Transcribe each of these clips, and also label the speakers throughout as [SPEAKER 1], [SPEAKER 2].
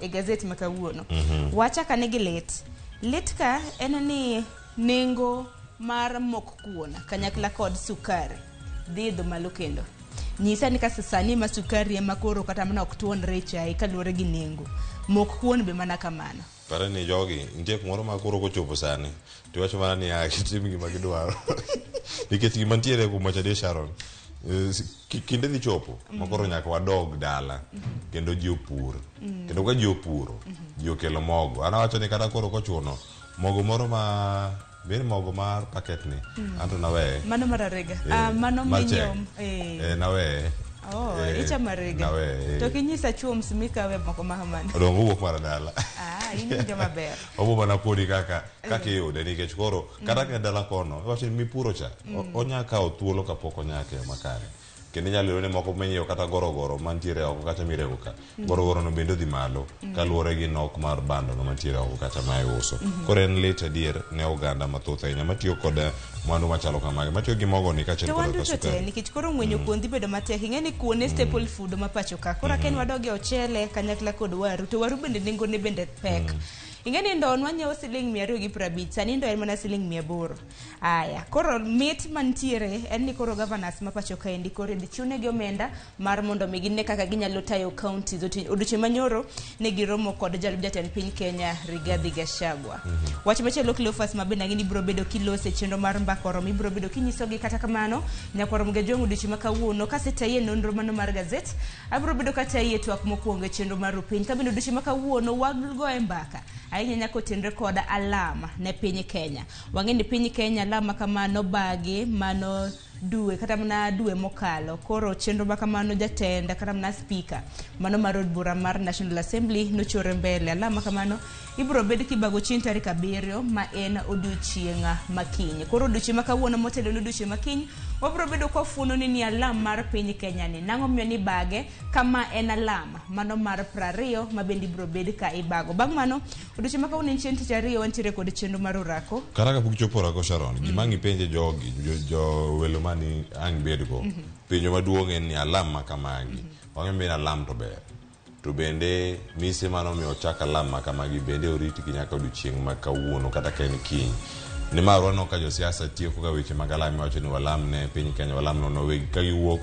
[SPEAKER 1] e gazet makawuono. Wacha kanigi lit ka en ni nengo mar mok kuon kanyakla kod sukari dhi dho malo kendo. Nyisa ni kasa sani ma sukari ema koro kata mana ok tuonre chai kaluwore gi nengo. Mok kuon be mana kamano.
[SPEAKER 2] Para ni jogi nitie kumoro ma koro kochopo sani to wacho mana ni akitim gima gidwaro. Nikech gima ntiere kuma chade Sharon kinde dhi chopo makoro nyaka wadog dala kendo ji opur kendo ka ji opuro ji okelo mogo. Ana wacho ni kata koro kochuno mogo moro ma ben mogo mar paket ni anto nawe
[SPEAKER 1] mano mararega mano minyom
[SPEAKER 2] nawe
[SPEAKER 1] icha marega to kinyisa chuoms mikawe moko mahamani
[SPEAKER 2] dongo wuok mar dala
[SPEAKER 1] ini joma ber
[SPEAKER 2] obo mana podi kaka yude nikech koro kata ka dala kono wacho ni mipuro cha onya kawo thuolo kapok onyake makare kendo nyalo yone moko menyo kata gorogoro mantiere oko kata mirego ka gorogoro no bende dhi malo kaluwore gi nok mar bando no mantiere oko kata ma iuso. Koro en lit adier ne oganda mathoth ahinya matiyo kod mwandu machalo kamagi matiyo gi mogo ni kachiel kod sukari
[SPEAKER 1] nikech koro ng'wenyo kuon dhi bedo matek. Ing'eni kuon e staple food ma pacho ka koro ken wadoge ochele kanyakla kod waru to waru bende nengo ne bende pek. Ing'eni ndo nwanyiewo $250 sani ndo en mana $800. Aya koro mit mantiere en ni koro governors ma pacho ka endi koro chune gi omenda mar mondo mi ginne kaka ginyalo tayo counties odiochieng' manyoro ne giromo kod jalub jatend piny Kenya Rigathi Gachagua. Wach machielo Cleophas mabende ng'eni biro bedo kilose chenro mar MbakaOromo ibiro bedo kinyisogi kata kamano nyakwarom ga jong odiochieng' makawuono kasetaye nonro mano mar gazet abiro bedo kataye twak mokwongo chenro mar piny ka bende odiochieng' makawuono wago e mbaka ahinya nyako tenre koda alama ne piny Kenya. Wang'eni piny Kenya alama kamano bagi mano due kata mana due mokalo koro chenro makamano jatenda kata mana speaker mano mar od bura mar National Assembly nochore mbele alama kamano ibiro bed kibago chieng' tarik 7 ma en odiochieng' makiny. Koro odiochieng' makawuono motelo odiochieng' makiny wabiro bedo kwafuno ni alama mar piny Kenya ni nang'o miyo ni bage kama en alama mano mar 20 ma bende ibiro bed ka ibago. Bang' mano odiochieng' makawuono chieng' tich ariyo wantiere kod chenro mar orako
[SPEAKER 2] kara ka pok chopo orako Sharon gima ngipenje jogi jo welo mani ang bedgo pinyo maduong' en ni alama kamagi wang'e mbena alam to ber to bende mise mano mi ochaka alama kamagi bende oriti kinyaka odiochieng' makawuono kata ka en kiny ni marwano ka jo siasa tieko ka weche magalami wacho ni walam ne piny Kenya walam no wegi ka giwuok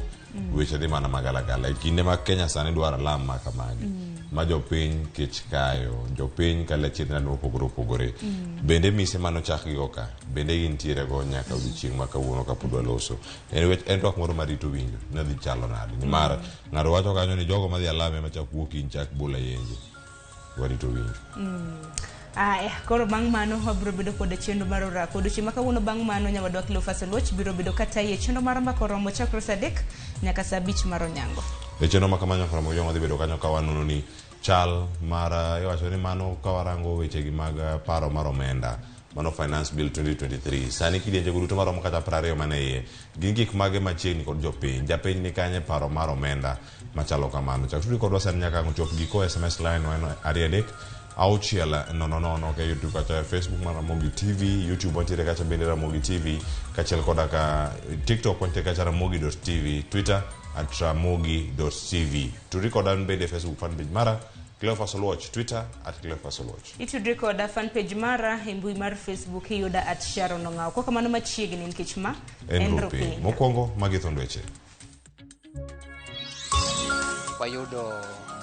[SPEAKER 2] weche dhi mana magalagala kinde ma Kenya sani dwaro alama kamagi ma jopiny kech kayo jopiny kale chirna mopogore opogore bende mise mano chak gigo ka bende gintiere go nyaka odiochieng' makawuono kapod waloso en twak moro marito winjo nadhi chalo nade nimar ng'ato wacho kanyo ni jogo madhi alame machak wuok in chak bula yenje warito winjo.
[SPEAKER 1] Koro bang' mano wabiro bedo kod chenro mar orako odiochieng' makawuono. Bang' mano nyawadwa Cleophas Oluoch biro bedo kataye chenro mar MbakaOromo chakre saa 3 nyaka saa 5 mar onyango.
[SPEAKER 2] Chenro makamano Ramogi joma dhi bedo kanyo ka wanono ni chal mar iwacho ni mano ka warango weche gi mag paro mar omenda mano Finance Bill 2023 sani kidienje duto maromo kata 20 mane iye gin gik mage machiegni kod japiny ni kanye paro mar omenda machalo kamano chak tudi kodwa sani nyaka chop giko SMS line wano 3 ke YouTube kacha Facebook mar Ramogi TV YouTube wantiere kacha bende Ramogi TV kachiel koda ka TikTok wantiere kacha ramogi.tv Twitter @ramogi.tv turikodan bende Facebook fan page mara Cleophas Oluoch Twitter @Cleophas Oluoch
[SPEAKER 1] itudrikoda fan page mara mbui mar Facebook yuda @Sharon Ong'aw kwa kamano machiegni nikech ma
[SPEAKER 2] en rupi mokwongo magitho ndweche
[SPEAKER 3] wayudo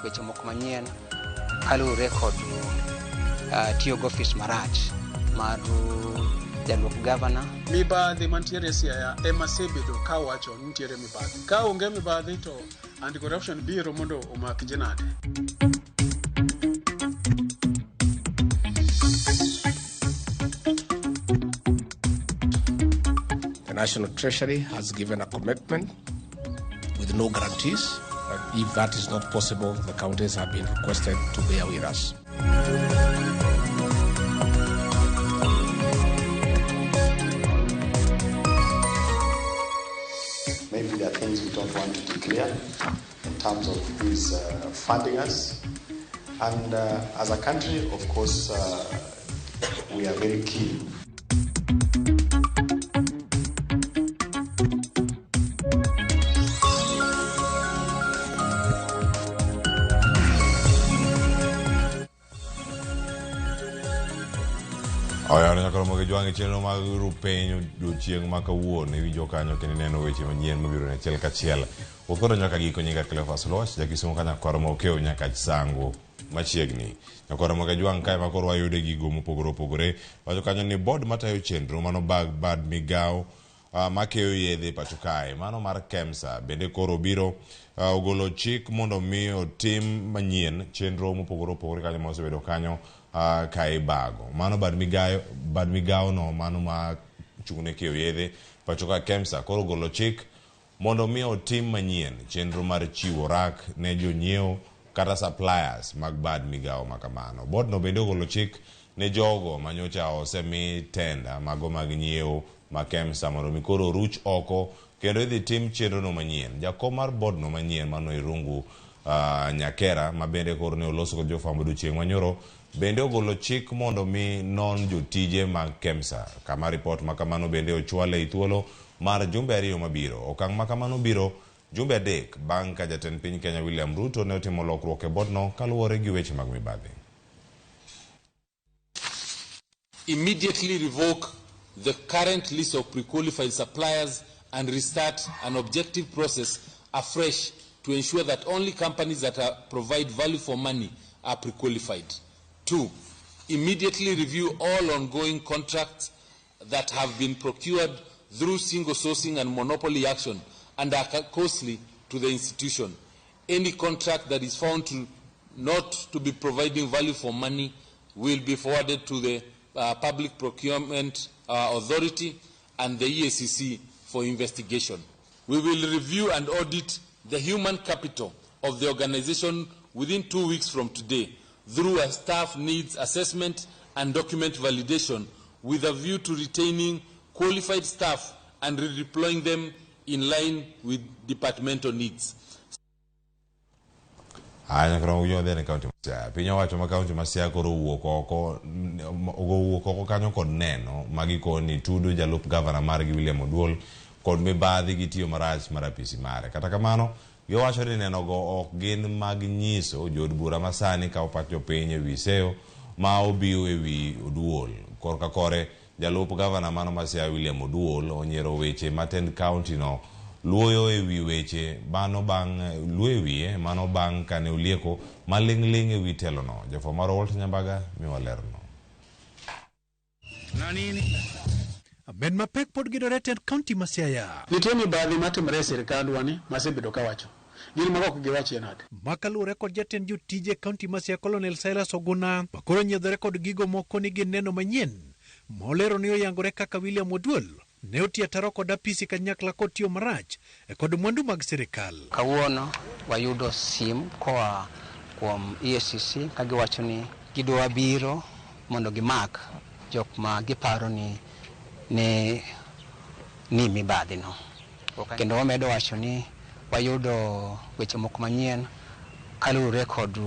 [SPEAKER 3] weche moko manyien kalure kod tiyo gofis marach mar jalup gavana
[SPEAKER 4] mibadhi mantiere Siaya ema sebedo ka wacho nitiere mibadhi ka onge mibadhi to anti corruption biro mondo omak jenade.
[SPEAKER 5] The National Treasury has given a commitment with no guarantees. If that is not possible, the counties have been requested to bear with us.
[SPEAKER 6] Maybe there are things we don't want to declare in terms of who is funding us. And as a country, of course, we are very keen.
[SPEAKER 2] Oya nyaka Ramogi jwangi chenro mag rupenyo jochieng ma kawuono iwinjo kanyo kendo neno weche manyien mabiro ne achiel kachiel. Okoro nyaka giko nyinga Cleophas Loch jakisomo ka nyaka Ramogi keo nyaka sango machiegni. Nyaka Ramogi jwang kae ma koro wayude gigo mopogore opogore. Wacho kanyo ni board matayo chenro mano bad migao makeyo yedhe pacho kae mano mar KEMSA bende koro biro ogolo chik mondo mi otim manyien chenro mopogore opogore kanyo ma osebedo kanyo kai bago mano bad migao no mano ma chung'ne keyo yedhe pacho ka KEMSA koro ogolo chik mondo mi otim manyien chenro mar chiwo rak ne jonyiewo kata suppliers mag bad migao makamano. Board no bende ogolo chik ne jogo manyocha osemi tenda mago mag nyiewo ma KEMSA mondo mi koro ruch oko kendo idhi tim chenro no manyien. Jakom mar board no manyien mano Irungu Nyakera ma bende koro ne oloso kod jofwambo chieng' manyoro bende ogolo chik mondo mi non jotije mag KEMSA kama report makamano bende ochwale i thuolo mar jumbe 2 mabiro. Okang' makamano biro jumbe 3 bang' ka jatend piny Kenya William Ruto ne otimo lokruok e board no kaluwore gi weche mag mibadhi.
[SPEAKER 7] Immediately revoke the current list of pre-qualified suppliers and restart an objective process afresh to ensure that only companies that provide value for money are pre-qualified. 2, immediately review all ongoing contracts that have been procured through single sourcing and monopoly action and are costly to the institution. Any contract that is found not to be providing value for money will be forwarded to the Public Procurement Authority and the EACC for investigation. We will review and audit the human capital of the organization within 2 weeks from today through a staff needs assessment and document validation with a view to retaining qualified staff and redeploying them in line with departmental needs.
[SPEAKER 2] Anya karo ujo de county Masia. Pinya wacho ma county Masia koro wuok oko kanyo kod neno magiko ni tudo jalup governor mar gi William Oduol kod mibadhi gi tiyo marach mar apisi mare. Kata kamano giwacho ni neno go ok gin mag nyiso jod bura masani ka opacho piny e wi seyo ma obiyo e wi Oduol. Korka kore jalup governor mano Masia William Oduol onyiero weche matend county no luoyo e wi weche mano bang' kane ulieko maling' e wi telo no. Jafwambo mar Walt Nyambaga miwa lerno.
[SPEAKER 8] Ben mapek pod gidore tend county Masiaya.
[SPEAKER 4] Nitie mibadhi matimre e sirkandwa ni masebedo kawacho. Gin mago ok giwachi nade.
[SPEAKER 8] Makalure kod jatend jotije county Masia Colonel Silas Oguna makoro nyiedhore kod gigo moko ni gin neno manyien. Molero ni oyangore kaka William Oduol ne otia taro kod apisi kanyakla kod tiyo marach kod mwandu mag sirikal.
[SPEAKER 3] Kawuono wayudo sim koa kuom EACC kagiwacho ni gidwa biro mondo gimak jok ma giparo ni mibadhi no. Kendo wamedo wacho ni wayudo weche moko manyien kaluwore kod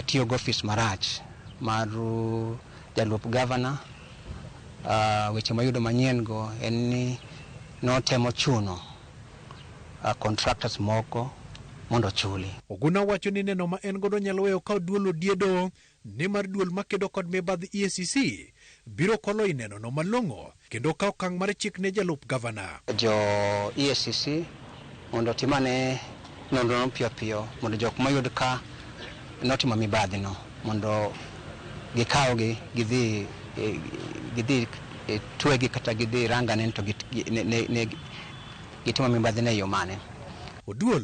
[SPEAKER 3] tiyo gofis marach mar jalup governor. Weche mayudo manyien go en ni notemo chuno contractors moko mondo chuli.
[SPEAKER 8] Oguna wacho ni neno ma en godo nyalo weyo ka Oduol odiedo ni mar duol makedo kod mibadhi EACC biro kolo ineno no malong'o kendo ka okang' mar chik ne jalup governor.
[SPEAKER 3] Jo EACC mondo timane nonro piyo mondo jok mayud ka notimo mibadhi no mondo gikawgi gidhi twegi kata gidhi rangane to gitimo mibadhi ne yo mane.
[SPEAKER 8] Oduol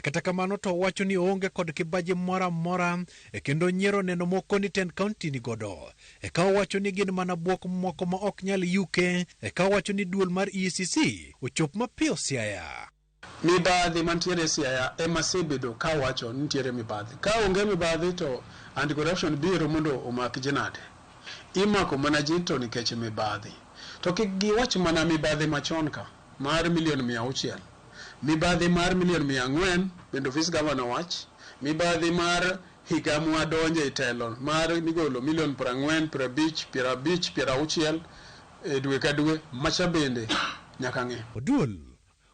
[SPEAKER 8] kata kamano to wacho ni oonge kod kibaji mora kendo nyiero neno moko ni tend county ni godo. Ka wacho ni gin mana buok moko ma ok nyal yuke. Ka wacho ni duol mar EACC ochop mapiyo Siaya.
[SPEAKER 4] Mibadhi mantiere Siaya ema sebedo ka wacho nitiere mibadhi. Ka onge mibadhi to anti-corruption biro mondo omak jinade. Imako mana jito nikech mibadhi. To giwach mana mibadhi machon ka mar $1,600,000. Mibadhi mar $400,000 bendo office governor wach. Mibadhi mar higa mwadonje itelo mar migolo $40,000, $50,000 dwe ka dwe macha bende nyaka ng'e.
[SPEAKER 8] Oduol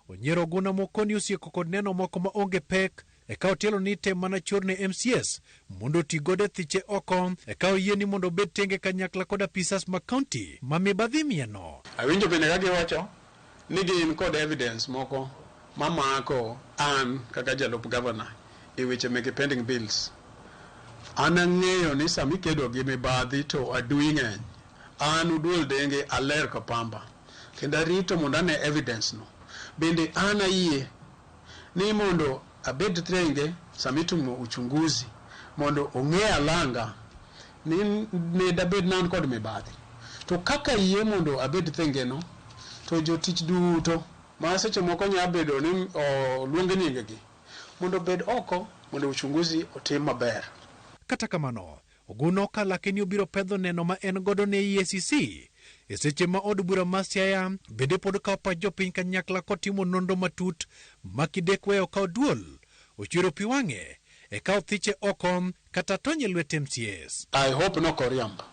[SPEAKER 8] onyiero Oguna moko ni osieko kod neno moko ma onge pek eka otielo ni tem mana chor ne MCS mondo ti gode thiche oko eka oyieni mondo bed tenge kanyakla kod apisas ma county ma mibadhi mieno.
[SPEAKER 4] Awinjo bende ka giwacho ni gin kod evidence moko mamako an kaka jalup governor e weche meke pending bills. An ang'eyo ni sami kedo gi mibadhi to adui ng'eny. An uduol denge aler ka pamba. Kendo arito mondo ane evidence no. Bende an ayie ni mondo abed trenge sami timo uchunguzi mondo ong'e alanga ni dabed nan kod mibadhi. To kaka yie mondo abed thenge no, to jotich duto ma seche moko nya bedo ni luonge nyingegi mondo bed oko mondo uchunguzi otim maber.
[SPEAKER 8] Kata kamano, Oguno ka lakini obiro pedho neno ma en godo ne EACC e seche ma od bura ma Siaya bende pod kawo pach jopiny kanyakla kotimo nonro matut ma kidek weyo kawo duol ochwero pi wang'e e kawo thiche oko kata tonye lwet MCS.
[SPEAKER 4] I hope no koriamba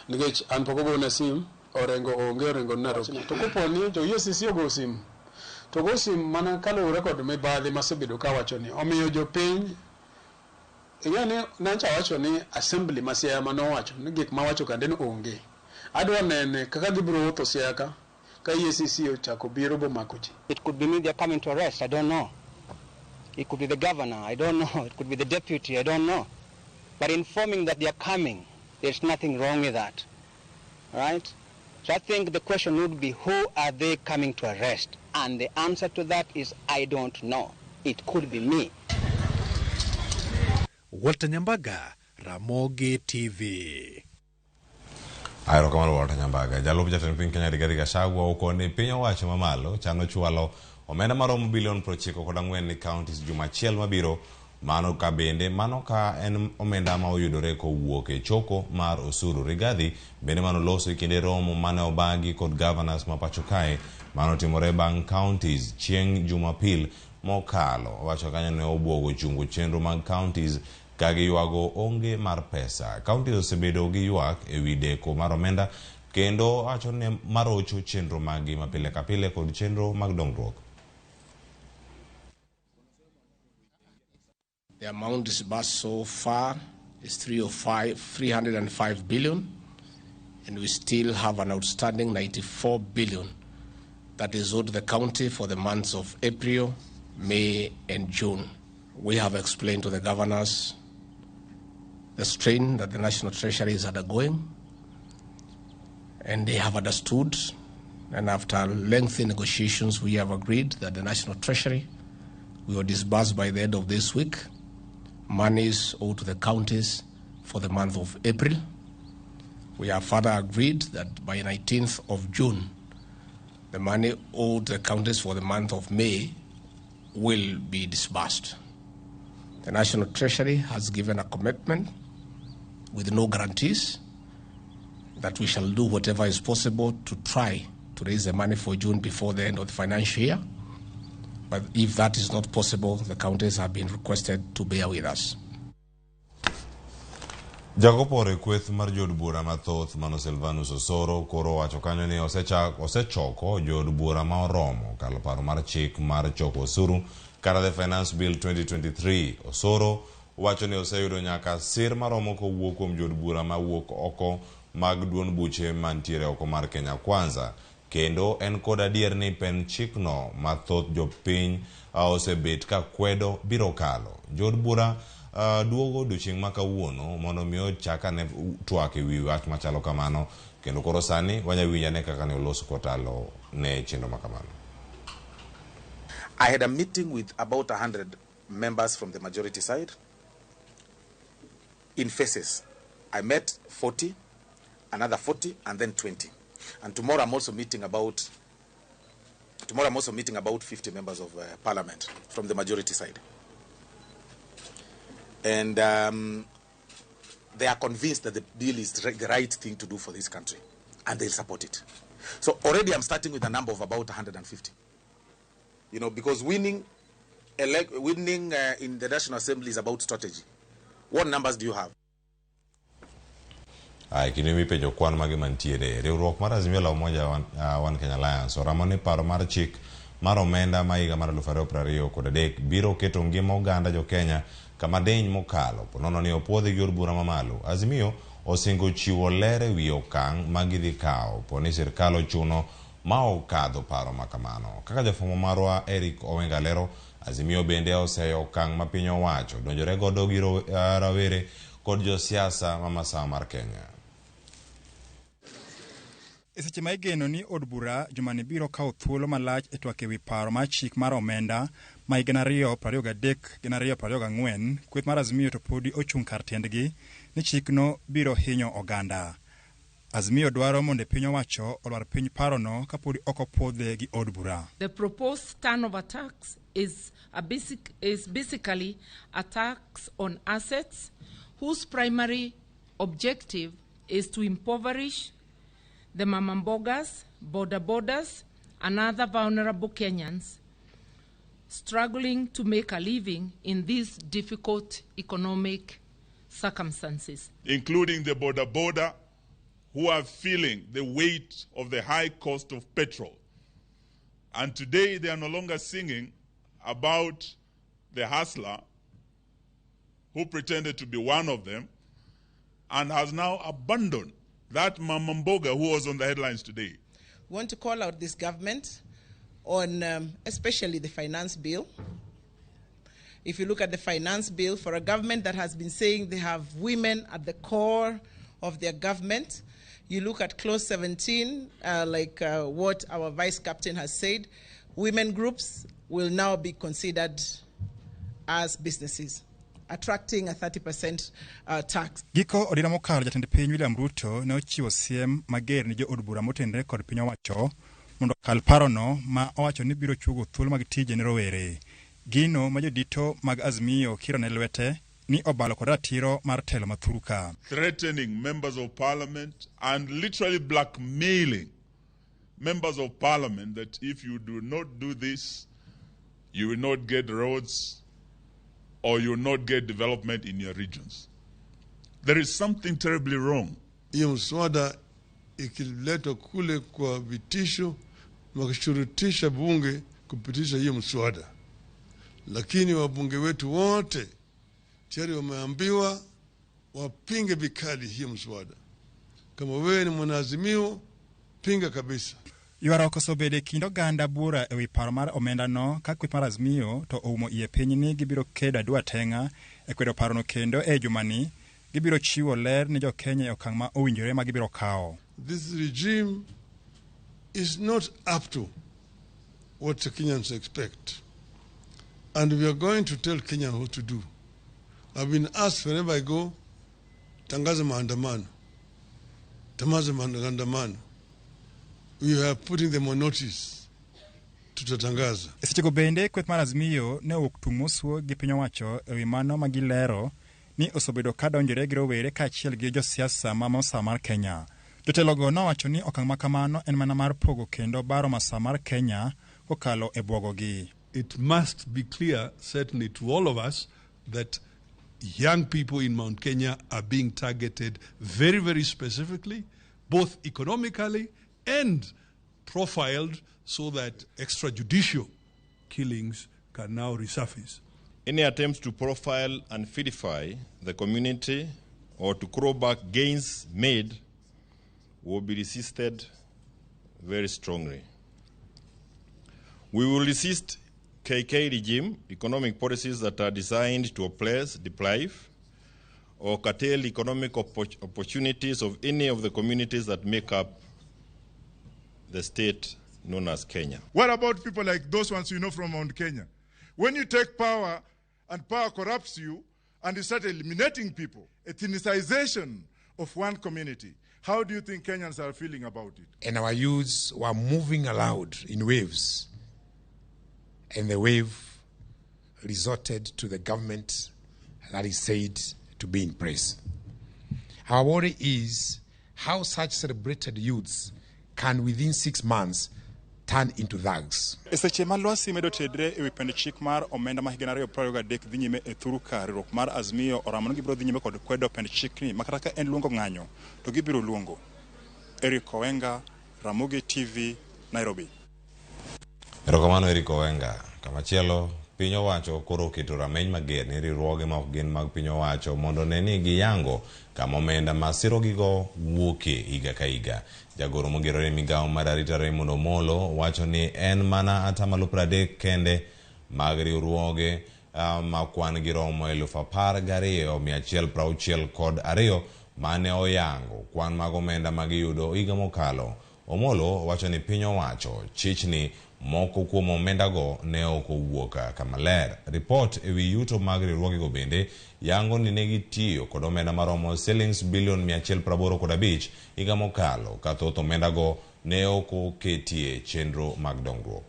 [SPEAKER 4] nikech an pok ogona sim orengo onge orengo Nairobi to kopo ni jo EACC ogo sim to go sim mana kaluwore kod mibadhi masebedo ka wacho ni omiyo jopiny yani nancha wacho ni assembly ma Siaya manowacho ni gik ma wacho kande ni onge. Adwa nene kaka gibiro wuotho Siaya ka EACC ochako biro bomako ji.
[SPEAKER 3] It could be me they're coming to arrest, I don't know. It could be the governor, I don't know. It could be the deputy, I don't know. But informing that they are coming, there's nothing wrong with that. Right? So I think the question would be, who are they coming to arrest? And the answer to that is, I don't know. It could be me.
[SPEAKER 8] Walter Nyambaga, Ramogi TV.
[SPEAKER 2] Aero kamano Walter Nyambaga. Jalup jatend piny Kenya Rigathi Gachagua okone piny owacho mamalo chano chwalo omenda maromo bilion 94 ni counties juma achiel mabiro. Mano ka bende mano ka en omenda ma oyudore kowuok e choko mar osuru. Rigathi bende mano loso kinde romo mane obagi kod governors ma pacho kae mano timore bang' counties chieng' Jumapil mokalo. Owacho kanyo ne obwogo chungo chenro mag counties ka giywago onge mar pesa. Counties osebedo gi ywak e wi deko mar omenda kendo wacho ne marocho chenro magi mapile ka pile kod chenro mag dongruok.
[SPEAKER 5] The amount disbursed so far is 305 billion, and we still have an outstanding 94 billion that is owed the county for the months of April, May, and June. We have explained to the governors the strain that the National Treasury is undergoing, and they have understood, and after lengthy negotiations, we have agreed that the National Treasury will disburse by the end of this week monies owed to the counties for the month of April. We have further agreed that by 19th of June, the money owed to the counties for the month of May will be disbursed. The National Treasury has given a commitment with no guarantees that we shall do whatever is possible to try to raise the money for June before the end of the financial year. But if that is not possible, the counties have been requested to bear with us.
[SPEAKER 2] Jagopore kweth mar jod bura mathoth mano Silvanus Osoro koro wacho kanyo ni osechoko jod bura ma oromo kalo paro mar chik mar choko osuru kata the Finance Bill 2023. Osoro wacho ni oseyudo nyaka sir maromo kowuok kuom jod bura ma wuok oko mag duond buche mantiere oko mar Kenya Kwanza. Kendo en kod adier ni pen chikno mathoth jopiny osebet ka kwedo biro kalo. Jod bura duogo duching makawuono mondo miyo chaka ne twak e wi wach machalo kamano kendo koro sani wanya winja ne kaka ne oloso kotalo ne chenro makamano.
[SPEAKER 9] I had a meeting with about 100 members from the majority side in phases. I met 40, another 40, and then 20. And tomorrow I'm also meeting about 50 members of parliament from the majority side. And they are convinced that the bill is the right thing to do for this country, and they'll support it. So already I'm starting with a number of about 150. You know, because winning in the National Assembly is about strategy. What numbers do you have?
[SPEAKER 2] Kini mi penjo kwan magi mantiere riwruok mar Azimio la Umoja One Kenya Alliance oramo ni paro mar chik mar omenda ma higa mar 2023 biro keto ngima oganda jo Kenya kama deny mokalo ponono ni opuodhi gi od bura mamalo. Azimio osingo chiwo ler ewi okang' ma gidhi kawo poni sirkal ochuno ma okadho paro makamano. Kaka jafwambo marwa Eric Owenga lero, Azimio bende oseyo okang' ma piny owacho donjore godo gi rawere kod josiasa ma masawa mar Kenya.
[SPEAKER 10] Seche ma igeno ni od bura jumani biro kawo thuolo malach e twak ewi paro mar chik mar omenda ma higa 2023 gi 2024, kweth mar Azimio to podi ochung' kar tiendgi ni chikno biro hinyo oganda. Azimio dwaro mondo piny owacho olwar piny parono kapodi ok opodhe gi od bura.
[SPEAKER 11] The proposed turnover tax is basically a tax on assets whose primary objective is to impoverish the mamambogas, border-borders, and other vulnerable Kenyans struggling to make a living in these difficult economic circumstances.
[SPEAKER 12] Including the border who are feeling the weight of the high cost of petrol. And today they are no longer singing about the hustler who pretended to be one of them and has now abandoned that mamamboga who was on the headlines today.
[SPEAKER 13] We want to call out this government on especially the finance bill. If you look at the finance bill, for a government that has been saying they have women at the core of their government, you look at clause 17, what our vice captain has said, women groups will now be considered as businesses, attracting a 30% tax.
[SPEAKER 10] Giko odira mokalo jatend piny William Ruto ne ochiwo siem mager ni jo od bura motenore kod piny owacho mondo kal parono ma owacho ni biro chugo thuolo mag tije ne rowere. Gino ma jodito mag Azimio kiro ne lwete ni obalo kod ratiro mar telo mathuruka.
[SPEAKER 12] Threatening members of parliament and literally blackmailing members of parliament that if you do not do this, you will not get roads or you will not get development in your regions. There is something terribly wrong.
[SPEAKER 14] Hiyo mswada ikiletwa kule kwa vitisho wakishurutisha bunge kupitisha hiyo mswada, lakini wabunge wetu wote tayari wameambiwa wapinge vikali hiyo mswada. Kama wewe ni mwanaazimio, pinga kabisa.
[SPEAKER 10] Yuaroko sobede kindo ganda bura ewi paro mar omenda no ka kweth mar Azimio to oumo iye piny ni gibiro kedo dwa tenga e kwedo paro no kendo e jumani gibiro chiwo ler ni jo Kenya e okang' ma owinjore ma gibiro kawo.
[SPEAKER 14] This regime is not up to what the Kenyans expect. And we are going to tell Kenya what to do. I've been asked whenever I go, tangaza maandamano. Tamaza maandamano. We are putting them on notice. Tutatangaza.
[SPEAKER 10] Sechego bende kweth mar Azimio ne oktumosuo gi piny owacho ewi mano magilero ni osebedo ka donjore gi rowere kaachiel gi josiasa ma masawa mar Kenya. Jotelogo nowacho ni okang' ma kamano en mana mar pogo kendo baro masawa mar Kenya kokalo e bwogogi.
[SPEAKER 15] It must be clear, certainly to all of us, that young people in Mount Kenya are being targeted very, very specifically, both economically and profiled so that extrajudicial killings can now resurface.
[SPEAKER 16] Any attempts to profile and vilify the community or to claw back gains made will be resisted very strongly. We will resist KK regime economic policies that are designed to oppress, deprive, or curtail economic opportunities of any of the communities that make up the state known as Kenya.
[SPEAKER 12] What about people like those ones you know from Mount Kenya? When you take power and power corrupts you and you start eliminating people, ethnicization of one community, how do you think Kenyans are feeling about it?
[SPEAKER 17] And our youths were moving aloud in waves. And the wave resorted to the government that is said to be in place. Our worry is how such celebrated youths can within 6 months turn into thugs.
[SPEAKER 10] Seche ma lwasi medo tedre ewi pend chik mar omenda ma higa 2023 dhi nyime e thuru ka riwruok mar Azimio oramo gibiro dhi nyime kod kwedo pend chikni makata ka en luongo ng'anyo to gibiro luongo. Eric Owenga, Ramogi TV, Nairobi.
[SPEAKER 2] Erokamano Eriko Wenga. Kamachielo piny owacho koro keto rameny mager ne riwruoge ma ok gin mag piny owacho mondo ne ni giyango kama omenda ma sirogigo wuoke higa ka higa. Jagoro mogero e migawo mar arita Raymond Omolo wacho ni en mana atamalo 30 kende mag riwruoge ma kwan gi romo 12,162 mane oyango kwan mag omenda ma giyudo higa mokalo. Omolo wacho ni piny owacho chich ni moko kuom omendago ne ok owuok kama ler. Report ewi yuto mag riwruogego bende yango ni ne gitiyo kod omenda maromo shillings bilion 185 higa mokalo ka thoth omendago ne ok oketie chenro mag dongruok.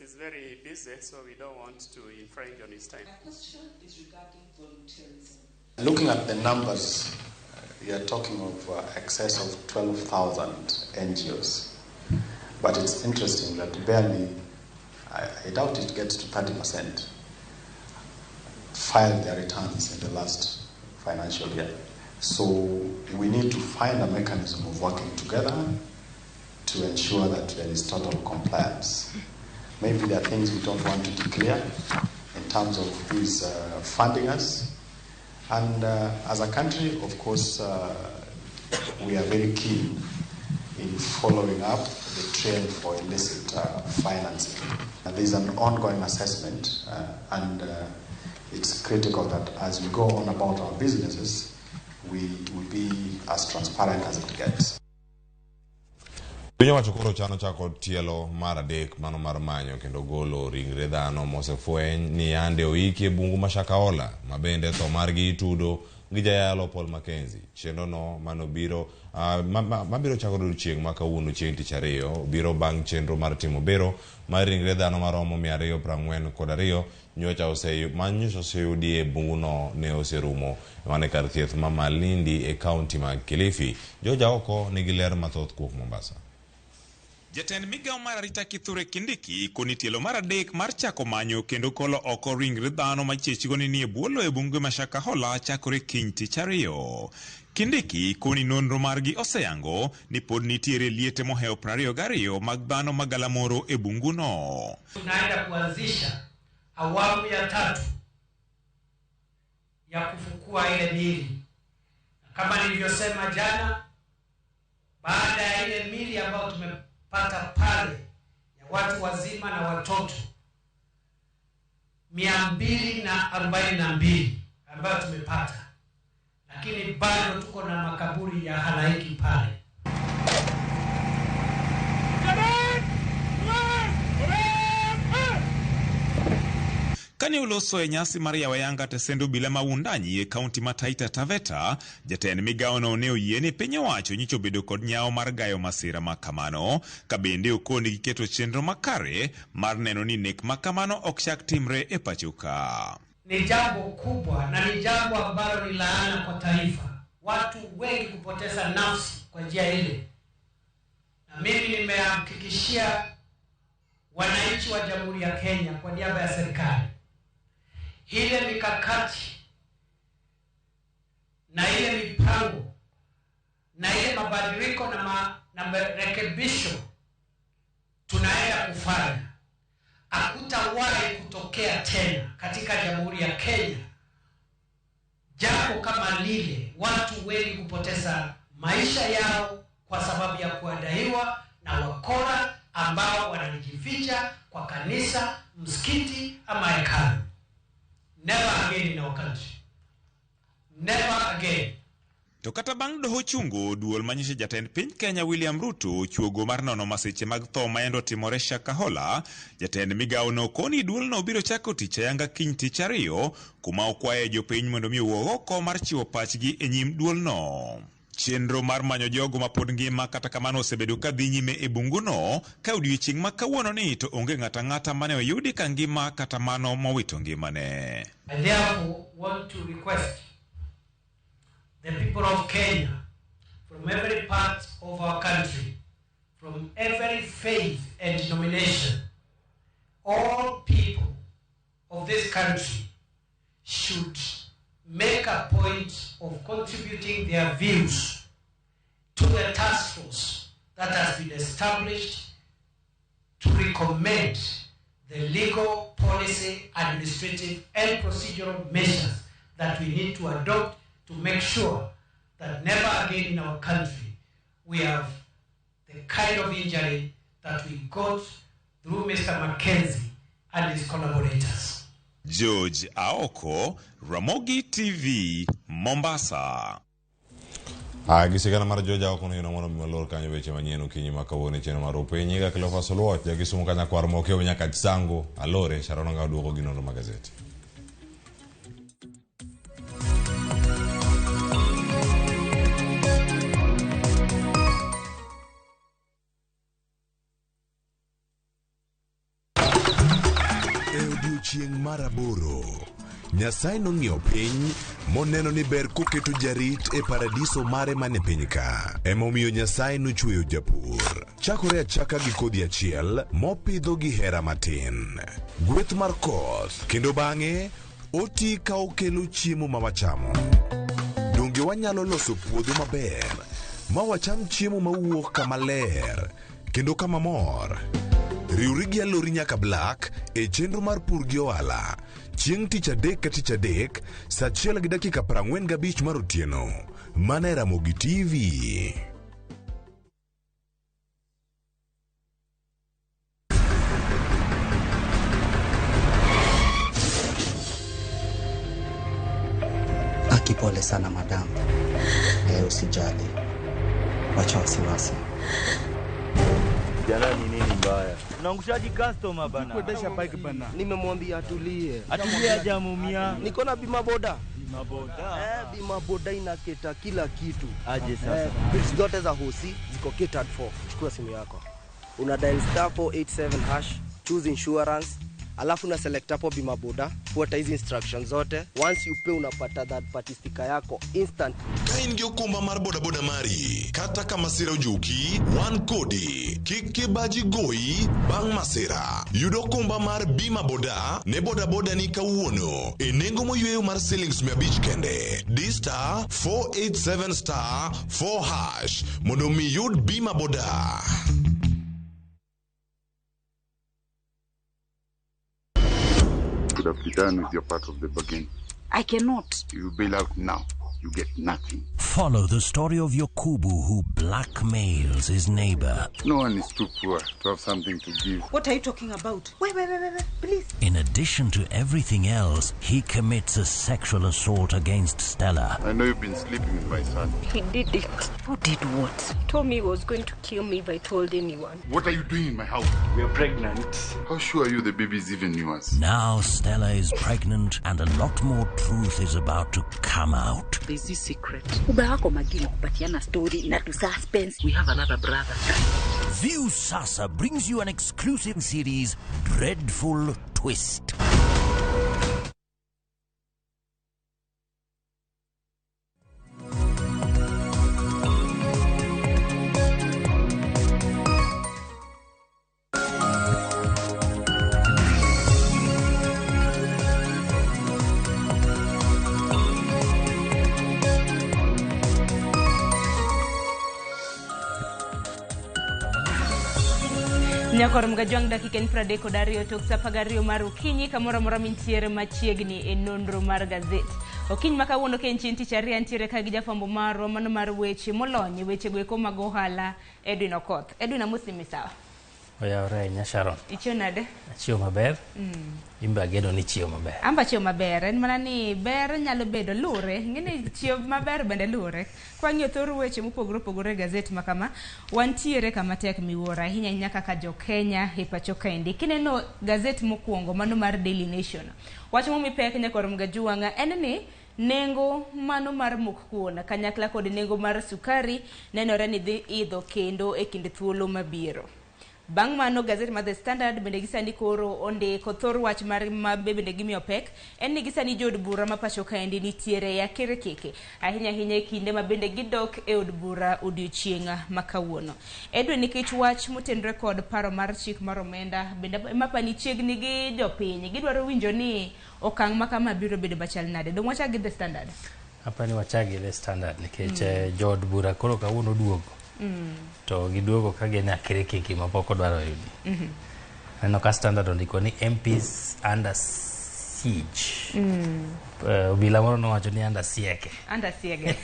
[SPEAKER 18] Is very busy, so we don't want to infringe on his time.
[SPEAKER 19] My question is regarding volunteerism.
[SPEAKER 6] Looking at the numbers, we are talking of excess of 12,000 NGOs. But it's interesting that barely, I doubt it gets to 30%, filed their returns in the last financial year. So we need to find a mechanism of working together to ensure that there is total compliance. Maybe there are things we don't want to declare in terms of who is funding us. And as a country, of course, we are very keen in following up the trend for illicit financing. There's an ongoing assessment, and it's critical that as we go on about our businesses, we will be as transparent as it gets.
[SPEAKER 2] Piny owacho koro chano chako tielo mar adek mano mar manyo kendo golo ringre dhano mosefweny ni yande oiki e bungu ma Shakahola ma bende tho margi itudo gi jayalo Paul Mackenzie. Chenro no mano biro mabiro chako odiechieng' ma kawuono chieng' tich ariyo biro bang' chenro mar timo bero mar ringre dhano maromo 242 nyocha oseyudi e bungu no ne oserumo mane kar thieth ma Malindi e kaunti ma Kilifi. Joja oko nigi ler mathoth kuom Mombasa.
[SPEAKER 20] Jatend migawo mar arita Kithure Kindiki koni tielo mar adek mar chako manyo kendo kolo oko ringre dhano ma chechgo ni e bwo lowo e bunge ma Shakahola chakore kiny tich ariyo. Kindiki koni nonro margi oseyango ni pod nitiere liete mohewo 22 mag dhano magalamoro e bungu no.
[SPEAKER 21] Tunaenda kuanzisha awamu ya 3 ya kufukua ile miili. Kama nilivyosema jana, baada ya ile miili ambayo tumepata pale ya watu wazima na watoto 242 ambayo tumepata, lakini bado tuko na makaburi ya halaiki pale.
[SPEAKER 20] Kani uloso e nyasi Maria Wayanga tesendo bila maundanyi e kaunti ma Taita Taveta, jatend migawo no ne oyiene piny owacho nyicho bedo kod nyawo mar gayo masira makamano, ka bende okoni giketo chenro makare mar neno ni nek makamano ok chak timre e pachoka.
[SPEAKER 21] Ni jambo kubwa na ni jambo ambalo ni laana kwa taifa. Watu wengi kupoteza nafsi kwa njia ile. Na mimi nimehakikishia wananchi wa Jamhuri ya Kenya kwa niaba ya serikali, ile mikakati na ile mipango na ile mabadiliko na marekebisho tunaenda kufanya hakutawahi kutokea tena katika Jamhuri ya Kenya jambo kama lile, watu wengi kupoteza maisha yao kwa sababu ya kuadaiwa na wakora ambao wanajificha kwa kanisa, msikiti ama hekalu. Never again in our country. Never again.
[SPEAKER 20] To kata bang' doho chungo, duol manyiso jatend piny Kenya William Ruto chuogo mar nono masiche mag tho maendo timore Shakahola, jatend migawo no koni duol no biro chako tich ayanga kiny tich ariyo, kuma okwaye jopiny mondo mi owuog oko mar chiwo pachgi e nyim duol no. Chenro mar manyo jogo ma pod ngima kata kamano osebedo ka dhi nyime e bungu no, ka odiechieng' ma kawuono ni to onge ng'ata mane oyudi ka ngima kata mano mowito ngimane.
[SPEAKER 21] I therefore want to request the people of Kenya, from every part of our country, from every faith and denomination, all people of this country should make a point of contributing their views to the task force that has been established to recommend the legal, policy, administrative, and procedural measures that we need to adopt to make sure that never again in our country we have the kind of injury that we got through Mr. Mackenzie and his collaborators.
[SPEAKER 20] George Aoko, Ramogi TV, Mombasa.
[SPEAKER 2] Gisigana mar George Aoko no mono malor kanyo weche manyien kinyi makawone cheno mar openyi ga Cleophas Oluoch jagisumo kanya kwar moke nyaka chisango alore Sharon nga duoko ginono magazeti.
[SPEAKER 1] Chieng maraboro Nyasaye nong'iyo piny moneno ni ber koketo jarit e paradiso mare mane piny ka. Emomiyo Nyasaye nochweyo japur. Chakore achaka gi kodhi achiel mopidho gi hera matin. Gweth mar koth kendo bang'e oti ka okelo chiemo ma wachamo. Donge wanyalo loso puodho maber ma wacham chiemo mawuok kama ler kendo kama mor. Riwri gi alori nyaka Black e chenro mar pur gi ohala. Chieng' tich adek ka tich adek, saa 1:45 mar otieno. Mana e Ramogi TV.
[SPEAKER 22] Akipole sana madam. Usijali. Wacha wasiwasi.
[SPEAKER 23] Jana ni nini mbaya? Unaangushaji customer bana.
[SPEAKER 22] Kuendesha bike bana.
[SPEAKER 23] Nimemwambia atulie. Atulie ajamumia.
[SPEAKER 22] Niko na bima boda.
[SPEAKER 23] Bima boda.
[SPEAKER 22] Bima boda inaketa kila kitu.
[SPEAKER 23] Aje sasa.
[SPEAKER 22] Bills zote za hosi ziko catered for. Chukua simu yako. Una dial *487#, choose insurance. Alafu na select hapo bima boda, fuata hizi instructions zote. Once you pay unapata that party sticker yako instant.
[SPEAKER 1] Kaingi okumba mar boda boda mari. Kata kama sira ujuki, one kodi. Kiki baji goi, bang masira. Yudo kumba mar bima boda, ne boda boda ni kawuono. E nengo moyueyo mar shillings 100 kende. D*487*4#. Mondo mi yud bima boda.
[SPEAKER 24] Could have been done with your part of the bargain.
[SPEAKER 25] I cannot.
[SPEAKER 24] You bail out now. You get nothing.
[SPEAKER 26] Follow the story of Yokubu who blackmails his neighbor.
[SPEAKER 24] No one is too poor to have something to give.
[SPEAKER 25] What are you talking about? Wait, please.
[SPEAKER 26] In addition to everything else, he commits a sexual assault against Stella.
[SPEAKER 24] I know you've been sleeping with my son.
[SPEAKER 25] He did it. Who did what? He told me he was going to kill me if I told anyone.
[SPEAKER 24] What are you doing in my house?
[SPEAKER 23] We are pregnant.
[SPEAKER 24] How sure are you the baby is even yours?
[SPEAKER 26] Now Stella is pregnant and a lot more truth is about to come out.
[SPEAKER 25] There's this secret. Ubahako magili kupatiana story na to suspense. We have another brother.
[SPEAKER 26] View Sasa brings you an exclusive series, Dreadful Twist.
[SPEAKER 27] Nyakor mgajwang dakika en 32 tok sa pagario mar okinyi kamora mora mintiere machiegni e nonro mar gazet. Okinyi makawuono ke enchin tich ariyo ntiere ka gi jafwambo marwa mano mar weche molony weche goeko mag ohala Edwin Okoth. Edwin amusimi sawa.
[SPEAKER 28] Oyawre Nyasharon.
[SPEAKER 27] Ichio nade?
[SPEAKER 28] Achio maber. Imba gedo ni chio maber.
[SPEAKER 27] Amba chio maber. En mana ni ber nyalo bedo lure. Ngini chio maber bende lure. Kwa ng'iyo thor weche mopogore gazet makama wantiere kama tek miwuora ahinya ahinya kaka jo Kenya e pacho kaendi. Kineno gazet mokwongo mano mar Daily Nation. Wach momipek Nyakor Mgajwanga en ni nengo mano mar mok kuon kanyakla kod nengo mar sukari nenore ni dhi idho kendo e kind thuolo mabiro. Bang' mano gazet mar The Standard bende gisani koro ondiko thor wach mar bende gimiyo pek en ni gisani jod bura ma pacho kaendi nitiere ya kere keke ahinya ahinya kinde ma bende gidok e od bura odiochienga makawuono. Edwin nikech wach motenre kod paro mar chik mar omenda bende mapani chiegni gi jopiny gidwaro winjo ni okang' makama biro bedo bachal nade. Dong wacha gi The Standard.
[SPEAKER 28] Hapa ni wachagi The Standard nikech jod bura koro kawuono duogo. to giduogo ka gin akirikiki mapok odwaro yudi. Neno ka standard ondiko ni MPs under siege. Obila moro nowacho ni under siege.
[SPEAKER 27] Under siege.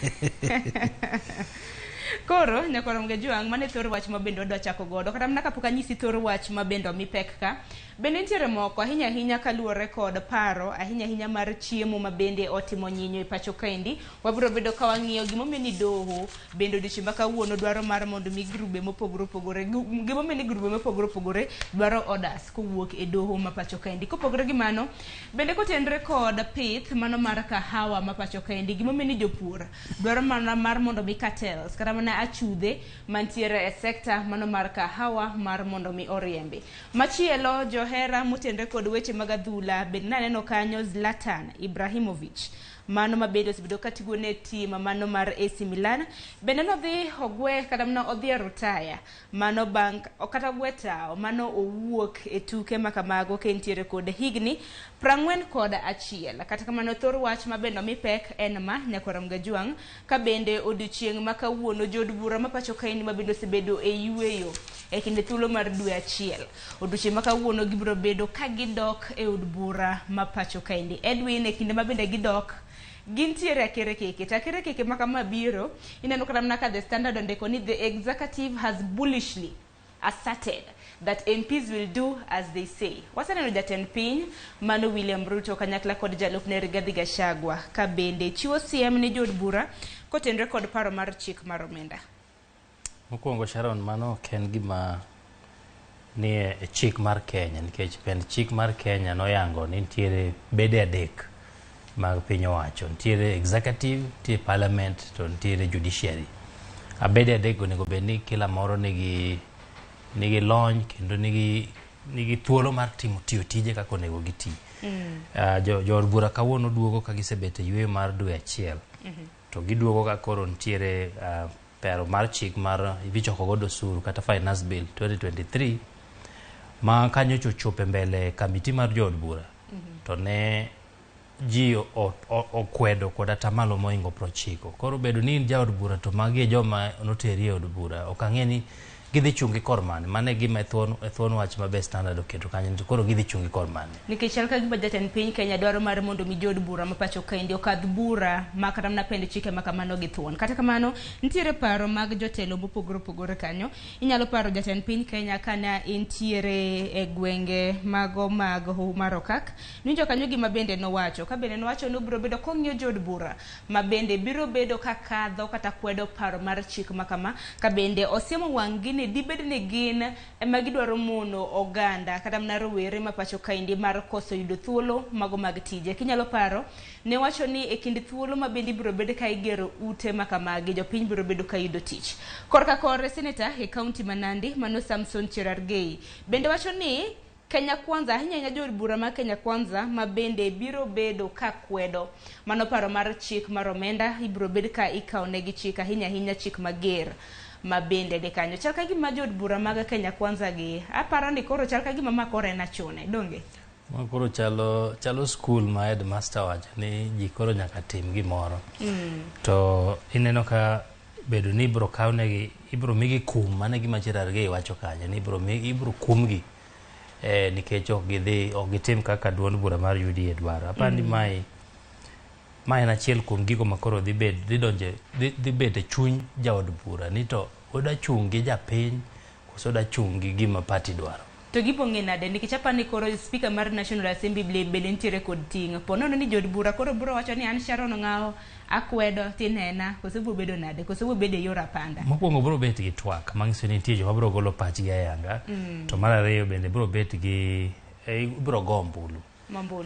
[SPEAKER 27] Koro nyakoro mge juang mane thor wach mabendo odwa chako godo kata mna kapok anyisi thor wach mabendo mipek ka bende nitiere moko ahinya kaluwore kod paro ahinya mar chiemo mabende otimo nyinyo e pacho kaendi. Wabiro bedo ka wang'iyo gimomiyo ni doho bende odiochieng' kawuono dwaro mar mondo mi grube mopogore opogore gimomiyo ni grube mopogore opogore dwaro orders kowuok e doho ma pacho kaendi. Kopogore gi mano bende kotenre kod pith mano mar kahawa ma pacho kaendi gimomiyo ni jopur dwaro mana mar mondo mi cartels kata mana achudhe mantiere e sekta mano mar kahawa mar mondo mi oriembi. Machielo johera motendre kod weche mag adhula bende naneno kanyo Zlatan Ibrahimovic mano mabedo osebedo katigo ne tim mano mar AC Milan bende nodhi ogwe kata mano odhi rutaya mano bank okata gweta mano owuok e tuke makamago kentiere kod higni 41 kata kamano thor wach mabendo mipek en ma nyakora mgajuang ka bende odiochieng' makawuono jod bura mapacho kaini mabendo osebedo e yueyo e kinde thuolo mar dwe achiel. Odiochieng' makawuono gibiro bedo ka gidok e od bura mapacho kaini. Edwin e kinde mabende gidok gintiere akere keke makama biro ineno kata mnaka the standard ondiko ni the executive has bullishly asserted that MPs will do as they say. Wasaneno jatend piny mano William Ruto kanyakla kod jalupne Rigathi Gachagua ka bende chiwo siem ni jod bura kotenre kod paro mar chik mar omenda.
[SPEAKER 28] Mokwongo Sharon mano ken gima ni e chik mar Kenya nikech pend chik mar Kenya noyango ni nitiere bede adek mag piny owacho. Nitiere executive, nitiere parliament to nitiere judiciary. Abede adek onego bed ni kila moro nigi lony kendo nigi thuolo mar tiyo tije kaka onego giti. Jo bura kawuono duogo ka gisebet e yweyo mar dwe achiel. To giduogo ka koro nitiere pero mar chik mar ibichoko godo osuru kata finance bill 2023 ma kanyo chochope mbele kamiti mar jo bura. To ne ji okwedo kod atamalo moingo 90. Koro bedo ni jaod bura to magi joma noteri e od bura okang'e ni gidhi chungi kor mane mane gima thuon wach mabe standard oketo kanyo to koro gidhi chungi kor mane
[SPEAKER 27] nikech alka gima jatend piny Kenya dwaro mar mondo mi jod bura mapacho kaendi okadh bura makata mna pende chike makamano gi thuon. Kata kamano nitiere paro mag jotelo mopogore opogore kanyo. Inyalo paro jatend piny Kenya kana intiere e gwenge mago mag Marokak ninjo kanyo gima bende nowacho ka bende nowacho no biro bedo kong'iyo jod bura ma bende biro bedo kakadho kata kwedo paro mar chik makama ka bende osiemo wang'gi dibed ni gin ema gidwaro mono oganda kata mna rowere mapacho kaendi mar koso yudo thuolo mago mag tije. Kinyalo paro ne wacho ni e kind thuolo ma bende biro bedo ka igero ute makamagi jopiny biro bedo ka yudo tich. Korka kore seneta e kaunti ma Nandi mano Samson Cherargei bende wacho ni Kenya Kwanza ahinya jod bura ma Kenya Kwanza ma bende biro bedo ka kwedo mano paro mar chik mar omenda ibiro bedo ka ikaonegi chik ahinya chik mager mabende de kanyo chal ka gima jod bura mag Kenya Kwanza gi aparo ni koro chal ka gima makore na chune donge
[SPEAKER 28] koro chalo school ma headmaster wacho ni ji koro nyaka tim gimoro to ineno ka bedo ni ibro kawnegi ibro migi kum mane gima Cherargei wacho kanyo ni ibro kumgi nikech ok gitim kaka duond bura mar UDA dwaro. Apani mai en achiel kuom gigo makoro dhi bet e chuny jaod bura ni to oda chungi japiny koso oda chungi gima party dwaro.
[SPEAKER 27] To gipong'e nade nikech apani koro speaker mar National Assembly bende nitiere kod ting' ponono ni jod bura koro biro wacho ni an Sharon Ng'ao akwedo tinena koso biro bedo nade koso biro bedo e yor apanda.
[SPEAKER 28] Mokwongo biro bet gi twak manyiso ni nitie joma biro golo pachgi ayanga to mar ariyo bende biro bet gi biro go ombulu.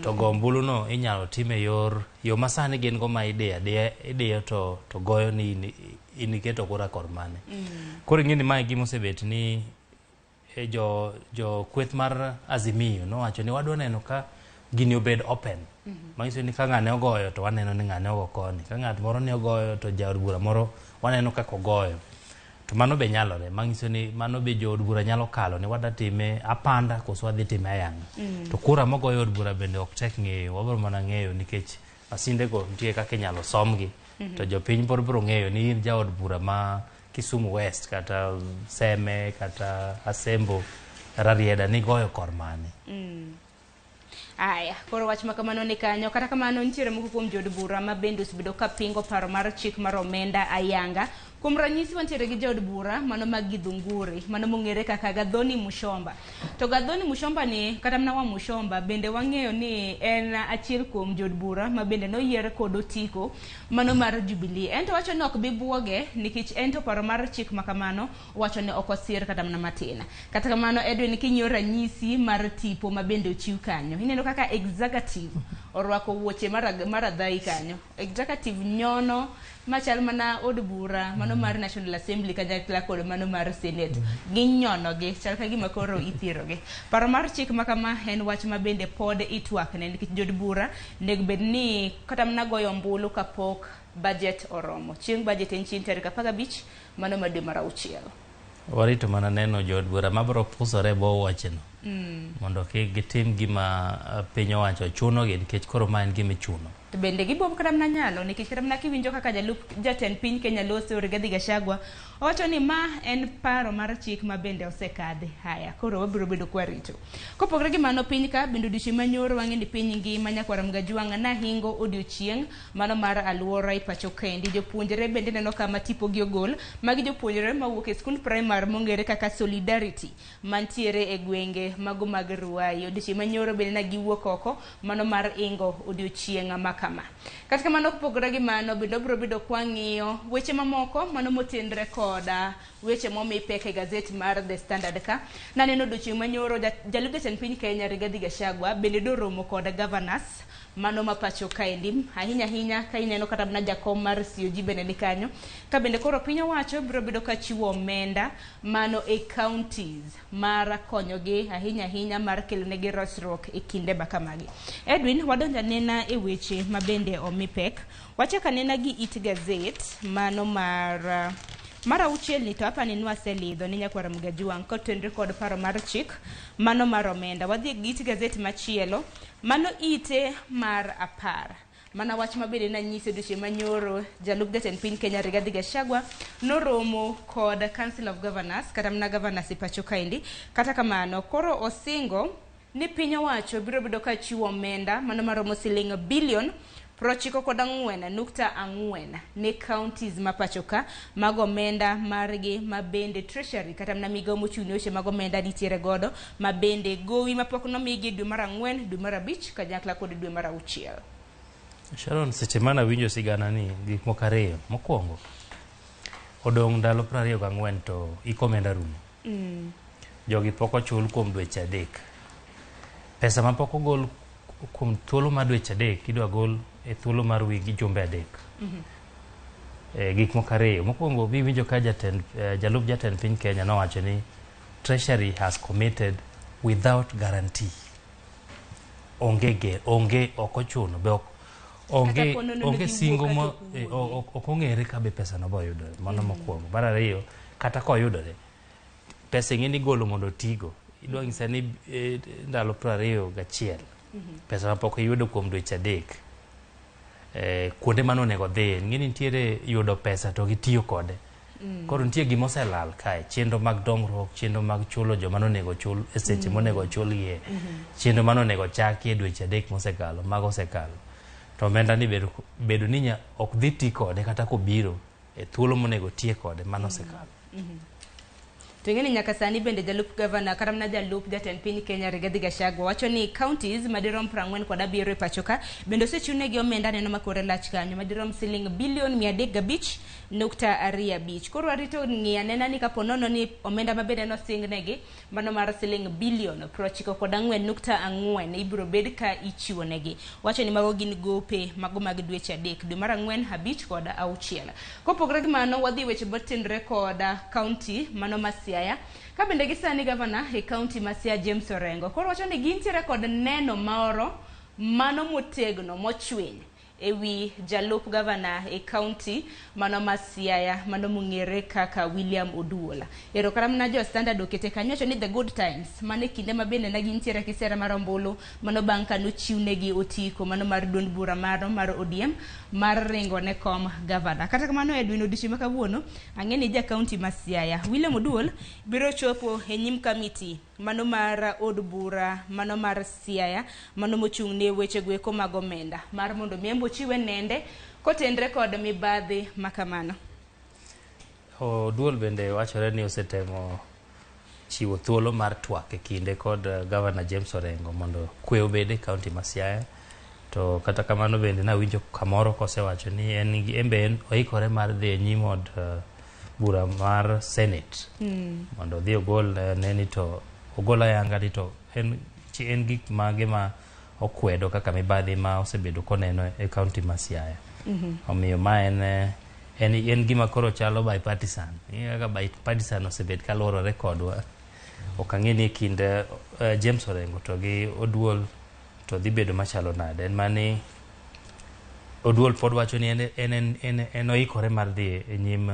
[SPEAKER 28] To go ombulu no inyalo time yo masani gin go ma ideyo to goyo ni iniketo kura kor mane. Koro ing'e ni mae gima osebet ni jo kweth mar Azimio no wacho ni wadwa neno ka gini obed open. Manyiso ni ka ng'ane ogoyo to waneno ni ng'ane ogo koni. Ka ng'at moro ni ogoyo to jaod bura moro waneno kaka ogoyo. To mano be nyalore. Manyiso ni mano be jood bura nyalo kalo ni wada time apanda koso wadhi time ayanga. To kura mogoyo od bura bende ok tek ng'eyo. Wabiro mana ng'eyo nikech masinde go nitie kaka inyalo somgi. To jopiny biro ng'eyo ni in jaod bura ma Kisumu West kata Seme kata Asembo Rarieda ni goyo kormane.
[SPEAKER 27] Aya, koro wach makamano ni kanyo, kata kamano nitiere moko kuom jod bura ma bende osebedo ka pingo paro mar chik mar omenda ayanga. Kuom ranyisi wantiere gi jod bura mano mag Githunguri, mano mong'ere kaka Gathoni Mushomba. To Gathoni Mushomba ni, kata mana wa Mushomba, bende wang'eyo ni en achiel kuom jod bura ma bende noyier kod otiko mano mar Jubilee. Ento wacho ni ok bi buoge nikech ento paro mar chik makamano wacho ni ok osir kata mana matin. Kata kamano Edwin kinyo ranyisi mar tipo ma bende ochiw kanyo. Ineno kaka executive orwako wuoche maradhai kanyo. Executive nyono machal mana od bura mano mar National Assembly kanyakla kod mano mar Senate. Ginyono gi chal ka gima koro ithiro gi. Paro mar chik makama en wach ma bende pod itwakne nikech jod bura nego bed ni kata mana goyo mbulu kapok budget oromo. Chieng' budget en chieng' tarik 15 mano ma dwe mar 6.
[SPEAKER 28] Warito mana neno jod bura mabro pusore bo wacheno. Mondo gitim gima piny owacho chuno gi nikech koro ma en gima chuno.
[SPEAKER 27] To bende gibomo kata mana nyalo nikech kata mana kiwinjo kaka jatend piny Kenya loso Rigathi Gachagua owacho ni ma en paro mar chik ma bende osekadhe. Haya, koro wabiro bedo kwarito. Kopogore gi mano piny ka bende odiochieng' manyoro wang'e ni piny ngima Nyakwara Mgajwang' na hingo odiochieng' mano mar aluora ipacho kendi. Jopuonjre bende neno kama tipo gi ogol magi jopuonjre mawuok e skund primary mong'ere kaka Solidarity mantiere e gwenge mago mag Ruai. Odiochieng' manyoro bende na giwuok oko mano mar ingo odiochieng' makama. Kata kamano kopogore gi mano bende obiro bedo kwang'iyo weche mamoko mano motenre koda weche momi pek e gazeti mar The Standard ka. Naneno odiochieng' manyoro jalup jatend piny Kenya Rigathi Gachagua bende doromo koda governors mano mapacho kaendi ahinya ka ineno kata mana jakom mar COG bende ni kanyo ka bende koro piny owacho biro bedo ka chiwo omenda mano e counties mar konyogi ahinya mar kelonegi rosruok e kinde bakamagi. Edwin wadonja nena e weche ma bende omi pek. Wachaka nena gi It Gazette mano mar auchiel ni to hapa ni nwaselidho ni Nyakwara Mgajwang' kotenre kod paro mar chik mano mar omenda. Wadhi gi It Gazette machielo mano ite mar 10. Mana wach mabende na nyise odiochieng' manyoro jalup jatend piny Kenya Rigathi Gachagua noromo kod Council of Governors kata mana governors e pacho kaendi. Kata kamano koro osingo ni piny owacho biro bedo ka chiwo omenda mano maromo siling bilion 94.4 ne counties mapachoka mag omenda margi mabende treasury kata mana migao mochung' ne weche mag omenda nitiere godo mabende gowi mapok nomigi dwe mar 4 dwe mar 5 kanyakla kod dwe mar 6.
[SPEAKER 28] Sharon, seche mana winjo sigana ni gik moko ariyo. Mokwongo odong' ndalo 24 to ikomenda rumo. Jogi pok ochul kuom dweche 3. Pesa ma pok ogol kuom thuolo mar dweche 3 idwa gol e thuolo mar wigi jumbe 3. Gik moko ariyo. Mokwongo winjo ka jalup jatend piny Kenya nowacho ni Treasury has committed without guarantee. Onge ok ochuno be onge singo ok ong'ere ka be pesa no boyo yudore. Mano mokwongo. Mar ariyo kata koyudore pesa ng'eni golo mondo tigo idwa ng'isa ni ndalo 21 pesa ma pok iyudo kuom dweche 3 kuonde mano nego dhi ng'eni nitiere yudo pesa to gitiyo kode. Koro nitie gima oselal kae, chenro mag dongruok, chenro mag chulo joma nonego chul e seche monego chulie, chenro mano nego chaki e dweche 3 mosekalo, mago osekalo. To omenda ni bedo ni ok dhi ti kode kata kobiro e thuolo monego tie kode mano osekalo.
[SPEAKER 27] Tengeni nyaka sani bende jalup governor kata mana jalup jatend piny Kenya Rigathi Gachagua wacho ni counties madirom 47 e pachoka bende osechunegi omenda neno makore lach kanyo madirom siling bilion 305.25. Koro arito ng'iya nena ni kapo nono ni omenda mabende nosingnegi mano mar siling bilion 94.4 ibiro bed ka ichiwo negi. Wacho ni mago gin gope mago mag dweche 3 dwe mar 4, 5 kod 6. Kopogore gi mano wadhi weche botenre kod county mano Siaya. Ka bende gisani governor e county ma Siaya James Orengo koro wacho ni gintiere kod neno maoro mano motegno mochwiny ewi jalup gavana e county mano ma Siaya mano mung'ere kaka William Oduola. Erokamna jo standard okete kanyo ni the good times mane kinde mabende na gintiere kisera mar ombulu mano bang' kano chiwnegi otiko mano mar duond bura mar ODM mar ringo ne kom gavana. Kata kamano Edwin Odiechieng' makawuono ang'eni ja county ma Siaya William Oduol biro chopo e nyim committee mano mar od bura mano mar Siaya mano mochung' ne weche gweko mag omenda mar mondo miembo chiwe nende kotendre kod mibadhi makamano.
[SPEAKER 28] Oduol bende wachore ni osetemo chiwo thuolo mar twak e kinde kod Governor James Orengo mondo kwe obede county ma Siaya. To kata kamano bende nawinjo kamoro kosewacho ni en oikore mar dhi nyim od bura mar Senate mondo dhi ogol neni to ogola yanga ni to en gik mage ma okwedo kaka mibadhi ma osebedo koneno e county ma Siaya. Omiyo ma en gima koro chalo bipartisan. Kaka bipartisan osebed kaluorore kodwa. Okang'eni kind James Orengo to gi Oduol to dhi bedo machalo nade. En mani Oduol pod wacho ni en oikore mar dhi e nyim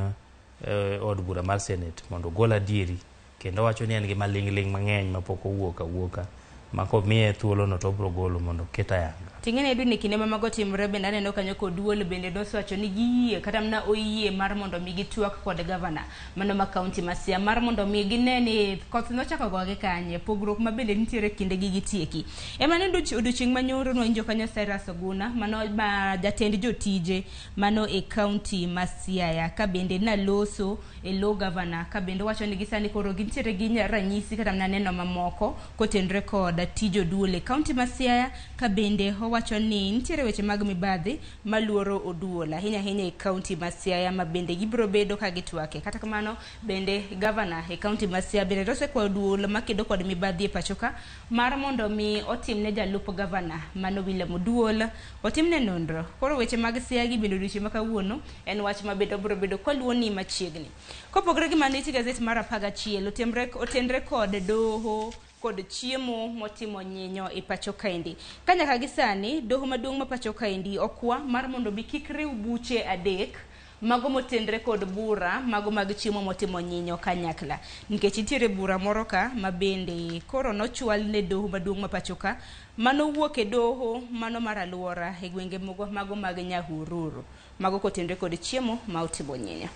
[SPEAKER 28] od bura mar Senate mondo ogol adieri kendo wacho ni en gi maling'ling mang'eny mapok owuoka mako miye thuolo no to bro golo mondo keta yanga.
[SPEAKER 27] Ting'ene edu ni kinde mamago timre bende aneno kanyo kod Oduol bende nosewacho ni giyie kata mna oyie mar mondo mi gitwak kod gavana mano ma county ma Siaya mar mondo mi gineni koth nochako goge kanye pogruok ma bende nitiere kinde gi gitieki. Ema ne odiechieng' manyoro nwinjo kanyo Cyrus Oguna mano ma jatend jotije mano e county ma Siaya ka bende naloso e lo gavana ka bende wacho ni gisani koro gintiere gi ranyisi kata mna neno mamoko kotendre kod tijo Oduol e county ma Siaya ka bende wacho ni nitiere weche mag mibadhi maluoro Oduol ahinya e county ma Siaya ma bende gibro bedo ka gitwake. Kata kamano bende governor e county ma Siaya bende rose kwa Oduol makedo kod mibadhi e pachoka mar mondo mi otimne jalup governor mano William Oduol otimne nonro. Koro weche mag Siaya gi bende odiechieng' makawuono en wach ma bende bro bedo koluwo ni machiegni. Kopogore gi maniti gazet mar 11 otendre kod doho kod chiemo motimo nyinyo e pacho kaendi. Kanyaka gisani doho maduong' ma pacho kaendi okwa mar mondo bi kik riw buche adek mago motendre kod bura mago mag chiemo motimo nyinyo kanyakla. Nikech nitiere bura moro ka mabende koro nochwal ne doho maduong' ma pacho ka mano wuok e doho mano mar aluora e gwenge mago mag Nyahururu mago kotendre kod chiemo ma otimo nyinyo.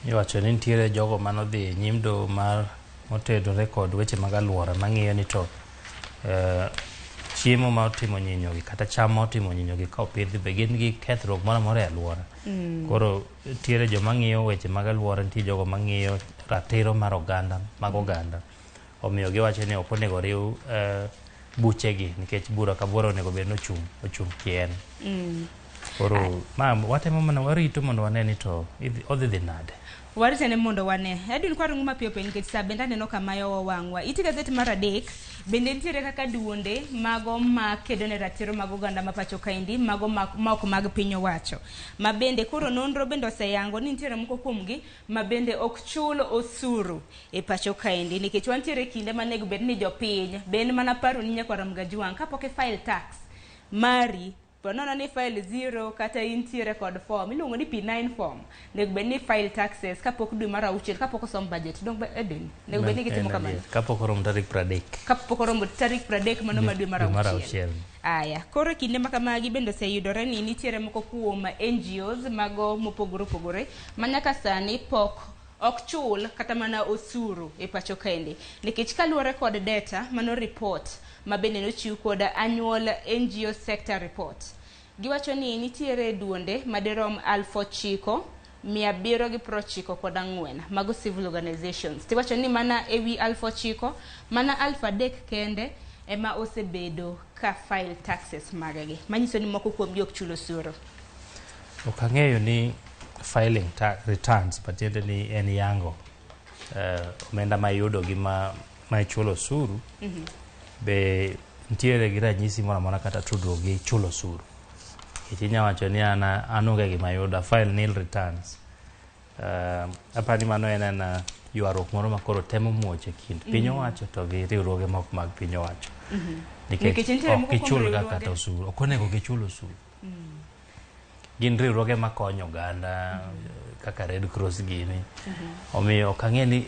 [SPEAKER 28] Iwacho ni nitiere jogo manodhi nyim doho mar motedore kod weche mag aluora mang'iyo ni to chiemo ma otimo nyinyogi kata cham ma otimo nyinyogi ka opidhi be gin gi kethruok moro amora e aluora. Koro tiere joma ng'iyo weche mag aluora, nitie jogo mang'iyo ratiro mar oganda mag oganda. Omiyo giwacho ni ok onego riw buchegi nikech bura ka bura onego bed ochung' kien. Koro watemo mana warito mondo wane ni to odhi dhi nade.
[SPEAKER 27] Waritene mondo wane. Edwin kwaro ng'uma piyo nikech sa bende aneno kamayo wang'wa. Iti gazet mar 3 bende nitiere kaka duonde mago ma kedo ne ratiro mag oganda ma pacho kaendi mago ma ok mag piny owacho. Ma bende koro nonro bende oseyango ni nitiere moko kuomgi ma bende ok chul osuru e pacho kaendi nikech wantiere kinde manego bed ni jopiny bende mana paro ni nyakwara Mgajuang kapok e file tax mari Ponono ni file 0 kata intiere kod form iluongo ni P9 form nego bed ni file taxes kapok dwe mar 6 kapok osom budget dong Edwin nego bed ni gitimo kamano
[SPEAKER 28] kapok orom tarik 30
[SPEAKER 27] kapok orom tarik 30 mano ma dwe mar 6. Aya koro kinde makamagi bende oseyudore ni nitiere moko kuom NGOs mago mopogore manyaka sani pok ok chul kata mana osuru e pacho kaendi nikech kaluwore kod data mano report ma bende nochiw kod annual NGO sector report. Giwacho ni nitiere duonde madirom 9,794 mago civil organizations. Tiwacho ni mana ewi 9,000 mana 3,000 kende ema osebedo ka file taxes magegi. Manyiso ni moko kuom gi ok chulo osuru.
[SPEAKER 28] Okang'eyo ni filing returns patiende ni en yango omenda ma yudo gi ma chulo osuru be ntiere gi ranyisi moro amora kata tudruok gi chulo osuru. Inya wacho ni an onge gima yudo file nil returns. Apani mano en ywaruok moro makoro temo muoche kind piny owacho to gi riwruoge moko mag piny owacho. Nikech ok gichul kata osuru, ok onego gichul osuru. gin riwruoge makonyo oganda kaka Red Cross gini. Omiyo ok ang'e ni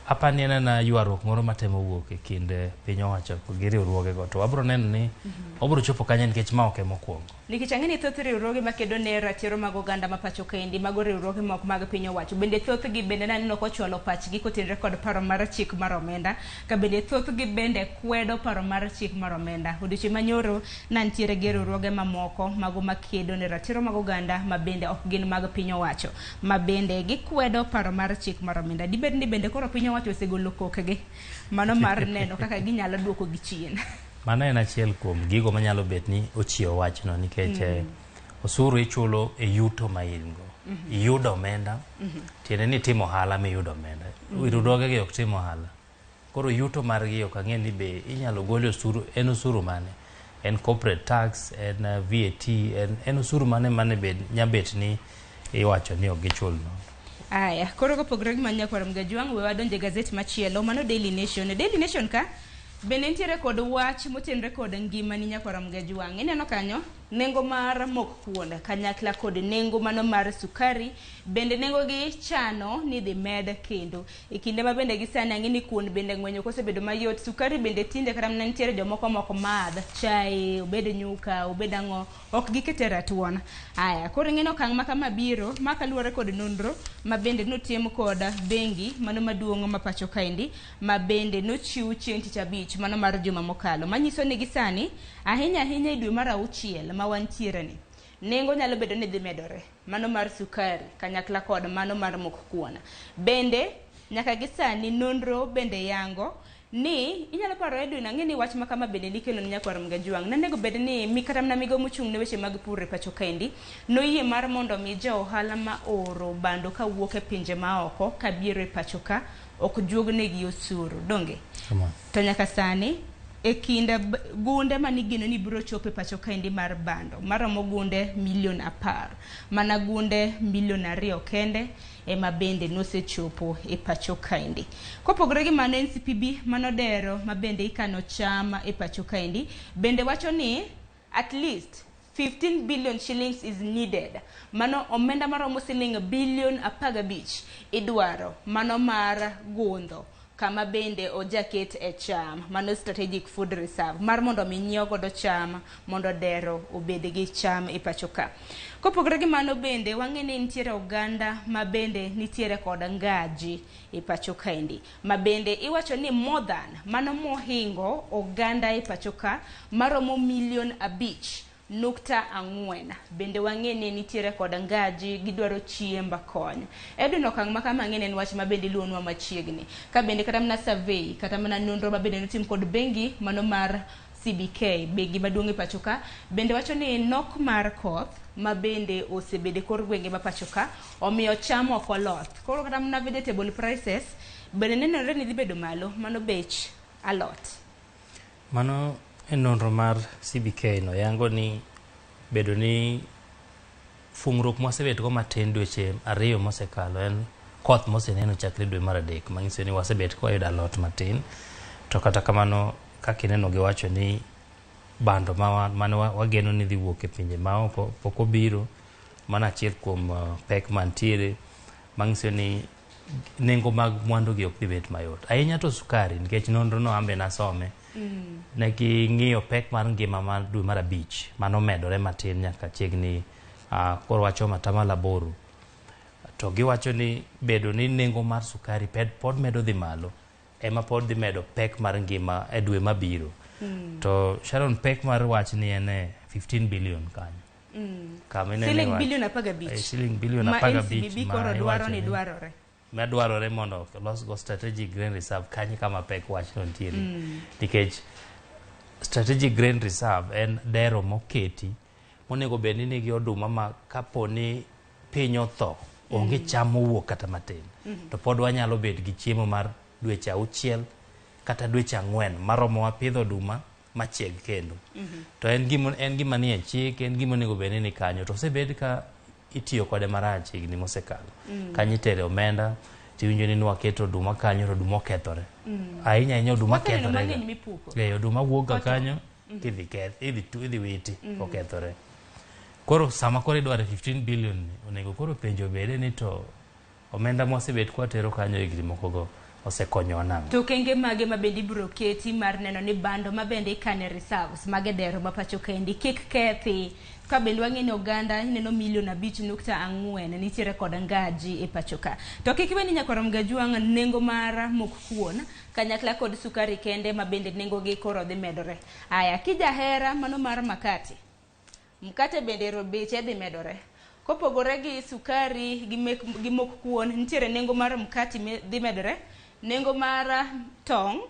[SPEAKER 28] apani na ywaruok moro matemo wuok e kind piny owacho gi riwruoge go to wabro neno ni obro chopo kanyo nikech ma ok mokwongo.
[SPEAKER 27] Nikech ang'e ni thoth riwruoge makedo ne ratiro mag oganda ma pacho kendi mago riwruoge mok mag piny owacho bende thothgi bende naneno kochwalo pachgi kotenre kod paro mar chik mar omenda ka bende thothgi bende kwedo paro mar chik mar omenda. Odiochieng' manyoro nantiere gi riwruoge mamoko mago makedo ne ratiro mag oganda ma bende ok gin mag piny owacho ma bende gikwedo paro mar chik mar omenda. Dibed ni bende koro piny owacho osegolo kokegi mano mar neno kaka ginyalo duoko gi chien.
[SPEAKER 28] Mano en achiel kuom gigo manyalo bet ni ochiwo wachno nikech osuru ichulo e yuto ma in-go. Iyudo omenda, tiende ni timo ohala miyudo omenda. Riwruogegi ok timo ohala. Koro yuto margi ok ang'e ni be inyalo gol osuru, en osuru mane? En corporate tax, en VAT, en osuru mane bed nyabet ni iwacho ni ok gichulno.
[SPEAKER 27] Aya, koro kopogre gi Manyakwar Mgajwang' we wadonje gazet machielo mano Daily Nation. Daily Nation ka bende nitiere kod wach motenre kod ngima ni Nyakwar Mgajwang'. Ineno kanyo nengo mar mok kuon kanyakla kod nengo mano mar sukari bende nengo gi chano ni dhi med kendo e kinde ma bende gisani ang'e ni kuon bende ng'wenyo kosebedo mayot. Sukari bende tinde kata mana nitiere jomoko moko madh chai obed nyuka obed ang'o ok gikete ratuon. Aya, koro ing'eno okang' ma kama biro ma kaluwore kod nonro ma bende notim kod bengi mano maduong' ma pacho kaendi ma bende nochiw chieng' tich abich mano mar juma mokalo manyiso ni gisani ahinya e dwe mar 6 ma wantiere ni nengo nyalo bedo ni dhi medore mano mar sukari kanyakla kod mano mar mok kuon. Bende nyaka gisani nonro bende yango ni inyalo paro e dwe nang'e ni wach ma kama bende nikelo ni Nyakwar Mgajwang'. Nanego bed ni mikata na migo mochung' ne weche mag pur e pacho kaendi noyie mar mondo mi ja ohala ma oro bando ka wuok e pinje ma oko ka biro e pacho ka ok juognegi osuru donge. To nyaka sani e kinda gunde manigino ni biro chope pacho kaendi mar bando maromo gunde milion 10 mana gunde milion 2 kende ema bende nosechopo e pacho kaendi. Kopogre gi mano NCPB manodero ma bende ikano chama e pacho kaendi bende wacho ni at least 15 billion shillings is needed. Mano omenda maromo siling billion 15 idwaro mano mar gundho kama bende ojaket e cham mano strategic food reserve mar mondo mi nyiew godo cham mondo dero obed gi cham e pacho ka. Kopogre gi mano bende wang'e ni nitiere oganda ma bende nitiere kod ngaji e pacho kaendi ma bende iwacho ni more than mano mohingo oganda e pacho ka maromo milion 5.4 bende wang'e ni nitiere kod ngaji gidwaro chiemba kony. Edwin okang' ma kama ng'e en wach ma bende luonwa machiegni ka bende kata mana survey kata mana nonro ma bende notim kod bengi mano mar CBK bengi maduong' e pacho ka bende wacho ni nok mar koth ma bende osebede kor gwenge ma pacho ka omiyo cham ok oloth. Koro kata mana vegetable prices bende nenore ni dhi bedo malo mano bech alot.
[SPEAKER 28] Mano en nonro mar CBK no yango ni bedo ni fungruok mosebet go matin dweche 2 mosekalo en koth moseneno chakre dwe mar 3 manyiso ni wasebet ko yudo alot matin. To kata kamano kaka ineno giwacho ni bando mane wageno ni dhi wuok e pinje maoko pok obiro mana achiel kuom pek mantiere manyiso ni nengo mag mwandu gi ok dhi bet mayot ahinya to sukari nikech nonro no ambe nasome ne ng'iyo pek mar ngima mar dwe mar 5 mano medore matin nyaka chiegni koro wacho matamala 8 to giwacho ni bedo ni nengo mar sukari pod medo dhi malo ema pod dhi medo pek mar ngima e dwe mabiro. To Sharon pek mar wach ni en 15 billion kanyo.
[SPEAKER 27] Siling billion 15.
[SPEAKER 28] Siling billion 15
[SPEAKER 27] ma NCBB koro dwaro ni dwarore.
[SPEAKER 28] Ma dwarore mondo los go strategic grain reserve kanyo kama pek wach no ntiere. Nikech strategic grain reserve en dero moketi monego bed ni nigi oduma ma kaponi piny otho onge cham mowuok kata matin to pod wanyalo bet gi chiemo mar dweche 6 kata dweche 4 maromo wa pidho oduma machieg kendo. To en gima ni e chik en gima onego bed ni kanyo to osebed ka itiyo kode marach higni mosekalo. Kanyo itere omenda tiwinjo ni waketo oduma kanyo to oduma okethore. Ahinya oduma kethore. Oduma wuok kanyo idhi witi okethore. Koro sama koro idwaro 15 billion onego koro penjo bede ni to omenda mosebet kwa tero kanyo higni moko go osekonyo nang'o.
[SPEAKER 27] To kenge mage mabende ibiro keti mar neno ni bando mabende ikane reserves mage dero ma pacho kendi kik kethi ka bende wang'eni oganda ineno 5.4 nitiere kod ngaji e pacho ka. To kik iwe ni Nyakorom Gajwang' nengo mar mok kuon kanyakla kod sukari kende mabende nengo gi koro dhi medore. Aya kijahera mano mar mkate bende beche dhi medore. Kopogore gi sukari gi mok kuon nitiere nengo mar mkate dhi medore, nengo mar tong',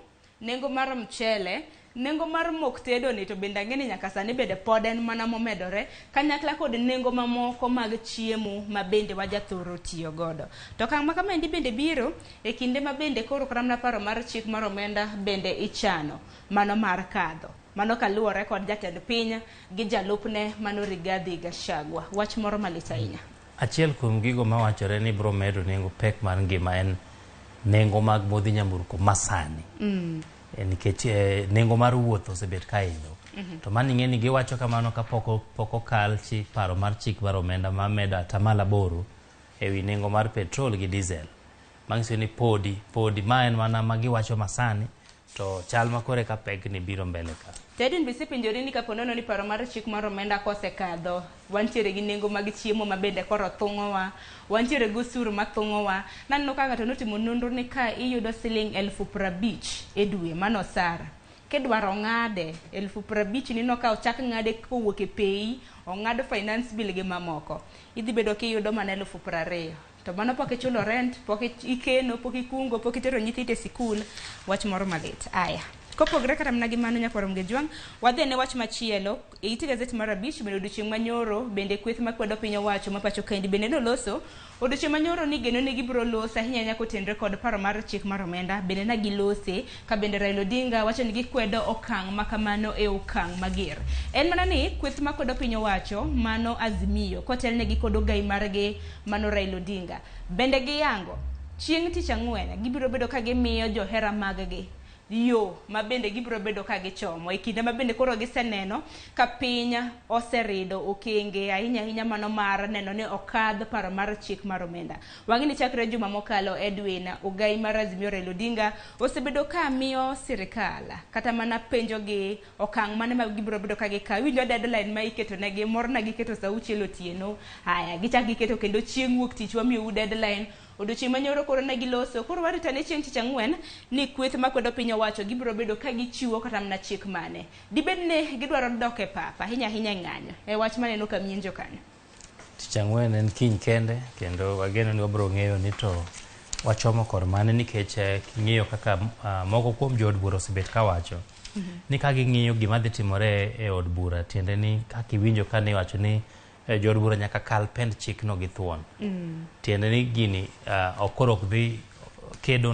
[SPEAKER 27] nengo mar mchele, nengo mar mok tedo ni to bende ang'eni nyaka sani bende pod en mana momedore kanyakla kod nengo mamoko mag chiemo ma bende wajathoro tiyo godo. To kama kamendi bende biro e kinde ma bende koro kramna paro mar chik mar omenda bende ichano mano mar kadho. Mano kaluwore kod jatend piny gi jalupne mano Rigathi Gachagua. Wach moro malit ahinya.
[SPEAKER 28] Achiel kuom gigo mawachore ni biro medo nengo pek mar ngima en nengo mag modhi nyamburko masani. Nikech nengo mar wuoth osebet kaidho. To mano ing'eni giwacho kamano ka pok okal paro mar chik mar omenda ma medo 8% ewi nengo mar petrol gi diesel. Mang'isi ni podi ma en mana ma giwacho masani to chal makore ka pek ni biro mbele ka.
[SPEAKER 27] Tedin bisi pinjori ni kaponono ni paro mar chik mar omenda kosekadho, wantiere gi nengo mag chiemo mabende koro thung'owa, wantiere gi osuru mathung'owa. Naneno ka ng'ato notimo nonro ni ka iyudo siling 50,000 e dwe mano sara. Kedwaro ng'ade 50,000 nino ka ochak ng'ade kowuok e pei, ong'ad finance bill gi mamoko. Idhi bedo kiyudo mana 20,000. To mano pok ichulo rent, pok ikeno, pok ikungo, pok itero nyithindo e sikul. Wach moro malit. Aya. Kopogre kata mna gi mano Nyakorom Gajwang', wadhi ne wach machielo. E iti gazet mar Abich bende odiochieng' manyoro bende kweth makwedo piny owacho ma pacho kendi bende noloso. Odiochieng' manyoro ni geno ni gibiro loso ahinya nyako tenre kod paro mar chik mar omenda bende na gilose ka bende Raila Odinga wacho ni gikwedo okang' makamano e okang' mager. En mana ni kweth makwedo piny owacho mano Azimio kotelne gi kod ogai margi mano Raila Odinga bende giyango chieng' tich ang'wen gibiro bedo ka gimiyo johera maggi yo ma bende gibiro bedo ka gichomo e kinde ma bende koro giseneno ka piny oserido okenge ahinya mano mar neno ni okadh paro mar chik mar omenda. Wang'ini chakre juma mokalo Edwin ogai mar Azimio Raila Odinga osebedo ka miyo sirikal kata mana penjo gi okang' mane ma gibiro bedo ka gikawo. Winjo deadline ma iketo negi morna giketo saa 6 otieno. Haya gichak giketo kendo chieng' wuok tich wamiyo deadline. Odiochieng' manyoro koro ne giloso koro warita ne chieng' tich ang'wen ni kweth makwedo piny owacho gibiro bedo ka gichiwo kata mana chik mane dibed ne gidwaro dok e papa ahinya ng'anyo e wach maneno ka mienjo kanyo.
[SPEAKER 28] Tich ang'wen en kiny kende kendo wageno ni wabiro ng'eyo ni to wachomo kod mane nikech king'iyo kaka moko kuom jood bura osebet kawacho ni ka ging'iyo gima dhi timore e od bura tiende ni kaka iwinjo ka ne wacho ni jood bura nyaka kal pend chik no gi thuon. Tiende ni gini okoro ok dhi kedo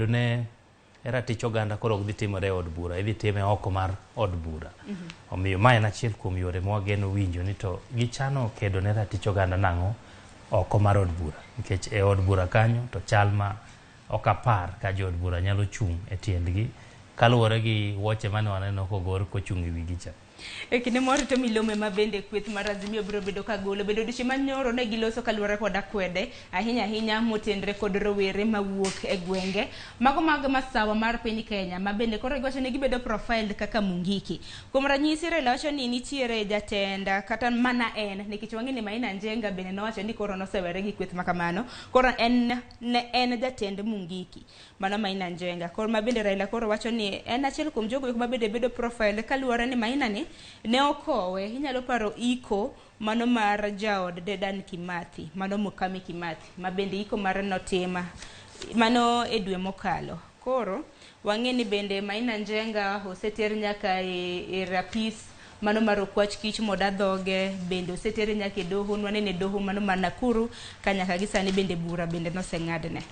[SPEAKER 28] ne ratich oganda koro ok dhi timore e od bura, idhi time oko mar od bura. Omiyo ma en achiel kuom yore mwageno winjo ni to gichano kedo ne ratich oganda nang'o oko mar od bura nikech e od bura kanyo to chal ma ok apar ka jood bura nyalo chung' e tiendgi kaluwore gi woche mane waneno kogor kochung' e wigi cha.
[SPEAKER 27] E kinde moro to milome ma bende kweth mar Azimio biro bedo ka golo bedo odiochieng' manyoro ne giloso kaluwore kod akwede ahinya motenre kod rowere mawuok e gwenge mago mag masawa mar piny Kenya ma bende koro giwacho ni gibedo profiled kaka Mungiki. Kuom ranyisi Raila wacho ni nitiere jatend kata mana en nikech wang'eni Maina Njenga bende nowacho ni koro nosewere gi kweth makamano koro en jatend Mungiki mano Maina Njenga koro ma bende Raila koro wacho ni en achiel kuom jogo ma bende bedo profiled kaluwore ni Maina ni ne okowe. Inyalo paro iko mano mar jaod Dedan Kimathi mano Mukami Kimathi ma bende iko mar notima mano e dwe mokalo. Koro wang'eni bende Maina Njenga oseter nyaka e rapis mano mar okwach kich moda dhoge bende oseter nyaka e doho nwanene doho mano mar Nakuru ka nyaka gisani bende bura bende noseng'adne.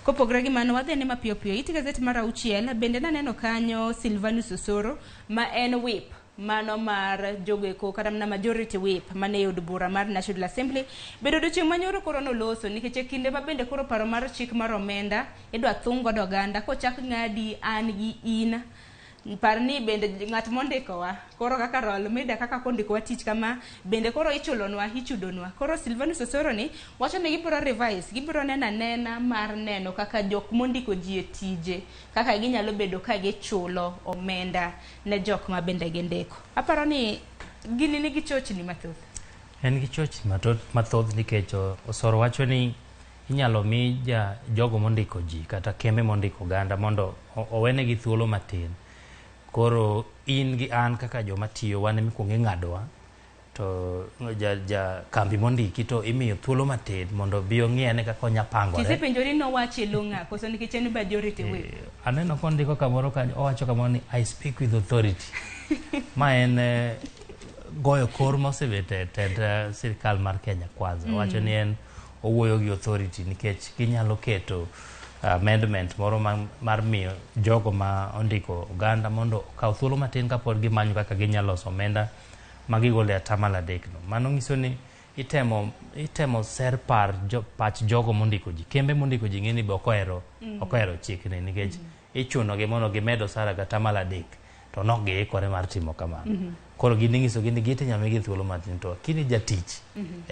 [SPEAKER 27] Kopogre gi mano wadhi ne mapiyo iti gazet mar 6 bende naneno kanyo Silvanus Osoro ma en whip mano mar jogeko kata na majority whip mane yud bura mar National Assembly bedo odiochieng' manyoro koro noloso nikech kinde ma bende koro paro mar chik mar omenda idwa thung godo oganda kochak ng'adi an gi in parni bende ng'at mondikowa koro kaka rol mida kaka kondikowa tich kama bende koro ichulonwa ichudonwa koro Silvanus Osoro ni wacho ni gibiro revise gibiro nena mar neno kaka jok mondiko ji e tije kaka ginyalo bedo ka gichulo omenda ne jok ma bende gindiko. Aparo ni gini nigi chochni mathoth.
[SPEAKER 28] En gi chochni mathoth nikech Osoro wacho ni inyalo mi jogo mondiko ji kata kembe mondiko oganda mondo owene gi thuolo matin. Koro in gi an kaka joma tiyo wan emikwongo ing'adowa to kambi mondiki to imiyo thuolo matin mondo bi ong'iyane kaka onya pangore.
[SPEAKER 27] Kisepenjori nowache long'a koso nikech en majority way.
[SPEAKER 28] Aneno kondiko kamoro kanyo owacho kamoro ni I speak with authority. Ma en goyo kor mosebet e tend sirikal mar Kenya Kwanza. Owacho ni en owuoyo gi authority nikech ginyalo keto amendment moro mar miyo jogo ma ondiko oganda mondo okaw thuolo matin kapod gimanyo kaka ginyalo loso omenda ma gigolo e atamalo 3 no. Mano nyiso ni itemo ser pach jogo mondiko ji. Kembe mondiko ji ng'eni be ok ohero chikni nikech ichunogi mondo gimedo osara ga atamalo 3 to nok giikore mar timo kamano. Koro ginyisogi ni gitinyamigi thuolo matin to kini jatich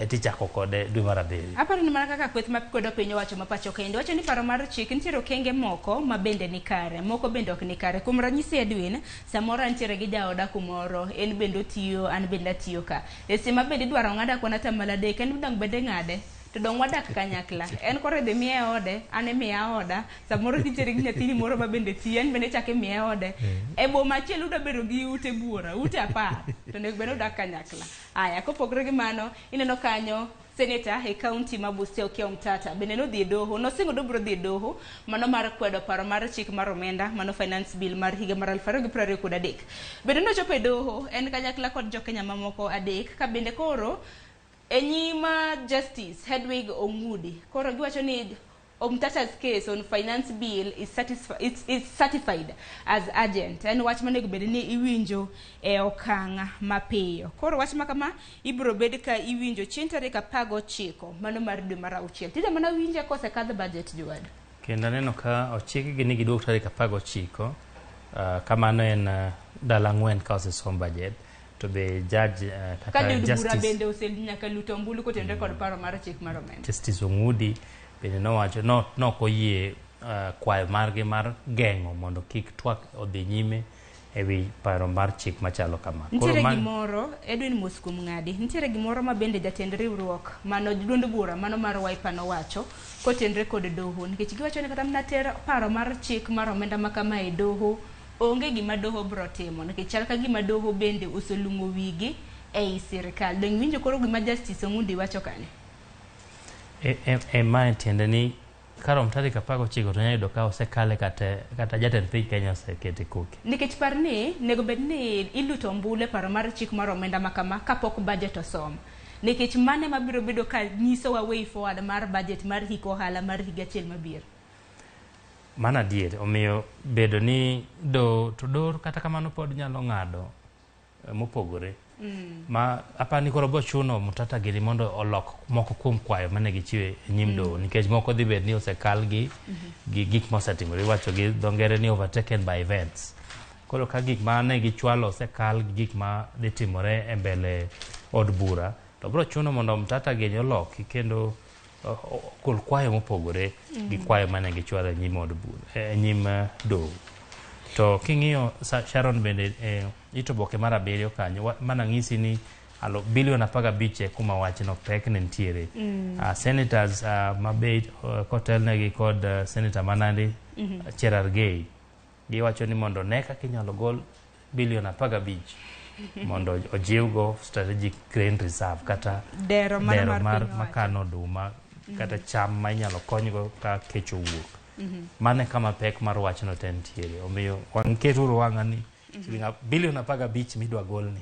[SPEAKER 28] tichako kode dwe mar 7.
[SPEAKER 27] Aparo ni mana kaka kweth mapikodo piny owacho ma pacho kendo wacho ni paro mar chik nitiere okenge moko ma bende ni kare moko bende ok ni kare. Kuom ranyisi Edwin samoro nitiere gi jaoda kumoro en bende otiyo an bende atiyo ka sima bende idwaro ng'ada kwana atamalo 3 en dang bende ng'ade to dong wadak kanyakla en kore dhi miye ode ane miya oda samoro nitiere gi nyathini moro ma bende tiyo en bende chake miye ode e boma achiel uda bedo gi ute buora ute 10 to nek bende udak kanyakla. Aya kopogre gi mano ineno kanyo Senator e county ma Busia Okiya Omtata bende no dhi doho nosingo dobro dhi doho mano mar kwedo paro mar chik mar omenda mano finance bill mar higa mar 2023 bende no chopo e doho en kanyakla kod jokenya mamoko 3 ka bende koro enyima Justice Hedwig Ongudi koro giwacho ni Omtata's case on finance bill is certified as urgent and wach manego bed ni iwinjo e okanga mapiyo. Koro wach makama ibro bed ka iwinjo chieng' tarik 19 mano mar dwe mar 6 tija mana winje kose kadh budget juad
[SPEAKER 28] kendo neno ka ochiki gi ni giduok tarik 19 kamano en dala 4 ka osesom budget to be judge
[SPEAKER 27] kata justice bende osel nyaka luto mbulu kotende kod paro mar chik mar omenda.
[SPEAKER 28] Justice Ongudi bende nowacho no koyie kwayo margi mar geng'o mondo kik twak odhi nyime ewi paro mar chik machalo kama.
[SPEAKER 27] Nitiere gimoro Edwin Muskum ng'adi nitiere gimoro ma bende jatend riwruok mano duond bura mano mar Wiper nowacho kotendre kod doho nikech giwacho ni kata mnater paro mar chik mar omenda makama e doho onge gima doho bro timo nikech chal ka gima doho bende oselungo wigi ei sirikal. Dong winjo koro gima Justice Ongudi wacho kane
[SPEAKER 28] ma tiende ni karom tarik 19 to nyayudo ka osekale kata jatend piny Kenya osekete koke
[SPEAKER 27] nikech parni nego bed ni iluto mbule paro mar chik mar omenda makama kapok budget osom nikech mane mabiro bedo ka nyiso wa way forward mar budget mar hiko ohala mar higa achiel mabiro.
[SPEAKER 28] Mana diere omiyo bedo ni do kata kamano pod nyalo ng'ado mopogore ma apani koro bo chuno Mutata gini mondo olok moko kuom kwayo mane gichiwe nyim do nikech moko dhi bed ni osekal gi gik mosetimore iwacho gi dongere ni overtaken by events. Koro ka gik mane gichwalo osekal gi gik ma dhi timore e mbele od bura to bro chuno mondo Mutata gini oloki kendo kol kwayo mopogore gi kwayo mane gichwalo e nyim od bura nyim do. To king'iyo Sharon bende itoboke mar 7 kanyo mana ng'isi ni bilion 15 kuma wachno pek ne nitiere. Senators mabed kotelnegi kod Senator Manandi Cherargei giwacho ni mondo ne kaka inyalo gol bilion 15 mondo ojiwgo strategic grain reserve kata dero mar makano oduma kata cham ma inyalo konygo ka kech owuok. Mane kama pek mar wachno te nitiere omiyo wanketuru wang'a ni bilion 15 midwa golni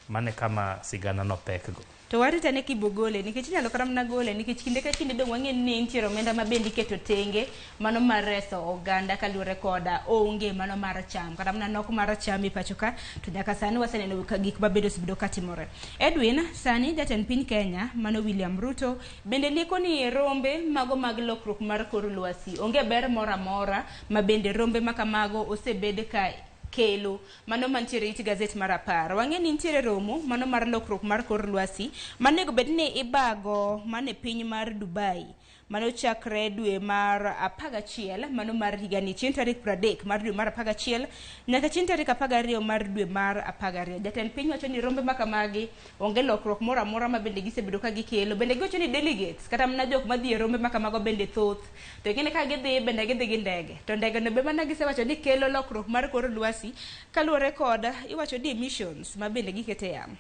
[SPEAKER 28] mane kama sigana no pekgo
[SPEAKER 27] to warita ne kibogole nikech inyalo kata mana gole nikech kinde ka kinde dong wang'e ni nitiere omenda ma bende iketo tenge mano mar reso oganda kaluwore koda onge mano mar cham kata mana nok mar cham ipacho ka to nyaka sani waseneno ka gik mabedo sibedo katimore. Edwin sani jatend piny Kenya mano William Ruto bende liko ni rombe mago mag lokruok mar kor lwasi onge ber moro amora ma bende rombe makamago osebed ka kelo mano mantiere it gazet mar 10. Wang'e ni nitiere romo mano mar lokruok mar kor lwasi manego bed ni ibago mane piny mar Dubai mano chakre dwe mar 11 mano mar higani chieng' tarik 30 mar dwe mar 11 nyaka chieng' tarik 12 mar dwe mar 12. Jatend piny wacho ni rombe makamagi onge lokruok moro amora ma bende gisebedo ka gikelo. Bende giwacho ni delegates kata mana jok madhi e rombe makamago bende thoth to gine ka gidhi bende gidhi gi ndege to ndege no be mana gisewacho ni kelo lokruok mar kor lwasi kaluwore kod iwacho ni emissions ma bende gikete yamo.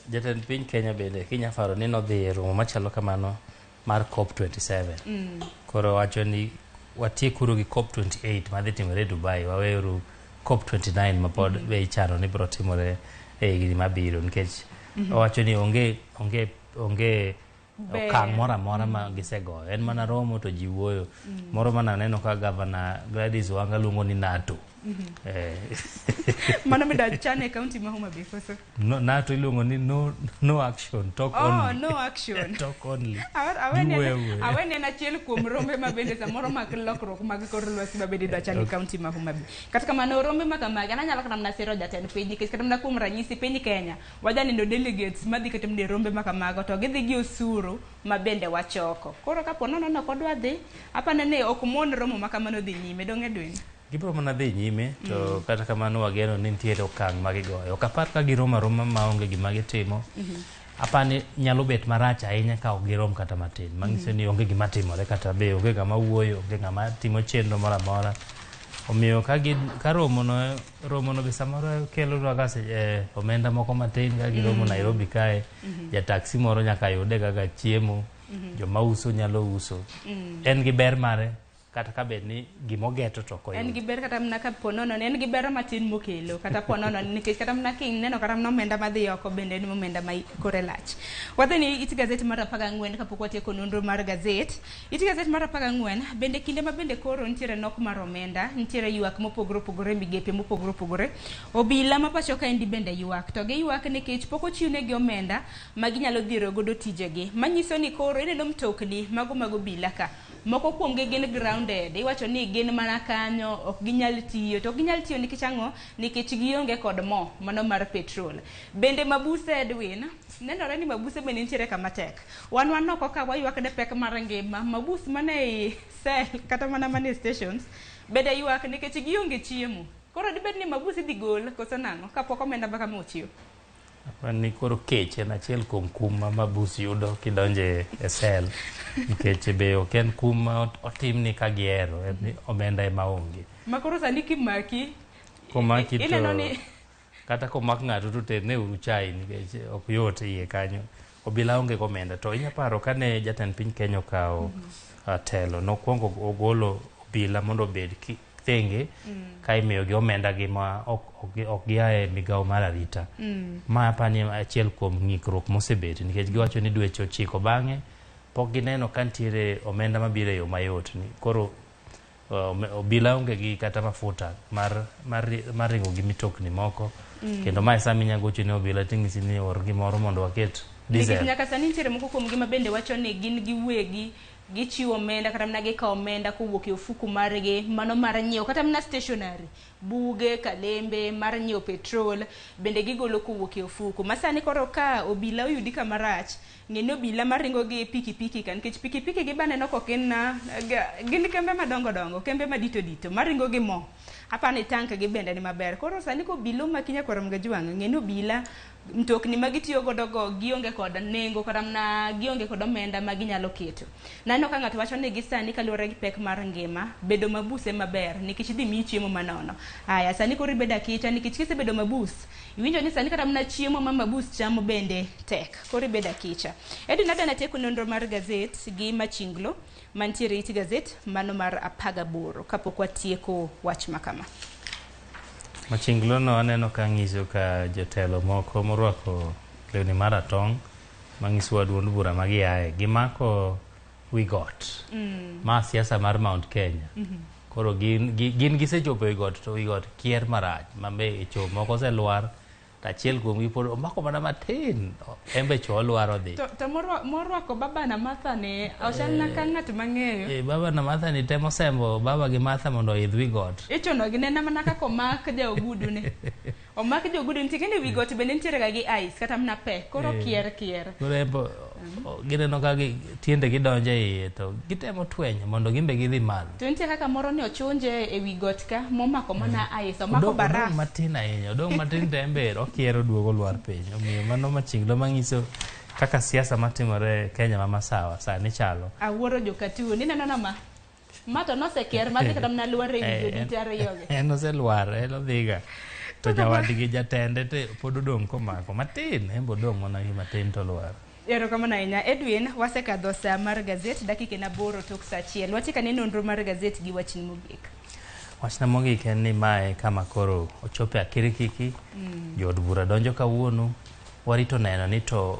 [SPEAKER 28] Jatend piny Kenya bende kinyafaro ni nodhi e romo machalo kamano mar COP27. Koro wacho ni watiekuru gi COP28 madhi timore Dubai, waweuru COP29 ma pod be ichano ni biro timore e higni mabiro nikech wacho ni onge okang' moro amora ma gisegoyo. En mana romo to ji wuoyo. Moro mana neno ka Gavana Gladys Wanga luongo ni NATO.
[SPEAKER 27] Mana mida chane county ma Homa Bay koso.
[SPEAKER 28] No, NATO iluongo ni no action, talk only.
[SPEAKER 27] No action.
[SPEAKER 28] Talk only.
[SPEAKER 27] Awene na chiel kuom rombe ma bende samoro mak lokruok mag kor lwasi ma bende da chane county ma Homa Bay. Kata kamano rombe makamagi anyalo kata mna sero jatend piny nikech kata mna kuom ranyisi piny Kenya wajani no delegates madhi kata mne rombe makamago to gidhi gi osuru ma bende wachoko. Koro kapo nono kodwa dhi apane ne ok mon romo makamano dhi nyime donge dwen.
[SPEAKER 28] Gibro mana dhi nyime to kata kamano wageno ni nitiere okang' ma gigoyo. Ok apar ka giroma maonge gima gitimo. Apani nyalo bet marach ahinya ka ok girom kata matin. Manyiso ni onge gima timore kata be onge gama wuoyo, onge gama timo chenro moro amora. Omiyo ka romo no be samoro kelo omenda moko matin ka giromo Nairobi kae. Ja taxi moro nyaka yude kaka chiemo. Joma uso nyalo uso. En gi ber mare. Kata ka bed ni gimogeto to koyo.
[SPEAKER 27] En gi ber kata mna ka ponono en gi ber matin mokelo kata ponono nikech kata mna king neno kata mna omenda madhi oko bende ni omenda ma kore lach. Wadhi ni it gazet mar 14 kapok watieko nonro mar gazet. It gazet mar 14 bende kinde ma bende koro nitiere nok mar omenda, nitiere ywak mopogore opogore migepe mopogore opogore. Obila ma pacho ka endi bende ywak to gi ywak nikech pok ochiwne gi omenda ma ginyalo dhiro godo tijegi. Manyiso ni koro ineno mtokni mago bila ka moko kuom gi gin grounded iwacho ni gin mana kanyo ok ginyal tiyo to ginyal tiyo nikech ang'o nikech gionge kod mo mano mar petrol. Bende mabuse Edwin nenore ni mabuse bende nitiere kama tek. Wan oko ka waywak ne pek mar ngima mabus mane sel kata mana mane stations bende ywak nikech gionge chiemo. Koro dibed ni mabuse dhi gol koso nang'o kapok omenda baka mochiw.
[SPEAKER 28] Ni koro kech en achiel kuom kum ma mabus yudo kidonje e sel nikech be ok en kum ma otimni ka gihero omenda ema onge.
[SPEAKER 27] Makoro sani kimaki
[SPEAKER 28] to kata komak ng'ato to terne uru chai nikech ok yot iye kanyo. Obila onge omenda to inya paro kane jatend piny Kenya okawo telo nokwongo ogolo obila mondo obed thenge ka imiyo gi omenda gi ma ok giae migawo mar arita. Ma apani achiel kuom ng'ikruok mosebet nikech giwacho ni dweche 9 bang'e pok gineno ka nitiere omenda mabiro e yo mayot ni koro obila onge gi kata mafuta mar ringo gi mitokni moko kendo mae sami nyagocho ne obila ting'isi ni or gimoro mondo waket diesel.
[SPEAKER 27] Nyaka sani nitiere moko kuom gima bende wacho ni gin giwegi gichiwo omenda kata mna gikawo omenda kowuok e ofuku margi mano mar nyiewo kata mna stationary buge kalembe mar nyiewo petrol bende gigolo kowuok e ofuku. Masani koro ka obila oyudi kama rach ng'eni obila maringo gi pikipiki kan nikech pikipiki gi baneno ko gin kembe madongo kembe madito maringo gi mo apani tank gi bende ni maber. Koro sani ko obila makinya kwarom ga jwang ng'eni obila mtokni magitiyo godo go gionge kod nengo kata mna gionge kod omenda maginyalo keto. Nano ka ng'ato wacho ni gisani kaluwore gi pek mar ngima bedo mabuse maber nikech dhi mi chiemo manono. Aya sani koro ibedo akicha nikech kisebedo mabus iwinjo ni sani kata mna chiemo ma mabus chamo bende tek. Koro ibedo akicha. Edwin Adana tieko nonro mar gazet gi machinglo mantiere it gazet mano mar 18 kapok watieko wach makama.
[SPEAKER 28] Machinglo no aneno ka ng'iso ka jotelo moko morwako lewni maratong' manyiso duond bura magiaye gimako wigot ma siasa mar Mount Kenya. Koro gin gisechopo wigot to wigot kier marach mambe icho moko selwar Tachiel kuomgi pod omako mana matin. Embe cho olwaro dhi.
[SPEAKER 27] To morwako baba na Martha ne ochalna ka ng'at mang'eyo.
[SPEAKER 28] Baba na Martha ni temo sembo baba gi Martha mondo oidh wi got.
[SPEAKER 27] Ichuno gi nena mana kaka omak ja ogudu ne. Omak jo ogudu nitie kendo wi got bende nitiere ga gi ice kata mana pe. Koro kier.
[SPEAKER 28] Koro embo gineno ka tiende gidonje iye to gitemo tweny mondo gimbe gidhi malo.
[SPEAKER 27] To nitie kaka moro ne ochunje e wi got ka momako mana ice omako baraf.
[SPEAKER 28] Odong matin ahinya, odong matin tembe okiero duogo lwar piny. Omiyo mano machieglo manyiso kaka siasa matimore Kenya ma masawa sani chalo.
[SPEAKER 27] Awuoro jokatuo ni neno nama. Mato nosekier madhi kata mana lwar e wi got ariyoge.
[SPEAKER 28] En oselwar, en odhiga. To nyawadgi jatende te pod odong komako matin, en bodong mana matin to lwar.
[SPEAKER 27] Erokamano ahinya Edwin, wasekadho saa mar gazet dakika na boro tok saa achiel. Wachika ni nonro mar gazet gi wachni mogik.
[SPEAKER 28] Wachna mogik en ni mae kama koro ochope akirikiki. Jood bura donjo kawuono. Warito neno ni to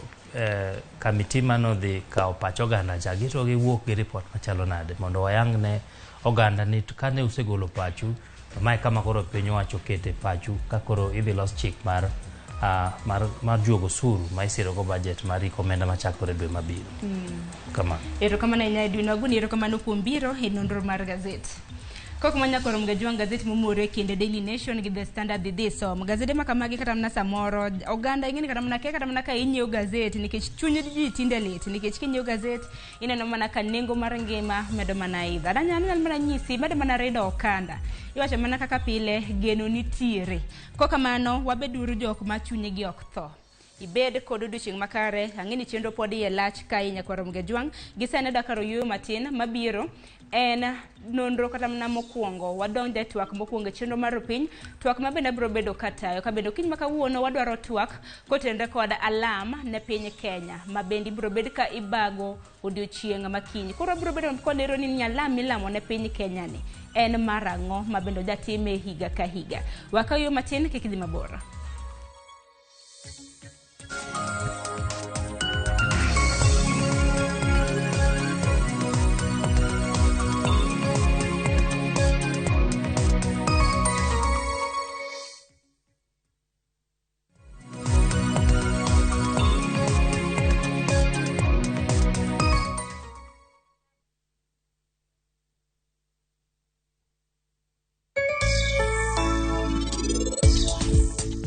[SPEAKER 28] kamiti manodhi kao pach oganda cha gito giwuok gi report machalo nade mondo wayang ne oganda ni kane usegolo pachu mae kama koro piny owacho kete pachu ka koro idhi los chik mar juogo suru ma isiro go budget mar ikomenda machakore dwe mabiro. Kama.
[SPEAKER 27] Erokamano ahinya Edwin Waguni, erokamano kuom biro e nonro mar gazet. Kok manya korom gajuang gazet momore kinde Daily Nation gi The Standard dhi som. Gazete ma kamagi kata mna samoro oganda ingini kata mna ke kata mna ka inyiew gazet nikech chuny ji tinde lit nikech kinyiew gazet ineno mana ka nengo mar ngima medo mana idha. Nyalo mana nyisi medo mana redo okanda. Iwacho mana kaka pile geno nitiere. Kok kamano wabeduru jok ma chunye gi ok tho. Ibed kod odiochieng' makare ang'eni chenro pod iye lach ka inya korom gajuang gisene dakaro yuyo matin mabiro en nonro kata mna mokwongo wadonje twak mokwongo chenro mar piny twak mabende biro bedo katayo kabendo kiny makawuono wadwaro twak kotende kod alam ne piny Kenya mabendi biro bedo ka ibago odiochieng' makiny koro biro bedo kolero ni nyalam milamo ne piny Kenya ni en marango mabendo jatime higa ka higa wakayo matin kikidhi mabora.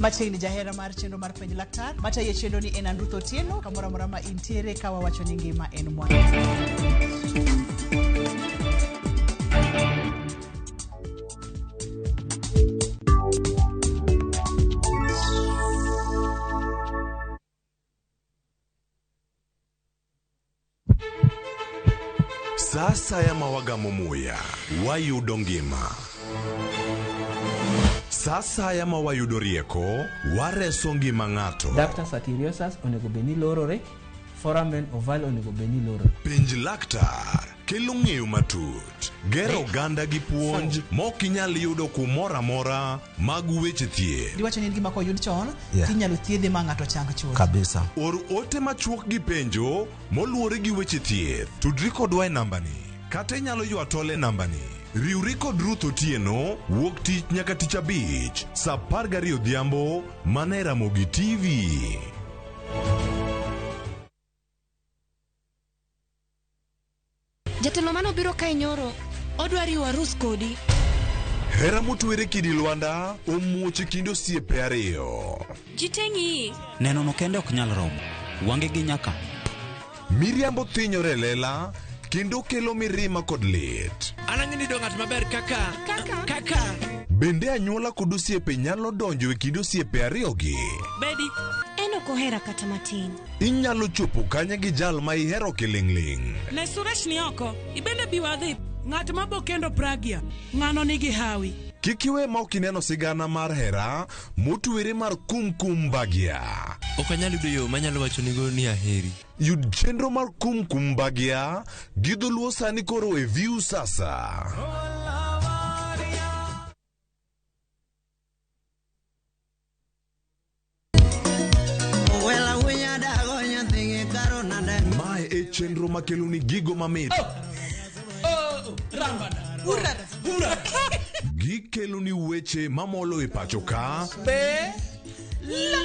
[SPEAKER 3] Machiegni jahera mar chenro mar penj laktar mataye chenro ni en Andruth Otieno kamora mora ma intiere kawa wacho ni ngima en mwana.
[SPEAKER 1] Sasa ya mawagamo muya wayudo ngima. Sasa ya mawayudo rieko wareso ngima ng'ato.
[SPEAKER 4] Dr. Satiriosus onego beni lorore, foramen oval onego beni lorore.
[SPEAKER 1] Penj laktar kelo ng'eyo matut. Gero ganda gi puonj mok inyal yudo kumoro amora mag weche thieth.
[SPEAKER 3] Diwacho ni gima koyud chon tinyalo thiedhe ma ng'ato chang chuth.
[SPEAKER 1] Kabisa. Or ote machuok gi penjo moluwore gi weche thieth. Tudri kodwa e nambani. Kata inyalo ywa tole nambani. Riwri kod Ruth Otieno wuok tich nyaka tich abich saa 12 odhiambo mana e Ramogi TV.
[SPEAKER 5] Jatelo mano biro kae nyoro odwari warus kodi.
[SPEAKER 1] Hera motwere kidi Lwanda omuoche kindo osiepe ariyo.
[SPEAKER 5] Jitengi
[SPEAKER 7] neno no kende ok nyal romo wange gi nyaka
[SPEAKER 1] Miriambo thinyore lela kendo kelo mirima kod lit.
[SPEAKER 5] Anang'eni do ng'at maber kaka
[SPEAKER 1] Bende anyuola kod osiepe nyalo donjo e kindo osiepe ariyogi.
[SPEAKER 5] Bedi eno kohera kata matin.
[SPEAKER 1] Inyalo chopo kanya gi jal ma ihero kiling'ling.
[SPEAKER 5] Ne Suresh ni oko ibende biwadhi ng'at mabo kendo Pragia ng'ano nigi hawi.
[SPEAKER 1] Kikiwe ma ok ineno sigana mar hera motwere mar kumkum bagia.
[SPEAKER 5] Ok anyal yudo yo manyalo wacho nigo ni aheri.
[SPEAKER 1] Yud chenro mar kumkum bagia gi dholuo sani koro e View sasa. Mae e chenro makelo ni gigo mamit. Gikelo ni weche mamolo e pacho ka.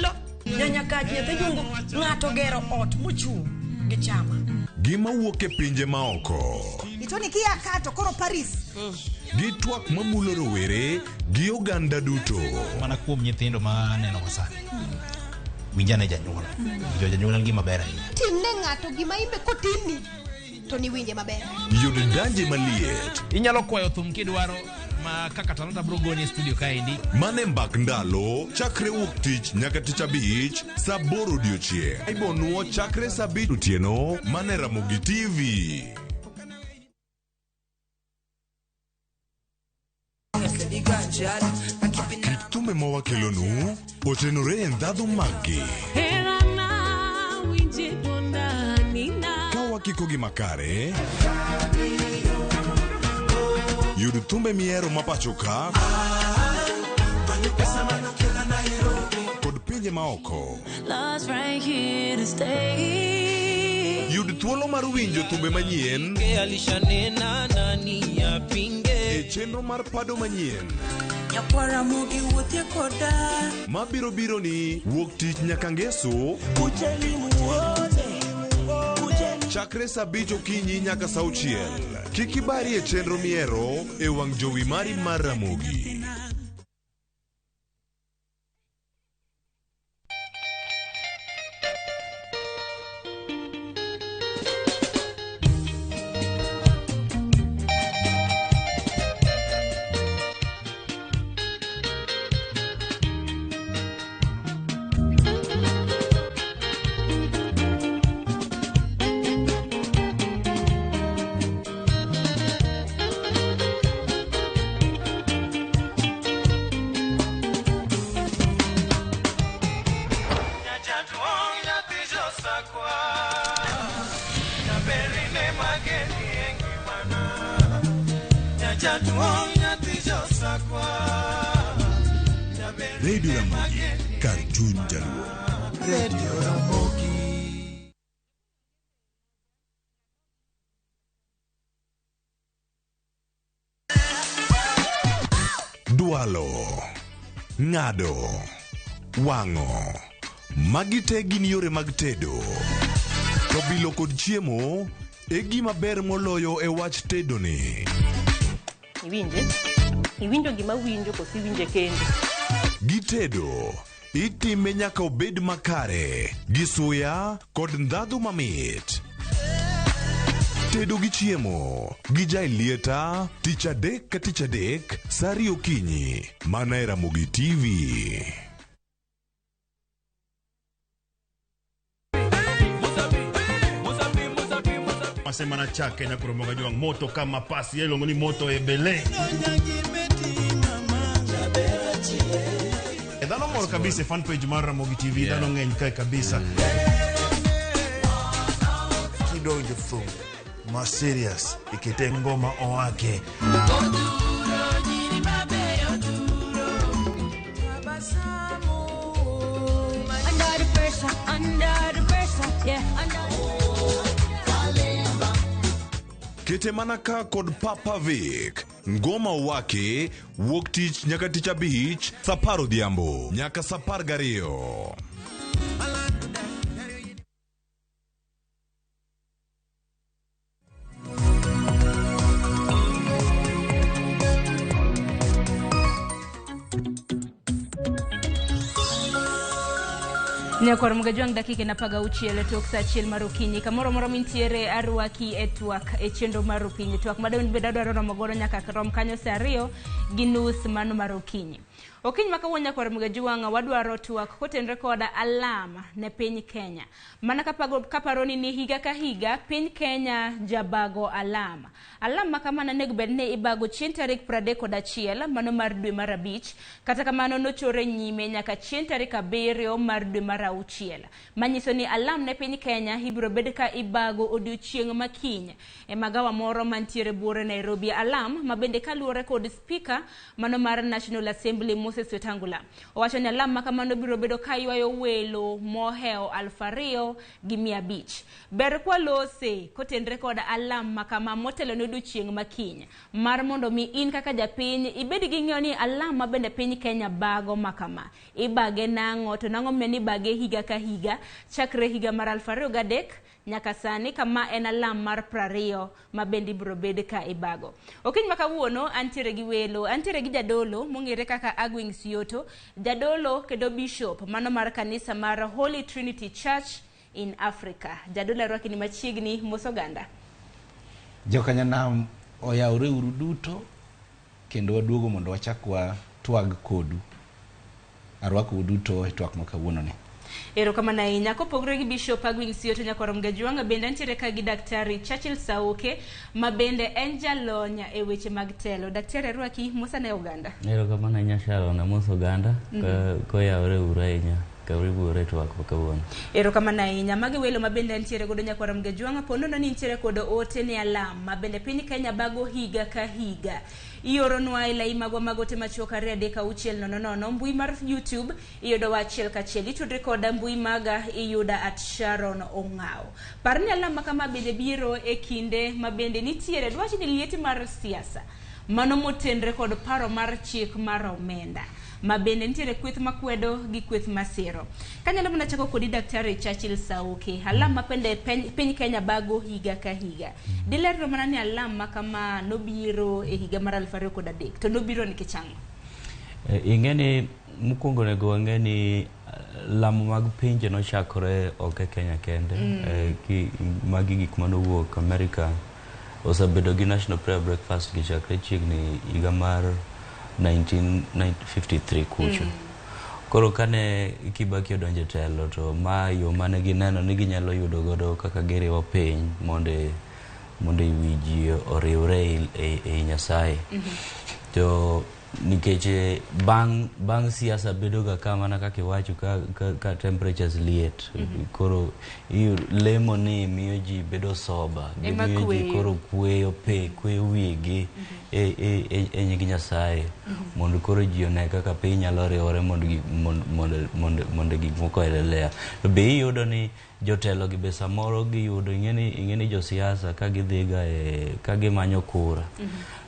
[SPEAKER 8] Lo, nyanya kaji nyathi jungo ng'ato gero ot mochung' gi chama.
[SPEAKER 1] Gima wuok e pinje maoko.
[SPEAKER 9] Itoni kia kato koro Paris.
[SPEAKER 1] Gi twak mamulo rowere gi oganda duto.
[SPEAKER 11] Mana kuom nyithindo ma neno masani. Winjane janyuol. Janyuol gima ber ahinya.
[SPEAKER 9] Timne ng'ato gima imbe kotini. To ni winje maber.
[SPEAKER 1] Yud danje maliet.
[SPEAKER 11] Inyalo kwayo thum kidwaro ma kaka talanta bro goni studio kaendi.
[SPEAKER 1] Mane mbak ndalo chakre wuok tich nyaka tich abich saa 8 odiochieng'. Ibonuo chakre saa 7 otieno mane Ramogi TV. Kitume mawakelonu otenore e ndhadhu magi. Kawakiko gi makare yud thumbe miero mapachoka kod pinje maoko. Yud thuolo mar winjo thumbe manyien e chenro mar pado manyien mabiro biro ni wuok tich nyaka ngeso chakre saa 5 okinyi nyaka saa 6. Kik ibari e chenro miero e wang' jowi mari mar Ramogi. Radio Ramogi, Cartoon Jaluo. Radio Ramogi. Dualo, ng'ado, wang'o. Magi te gin yore mag tedo. To bilo kod chiemo e gima ber moloyo e wach tedo ni.
[SPEAKER 12] Iwinjo gima winjo kosi winje kendo.
[SPEAKER 1] Gitedo itime nyaka obed makare gi suya kod ndhadhu mamit. Tedo gi chiemo gi jai lieta tich adek ka tich adek saa 2 okinyi mana e Ramogi TV.
[SPEAKER 13] Semana chake na kuromoga juang moto kama pasi yelongo ni moto ebele. Dano moro kabisa fan page mar Ramogi TV dano ng'eny kae kabisa. Kidonjo thum ma serious ikite ngoma owake.
[SPEAKER 12] Under the pressure, yeah.
[SPEAKER 1] Kete manaka kod Papa Vic. Ngoma wake wuok tich nyaka tich abich saa 10 odhiambo nyaka saa 12.
[SPEAKER 27] Nyakor mgajwang dakika na paga uchiele tok sa chiel marukinyi kamoro moro mintiere arwaki e twak e chendo marukinyi twak madawin bedado arona magoro nyaka rom kanyo sa 2 gi nus mano marukinyi. Okinyi makawuonya kwa mgajwang wadwaro twak kotenre koda alama ne piny Kenya. Mana kaparoni ni higa ka higa piny Kenya jabago alama. Alama kamana nego bedne ibago chien tarik 31 mano mar dwe mar 5 kata kamano nochore nyime nyaka chien tarik 7 mar dwe mar 6. Manyiso ni alam ne piny Kenya ibiro bed ka ibago odiochieng' makiny e magawa moro mantiere buore Nairobi. Alam mabende kaluore kod speaker mano mar National Assembly Assembly Moses Wetangula owacho ni alam makamano biro bedo ka ywayo welo moheo 2,500 ber kwa lose kotenre kod alam makama motelo ne odiochieng' makiny mar mondo mi in kaka japiny ibed gi ng'eyo ni alam ma bende piny Kenya bago makama ibage nang'o to nang'o miyo ni bage higa ka higa chakre higa mar 2003 nyaka sani kama en alam mar 20 ma bende biro bed ka ibago. Okiny makawuono antiere gi welo, antiere gi jadolo mong'ere kaka Agwing Sioto, jadolo kendo bishop mano mar kanisa mar Holy Trinity Church in Africa. Jadolo arwaki ni machiegni mosoganda.
[SPEAKER 6] Jokanyanam oyawre uru duto kendo waduogo mondo wachakwa twag kodu. Arwako duto e twak makawuono ni.
[SPEAKER 27] Ero kama na inya kopogre gi Bishop Agwing Sioto Nyakorom Gajuanga bende antiere ka gi Daktari Churchill Sauke ma bende en jalony e weche mag telo. Daktari arwaki mosa ne Uganda.
[SPEAKER 10] Ero kama na inya Sharon na mosoganda ko yawre uru inya. Karibu retu wako kawuono.
[SPEAKER 27] Ero kama na inya magi welo ma bende antiere godo Nyakorom Gajuanga pondo ni ntiere kod ote ne alam ma bende piny Kenya bago higa ka higa. Ioro nwa ila imagwa magote machoka rede ka uchiel no mbui mar YouTube iyodo wachiel ka chiel itudre koda mbui maga iyuda at Sharon Ongao. Parni alam kama bende biro e kinde ma bende nitiere dwachi ni lieti mar siasa mano motenre kod paro mar chik mar omenda ma bende nitiere kweth makwedo gi kweth masiro. Kanyalo mna chako kodi Daktari Churchill Sauke alam mapende piny Kenya bago higa ka higa. Dilero mana ni alam makama nobiro e higa mar 2003 to nobiro nikech ang'o?
[SPEAKER 10] Ingeni mukongo nego wangeni lamo mag pinje no chakore ok Kenya kende magi gik manowuok America osabedo gi National Prayer Breakfast gi chakre chiegni higa mar 1953 kucho. Koro kane Kibaki odonje telo to ma yo mane gineno ni ginyalo yudo godo kaka giriwo piny monde iwiji oriwre e Nyasaye. To nikech bang siasa bedo ga kama na kaka iwacho ka temperatures liet koro lemo ni miyo ji bedo soba miyo ji koro kwe wigi e nying Nyasaye mondo koro ji one kaka piny nyalo riwore mondo gik moko elelea. To be iyudo ni jotelo gi be samoro giyudo ing'eni jo siasa ka gidhiga ka gimanyo kura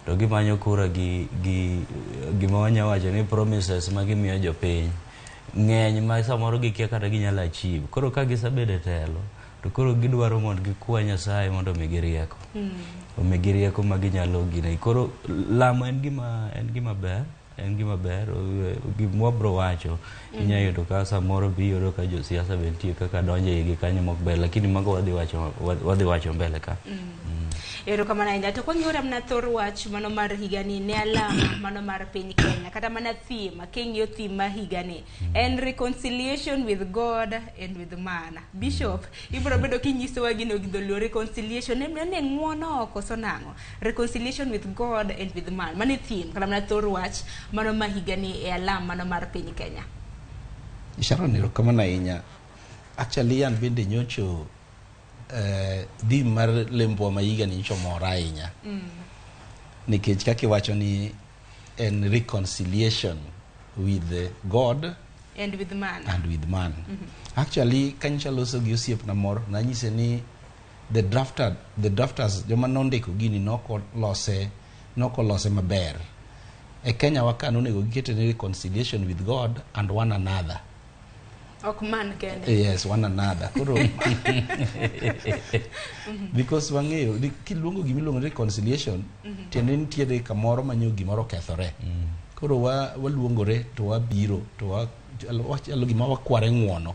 [SPEAKER 10] to gimanyo kura gima wanyawacho ni promises ma gimiyo jopiny ng'eny ma samoro gikia kata ginyalo achieve. Koro ka gisabedo telo to koro gidwaro mondo gikwa Nyasaye mondo omigi rieko omigi rieko ma ginyalo gine. Koro lamo en gima ber gimwa bro wacho inya yudo ka samoro biyudo ka jo siasa bentie kaka donje igi kanyo mok ber lakini mago wadhi wacho mbele ka.
[SPEAKER 27] Ero kama na inja to kwa ng'ura mna thor wach mano mar higani ne alama mano mar piny Kenya kata mana theme king'yo theme ma higani and reconciliation with God and with man. Bishop ibro bedo kinyisowa gino gidholuo reconciliation ne ng'uono koso nang'o reconciliation with God and with man mane theme kata mana thor wach mano ma higani e alama mano mar piny Kenya.
[SPEAKER 6] Sharon ero kama na inya actually an bende nyocho di mar lembo ma higa ni chomora inya nikech kaki wacho ni en reconciliation with God
[SPEAKER 27] and with man
[SPEAKER 6] actually kancha loso gi osiep na mor na nyise ni the drafters joma nondiko gini noko lose maber e Kenya wakano nego gikete ni reconciliation with God and one another.
[SPEAKER 27] Man kende.
[SPEAKER 6] Yes, one another. Koro because wang'eyo kiluongo gimiluongo reconciliation tiende nitiere kamoro manyo gimoro kethore. Koro waluongore to wabiro to wachalo gima wakware ng'uono.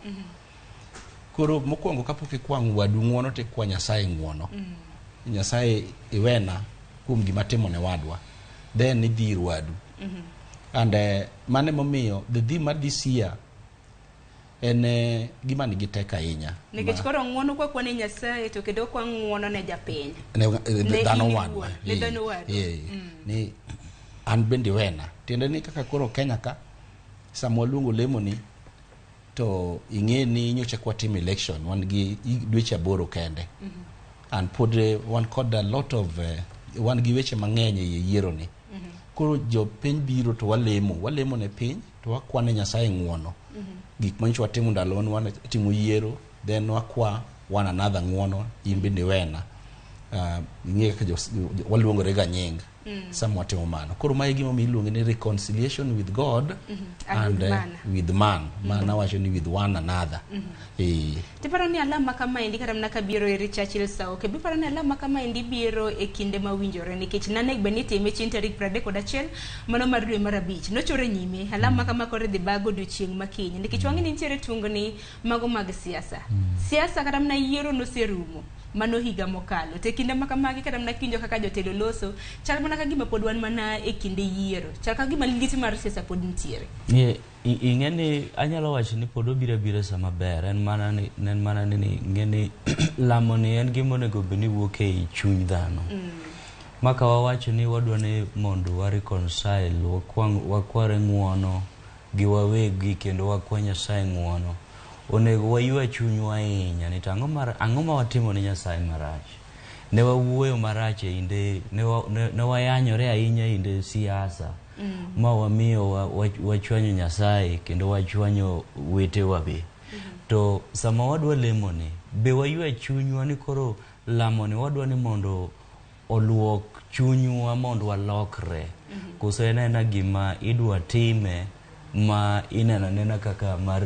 [SPEAKER 6] Koro mokwongo kapok ikwang' wadu ng'uono te kwa Nyasaye ng'uono. Nyasaye iwena kuom gima timo ne wadwa. Then idhi wadu. And mane momiyo the theme this year en gima nigi teka inya
[SPEAKER 27] nikech koro ng'uono kwa kwane Nyasaye to kendo kwa ng'uono ne japiny
[SPEAKER 6] ne dhano wadwa ni an bende wena tiende ni kaka koro Kenya ka samwa luongo lemo ni to ing'e ni nyocha kwa team election wan gi dweche 8 kende and pod one called a lot of wan gi weche mang'eny e yiero ni koro jopiny biro to walemo ne piny to wakwane Nyasaye ng'uono gik manyicho watimo ndaloni watimo yiero then wakwa one another ng'uono in bende wena ing'e kaka waluongore ga nying sama watimo mano koro mae gima iluongo ni reconciliation with God and with man mana wacho ni with one another
[SPEAKER 27] tiparo ni alama kama indi kata mna kabiro eri Churchill sao ke biparo ni alama kama indi biro e kinde mawinjore nikech nane gbeni time chin tarik 31 mano mar dwe mar abich nochore nyime alama kama kore dhi bago odiochieng' makiny nikech wang'e ni nitiere tungni mago mag siasa kata mna yiero noserumo mano higa mokalo te kinde makamagi kata mna kinjo kaka jotelo loso chal mana ka gima pod wan mana e kinde yiero chal ka gima lit mar siasa pod nitiere
[SPEAKER 10] ing'eni anyalo wacho ni pod obira sama ber en mana ni ng'eni lamo ni en gima onego bed ni wuok e chuny dhano maka wawacho ni wadwa ni mondo wa reconcile wakware ng'uono gi wawegi kendo wakwa Nyasaye ng'uono onego waywa chunywa ahinya ni ang'o ma watimo ne Nyasaye marach ne wawuoyo marach e inde ne wayanyore ahinya e inde siasa ma wamiyo wachwanyo Nyasaye kendo wachwanyo wetewa be to sama wadwa lemone be waywa chunywa ni koro lamoni wadwa ni mondo oluok chunywa mondo walokre koso en gima idwa time ma inena kaka mar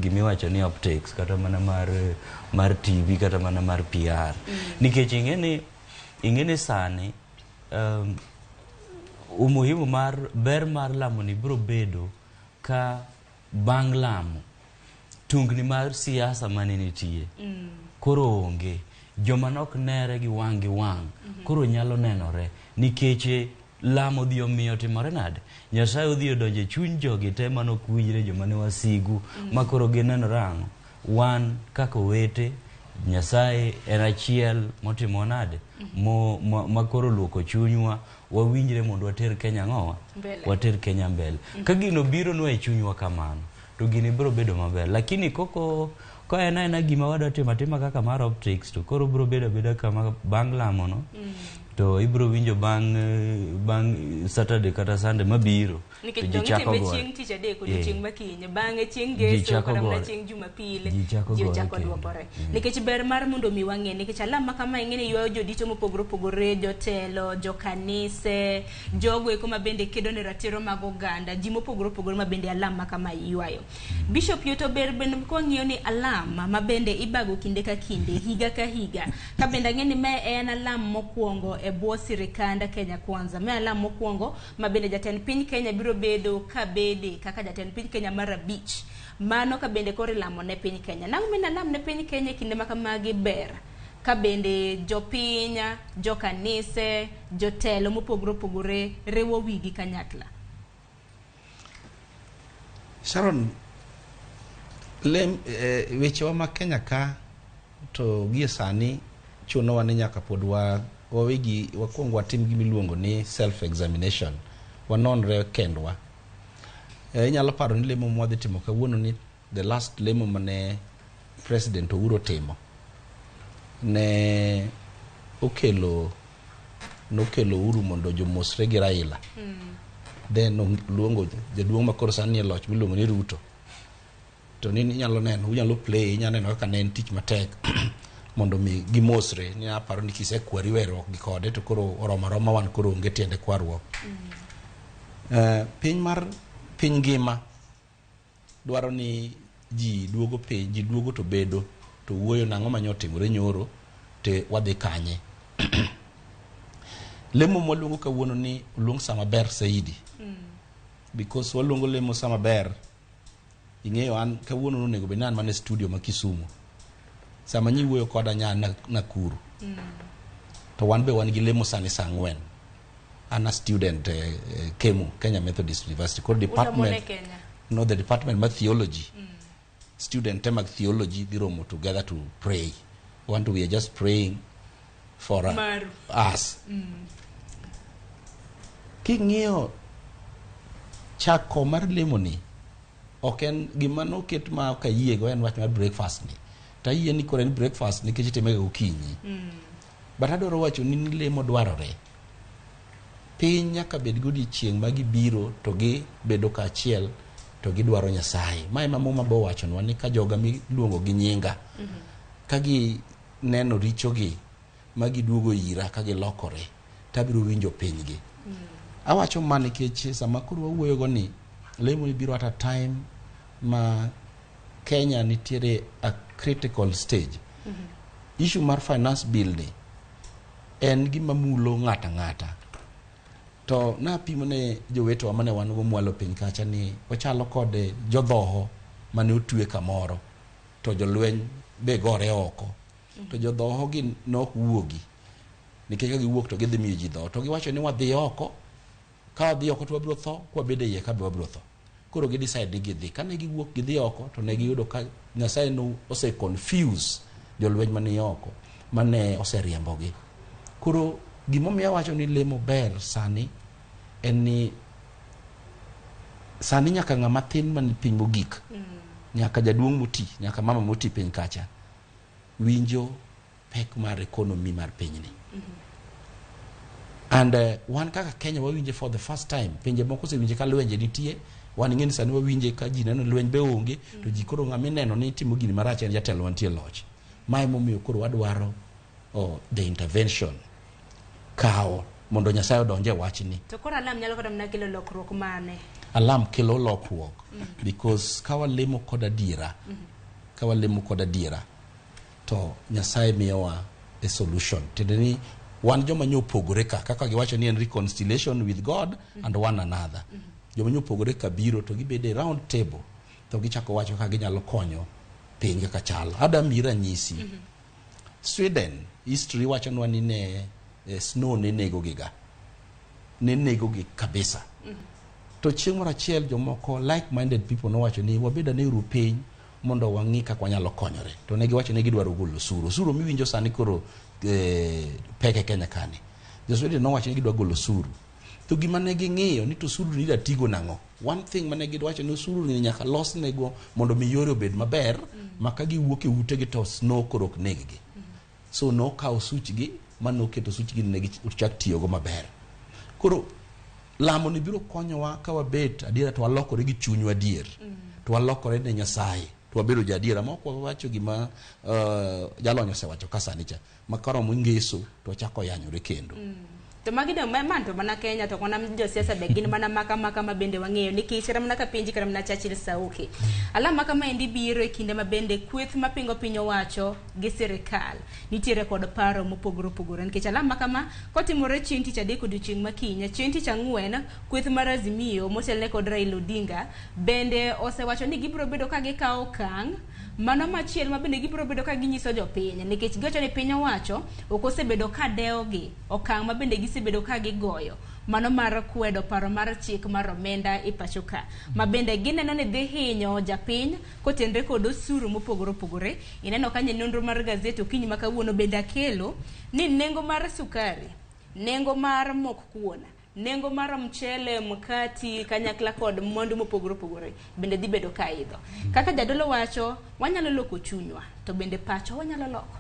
[SPEAKER 10] gimiwacho ni optics kata mana mar TV kata mana mar PR nikech ing'eni sani umuhimu ber mar lamo ni biro bedo ka bang' lamo tungni mar siasa mane nitie koro onge joma nok nere gi wang' koro nyalo nenore nikech lamo dhi omiyo timore nade Nyasaye odhi odonje chuny jogi te manok winjre joma ne wasigu makoro ginenore ang'o wan kaka owete Nyasaye en achiel motimo nade makoro luoko chunywa wawinjre mondo water Kenya ng'owa water Kenya mbele ka gino biro nwa e chunywa kamano to gini biro bedo maber lakini koko ko en gima wadwa timo kaka mar optics to koro biro bedo kama bang' lamo no to ibro winjo bang' Saturday kata Sunday mabiro
[SPEAKER 27] nikech chako go chieng' tich adek odiochieng' makiny bang'e chieng' ngeso kata mana chieng' Jumapil ji ochako duokore nikech ber mar mondo mi wang'e nikech alama kama ing'eni ywayo jodito mopogore jotelo jokanise jogo eko mabende kedo ne ratiro mag oganda ji mopogore mabende alama kama ywayo Bishop Yoto ber bende kwang'iyo ni alama mabende ibago kinde ka kinde higa ka higa ka bende ng'eni me en alama mokwongo e bwo sirikanda Kenya Kwanza me alama mokwongo mabende jatend piny Kenya biro bedo kabede kaka jatend piny Kenya mar abich mano ka bende kore lamo ne piny Kenya nang'o mena lam ne piny Kenya kinde makamagi ber ka bende jopiny jokanise jotelo mopogore rewo wigi kanyakla
[SPEAKER 6] Sharon wechewa ma Kenya ka to gie sani chuno wane nyaka pod wawegi wakwong watim gimiluongo ni self examination wanonre kendwa inyalo paro ni lemo mwadhi timo kawuono ni the last lemo mane President Uhuru timo ne nokelo Uhuru mondo jomosre gi Raila then luongo jaduong' makoro sani e loch miluongo ni Ruto to ni inyalo neno kaka ne en tich matek mondo mi gimosre ni aparo ni kisekwari werruok gi kode to koro oromo wan koro onge tiende kwarruok piny ngima dwaro ni ji duogo to bedo to wuoyo nang'o manyo timore nyoro te wadhi kanye lemo mwaluongo kawuono ni oluong sama ber saidi because waluongo lemo sama ber ing'eyo an kawuono onego bed nan mane studio ma Kisumu sama nyi wuoyo koda nya Nakuru to wan be wan gi lemo sani saa 4 an a student Kemu Kenya Methodist University called department the department of theology student mag theology dhi romo together to pray we are just praying for us king'iyo chako mar lemo ni ok en gima noket ma ka yiego en wach mar breakfast ni ta yie ni kore ni breakfast nikech itime gokinyi but adwaro wacho ni lemo dwarore piny nyaka bed godiochieng' ma gibiro to gibedo kaachiel to gidwaro Nyasaye. Ma ema Muma bo wachonwa ni ka joga miluongo gi nyinga ka gineno richogi ma giduogo ira ka gilokore tabiro winjo pinygi. Awacho ma nikech sama koro wawuoyogo ni lemo ni biro at a time ma Kenya nitiere a critical stage. Issue mar finance bill ni en gima mulo ng'ata. To napimo ne jowetewa mane wan go mwalo piny kacha ni ochalo kod jodhoho mane otwe kamoro to jolweny be gore oko. To jodhoho gi nok wuogi nikech ka giwuok to gidhi miyo ji dho to giwacho ni wadhi oko, ka wadhi oko to wabiro tho, kwa bede iye ka be wabiro tho. Koro gi decide ni gidhi. Kane giwuok gidhi oko to ne giyudo ka Nyasaye no ose confuse jolweny mane oko mane ose riembogi. Koro gimomiyo wacho ni lemo ber sani en ni sani nyaka ng'ama thin man piny mogik, nyaka jaduong' moti, nyaka mama moti piny kacha winjo pek mar economy mar pinyni. And wan kaka Kenya wawinje for the first time. Pinje moko osewinje ka lwenje nitie, wan ng'eni sani wawinje ka ji neno lweny be onge, to ji koro ng'ama ineno ni timo gini marach en jatelo mantie loch. Ma emomiyo koro wadwaro the intervention kao mondo Nyasaye odonje wachni.
[SPEAKER 27] To koro alam nyalo kata mna kelo lokruok mane?
[SPEAKER 6] Alam kelo lokruok because kawalemo kod adiera, kawalemo kod adiera to Nyasaye miyowa a solution. Tendeni wan joma nyopogore ka kaka giwacho ni en reconciliation with God and one another. Joma nyopogore ka biro to gibede round table to gichako wacho ka ginyalo konyo piny kaka chalo. Adam mira nyisi. Sweden history wacho nwa ni ne snow ne nego giga. Ne nego gi kabisa. To chieng' moro achiel jomoko like-minded people no wacho ni wabeda ne uru piny mondo wang'i kaka wanyalo konyore. To ne giwacho ni gidwaro golo osuru. Osuru miwinjo sani koro peke Kenya kani. Jo-Sweden no wacho ni gidwaro golo osuru. To gima ne ging'iyo ni to osuru ni datigo nang'o. One thing mane giwacho ni osuru ni nyaka los nego mondo mi yore obed maber, maka giwuok e ute gi to snow koro ok neg-gi. So no kawo suchgi mano keto suchgi ne gichak tiyogo maber. Koro lamo ni biro konyowa ka wabet adiera to walokore gi chunywa adier. To walokore ne Nyasaye. To wabedo jadiera ma ok wawacho gima jalonyo osewacho kasani cha. Makaro mwingeso to chako yanyore kendo.
[SPEAKER 27] To magida manto mana Kenya to kona jo siasa be gin mana maka mabende wang'eyo nikech ramna ka pinji kara mna Churchill Sauki. Ala maka ma endi biro e kinde mabende kweth mapingo piny owacho gi sirikal nitiere kod paro mopogore nikech ala maka ma kotimore chieng' tich adek odiochieng' makinya chieng' tich ang'wen kweth mar Azimio motelne kod Raila Odinga bende osewacho ni gibiro bedo ka gikawo okang' mano machiel ma bende gibiro bedo ka ginyiso jopiny nikech giwacho ni piny owacho ok osebedo ka dewogi okang' ma bende gisebedo ka gigoyo mano mar kwedo paro mar chik mar omenda e pacho ka ma bende gineno ni dhi hinyo japiny kotenre kod osuru mopogore. Ineno kanye nonro mar gazeti okinyi ma kawuono bende akelo ni nengo mar sukari, nengo mar mok kuon, nengo mar mchele, mkati, kanyakla kod mwandu mopogore bende dhi bedo ka idho. Kaka jadolo wacho, wanyalo loko chunywa, to bende pacho wanyalo loko.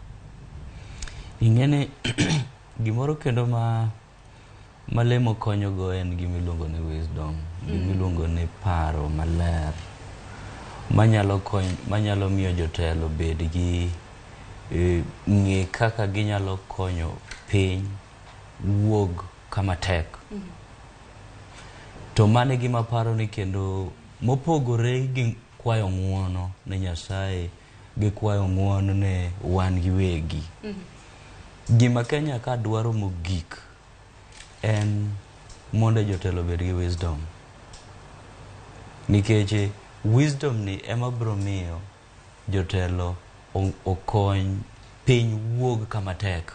[SPEAKER 10] Ingene gimoro kendo malemo konyo go en gimiluongo ni wisdom, gimiluongo ni paro maler manyalo miyo jotelo bed gi ng'e kaka ginyalo konyo piny wuog kama tek. To mane gima paro ni kendo mopogore gi kwayo ng'uono ne Nyasaye gi kwayo ng'uono ne wan giwegi. Gima Kenya ka dwaro mogik en mondo jotelo bed gi wisdom. Nikech wisdom ni ema biro miyo jotelo okony piny wuog kama tek.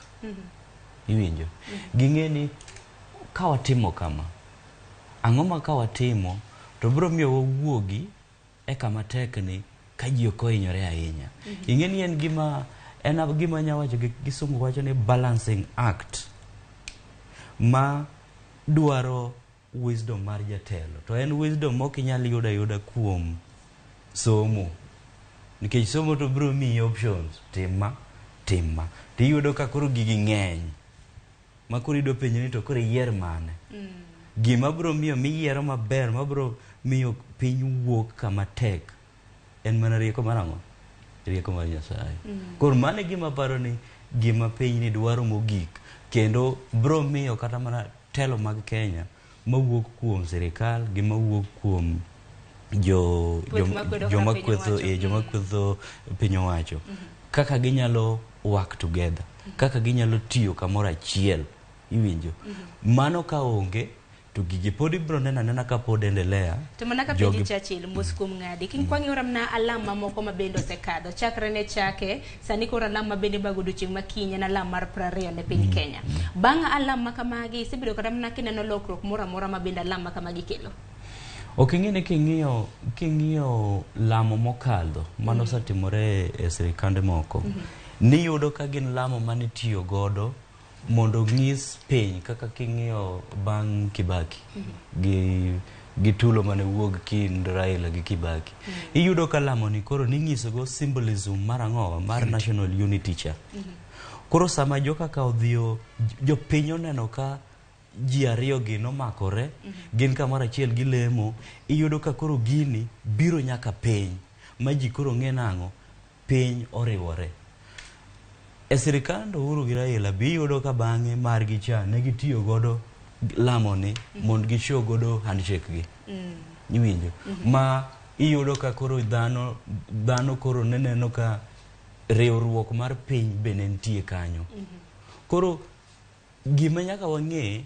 [SPEAKER 10] Iwinjo? Ging'eni ka watimo kama, ang'o ma ka watimo to biro miyo wawuogi e kama tek ni ka ji ok ohinyore ahinya. Ing'eni en gima nyawacho gi Kisungu wacho ni balancing act ma dwaro wisdom mar jatelo. To en wisdom mok inyal yuda kuom somo. Nikech somo to biro miyi options, timma. Tiyudo ka koro gigi ng'eny ma koro ido penjo ni to koro yier mane. Gima bro miyo miyiero maber, ma bro miyo piny wuok kama tek, en mana rieko mar ang'o? Rieko mar Nyasaye. Koro mane gima paro ni gima piny ni dwaro mogik, kendo bro miyo kata mana telo mag Kenya mawuok kuom sirikal gi mawuok kuom joma kwetho piny owacho, kaka ginyalo work together, kaka ginyalo tiyo kamoro achiel, iwinjo. Mano ka onge to gigi pod ibro nena ka pod endelea.
[SPEAKER 27] To mana ka pedi Churchill moskum ngadi king kwangi oramna alama moko mabendo sekado chakre ne chake sani kora alama bende bagodo chieng makinya na alama mar 20 ne piny Kenya. Bang' alama kamagi isebedo kata mana kineno lokruok moro amora mabende alama kamagi kelo.
[SPEAKER 10] Oking'e king'iyo lamo mokadho mano satimore e sirikande moko, niyudo ka gin lamo mane tiyo godo mondo ng'is piny, kaka king'iyo bang' Kibaki gi tulo mane wuog kind Raila gi Kibaki, iyudo ka lamo ni koro ning'isogo symbolism mar ang'o, mar national unity cha. Koro sama joka ka odhiyo jopiny oneno ka ji ariyo gi nomakore, gin kamoro achiel gi lemo, iyudo ka koro gini biro nyaka piny, ma ji koro ng'e nang'o, piny oriwore. E sirikand Uhuru gi Raila biyudo ka bang'e margi cha ne gitiyo godo lamo ni mondo gishow godo handshake gi. Iwinjo? Ma iyudo ka koro dhano koro neneno ka riwruok mar piny bende nitie kanyo. Koro gima nyaka wang'e,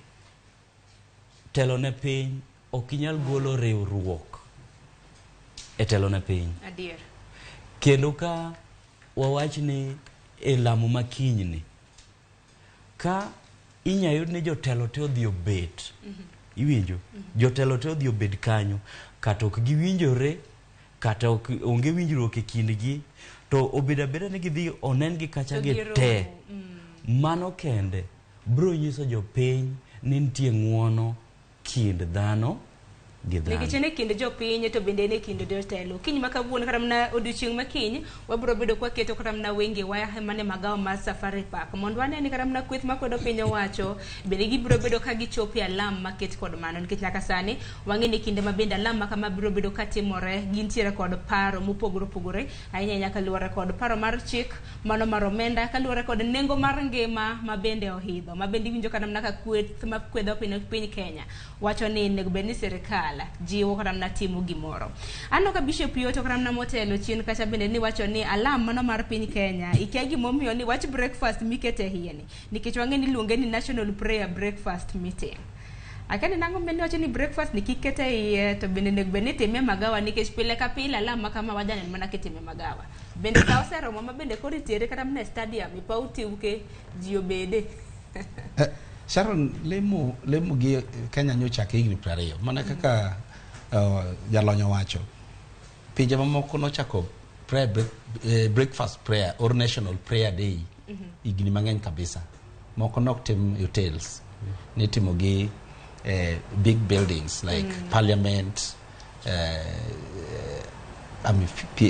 [SPEAKER 10] telo ne piny ok inyal golo riwruok e telo ne piny.
[SPEAKER 27] Adier.
[SPEAKER 10] Kendo ka wawach ni e lamo makinyni, ka inyayud ni jotelo te odhi obet, iwinjo? Jotelo te odhi obet kanyo, kata ok giwinjore, kata onge winjruok e kindgi, to obedo abeda ni gidhi onen gi kacha gi te. Mano kende bro nyiso jopiny ni nitie ng'uono kind dhano gi dhano.
[SPEAKER 27] Nikech ne kind jopiny to bende ne kind jotelo. Kiny makawuono kata mana odiochieng' makiny wabro bedo kwa keto kata mana wenge waya mane magawa mar Safari Park mondo wane ni kata mana kweth makwedo piny owacho bende gibro bedo ka gichopo alam maket kod mano, nikech nyaka sani wang'e ni kinde mabende alam kama biro bedo katimore gintiere kod paro mopogore opogore, ahinya nyaka luwore kod paro mar chik, mano mar omenda, kaluwore kod nengo mar ngima mabende ohidho, mabende winjo kata mana ka kweth makwedo piny Kenya wacho ni nego bed ni sirikal jiwo kata mna timo gimoro. Ano ka Bishop Yoto kata mna motelo chien kacha bende ni wacho ni alam mano mar piny Kenya ikia gimomiyo ni wach breakfast mikete hieni, nikech wang'e ni luonge ni National Prayer Breakfast Meeting. Akani nango bende wacho ni breakfast ni kikete hiye to bende nego bende time magawa, nikech pile ka pile alam kama wajanen mana kitime magawa. Bende ka oseromo mabende kori tiere kata mna stadium ipauti uke jio bede.
[SPEAKER 6] Sharon, lemo gi Kenya nyocha higni 20 mana kaka jalonyo wacho, pinje mamoko nochako breakfast prayer or national prayer day higni mang'eny kabisa. Moko nok tim hotels, nitimo gi big buildings like parliament,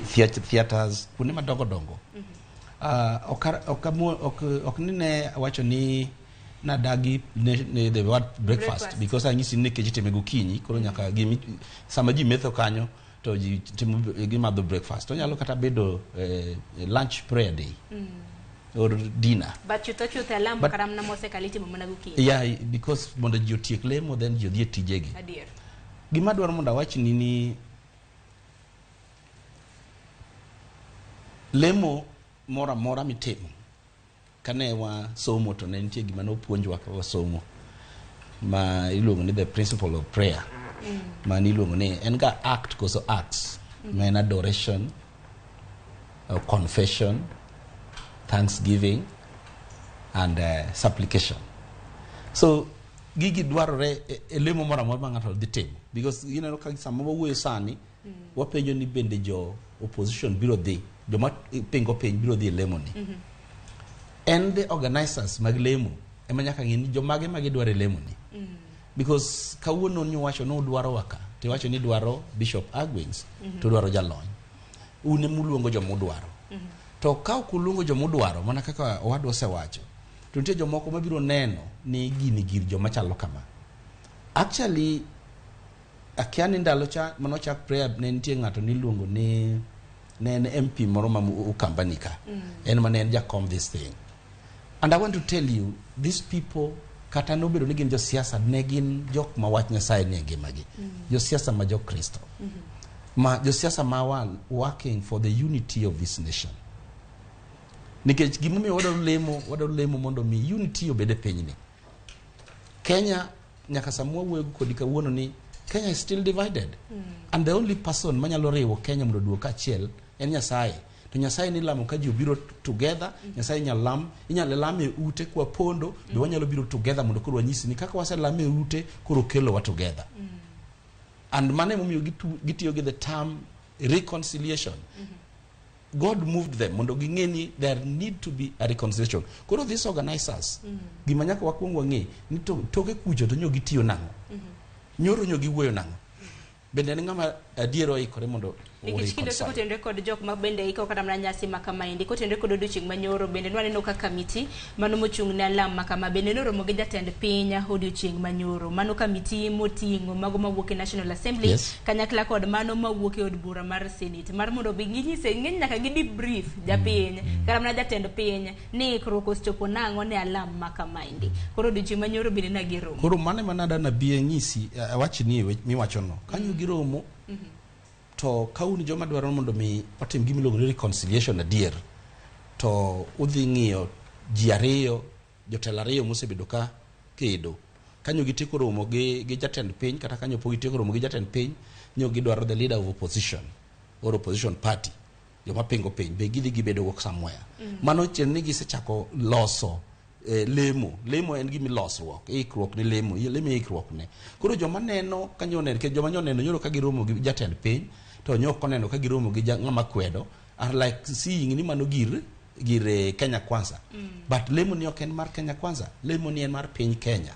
[SPEAKER 6] theaters, kuonde madongo dongo. Ok nine wacho ni na dagi the word breakfast because anyisi ne keji teme gokinyi, koro nyaka gimi sama ji metho kanyo to ji timo gima do breakfast, to nyalo kata bedo lunch prayer day or dinner,
[SPEAKER 27] but chuto alam karam na mose kaliti mo mana gokinyi.
[SPEAKER 6] Yeah, because mondo ji otiek lemo then ji odhi tijegi.
[SPEAKER 27] Adier.
[SPEAKER 6] Gima dwaro mondo awach ni lemo mora mitimo kane wa somo to ne nitie gima nopuonjwa ka wasomo ma iluongo ni the principle of prayer, ma iluongo ni en ga act koso acts, ma en adoration, confession, thanksgiving and supplication. So gigi dwarore e lemo mora mora ma ng'ato dhi timo, because ineno ka sama wawuoyo sani wapenjo ni bende jo opposition biro dhi, joma pingo piny biro dhi lemo ni. And the organizers mag lemo ema nyaka ng'e ni jomage magi dwaro lemo ni, because kawuono ni wacho no dwaro waka te wacho ni dwaro Bishop Agwings to dwaro jalony, une muluongo jomudwaro. To ka okuluongo jomudwaro mana kaka owadwa osewacho, to nitie jomoko mabiro neno ni gini gir joma chalo kama. Actually akia ni ndalo cha manochak prayer ne nitie ng'ato niluongo ni ne en MP moro ma Ukambanika en mane en jakom this thing, and I want to tell you these people kata nobedo ni gin josiasa ne gin jok ma wach Nyasaye ne ngimagi, josiasa ma Jokristo, ma josiasa ma wan working for the unity of this nation. Nikech gimomiyo wadaro lemo mondo mi unity obede pinyni. Kenya nyaka samwa wuoyo kodi kawuono ni Kenya is still divided, and the only person manyalo riwo Kenya mondo duok achiel en Nyasaye. To Nyasaye ni lamo ka ji obiro together, Nyasaye inyalo lame ute kwa pondo, be wanyalo biro together mondo koro wanyisi ni kaka waselame ute koro kelo wa together. And mane momiyo gitiyo gi the term reconciliation. God moved them mondo ging'eni there need to be a reconciliation. Koro these organizers gima nyaka wakwongo ng'e ni toke kucho to nyo gitiyo nang'o, nyoro nyo giwuoyo nang'o, bende ni ng'ama adiero ikore mondo
[SPEAKER 27] nikech kinde to kotendre kod jok ma bende iko kata mana nyasi ma kamaendi kotendre kod odiochieng' manyoro bende nwaneno ka kamiti mano mochung' ne alam ma kama bende noromo gi jatend piny odiochieng' manyoro, mano kamiti moting'o mago mawuok e National Assembly kanyakla kod mano mawuok e od bura mar Senate mar mondo bi ginyise ng'eny nyaka gi debrief japiny kata mana jatend piny ni ikruok osechopo nang'o ne alam ma kamaendi. Koro odiochieng' manyoro bende na giromo.
[SPEAKER 6] Koro mane manada na bie ng'isi awachni miwachono kanyo giromo to kauni joma dwaro mondo mi otim gimiluongo ni reconciliation adier, to udhi ng'iyo ji ariyo jotelo ariyo mosebedo ka kedo kanyo gitieko romo gi jatend piny kata kanyo po gitieko romo gi jatend piny nyo gidwaro the leader of opposition or opposition party joma pingo piny be gidhi gibedo go somewhere. Mano chen ni gisechako loso lemo en gimi losruok ikruok ni lemo ikruok ne. Koro joma neno kanyo neno ke joma neno nyoro ka giromo gi jatend piny to nyoko neno ka giromo gi ng'ama kwedo are like seeing ni mano gir Kenya Kwanza. But lemo ni ok en mar Kenya Kwanza, lemo ni en mar piny Kenya.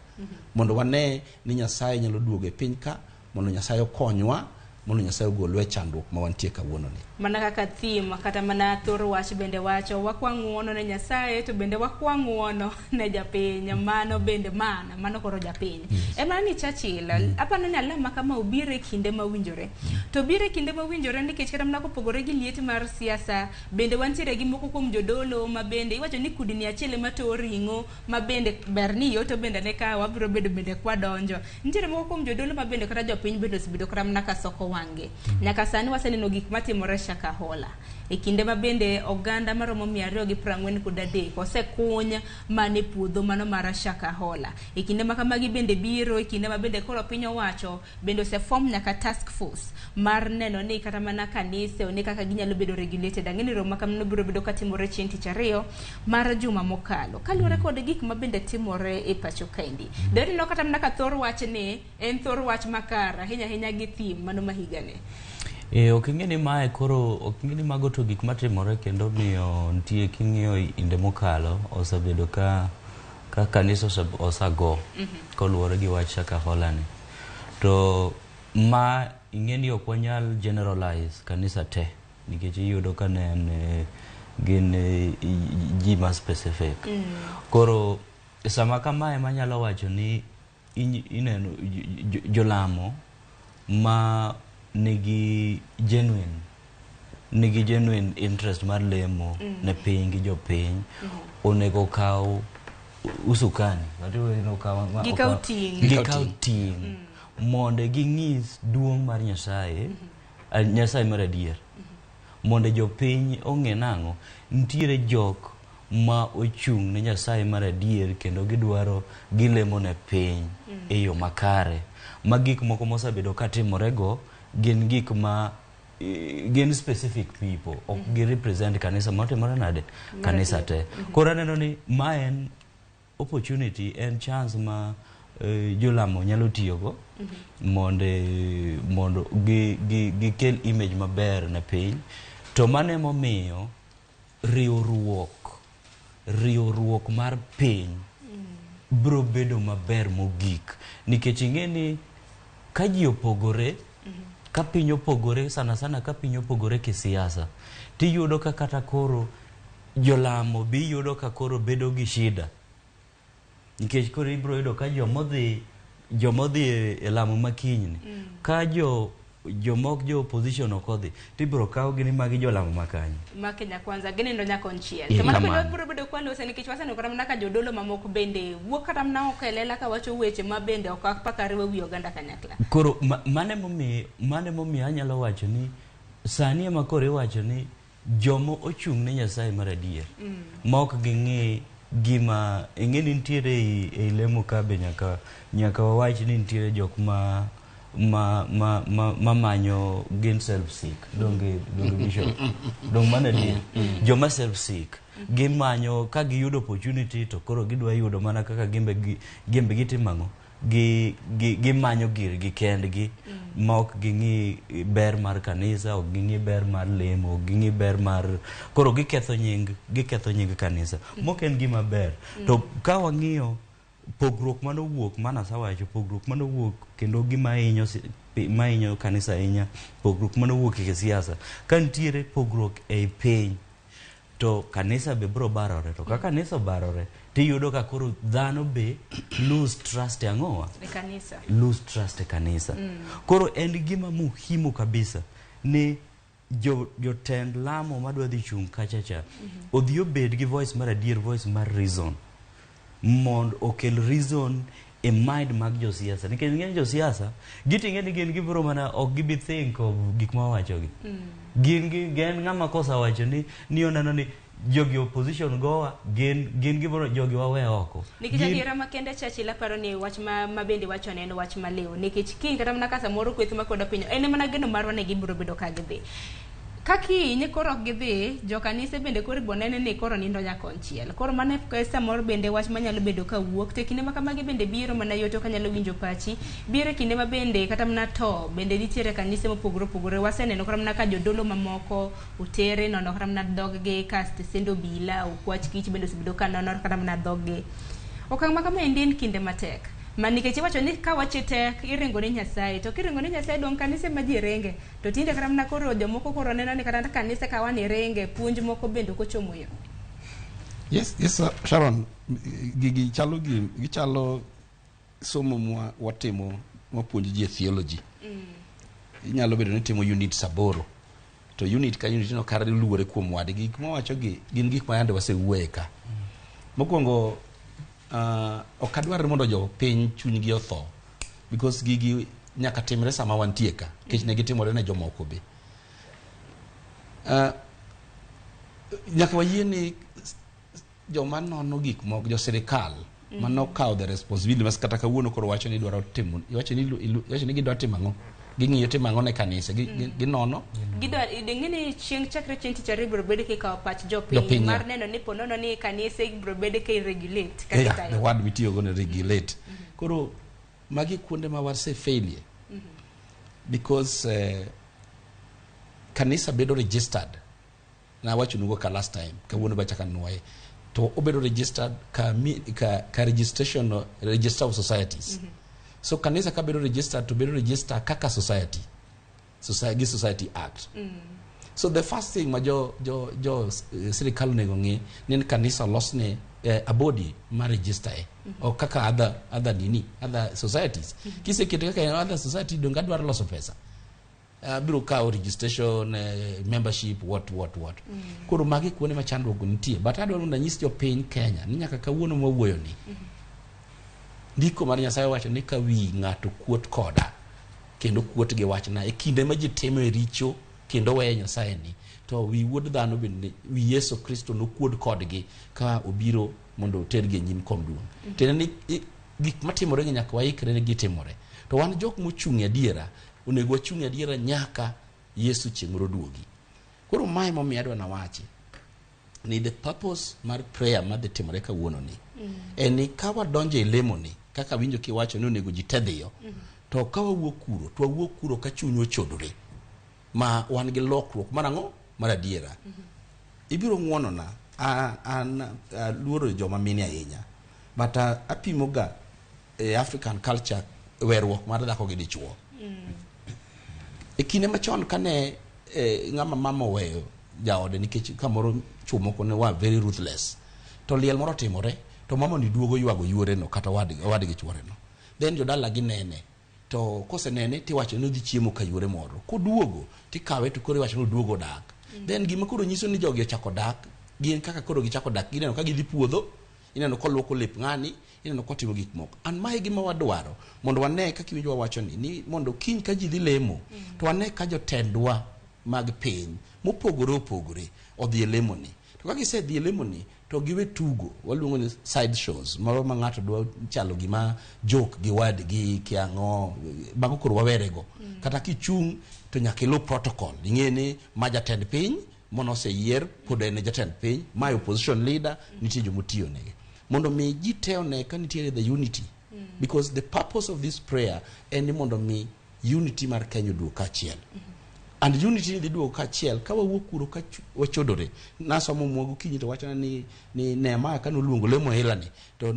[SPEAKER 6] Mondo wane ni Nyasaye nyalo duogo e piny ka, mondo Nyasaye okonywa, mondo Nyasaye ogolwe chandruok ma wantie kawuono ni.
[SPEAKER 27] Mana kaka thim kata mana thoro wach bende wacho wakwang'uono ne Nyasaye to bende wakwang'uono ne japiny, mano bende mano koro japiny. Ema ni Churchill apano ni alama kama obire kinde mawinjore. To bire kinde mawinjore nikech kata mana kopogore gi lieti mar siasa bende wantiere gi moko kuom jodolo ma bende iwacho ni kudni achiel ma to ring'o ma bende berni yo to bende ne ka wabiro bedo bende kwadonjo. Nitiere moko kuom jodolo ma bende kata jopiny bende osebedo kata mana ka soko wange. Nyaka sani waseneno gik matimore Shakahola. E kinde ma bende oganda maromo 243 osekuny mane puodho mano mar Shakahola. E kinde ma kamagi bende biro, e kinde ma bende koro piny owacho bende osefom nyaka task force mar neno ni kata mana kanise oni kaka ginyalo bedo regulated. Ang'eni romo kamano biro bedo katimore chieng' tich ariyo mar juma mokalo. Kaluwore kod gik ma bende timore e pacho kaendi. Deri no kata mana ka thor wach ni en thor wach makara hinya gi thim mano mahigane.
[SPEAKER 10] Oking'eni mae koro oking'eni mago to gik matimore kendo miyo nitie king'iyo inde mokalo osebedo ka kanisa osago koluwore gi wach Shakahola ni. To ma ing'eni ok wanyal generalize kanisa te nikech iyudo ka ne gin ji ma specific. Koro sama kamae manyalo wacho ni ineno jolamo ma nigi genuine interest mar lemo ne piny gi jopiny onego kaw usukani gikaw ting mondo ging'is duong' mar Nyasaye mar adier mondo jopiny ong'e nang'o nitiere jok ma ochung' ne Nyasaye mar adier kendo gidwaro gilemo ne piny e yo makare ma gik moko mosebedo katimorego gin gik ma gin specific people ok gi represent kanisa motimore nade kanisa te. Koro aneno ni ma en opportunity, en chance ma jolamo nyalo tiyogo mondo gikel image maber ne piny. To mane momiyo riwruok mar piny bro bedo maber mogik nikech ing'eni ka ji opogore ka piny opogore sana ka piny opogore kisiasa tiyudo ka kata koro jolamo bi yudo ka koro bedo gi shida nikech koro ibro yudo ka jomodhi e lamo makinyni ka jomok jo opposition okodhi tibro kaw gini magi jolamo makanyo
[SPEAKER 27] ma Kenya Kwanza ginindo nyaka konchiel kama biro bedo kwalo ose nikech waseno kata mana ka jodolo mamoko bende wuok kata mana okelela ka wacho weche ma bende ok apakare wi oganda kanyakla.
[SPEAKER 10] Koro mane momi anyalo wacho ni sani ema kore wacho ni jomo ochung' ne Nyasaye mar adier mok ging'e gima ing'eni nitiere e lemo kabe nyaka wawach ni nitiere jok ma manyo gin self seek donge bishop dong mana dia joma self seek gimanyo ka giyudo opportunity to koro gidwa yudo mana kaka gembe gitimango gimanyo girgi kendgi ma ok ging'i ber mar kanisa ok ging'i ber mar lemo ok ging'i ber mar koro giketho nying kanisa mok en gima ber to ka wang'iyo pogruok manowuok mana sawacho pogruok manowuok kendo gima hinyo kanisa ahinya pogruok manowuok e siasa ka nitiere pogruok e piny to kanisa be bro barore to ka kanisa barore tiyudo ka koro dhano be lose trust lose trust e kanisa koro en gima muhimu kabisa ni jotend lamo madwa dhi chung' kachacha odhi obed gi voice mar adier voice mar reason mond okel reason e mind mag josiasa nikech ng'eny josiasa giting'e ni gin gibiro mana ok gibi think of gik ma wachogi gen ng'ama kosa wacho ni onano ni jogi opposition gowa gen gibiro jogi wawe oko
[SPEAKER 27] nikech adiera makende Churchill aparo ni wach ma bende wacho ne en wach maleo nikech king kata mana kasa moro kweth makoda piny en mana geno marwa ne gibiro bedo ka gidhi kaki ni koro gidhi jo kanise bende koro bonene ni koro nindo nya konchiel koro mane pesa moro bende wach manyalo bedo ka wuok te kinde makamagi bende biro mana yoto kanyalo winjo pachi biro kinde ma bende kata mana to bende nitiere kanise mopogore waseneno kata mana ka jodolo mamoko utere nono kata mana dogge kast sendo bila ukwach kich bende osebedo ka nono kata mana dogge okang' makama en kinde matek manike chiwacho ni ka wachite iringo ni Nyasaye to kiringo ni Nyasaye dong kanise ma ji renge to tinde kata mana koro jomoko koro neno ni kata kanise ka wan renge puonj moko bende kochomo yo.
[SPEAKER 6] Yes Sharon gichalo somo watimo mapuonj ji theology inyalo bedo ni timo unit saboro to unit ka unit no kar luore kuom wadgi gik ma wacho gin gik ma yande waseweka mokwongo ok adwar mondo jo piny chunygi otho because gigi nyaka timre sama wantie ka kech ne gitimore ne jomoko be nyaka wayie ni joma nono gik moko jo sirikal manokawo the responsibility mas kata kawuono koro wacho ni dwaro timo wacho ni gidwa timo ang'o ging'iyo timo ang'o ne kanisa ginono
[SPEAKER 27] gidwa ng'eni chieng' chakre chieng' tich ariyo biro bedo kikawo pach jopiny mar neno ni ponono ni kanise biro bedo ka regulate
[SPEAKER 6] kata the word mitiyogo ni regulate koro magi kuonde ma wase failure because kanisa bedo registered na wacho nugo ka last time kawuono bachaka nuoye to obedo registered ka registration register of societies so kanisa ka bedo registered to bedo register kaka society act so the first thing ma jo sirikal nego ng'i ni kanisa losne a body ma register o kaka other societies kisekete kaka other society donga dwaro loso pesa biro kawo registration membership what koro magi kuone ma chandruok nitie but adwaro na nyis jo piny Kenya ni nyaka kawuono mwawuoyo ni ndiko mar Nyasaye wacho ni ka wi ng'ato kuot koda kendo kuot gi wachna e kinde ma ji timo richo kendo weyo Nyasaye ni to wi wuod dhano bende wi Yesu Kristo no kuod kodgi ka obiro mondo otergi nyim kom duong tena ni gik matimore nyaka waikre ne gitimore to wan jok mochung' adiera onego wachung' adiera nyaka Yesu chieng'ro duogi koro mai momi adwa na wachi ni the purpose mar prayer ma timore kawuono ni en ni ka wadonjo e lemo ni kaka winjo kiwacho ni onego ji tedhiyo to ka wawuok kuro to wawuok kuro ka chuny ochodore ma wan gi lokruok mar ang'o mar adiera ibiro ng'wono na an luoro joma mini ahinya but apimo ga African culture werruok mar dhako gi dichuo e kinde machon kane ng'ama mama weyo jaode nikech kamoro chuo moko ne wa very ruthless to liel moro timore to mama ni duogo ywago yuore no kata wadgi chuore no, then jodala gi nene to kosenene tiwacho ni dhi chiemo ka yuore moro, koduogo tikawe to koro iwacho ni duogo dak. Then gima koro nyiso ni jogi ochako dak, gin kaka koro gichako dak, gineno ka gidhi puodho, ineno koluoko lep ng'ani, ineno kotimo gik moko. An mae gima wadwaro mondo wane kaka iwinjo wawacho ni mondo kiny ka ji dhi lemo to wane ka jotendwa mag piny mopogore opogore odhi e lemoni. To ka gisedhi e lemoni to giwe tugo, waluongo ni side shows, moro ma ng'ato dwa chalo gima joke gi wadgi kiang'o, mago koro wawerego. Kata kichung' to nyaka ilo protocol, ing'eni ma jatend piny monoseyier pod en jatend piny, my opposition leader, nitie jomotiyo negi. Mondo mi ji teo ne ka nitie the unity. Because the purpose of this prayer en ni mondo mi unity mar Kenya duo kachiel. And unity ni duo kachiel ka wawuok kuro ka wachodore. Nasomo mwago kinyi to wachana ni Nehemiah ka noluongo lemo hilani to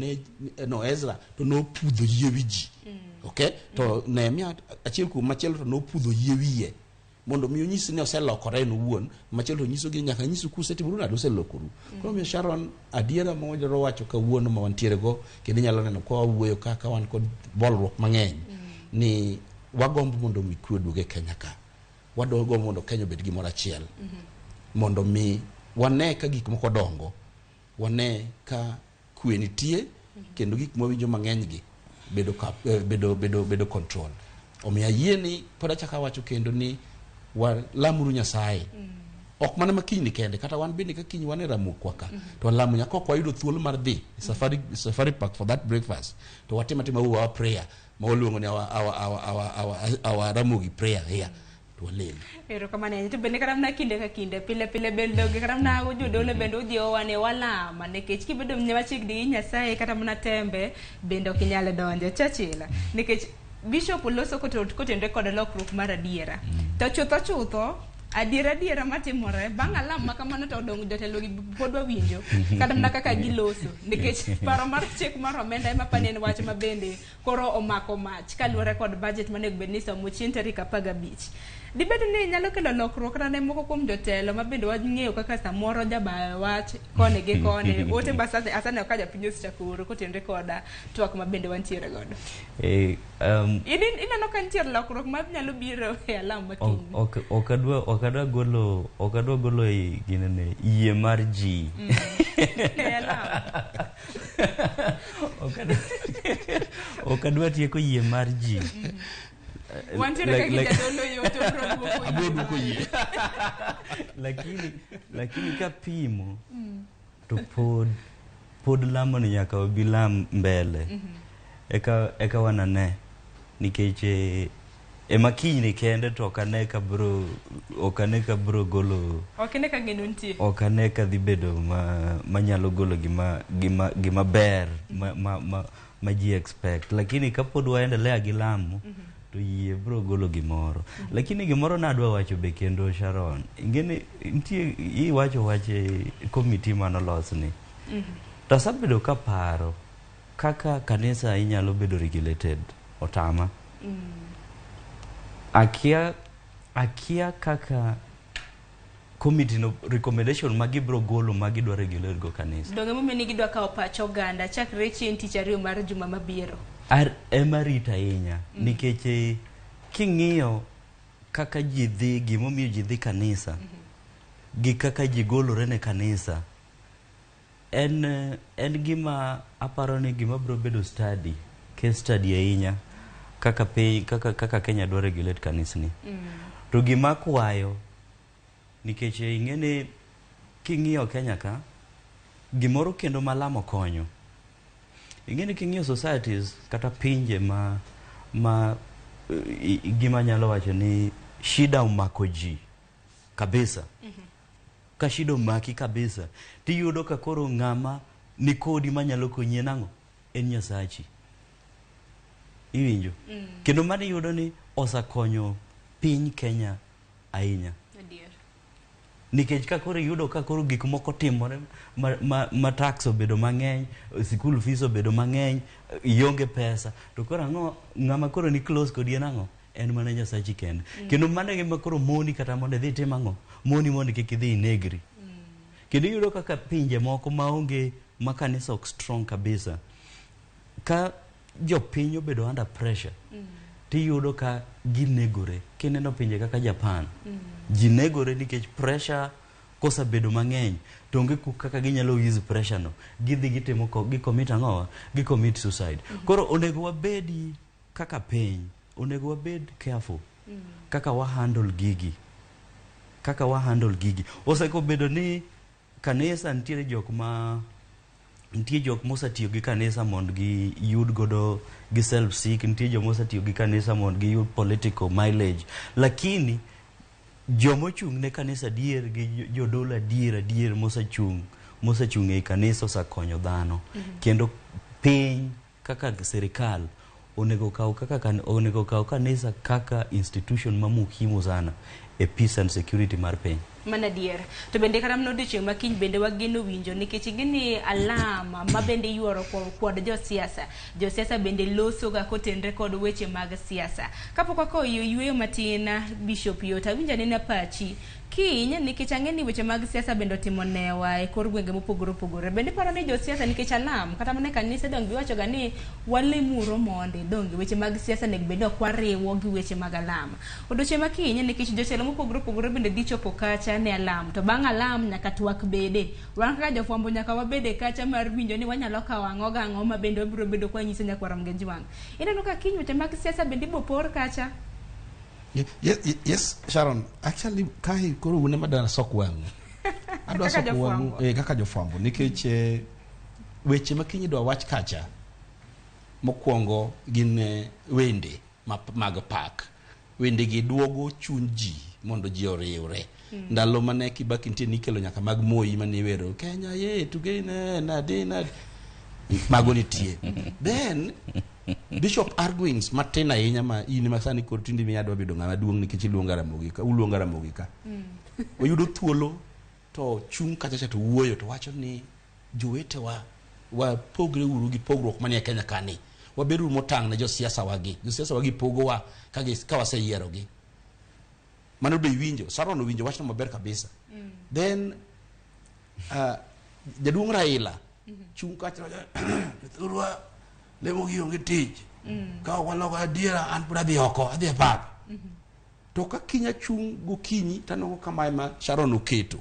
[SPEAKER 6] no Ezra to no pudho yie wiji. Okay? To Nehemiah achiel kuom machielo to no pudho yie wiye. Mondo mi onyisi ni oselokore en owuon, machielo to nyiso gi nyaka nyiso kusetimoru nade oselokoru. Koro mi Sharon adiera ma wajoro wacho kawuono ma wantiere go, kendo nyalo neno ko wawuoyo kaka wan kod bolruok mang'eny ni wagombo mondo mi kwe duoge Kenya ka. Wadogo mondo Kenya obed gimoro achiel. Mondo mi wane ka gik moko dongo, wane ka kwe nitie, kendo gik mawinjo mang'eny gi bedo control. Omiya yie ni poda chaka wacho kendo ni lamuru Nyasaye. Ok mana makiny kende, kata wan bende ka kiny wan e Ramogi ka. To lamu nyaka ok wayudo thuolo mar dhi safari park for that breakfast. To watima our prayer. Ma waluongo ni our Ramogi prayer here.
[SPEAKER 27] Ero kamane to bende karam na kinde ka kinde pile bendo gi karam na ujudole bendo ujiwo wane walama nikech kibedo mnyawachigni Nyasaye kata mna tembe bendo kinyale donjo chachila nikech Bishop oloso kotende kod lokruok mar adiera. To chutho adiera matimore bang' alam makamano to odong' jotelo gi pod wawinjo kata mana kaka giloso nikech paro mar chik mar omenda ema panen wach mabende koro omako mach kaluwore kod budget manego bed ni somo chien tarik 15. Dibedo ni nyalo kelo lokruok ne moko kuom jotelo mabende wang'eyo kaka samoro jaba wach kone gi kone ote basate asane ka japinyo sichakoro kotende koda twak mabende wantiere godo. Ineno ka nitiere lokruok ma nyalo biro e alam makiny.
[SPEAKER 10] Okadwa golo i ginene yie mar ji. Okadwa tieko yie mar ji.
[SPEAKER 27] Wantiere ka gijadolo yoto
[SPEAKER 6] abodwoko yie.
[SPEAKER 10] Lakini ka pimo to pod lamo ni nyaka wabilam mbele. Eka wanane nikech makiny ni kende to okane ka bro golo,
[SPEAKER 27] okane ka geno ntie,
[SPEAKER 10] okane ka dhi bedo manyalo golo gima ber ma ji expect. Lakini kapod waendelea gi lamo to yie bro golo gimoro. Lakini gimoro nadwa wacho be kendo Sharon, ingene ntie i wache committee manolosni. To sabedo ka paro kaka kanisa inyalo bedo regulated otama. Akia kaka committee no recommendation magi bro golo magi dwa regulate go kanisa.
[SPEAKER 27] Donge mumeni gidwa kawo pacho ganda chakre chien tich ariyo mar juma mabiro.
[SPEAKER 10] Emarita inya nikech king'iyo kaka ji dhi gimomiyo ji dhi kanisa gi kaka ji golore ne kanisa en gima aparo ni gima bro bedo case study ahinya kaka Kenya dwa regulate kanisni. To gima kwayo nikech ing'ene king'iyo Kenya ka gimoro kendo malamo konyo. Ing'ene king'iyo societies kata pinje ma gima nyalo wacho ni shida umako ji kabisa. Ka shida umaki kabisa tiyudo ka koro ng'ama ni kodi manyalo konyi nang'o en Nyasachi. Iwinjo? Kendo mani yudo ni osakonyo piny Kenya ahinya. Nikech ka koro yudo ka koro gik moko timore ma tax obedo mang'eny, school fees obedo mang'eny, ionge pesa, to koro ng'ama koro ni close kodi nang'o en mana Nyasachi kende. Kendo mane gima koro moni kata mondo dhi tim ang'o, moni kik idhi inegri. Kendo yudo kaka pinje moko maonge ma kanisa ok strong kabisa, ka jopiny obedo under pressure, tiyudo ka ginegore. Kineno pinje kaka Japan, ji negore nikech pressure kosabedo mang'eny, to onge kaka ginyalo use pressure no. Gidhi gitimo gicommit ang'owa, gicommit suicide. Koro onego wabedi kaka piny, onego wabed careful kaka handle gigi. Oseko bedo ni kanisa nitiere jok mosatiyo gi kanisa mond gi yud godo gi self seek, nitiere jok mosatiyo gi kanisa mond gi yud political mileage, lakini jomochung' ne kanisa dier gi jodola dier mosachung' ei kanisa osakonyo dhano. Kendo piny kaka serikal onego kaw kanisa kaka institution ma muhimu sana e peace and security mar piny.
[SPEAKER 27] Mana dier. To bende karam nodiochieng' makiny bende wageno winjo nikech ing'eni alama ma bende yuoro kod josiasa. Josiasa bende loso ga kotenre kod weche mag siasa. Kapok ako yweyo matin Bishop Yota winja nena pachi kiny nikech ang'eni weche mag siasa bende otimo newa e kor gwenge mopogore. Bende paro ni josiasa nikech alam kata mana kanisa dong giwacho ga ni walemuro monde dong weche mag siasa nek bende ok wariwo gi weche mag alam. Odiochieng' makiny nikech jotelo mopogore bende dhi chopo kacha ne alam, to bang' alam nyaka twak bede. Wan kaka jofwambo nyaka wabede kacha mar winjo ni wanyalo kawo ang'o ga ang'o ma bende wabiro bedo kwa nyiso nyakwaram Genjwang'. Ineno ka kiny weche mag siasa bende bopor kacha.
[SPEAKER 6] Yes, Sharon. Actually, kai koro une madana sok wangu. Adwa sok wangu kaka jofwambo nikech weche makiny dwa wach kacha. Mokwongo gin wende mag pak. Wende gi duogo chuny ji mondo ji oriwre. Ndalo mane Kibaki nitie nikelo nyaka mag Moi mane wero Kenya tugene nadina mago nitie. Then Bishop arguings matin ahinya ma in masani kortindi mi adwa bedo ng'ama duong' nikech uluonga Ramogi ka. Oyudo thuolo to chung kacha to wuoyo to wacho ni jowete wa pogre uru gi pogruok manie Kenya kani. Wabedo motang' ne josiasa wagi pogowa ka waseyiero gi. Mano do winjo Sharon winjo wachno maber kabisa. Then jaduong' Raila chung kacha thurwa Ramogi onge tich. Ka waloko adiera an pura dhi oko adhi pap. To ka kinya chung gokinyi tano kama ma Sharon oketo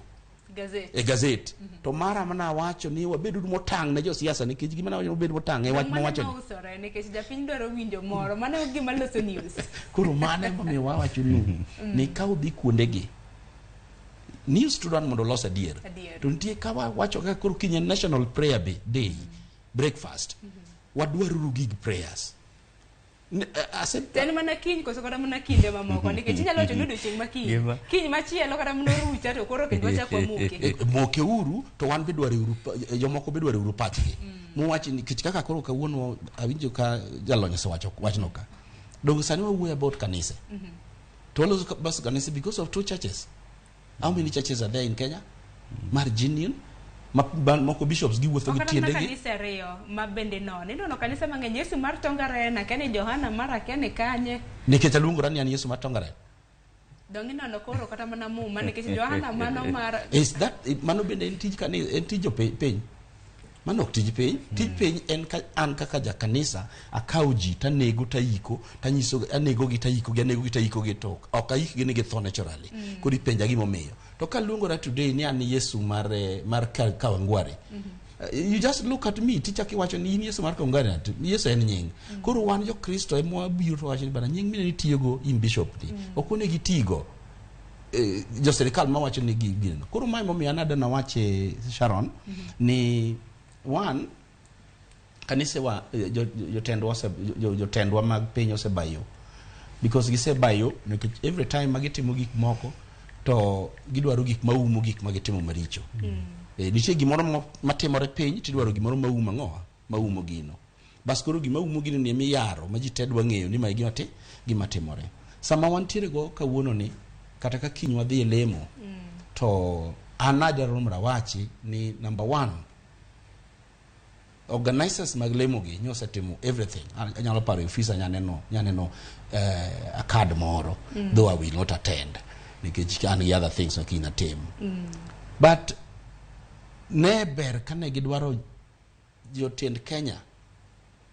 [SPEAKER 6] gazette. To mara mana wacho ni wabedo motang' ne josiasa nikech gima na wabedo motang' e wach ma wacho
[SPEAKER 27] ni nikech japiny dwaro winjo moro mano gima loso news.
[SPEAKER 6] Koro mane ma wacho ni ka udhi kuondegi news to run mondo los adier. To nitie ka wacho ka koro kinya national prayer day breakfast. Wadwaro gig prayers.
[SPEAKER 27] Teni mana kiny koso kata mana kinde mamoko nikech inyalo wacho ni odiochieng' makiny kiny machielo kata mana rucha to koro kendo wachako
[SPEAKER 6] moke uru to wan be dwaro uru jomoko be dwaro uru pachgi muwachi nikech kaka koro kawuono awinjo ka jalony osewacho wachno ka dong sani wawuoyo about kanisa to waloso bas kanisa because of two churches. How many churches are there in Kenya? Marginian moko bishops gi wuotho gi tiendegi.
[SPEAKER 27] Kanisa riyo ma bende no kanisa mang'eny Yesu mar Tongarena kene Johana mara kene kanye
[SPEAKER 6] nikech aluongora ni an Yesu mar Tongarena
[SPEAKER 27] dongi no koro kata mana muma nikech Johana mano mar
[SPEAKER 6] is that mano bende en tij kanisa en tij piny mano ok tij piny tij piny en an kaka ja kanisa akawo ji tanego taiko tanyiso anego gi taiko gi to ok aik gi ni gi tho naturally kodi penja gi momiyo to kaluongora today ni an Yesu mar Kawangware. You just look at me ticha kiwacho ni in Yesu mar Kawangware Yesu en nying. Koro wan jo Kristo emo biro to wacho ni bana nying mine nitiego in bishop ni okone gi tigo jo serikal ma wacho ni gino. Koro mai momiyo anada na wache Sharon ni one kanisa wa jotendwa mag piny osebayo because gisebayo every time magitimo gik moko to gidwaro gik maumo gik magitimo maricho. Nitie gimoro matimore piny tidwaro gimoro maumo gino. Bas koro gima umo gino ni miyaro ma ji tedwa ng'eyo ni mai gima timore. Sama wantiere go kawuono ni kata ka kiny wadhi e lemo to anadaro mrawachi ni number 1 organizers mag lemo gi nyosetimo everything. Anyalo paro ofisa nyaneno a card moro though I will not attend nikech an the other things na kina tim but neber kane gidwaro jotend Kenya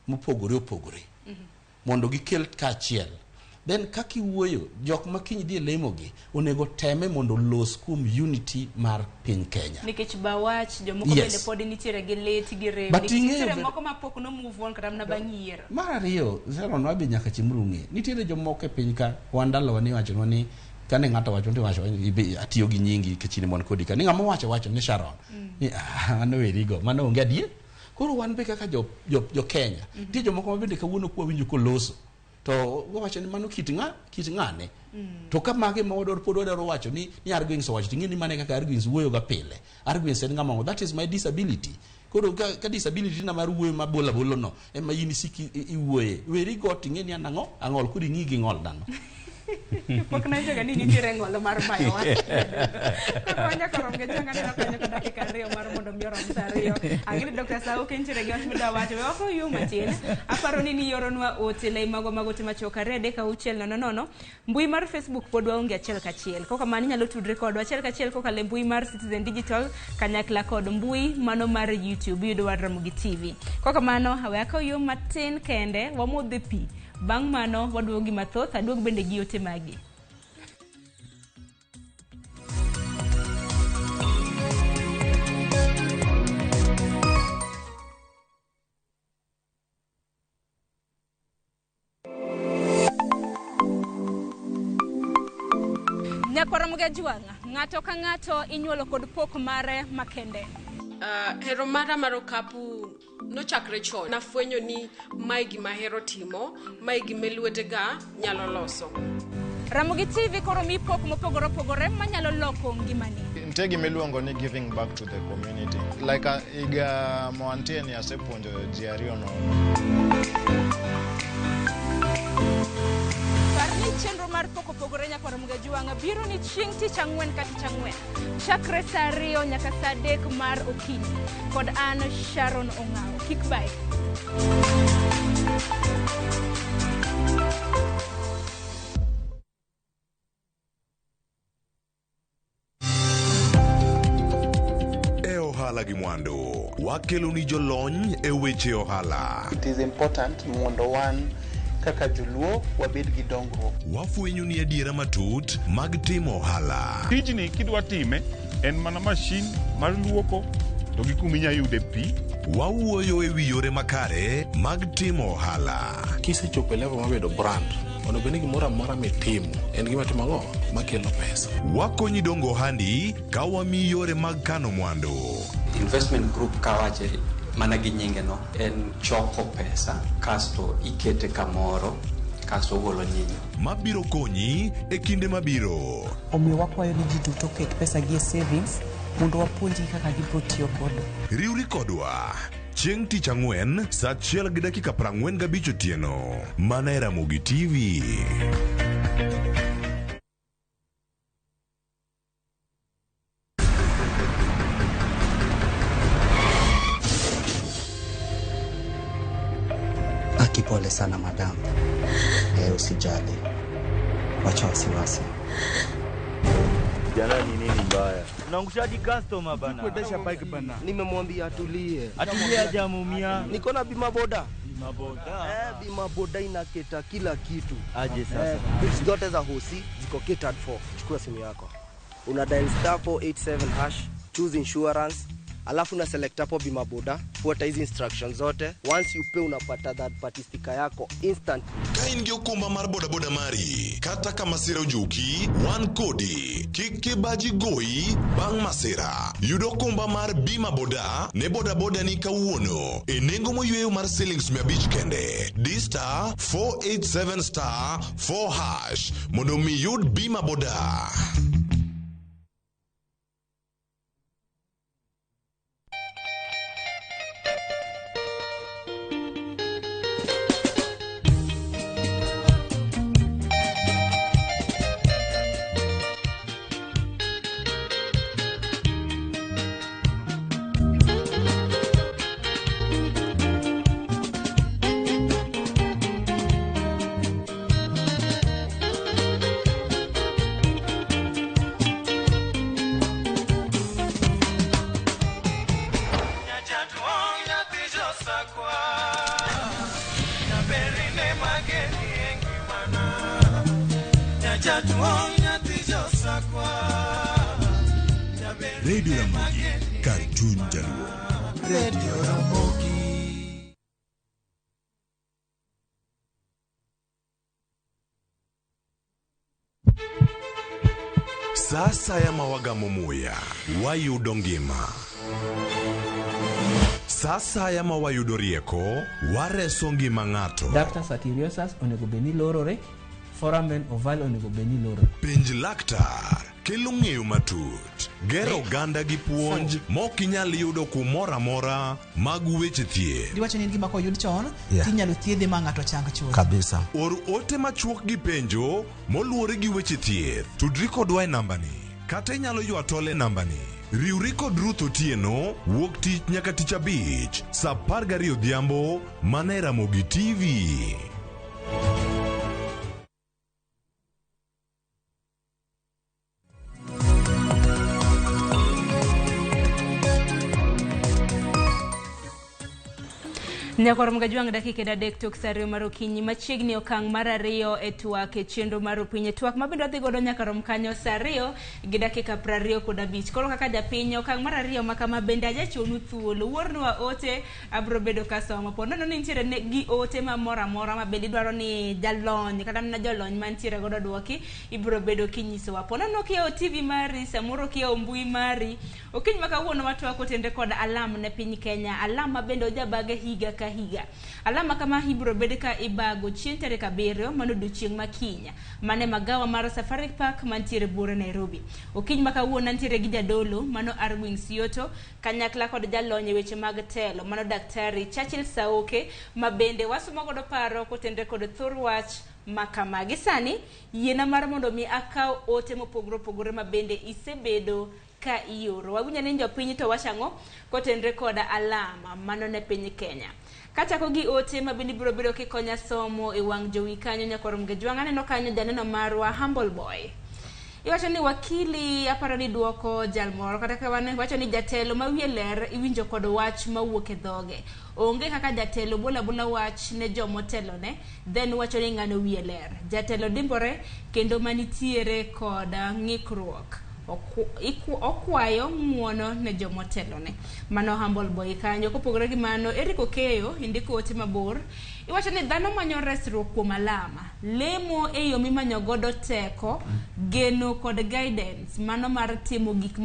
[SPEAKER 6] mopogore opogore mondo gikel kaachiel. Then kaki wuoyo jok makiny dhi lemogi onego teme mondo los kuom unity mar piny Kenya.
[SPEAKER 27] Nikech bawach jomoko bende pod nitiere gi lit gi rem. Nitiere moko mapok no move on kata na banyiero.
[SPEAKER 6] Mar ariyo, Sharon wabi nyaka chimrungi. Nitiere jomoko e piny ka wandalo wani wacho ni kane ng'ato wacho ni wacho atiyo gi nyingi kechini mon kodi ka. Ni ng'ama wacho ni Sharon. Ni mano werigo, mano onge adier. Koro wan be kaka jo Kenya. Nitie jomoko mabende kawuono kwa winjo koloso. To wacho ni mano kit ng'ane. To ka mage ma wador pod wadaro wacho ni Arguins wacho ting'eni mane kaka Arguins wuoyo ga pile. Arguins en ng'ama that is my disability. Koro ka disability na mar wuoyo ma bola no ema yini siki iwuoye. Weri go ting'eni anang'o ang'ol kodi ng'i gi ng'ol dano.
[SPEAKER 27] Pok na joga ni nitiere ng'olo mar mayo wa. Konya korom ge janga na konyo ko dakika ariyo mar mondo mi orom sa ariyo. Angini Dr. Sau kenchire gi osmida wacho we oko yu matin. Aparo ni yoronwa otele mago tima choka rede ka uchel no. Mbui mar Facebook pod waonge achiel kachiel. Koka mani nyalo tudre kodwa achiel kachiel koka le mbui mar Citizen Digital kanyakla kod mbui mano mar YouTube yudo wa Ramogi TV. Koka mano hawe aka yu matin kende wamodhe pi. Bang mano waduogi mathoth aduog bende gi ote magi. Nyakwaramuga juanga ng'ato ka ng'ato inyuolo kod pok mare makende.
[SPEAKER 14] Hero mara marokapu no chakre chon nafwenyo ni mai gima hero timo, mai gima lwetega nyalo loso.
[SPEAKER 27] Ramogi TV koro mi pok mopogore opogore manyalo loko ngimani.
[SPEAKER 15] Nitie gima iluongo ni giving back to the community. Like iga moantie ni asepuonjo ji ariyo no.
[SPEAKER 27] Parni chenro mar poko pogore Nyakwaramuga juanga biro ni chieng' tich ang'wen ka tich ang'wen. Chakre saa 2 nyaka saa 3 mar okinyi. Kod an Sharon Ong'ao. Kik bai.
[SPEAKER 1] Ohala gi mwandu wakelo ni jolony e weche ohala.
[SPEAKER 16] It is important mondo wan kaka joluo wabed gi dongruok.
[SPEAKER 1] Wafwenyo ni adiera matut mag timo ohala.
[SPEAKER 17] Tijni kidwa time en mana mashin mar luoko to gi kuminya yude pi.
[SPEAKER 1] Wawuoyo e wi yore makare mag timo ohala.
[SPEAKER 16] Kisechopo level mabedo brand onego bed ni gimoro amora mitimo en gima timo ang'o makelo pesa.
[SPEAKER 1] Wakonyi dongo handi ka wami yore mag kano mwandu.
[SPEAKER 18] Investment group kawache mana gi nyinge no en choko pesa kasto ikete kamoro kasto golo nyinyo
[SPEAKER 1] mabiro konyi e kinde mabiro.
[SPEAKER 19] Omiyo wakwayo ni ji duto ket pesa gi e savings mondo wapuonji kaka gibiro tiyo kodo.
[SPEAKER 1] Riwri kodwa chieng' tich ang'wen saa 1:45 otieno mana e Ramogi TV.
[SPEAKER 20] Pole sana madam. Usijali. Wacha wasiwasi.
[SPEAKER 23] Jana ni nini mbaya? Unaangushaji customer bana.
[SPEAKER 22] Kuendesha bike bana. Nimemwambia atulie.
[SPEAKER 23] Atulie jamumia.
[SPEAKER 22] Niko na bima boda.
[SPEAKER 23] Bima boda.
[SPEAKER 22] Bima boda inaketa kila kitu.
[SPEAKER 23] Aje sasa.
[SPEAKER 22] Bills zote za hosi ziko catered for. Chukua simu yako. Una dial *487#, choose insurance. Alafu na select hapo bima boda, fuata hizi instructions zote. Once you pay unapata that party sticker yako instant.
[SPEAKER 1] Kaingi okumba mar boda boda mari kata kama sira ujuki one kodi kike baji goi bang masira yudo kumba mar bima boda ne boda boda ni kawuono e nengo moyweyo mar shillings 100 kende *487 *4# mondo mi yud bima boda. Radio Ramogi, Cartoon Jaluo.
[SPEAKER 2] Radio Ramogi.
[SPEAKER 1] Sasa ya mawagamo muya, wayudo ngima. Sasa ya mawayudo rieko, wareso ngima ng'ato.
[SPEAKER 3] Dr. Satiriosus onego beni lorore, foramen oval onego beni lorore.
[SPEAKER 1] Penj laktar, kelo ng'eyo matut. Gero oganda gi puonj, mok inyal yudo kumora mora mag weche thieth.
[SPEAKER 4] Diwacho ni gima koyud chon, tinyalo thiedhe ma ng'ato chang chuth.
[SPEAKER 1] Kabisa. Or ote machuok gi penjo, moluore gi weche thieth. Tudri kodwa e nambani. Kata inyalo ywa tole nambani. Riwri kod Ruth Otieno, wuok tich nyaka tich abich, saa 12 odhiambo, mana e Ramogi TV.
[SPEAKER 27] Nyakoro mgajwang dakika dadek tok sario mar okinyi machiegni okang' mar 2 e twak e chenro mar opinye twak mabendo dhi godo nyakoro mkanyo saa 2 gi dakika 25. Koro kaka japiny okang' mar 2 makama bende ajachonu thuolo wuornwa ote abro bedo kasomo po nono ni nitiere gi ote mamora mora mabende dwaro ni jalony kata na jolony mantiere godo duoki ibro bedo kinyisowa po nono kia TV mari samoro kia mbui mari okiny makawuono matwako tende kod alam ne piny Kenya alam mabende ojabage higa ka higa. Alama kama hibro bede ka ibago chien tarehe 7 mano odiochieng' makinya mane magawa mar Safari Park mantiere bure Nairobi. Okiny makawuono ntiere gi jadolo mano Arwin Sioto kanyakla kod jalony weche mag telo mano daktari Churchill Saoke mabende wasomo godo paro kotende kod thor wach makamagi sani yiena mar mondo mi akaw ote mopogore mabende isebedo ka ioro. Wagunya ni jopiny to wachango kotendre koda alama mano ne piny Kenya. Kachako gi ote mabindi biro bedo kikonya somo e wang' jowi kanyo nyakoro mgejwang' aneno kanyo janeno marwa Humble Boy. Iwacho ni wakili aparo ni duoko jalmoro kata kawane wacho ni jatelo mawiye ler iwinjo kod wach mawuok e dhoge. Onge kaka jatelo bola wach ne jomotelo ne then wacho ni ng'ano wiye ler. Jatelo dimbore kendo manitiere kod ng'ikruok. Okwayo ng'uono ne jomotelo ne mano Humble Boy kanyo kopogore gi mano Eriko Keyo indiko ote mabor iwacho ni dhano manyo resruok kuom alama lemo e yo mimanyo godo teko geno kod guidance mano mar timo gik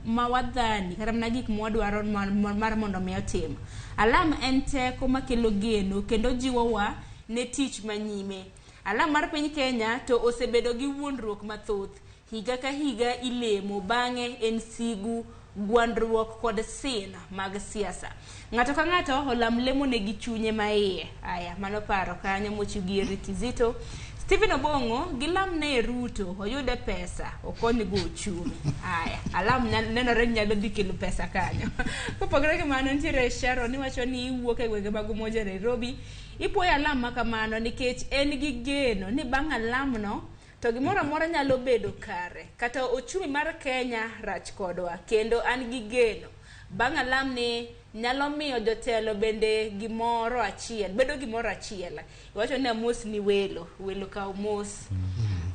[SPEAKER 27] mawadhani kata mana gik mwadwaro mar mondo mi otim. Alama en teko makelo geno kendo jiwowa ne tich manyime. Alama mar piny Kenya to osebedo gi wuondruok mathoth higa ka higa ilemo bang'e en sigu gwandruok kod sin mag siasa. Ng'ato ka ng'ato olam lemo ne gi chunye maiye. Aya mano paro kanyo mochugi Ritizito Stephen Obongo gilam ne Ruto oyude pesa okony go uchumi. Aya alam nenore nyalo dhi kelo pesa kanyo. Kopogore gi mano nitiere Sharon ni wacho ni wuok e gwenge mag Umoja Nairobi ipuoyo alam makamano nikech en gi geno ni bang' alam no to gimoro amora nyalo bedo kare kata ochumi mar Kenya rach kodwa kendo an gi geno bang' alam ni nyalo miyo jotelo bende gimoro achiel bedo gimoro achiel. Iwacho ni amos ni welo ka mos.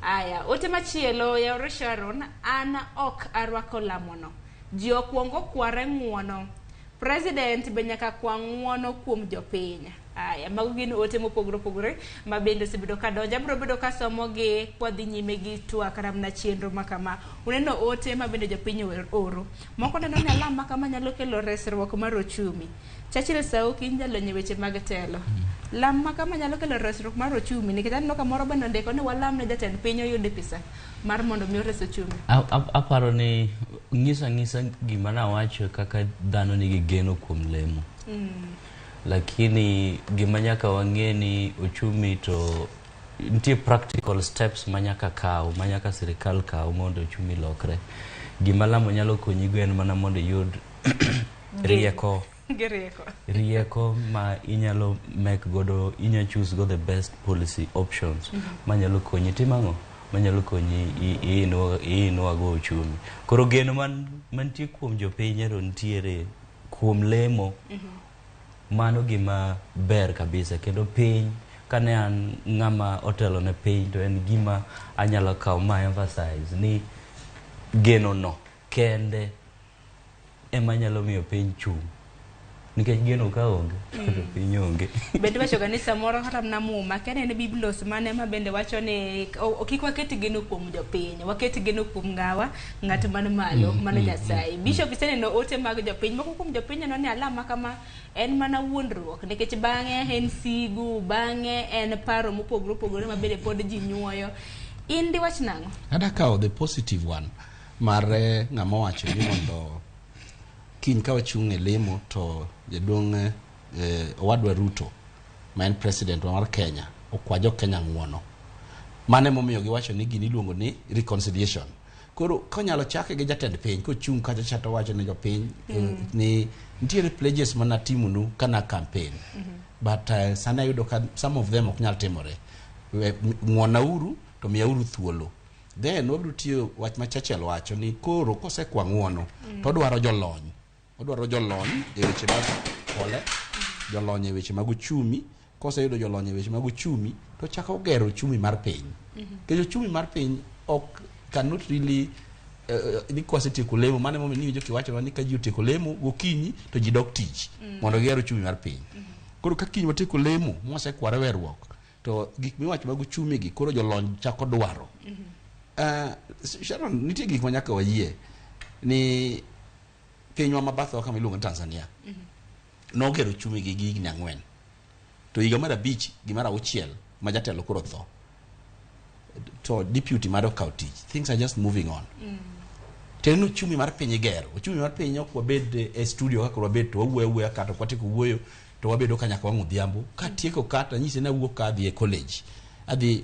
[SPEAKER 27] Aya ote machielo ya Sharon an ok arwako lamono ji okwongo kware ng'uono president be nyaka kwa ng'uono kuom jopiny. Aya mago gin ote mopogore mabende osebedo ka donja bro bedo ka somo gi kwadhi nyime gi twak ramna chenro makama uneno ote mabende jopiny oro moko neno ni alama kama nyalo kelo resruok mar ochumi. Churchill Saoki jalony weche mag telo lam makama nyalo kelo resruok mar ochumi nikech aneno kamoro bende ndiko ni walam ne jatend piny oyude pesa mar mondo mi ores ochumi.
[SPEAKER 10] Aparo ni ngisa gima nawacho kaka dhano nigi geno kuom lemo. Lakini gima nyaka wang'eni ochumi to nitie practical steps manyaka kaw manyaka sirikal kaw mondo ochumi lokre. Gima lamo nyalo konyi gwen mana mondo yud rieko ma inyalo make godo inya choose go the best policy options manyalo konyi timango manyalo konyi inwa go ochumi. Koro geno mantie kuom jopiny ero nitiere kuom lemo mano gima ber kabisa kendo piny kane an ng'ama otelo ne piny to en gima anyalo kawo ma emphasize ni geno no kende ema nyalo miyo piny chung' nikech geno ka onge to piny onge.
[SPEAKER 27] Bende wacho ga ni samoro kata na muma kene ne biblos mane ma bende wacho ni kik waket geno kuom jopiny, waket geno kuom ng'at man malo mano Nyasaye. Bishop iseneno ote mag jopiny moko kuom jopiny no ni alama kama en mana wuondruok nikech bang'e en sigu, bang'e en paro mopogore opogore ma bende pod ji nyuoyo. In diwach nang'o?
[SPEAKER 6] Adakawo the positive one mar ng'ama wacho ni mondo kiny ka wachung' e lemo to jaduong' Owadwa Ruto ma en president mar Kenya okwajo Kenya ng'uono. Mane momiyo giwacho ni gini iluongo ni reconciliation. Koro konyalo chake gi jatend piny kochung' kacha chato wacho ne jopiny ni nitiere pledges mana timonu kana campaign. But sana yudo ka some of them ok nyal timore. Ng'uonauru to miyauru thuolo. Then wabiro tiyo wach ma Churchill wacho ni koro kosekwa ng'uono to odwaro jolony. Odwaro jolony e weche mag pole, jolony e weche mag uchumi. Koseyudo jolony e weche mag uchumi to chako gero uchumi mar piny. Kejo uchumi mar piny ok cannot really ni kwasetieko lemo mane momiyo ni joki wacho ni ka ji otieko lemo gokinyi to ji dok tich mondo gero uchumi mar piny. Koro ka kiny watieko lemo mosekware werruok to gik miwacho mag uchumi gi koro jolony chako dwaro. Sharon, nitie gik manyaka wayie ni pinywa mabatho kama iluongo Tanzania nogero uchumi gi higni 4 to higa mar 5 gi mar 6 ma jatelo koro tho to deputy mar okawo tich. Things are just moving on. Teno uchumi mar piny gero. Uchumi mar piny ok wabed e studio kaka wabed to wawuoyo kata kwatieko wuoyo to wabedo kanyaka wang'o dhiambo ka tieko kata nyise na wuok ka dhi e college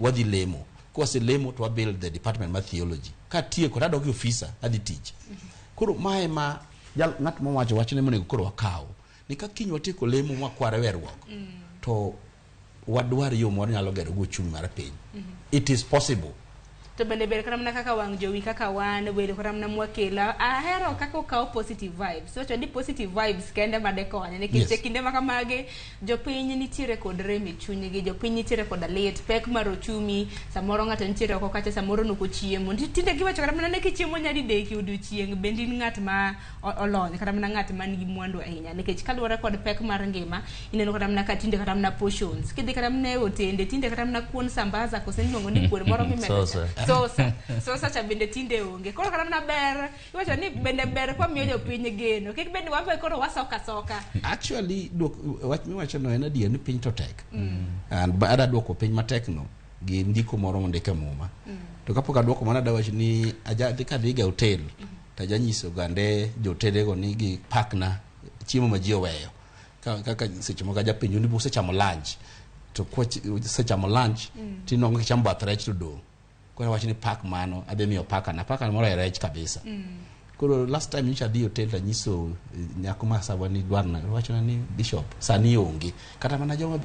[SPEAKER 6] wadhi lemo. Kwase lemo to wabuild the department of theology. Ka tieko radok officer adhi tich. Koro mae ma ng'at mowacho wachne monego koro wakaw ni ka kiny watieko lemo mwakware werruok to wadwar yo moro nyalo gero go uchumi mar piny. It is possible.
[SPEAKER 27] To bende ber karamna kaka wang jowi kaka wan welo karamna mwakela ahero kaka okaw positive vibes. So ndi positive vibes kende made konye nikech kinde makamage jopiny nitiere kod rem e chunygi, jopiny nitiere kod lit, pek mar ochumi, samoro ng'ato nitiere oko kacha samoro nuko chiemo. Tinde giwacho karamna ne kichiemo nyadi deki odiochieng' bendi ng'at ma olony karamna ng'at man gi mwandu ahinya nikech kaluwore kod pek mar ngima ineno karamna ka tinde karamna portions. Kidhi karamna e otende tinde karamna kuon sambaza kosenluongo ni kuon moro mimedo. Sosa cha bende tinde onge. Koro karamna ber. Iwacho ni bende ber kwa miyo jopiny geno. Kik bende wambe koro wasoka.
[SPEAKER 6] Actually wach miwacho no en adier ni piny to tek. And bada duoko piny matek no gi ndiko moro mondike muma. To kapok aduoko mana dawacho ni dhi ka dhi ga hotel ta janyiso gande jotede go ni gi pakna chiemo ma ji oweyo. Kaka seche moko japinyo ni buse chamo lunch. To kwa se chamo lunch tinongo kichamo bath rech to do. Kwa wacho ni pak mano adhi miyo paka moro e rech kabisa. Koro last time nyicha dhi hotel ta nyiso nyako ma sawa ni dwarna wacho ni bishop sani onge kata mana joma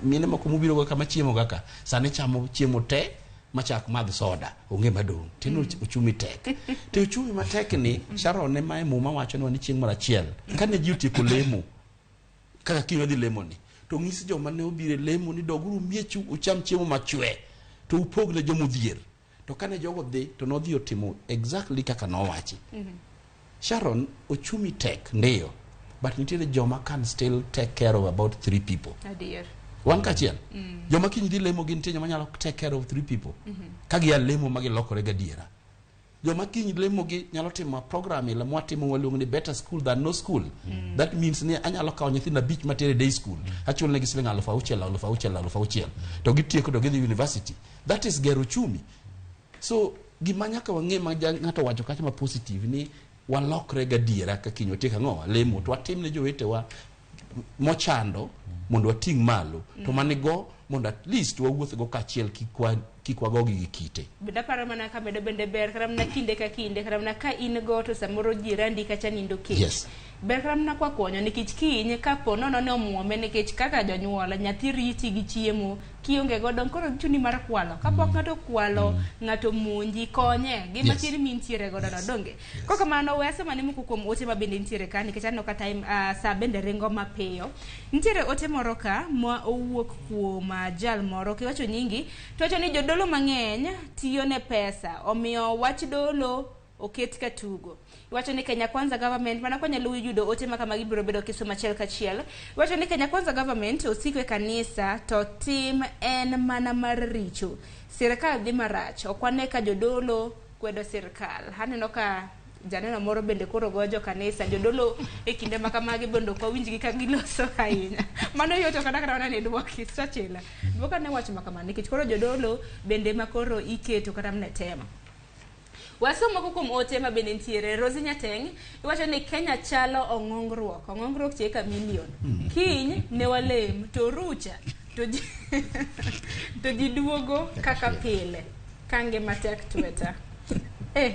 [SPEAKER 6] mine moko mubiro go kama chiemo kaka sani chamo chiemo te machak madh soda onge madong tino uchumi tek. Te uchumi matek ni Sharon ne mai muma wacho ni chieng' moro achiel kane ji otieko lemo kaka kinyo dhi lemo ni to ng'isi joma ne obire lemo ni doguru miechu ucham chiemo machwe to upogne jomodhier. To kane jogo dhi to nodhi otimo exactly kaka nowachi. Sharon, uchumi tek ndio, but nitiere joma can still take care of about 3 people.
[SPEAKER 27] Adier.
[SPEAKER 6] Wan kachiel. Joma kiny dhi lemo gin nitie joma nyalo take care of 3 people. Kagi ya lemo magi lokore gadiera. Joma kiny lemo gi nyalo timo program ile mwatimo waluongo ni better school than no school. That means ni anyalo kawo nyithindo 5 matere day school. Achul negi siling 6,000 to gitieko to gidhi university. That is gero chumi. So gima nyaka wang'e ma ng'ato wacho kacha ma positive ni walokre gadiera ka kinyo tieka ng'owa lemo to watim ne jowetewa mochando mondo wating' malo to manigo mondo at least wawuoth go kachiel kik wagogi gi kite.
[SPEAKER 27] Benda paro mana ka bende ber karamna kinde ka kinde karamna ka in go to samoro jirandi kacha nindo kech.
[SPEAKER 6] Yes.
[SPEAKER 27] ber kamna kwa konyo nikech kinye kapo nono ne omuome nikech kaka jonyuol nyathi riti gi chiemo kionge godo koro chuni mar kwalo kapok ng'ato kwalo ng'ato monji konye gima chiri min tiere godo no donge koko mano wese mane moko kuom ote ma bende ntiere ka nikech aneno ka time sa bende ringo mapiyo ntiere ote moro ka ma owuok kuom jal moro kiwacho nyingi to wacho ni jodolo mang'eny tiyo ne pesa omiyo wach dolo oket ka tugo iwacho ni Kenya Kwanza government mana kwa nyalo yudo ote ma kama gibiro bedo kisoma chiel kachiel iwacho ni Kenya Kwanza government osikwe kanisa to tim en mana mar richo sirkal dhi marach okwane ka jodolo kwedo sirkal haneno ka janeno moro bende koro gojo kanisa jodolo e kinde ma kamagi bondo kwa winjgi ka giloso ahinya mano yoto kada kada ne dwoki strachela dwoka ne wach ma kamani nikech koro jodolo bende makoro iketo kata mne tema wasomo kuom ote ma bende ntiere Rosi Nyateng iwacho ni Kenya chalo ong'ongruok cheka milion kiny ne walem to rucha to ji duogo kaka pile kange matek tweta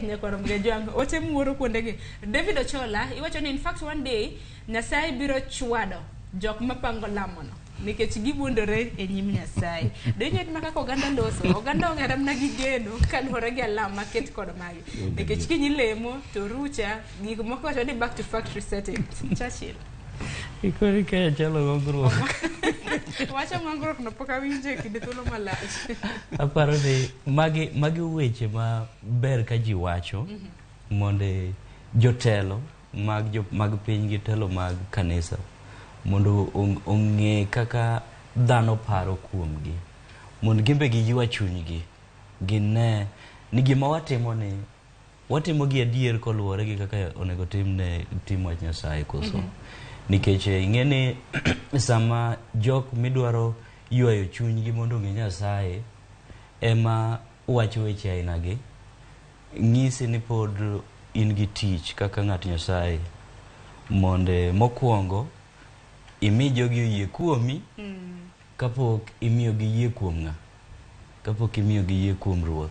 [SPEAKER 27] nyakoro mgejwang ote muoro kuondegi David Ochola iwacho ni in fact one day Nyasaye biro chwado jok mapango lamono nikech gibuondore e nyim Nyasaye donyo ma kaka oganda loso oganda ong'era mna gi geno kaluwore gi alama ket kod magi nikech kinyi lemo to rucha gik moko wacho ni back to factory setting Churchill
[SPEAKER 10] ikori Kenya chalo ng'ongruok
[SPEAKER 27] wacho ng'ongruok no pok awinje kinde thuolo malach
[SPEAKER 10] aparo ni magi weche ma ber ka ji wacho mondo jotelo mag piny gi telo mag kanisa mondo ong'e kaka dhano paro kuomgi mondo gimbe gi ywa chunygi gine ni gima watimo gi adier koluwore gi kaka onego tim wach Nyasaye koso nikech ing'eni sama jok midwaro ywayo chunygi mondo ong'e Nyasaye ema wacho weche ainagi ng'isi ni pod in gi tich kaka ng'at Nyasaye mondo mokwongo imi jogi oyie kuomi kapok imiyo gi yie kuom ng'a kapok imiyo gi yie kuom Ruoth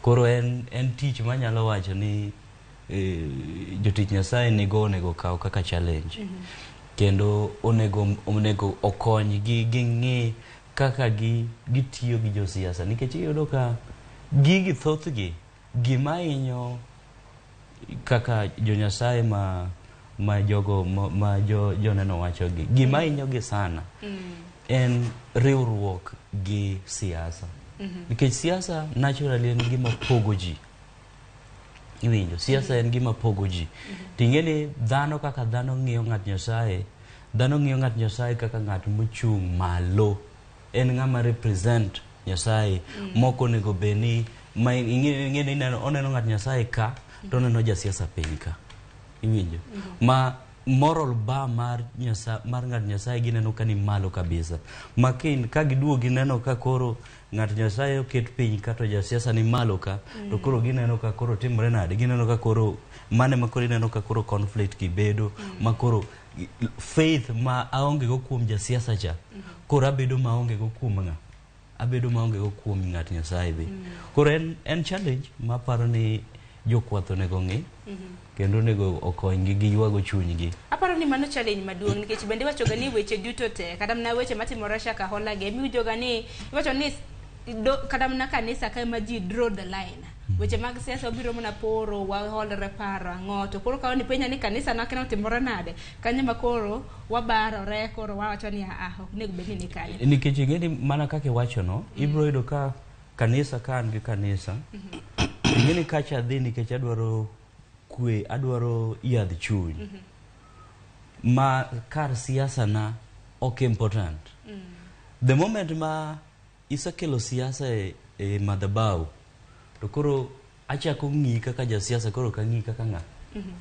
[SPEAKER 10] koro en tich manyalo wacho ni jotich Nyasaye onego kaw kaka challenge kendo onego okony gi ng'e kaka gitiyo gi josiasa nikech iyudo ka gigi thothgi gima hinyo kaka jo-Nyasaye ma jogo ma joneno wachogi gima hinyogi sana en riwruok gi siasa nikech siasa naturally en gima pogo ji iwinjo siasa en gima pogo ji ting'eni dhano kaka dhano ng'iyo ng'at Nyasaye kaka ng'at mochung' malo en ng'ama represent Nyasaye moko onego beni ma ing'eni oneno ng'at Nyasaye ka to oneno jasiasa piny ka iwinjo ma moral bar mar ng'at Nyasaye gineno ka ni malo kabisa makin ka giduogi neno ka koro ng'at Nyasaye oket piny ka to jasiasa ni malo ka to koro gineno ka koro timre nade gineno ka koro mane ma koro ineno ka koro conflict kibedo ma koro faith ma aonge go kuom jasiasa cha koro abedo maonge go kuom kuom ng'at Nyasaye be koro en challenge ma paro ni jokwath onego ng'e kendo onego okonygi gi ywago chunygi
[SPEAKER 27] aparo ni mano challenge maduong' nikech bende wachoga ni weche duto te kata mna weche matimore shaka holage miwinjoga ni iwacho ni kata mna kanisa ka ma ji draw the line weche mag siasa obiro mana poro waholre paro ang'o to koro kawani penja ni kanisa nakena otimore nade kanyo ma koro wabarore koro wawacho ni ok nego bed ni kanyo
[SPEAKER 10] nikech ing'eni mana kaka iwachono ibiro yudo ka kanisa ka an gi kanisa ing'eni kacha dhi nikech adwaro kwe adwaro yadh chuny ma kar siasa na ok important the moment ma isekelo siasa e madhabahu to koro achako ng'i kaka jasiasa koro kang'i kaka ng'a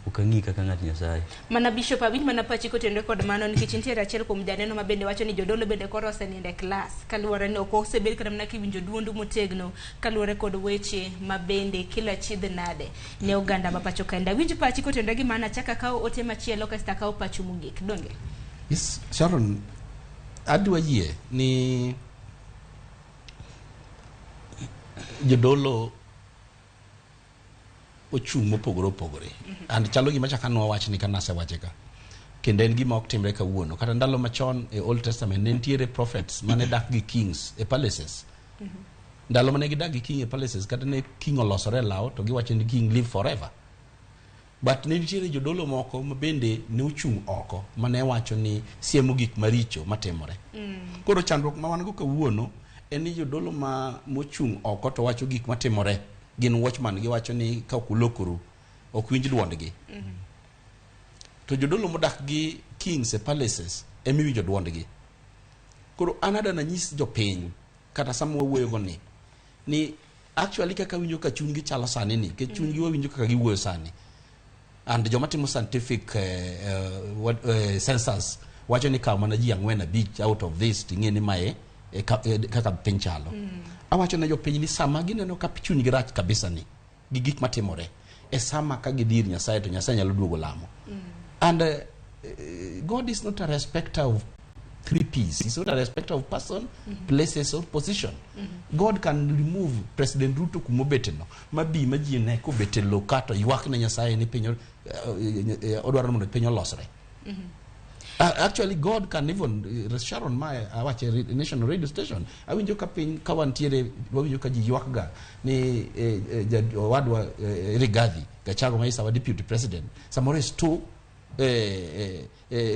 [SPEAKER 10] ukang'i kaka ng'at Nyasaye
[SPEAKER 27] mana bishop awinj mana pachi kotende kod mano nikech nitiere achiel kuom janeno ma bende wacho ni jodolo bende koro oseninde klas kaluwore ni ok osebed kata mana kiwinjo duondu motegno kaluwore kod weche ma bende kila chidh nade ne oganda ma pacho kaenda winj pachi kotende gi mana chaka kawo ote machielo kasta kawo pacho mogik donge
[SPEAKER 6] yes Sharon adwa yie ni jodolo ochung' mopogore opogore. And chalo gima chaka nowach ni kanase wache ka. Kendo en gima ok timre kawuono. Kata ndalo machon e Old Testament ne nitiere prophets mane dak gi kings e palaces. Ndalo mane gidak gi king e palaces kata ne king olosore lao to giwacho ni king live forever. But ne nitiere jodolo moko ma bende ne ochung' oko mane wacho ni siemo gik maricho matimore. Koro chandruok ma wan go kawuono en ni jodolo mochung' oko to wacho gik matimore. Gin watchman giwacho ni ka ok ulokoru ok winj duondgi. To jodolo modak gi kings e palaces emi winjo duondgi. Koro anada na nyis jopiny kata samo wuoyo go ni actually kaka winjo ka chunygi chalo sani ni ke chunygi winjo kaka giwuoyo sani. And joma timo scientific census wacho ni kaw mana ji 4 out of this ting'e ni mae kaka piny chalo. Awacho ne jopiny ni sama gineno ka chunygi rach kabisa ni gi gik matimore e sama ka gidir Nyasaye to Nyasaye nyalo duogo lamo. And God is not a respecter of 3 P's. He's not a respecter of person, places or position. God can remove President Ruto kumobeteno. Mabi maji ne ko betelo kato ywak ne Nyasaye ni pinyo odwaro mondo pinyo losre. Actually God can even Sharon my watch a national radio station. Awinjo ka piny kawantiere wawinjo ka ji ywak ga ni wadwa Rigathi Gachagua ma is our deputy president. Samore is too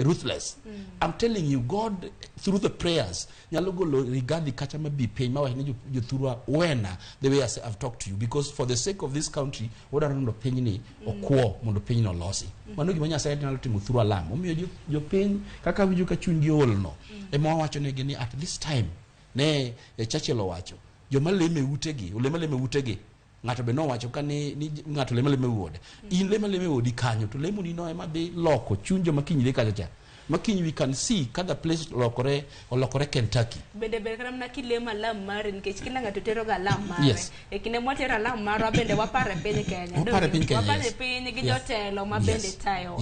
[SPEAKER 6] ruthless. I'm telling you, God through the prayers nyalo golo Rigathi kacha mabi piny ma wahne jothurwa wena the way I've talked to you, because for the sake of this country wadaro mondo piny ni okwo mondo piny no losi. Mano gima Nyasaye nyalo timo thurwa lamo. Omiyo jopiny kaka winjo ka chunygi olno ema wacho negi ni at this time ne Churchill owacho joma leme utegi ng'ato be nowacho ka ni ng'ato leme wuode. In leme wuodi kanyo to lemo ni no ema dhi loko chunjo makinyre kacha cha. Makinyi we can see kada place olokore Kentucky.
[SPEAKER 27] Bende kama na kilema lam mare nikech kila ng'ato tero ga lam mare. Yes. E kinde mwatero lam mare bende wapare piny Kenya. Wapare piny gi jotelo ma bende tayo.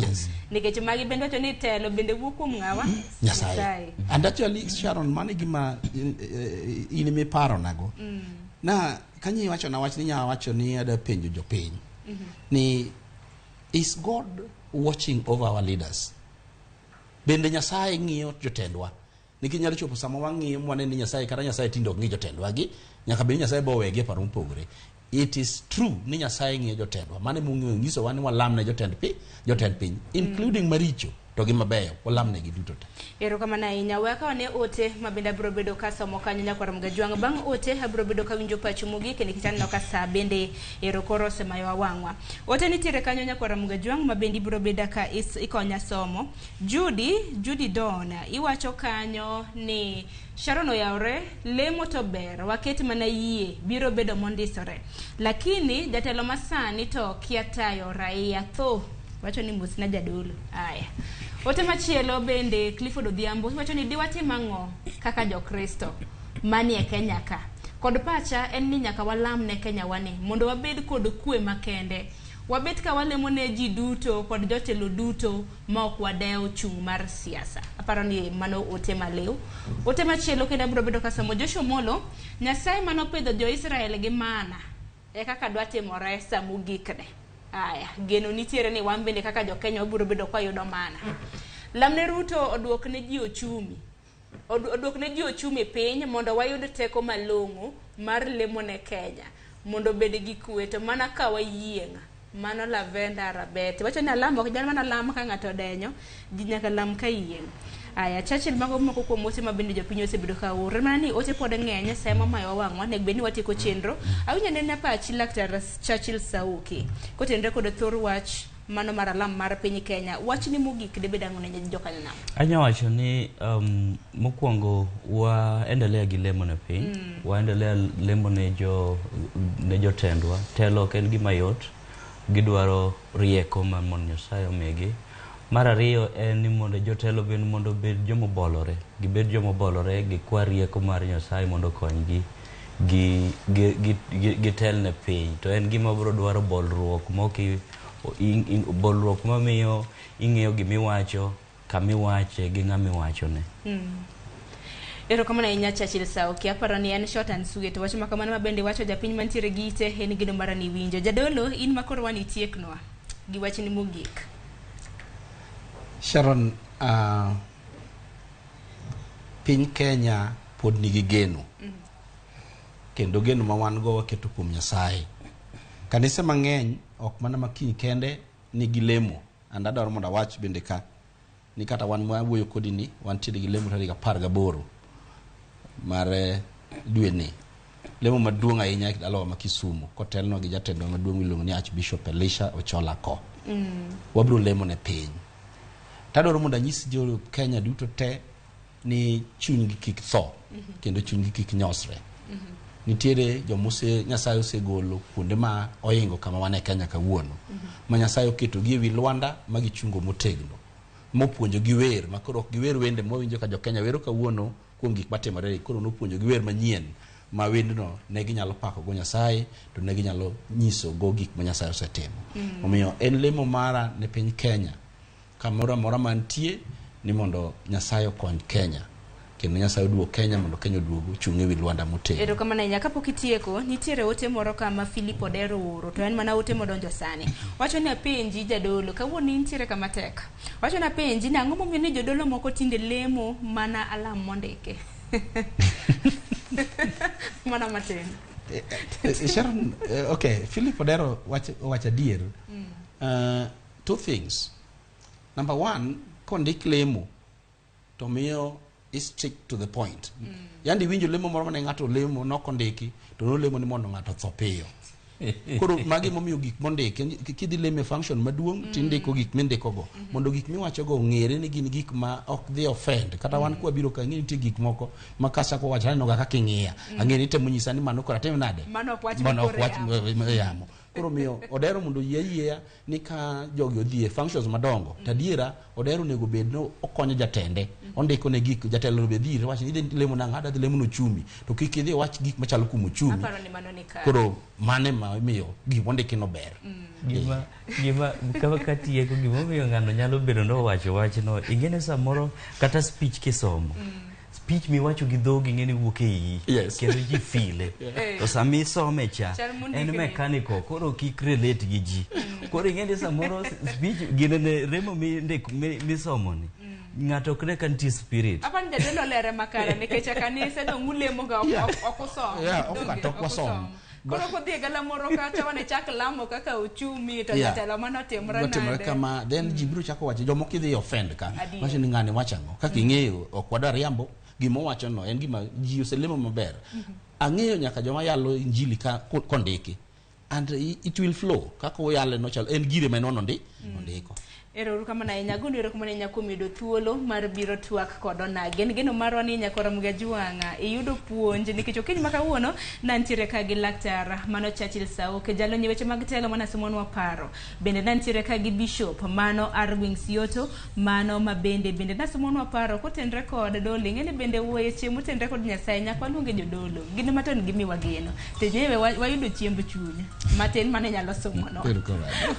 [SPEAKER 27] Nikech magi bende wacho ni telo bende wuok kuom ng'awa Nyasaye. And actually Sharon mane gima inime paro nago. Na kanyi wacho na wach ni nya wacho ni ada penjo jopiny. Ni is God watching over our leaders? Bende Nyasaye ng'iyo jotendwa. Niki nyalo chopo sama wang'iyo mwane ni Nyasaye kata Nyasaye tindo ng'iyo jotendwa gi nyaka be Nyasaye bo wege paro mopogore. It is true ni Nyasaye ng'iyo jotendwa. Mane nyiso wan walamne jotend piny including maricho to gi mabeyo walamne gi duto. Erokamano ahinya. Waka wane ote mabende abiro bedo ka somo kanyo nyakwara Mgajwang'. Bang' ote abiro bedo ka winjo pacho mogik nikech aneno ka saa bende koro osemayo wang'wa. Ote nitiere kanyo nyakwara Mgajwang' mabende ibiro bedo ka ikonya somo. Judy Don iwacho kanyo ni Sharon oyawre lemo to ber waket mana yie biro bedo mondisore. Lakini jatelo masani to kia tayo raia tho wacho ni musna jadolo. Aya. Ote machielo bende Clifford Odhiambo wacho ni diwati mang'o kaka jokristo mani e Kenya ka. Kod pacha en ni nyaka walam ne Kenya wani mondo wabed kod kwe makende. Wabet ka walemo ne ji duto kod jotelo duto ma ok wadewo chung' mar siasa. Aparo ni mano ote maliw. Ote machielo kendo abiro bedo ka somo Joshua Molo Nyasaye mano pedho jo-Israel gi mana e kaka dwa timore sa mogikne. Aya, geno nitiere ni wan bende kaka jo-Kenya obiro bedo kwa yudo mana. Lamne Ruto oduok ne ji ochumi. Oduok ne ji ochumi piny mondo wayud teko malong'o mar lemo ne Kenya. Mondo bed gi kwe to mana ka wayieng'. Mano Lavenda Rabet. Wacho ni alam ok mana lam ka ng'ato denyo, ji nyaka lam ka yieng'. Aya, Churchill moko kuom ote mabende jopiny osebedo ka ore. Mana ni ote pod ng'eny sema mayo wang'wa nek bende watieko chenro. Awinya nene pachi Laktar Churchill Sauki. Kotenre kod thor wach mano mar alam mar piny Kenya. Wach ni mogik de bedango ne jokanyo nam.
[SPEAKER 10] Anya wacho ni mokwongo waendelea gi lemo ne piny. Waendelea lemo ne jotendwa. Telo ken gima yot. Gidwaro rieko ma mon Nyasaye omigi. Mar ariyo en ni mondo jotelo ben mondo bed jomobolore. Gibed jomobolore gi kwa rieko mar Nyasaye mondo konygi gitel ne piny. To en gima biro dwaro bolruok bolruok mamiyo ing'eyo gimiwacho, kamiwache gi ng'amiwachone.
[SPEAKER 27] Ero kama na inya Churchill Sauki aparo ni en short and sweet wacho makamano mabende wacho japiny mantiere gite en gino mara ni winjo. Jadolo in makoro wani tieknwa gi wach ni mogik.
[SPEAKER 6] Sharon, piny Kenya pod nigi geno. Kendo geno ma wan go waketo kuom Nyasaye. Kanise mang'eny ok mana makiny kende nigi lemo. Andadwaro mondo awach bende ka ni kata wan mwawuoyo kodi ni wantiere gi lemo tarik 18 mar dwe ni. Lemo maduong' ahinya e dalawa ma Kisumu kotelno gi jatendo maduong' miluongo ni Archbishop Elisha Ochola Ko. Wabro lemo ne piny. Tadwaro mondo anyis jo Kenya duto te ni chunygi kik tho kendo chunygi kik nyosre. Nitiere jomose Nyasaye osegolo kuonde ma oingo kama wane Kenya kawuono. Ma Nyasaye oketo gi ewi lwanda ma gichungo motegno. Mopuonjo gi wer makoro ok giwer wende mowinjo ka jo Kenya wero kawuono kuom gik matimore, koro nopuonjo gi wer manyien ma wendno ne ginyalo pako go Nyasaye to ne ginyalo nyiso go gik ma Nyasaye osetimo. Omiyo en lemo mara ne piny Kenya kamoro amora mantie ni mondo Nyasaye okony Kenya. Kendo Nyasaye oduog Kenya mondo Kenya oduogo chung' ewi lwanda motegno.
[SPEAKER 27] Ero kama na inya kapok itieko nitiere ote moro kama Philip Odero oro to en mana ote modonjo sani. Wacho ni apenji jadolo kawuono nitiere kama tek. Wacho ni apenji na ang'o momiyo ni jodolo moko tinde lemo mana alam mondike. Mana matin.
[SPEAKER 6] Sharon, okay, Philip Odero wacha adier. Two things. Number one, kondik lemo to miyo is strict to the point. Yandi winjo lemo moro mane ng'ato lemo nokondiki to no lemo ni mondo ng'ato tho piyo. Koro magi momiyo gik mondiki kidhi lemo function maduong' tindiko gik mindiko go mondo gik miwacho go ng'ere ni gin gik ma ok dhi offend kata wan kwa biro ka ng'e nitie gik moko ma kasa ko wacha no ga kaka ing'iya ang'e ni temo nyisa ni mano kora tem nade
[SPEAKER 27] mano ok
[SPEAKER 6] wach yamo. Koro miyo Odero mondo yie ni ka jogi odhi e functions madongo tadiera Odero nego bed no okonyo jatende ondiko ne gik jatelo be dhire wach ni lemo na ngada lemo no chumi to kik idhi wach gik machalo kumo chumi.
[SPEAKER 27] Aparo ni mano ni ka
[SPEAKER 6] Koro mane ma miyo gik mondiki no ber.
[SPEAKER 10] Gima kama katieko gima miyo ng'ano nyalo bedo no wacho no ingene samoro kata speech kisomo. Speech mi wacho gi dhogi ngene wuok e yi kendo ji file to sami some cha en mechanical koro kik relate gi ji koro ngene samoro speech gine remo mi somo ni ng'ato kre kanti spirit
[SPEAKER 27] apan jadolo lere makara nikech kanisa dong ulemo ga ok osom
[SPEAKER 6] ok osom
[SPEAKER 27] koro kodhi gala moro kata wane chak lamo kaka uchumi to jatelo mano timra nade
[SPEAKER 6] kama then jibru chako wacho jomoko idhi offend ka wacho ni ng'ane wachango kaka ing'eyo ok wadar riambo gimo wacho no en gima ji oselemo maber. Ang'eyo nyaka joma yalo injili ka kondiki and it will flow kaka oyale no chal en gire manono ndiko.
[SPEAKER 27] Ero kama na nyagundu ero kama na nyakumido thuolo mar biro twak kod onage en geno marwa ni nyakora mga juanga iyudo puonj nikech okeny makawuono nantiere ka gi laktar mano Churchill Sauki jalo nyeweche mag telo mana somonwa paro bende nantiere ka gi bishop mano Arwing Sioto mano mabende na somonwa paro kotendre kod doli ngene bende weche motendre kod Nyasaye nyakwa luonge jodolo gino maton gimiwa geno te jewe wayudo chiemb chuny matin mane nyalo somono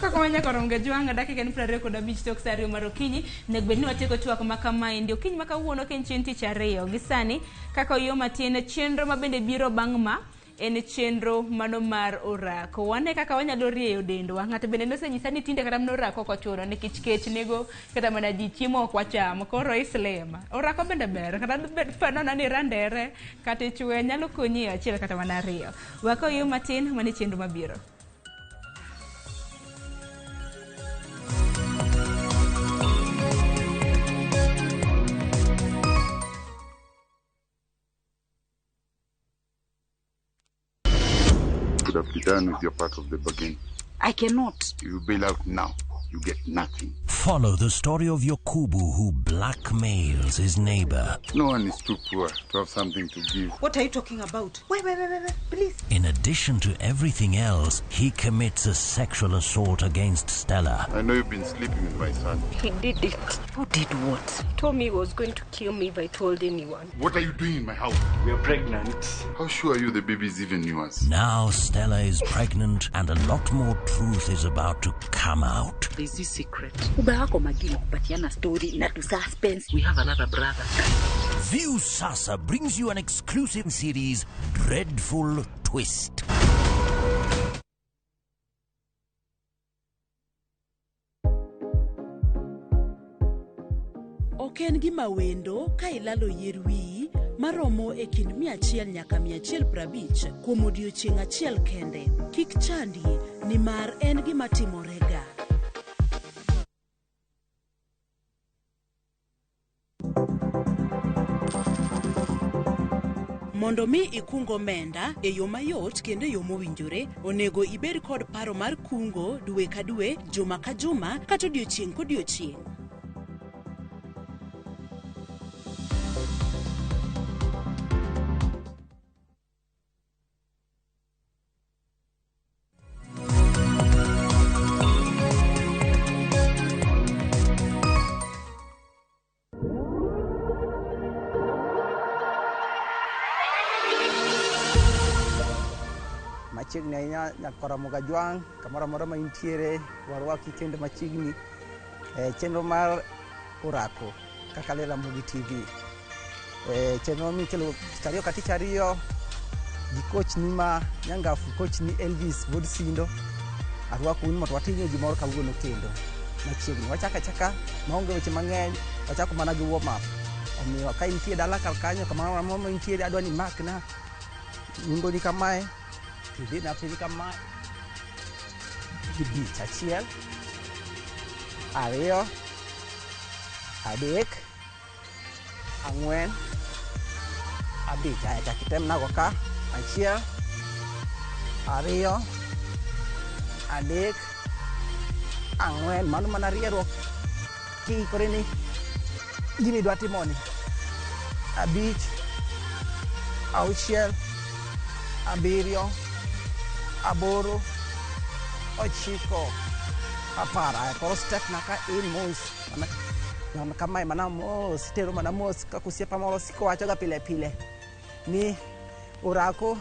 [SPEAKER 27] kaka nyakora mga juanga dakika ni 20 kod abich tok sari marokinyi negbeni wateko twak makamae ndio kinyi makawuono ken chien tich ariyo gisani kaka yo matin chenro mabende biro bangma en chenro mano mar orako wane kaka wanyalo rieyo dendwa ng'ato bende nosenyisa ni tinde kata mno orako ok ochuno nikech kech nego kata mana ji chiemo ok wacham koro islema orako bende ber kata fanona ni randere kata chwe nyalo konyi achiel kata mana ariyo wako yo matin mane chenro mabiro.
[SPEAKER 5] Could have been done with your part of the bargain.
[SPEAKER 7] I cannot.
[SPEAKER 5] You bail out now. You get nothing.
[SPEAKER 8] Follow the story of Yakubu who blackmails his neighbor.
[SPEAKER 5] No one is too poor to have something to give.
[SPEAKER 7] What are you talking about? Wait, please.
[SPEAKER 8] In addition to everything else, he commits a sexual assault against Stella.
[SPEAKER 5] I know you've been sleeping with my son.
[SPEAKER 7] He did it. Who did what?
[SPEAKER 12] He told me he was going to kill me if I told anyone.
[SPEAKER 5] What are you doing in my house?
[SPEAKER 7] We are pregnant.
[SPEAKER 5] How sure are you the baby is even yours?
[SPEAKER 8] Now Stella is pregnant and a lot more truth is about to come out.
[SPEAKER 7] There's this secret. Ubako magino kupatiana story na to suspense. We have another brother.
[SPEAKER 8] View Sasa brings you an exclusive series, Dreadful Twist.
[SPEAKER 9] Ok en gima wendo ka ilalo yier wiyi maromo e kind 100 nyaka 150 kuom odiochieng' achiel kende. Kik chandi, nimar en gima timorega. Mondo mi ikungo omenda e yo mayot kendo e yo mowinjore, onego ibed kod paro mar kungo dwe ka dwe, juma ka juma, kata odiochieng' kodiochieng'.
[SPEAKER 11] Machiegni ahinya nyaka Ramogi Jwang', kamoro amora ma intiere, warwaki kendo machiegni chenro mar orako kaka le Ramogi TV. Chenro mikelo tich ariyo ka tich ariyo gi coach ni ma nyangafu, coach ni Elvis Bodsindo. Arwako un mondo watinye gimoro kawuono kendo machiegni. Wachako achaka maonge weche mang'eny, wachako mana gi warm up. Omiyo ka intie dala kar kanyo, kamoro amora ma intiere, adwa ni makna nyingo ni kamae, idhi na piny kamae, gi beat achiel, ariyo, adek, ang'wen, abich. Aya chak item nago ka, achiel, ariyo, adek, ang'wen. Mano mana rieruok kiikore ni gima idwa timoni. Abich, auchiel, abiriyo, aboro, ochiko, apar. Aya koro step na ka in mos mana kamae, mana mos, tero mana mos kaka osiepa moro siko wachoga pile pile ni orako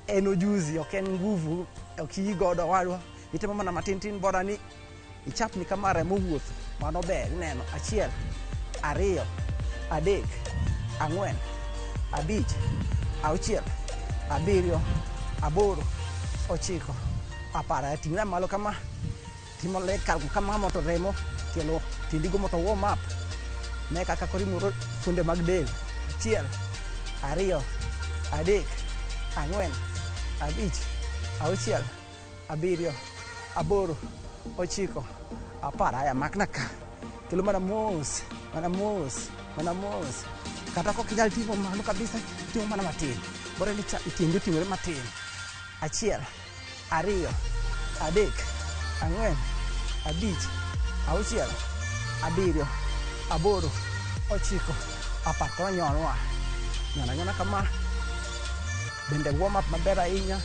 [SPEAKER 11] en ojuzi, ok en nguvu, ok iyi godo wadwa. Itemo mana matin tin, bora ni ichapni kama remo wuotho, mano ber. Ineno achiel, ariyo, adek, ang'wen, abich, auchiel, abiriyo, aboro, ochiko, apar. Aya ting'na malo kama, timo leg kalku kama moto remo tielo tindigo moto warm up. Ne kaka koro imuro fuonde mag del. Achiel, ariyo, adek, ang'wen, abich, auchiel, abiriyo, aboro, ochiko, apar. Aya makna ka, kelo mana mos, mana mos, mana mos. Kata kok inyal timo malo kabisa, timo mana matin. Bora ni tiendi oting'ore matin. Achiel, ariyo, adek, ang'wen, abich, auchiel, abiriyo, aboro, ochiko, apar. Koro nyonwa, nyona kama. Bende warm up maber ahinya.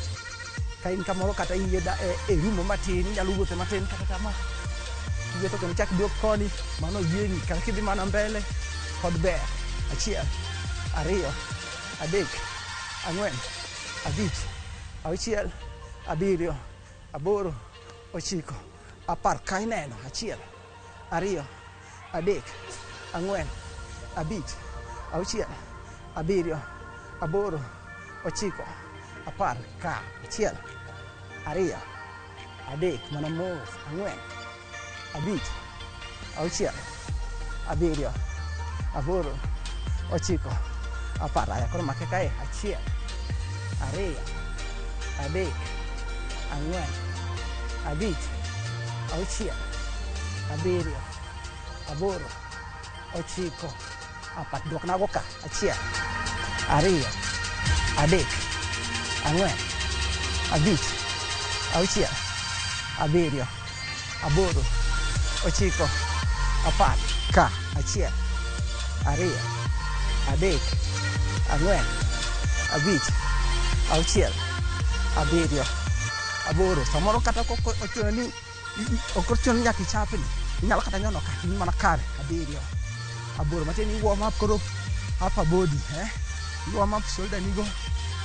[SPEAKER 11] Ka in kamoro kata iye e rumo matin, inyalo wuothe matin kata kama. Kiwuotho kendo chak duok koni, mano yieni. Kata kidhi mana mbele, pod ber. Achiel, ariyo, adek, ang'wen, abich, auchiel, abiriyo, aboro, ochiko, apar. Ka ineno achiel, ariyo, adek, ang'wen, abich, auchiel, abiriyo, aboro, ochiko, apar. Ka achiel, ariyo, adek, mana mos, ang'wen, abich, auchiel, abiriyo, aboro, ochiko, apar. Aya koro make kae. Achiel, ariyo, adek, ang'wen, abich, auchiel, abiriyo, aboro, ochiko, apar. Duok nago ka. Achiel, ariyo, adek, ang'wen, abich, auchiel, abiriyo, aboro, ochiko, apar. Ka achiel, ariyo, adek, ang'wen, abich, auchiel, abiriyo, aboro. Samoro kata ochuno ni ok ochuno nyaka ichapni, inyalo kata nyono ka in mana kare. Abiriyo, aboro. Matin i warm up koro upper body, i warm up shoulder nigo,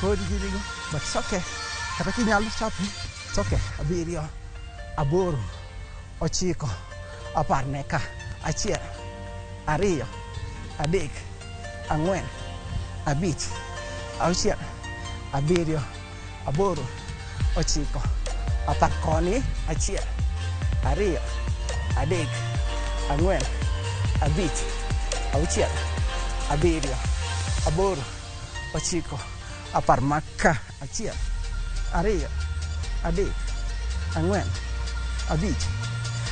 [SPEAKER 11] kodi ginigo, but it's okay. Kata kinyalo chapni, it's okay. Abiriyo, aboro, ochiko, apar. Ne ka. Achiel, ariyo, adek, ang'wen, abich, auchiel, abiriyo, aboro, ochiko, apar koni, achiel, ariyo, adek, ang'wen, abich, auchiel, abiriyo, aboro, ochiko, apar maka, achiel, ariyo, adek, ang'wen, abich,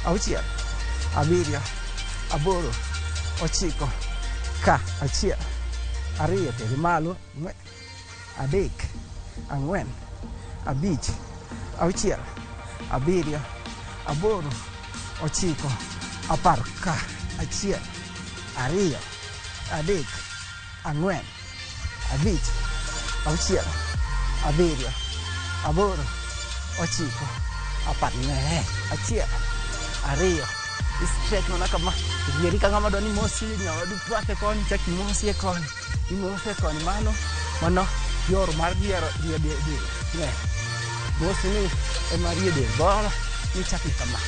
[SPEAKER 11] auchiel, abiriyo, aboro, ochiko, ka, achiel, ariyo, teri malo, adek, ang'wen, abich, auchiel, abiriyo, aboro, ochiko, apar ka, achiel, ariyo, adek, ang'wen, abich, auchiel, abiriyo, aboro, ochiko, apar ng'e, achiel, ariyo, stretch mana kama, rieri ka ng'ama dwani mosi, nyawadu pake koni, chak imosi e koni, imose koni mano, yor mar riero del, ne, mosi ni ema rie del, boro, ni chak ni kama,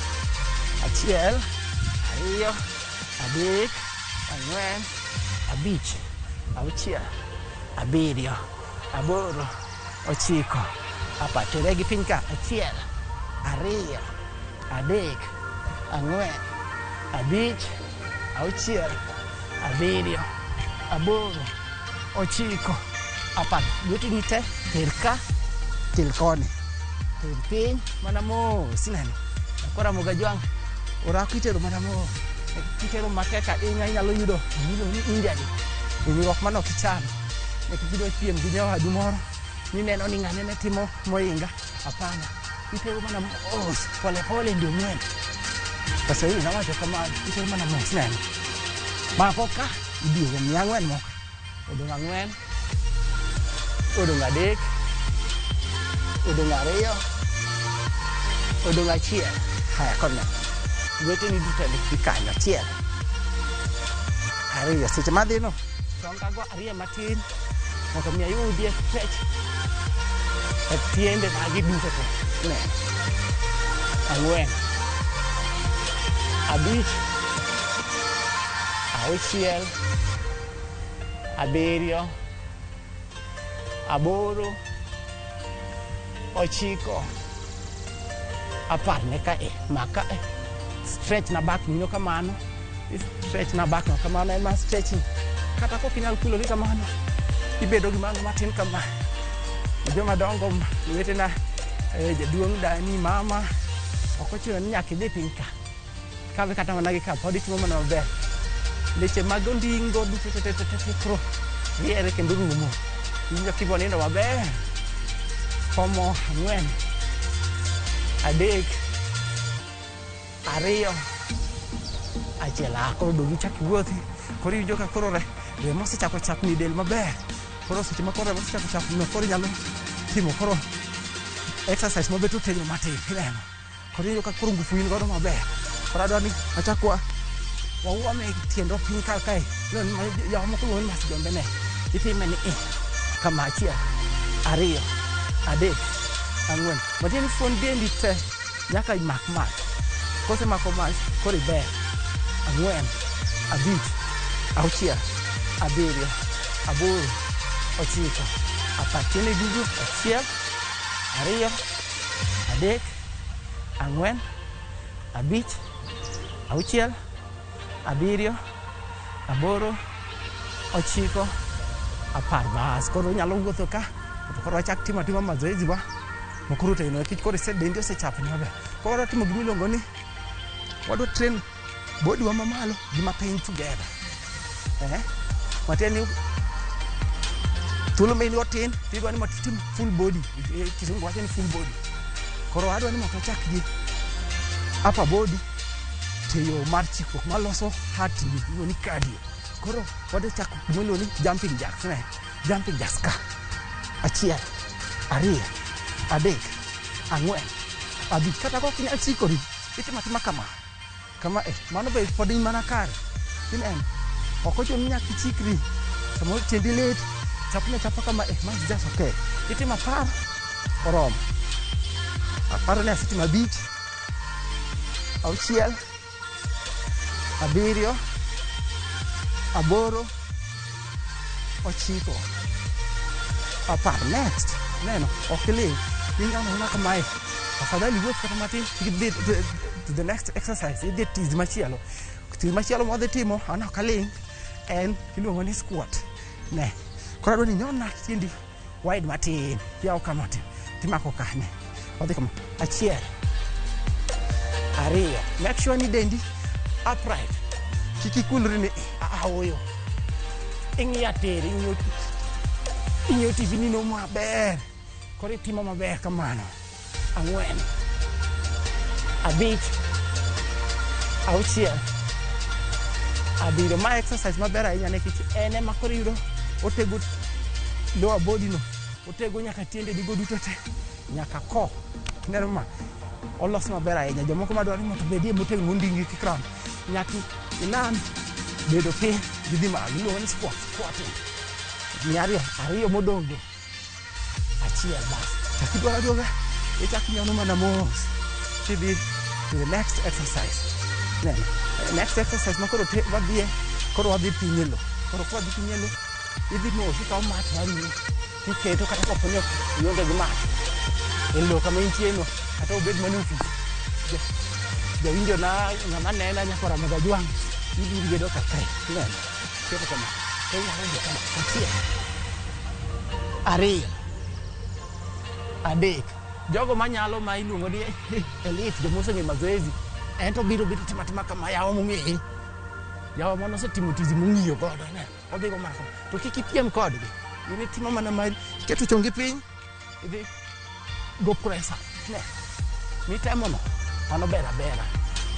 [SPEAKER 11] achiel, ariyo, adek, ang'wen, abich, auchiel, abiriyo, aboro, ochiko, apar, tere gi piny ka, achiel, ariyo, adek, ang'wen, abich, auchiel, abiriyo, aboro, ochiko, apar, lwetini te, ter ka, til koni, ter piny, mana mos, neno, koro Ramogi Ajwang' orako itero mana mos, kitero matek ahinya inyalo yudo gino ni India ni, hinyruok mane ok ichano, nek kidwa piem gi nyawadu moro, ni neno ni ng'ane ne timo moinga, hapana, itero mana mos, pole pole ndio mwendo. Sasa hili nawacho kamano, itero mana mos, neno. Mako ka, iduogo miya ang'wen moko, odong' ang'wen, odong' adek, odong' ariyo, odong' achiel, haya kod neno. Lweteni duto ni kanyo, achiel, ariyo, seche madhino, chongago ariyo matin, mondo mi ayudie stretch e tiende magi duto te, neno, ang'wen, abich, auchiel, abiriyo, aboro, ochiko, apar ne ka maka stretch na back nino kamano, stretch na back no kamano, ema stretching, kata kok inyal kulori kamano, ibedo gi mano matin kama, joma dongo, wetena, jaduong' dani, mama, ok ochuno ni nyaka idhi piny ka, kabe kata mana gi ka, pod itimo mana maber, leche mag ondingo duto te koro, riere kendo rumo, injo kibo nindo maber, komo ang'wen, adek, ariyo, achiel, koro dogi chak iwuothi, koro iwinjo ka koro remo osechako chapni del maber, koro seche ma koro remo osechako chapni, koro inyalo timo koro exercise mabet otegno matin, ineno, koro iwinjo ka koro ngufu in godo maber, koro adwa ni achak wauome tiendwa piny kar kae, yawa moko luongo ni mas jombe ne, itime ni kama, achiel, ariyo, adek, ang'wen, matieni fuon dendi te nyaka imak mach, kose mako mach koro iber, ang'wen, abich, auchiel, abiriyo, aboro, ochiko, apar, tiende duto, achiel, ariyo, adek, ang'wen, abich, auchiel, abiriyo, aboro, ochiko, apar, bas, koro nyalo wuotho ka, koro wachak timo atima mazoezi wa, mokoro tegno, nikech koro dendi osechapni maber, koro wadwa timo gimiluongo ni, wadwa train body wa mamalo gi mapiny together, matieni thuolo ma in go tin, tidwa ni mondo itim full body, kisungu wacho ni full body, koro adwa ni mondo wachak gi upper body, teyo mar chikruok maloso heart iluongo ni cardio, koro wadwa chako gimiluongo ni jumping jacks, jumping jacks ka, achiel, ariyo, adek, ang'wen, abich, kata kok inyal chikori, itimo atima kama, mano be pod in mana kare, ineno, ok ochuno ni nyaka ichikri, samoro tiendi lit, chapni achapa kama, man is just okay, itimo apar, oromo, aparo ni asetimo abich, auchiel, abiriyo, aboro, 9 apar. Next neno okiling ingano na kamae afadhali wuoth kata matin tidhi to the next exercise idhi tiz machielo modhi timo ana kaling en iluongo ni squat ne koro adwa ni nyona tiendi wide matin yaw kama timako kane odhi kama 1 2 make sure ni dendi upright kikikulri ni aoyo ing'iya tere ing'iyo TV nino maber koro itimo maber kamano 4 5 6 7 ma exercise maber ahinya nikech en ema koro yudo otego lower body no otego nyaka tiende digo duto te nyaka ko neno ma olos maber ahinya jomoko madwaro ni mondo bedie motegno mondingi kikram nyaki inam bedo piny gidhi malo iluongo ni squatting ariyo modongo 1 bas chakidwaro duoga ichak inyono mana mos tidhi to the next exercise neno next exercise ma koro wadhie koro wadhi piny e lo koro kwa dhi piny e lo idhi mos ikawo mat marino tiketo kata koponi ok ionge gi mat e lo kama intie no kata obed mana ofis jawinjo na ng'ama nena nyaka Ramogi jwang' ibiro bedo ka kae neno keto kama inyalo bedo kama 1 2 3 jogo manyalo ma iluongo ni elite jomoseng'e mazoezi ento biro timatima kama yawa mong'eye yawa mano osetimo tizi mong'iyo godo ne odhigo mana kama to kik ipiem kodgi in itimo mana mari iketo chongi piny idhi go press up ne mitemo no mano ber abera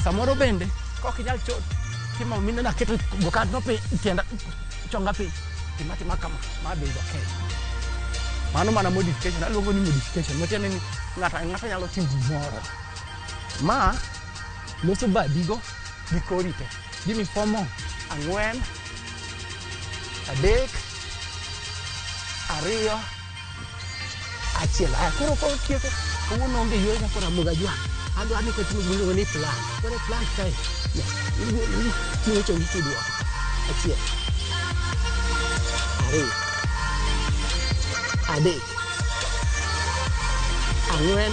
[SPEAKER 11] samoro bende kok inyal timo minena keto gokat no piny tienda chonga piny timatima kama ma be okay mano mana modification aluongo ni modification matiende ni ng'ato nyalo timo gimoro ma loso badigo gi kori te gimi fomo 4 3 2 1 koro tieko kawuono onge yore nyaka Ramogi jwang' adwa ni ketimo gimiluongo ni plan koro plan kae tiyo chongi kiduoko 1 2 3 4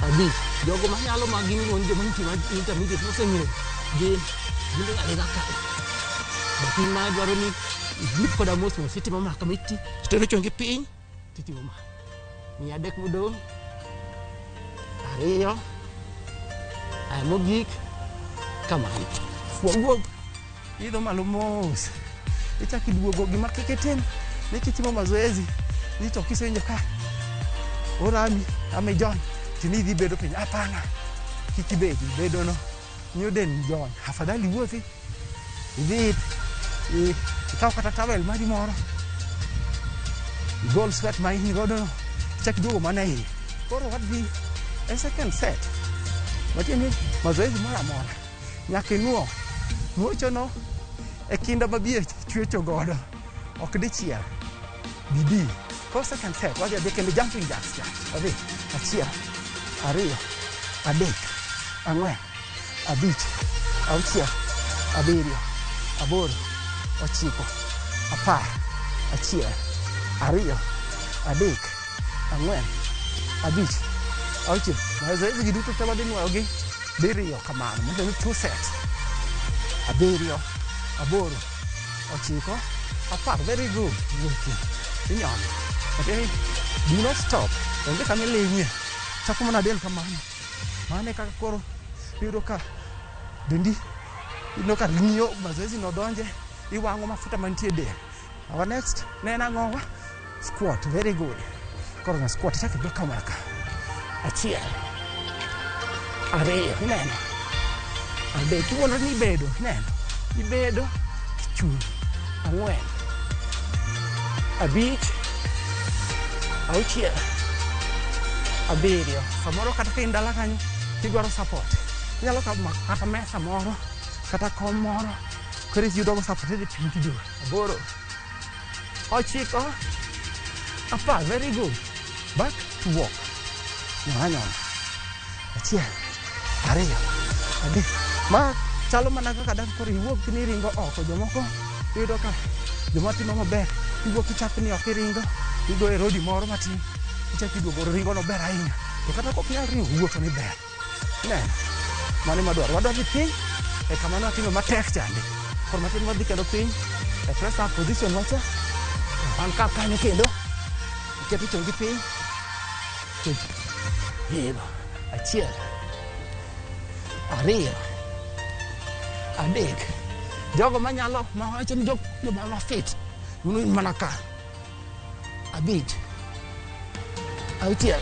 [SPEAKER 11] 5 jogo manyalo ma gin luongo joma intermediate moseng'eyo gin ng'alega kae batin ma dwaro ni ibip koda mos itimo ma kama itero chongi piny titimo ma ni 3 modong 2 mogik kamano wuog idho malo mos ichak iduogo gima kiketem ni kitimo mazoezi ni to kisenjo ka orami ame jony tini dhi bedo piny hapana kikibedi bedo no nyoden jony afadhali wuothi idhi ikaw kata towel mari moro igol sweat ma in godo no ichak iduogo mana iye koro wadhi a second set matiende mazoezi moro amora nyaka inuo nuochono e kinda mabie chwecho godo ok dichiel bidi ko second set wadhi adhi kendo jumping jacks wadhi 1 2 3 4 5 6 7 8 9 10 11 2 3 4 5 6 mazoezi giduto te wadhi nuoyogi diriyo kamano matiende 2 sets 7 8 9 10 very good inyono matiende do not stop onge kama iling'ie chako mana del kamano mane kaka koro yudo ka dendi ino ka ng'iyo mazoezi no donje iwang'o mafuta mantie del our next nena ng'owa squat very good koro na squat chake do kamano ka 1 2 neno abe kiwuono ni bedo neno ibedo kichung' 4 5 6 7 samoro kata ka indala kanyo tidwaro support inyalo kata mesa moro kata kom moro koro yudogo support idhi piny tiduogo 8 9 10 very good back to walk nyona 1 2 3 ma chalo mana kaka dak koro iwuok ni ringo oko jomoko iyudo ka joma timo maber iwuok ichako ni ok iringo igo e rodi moro matin ichako iduogo ringo no ber ahinya to kata kok nyal ringo wuotho ni ber neno mano madwaro wadwadhi piny e kama notimo matek chande kor matin wadhi kendo piny e press up position wacha an ka kanyo kendo iketo chongi piny hilo achiel ariyo adek jogo manyalo mawacho ni joma fit uno mana ka abich auchiel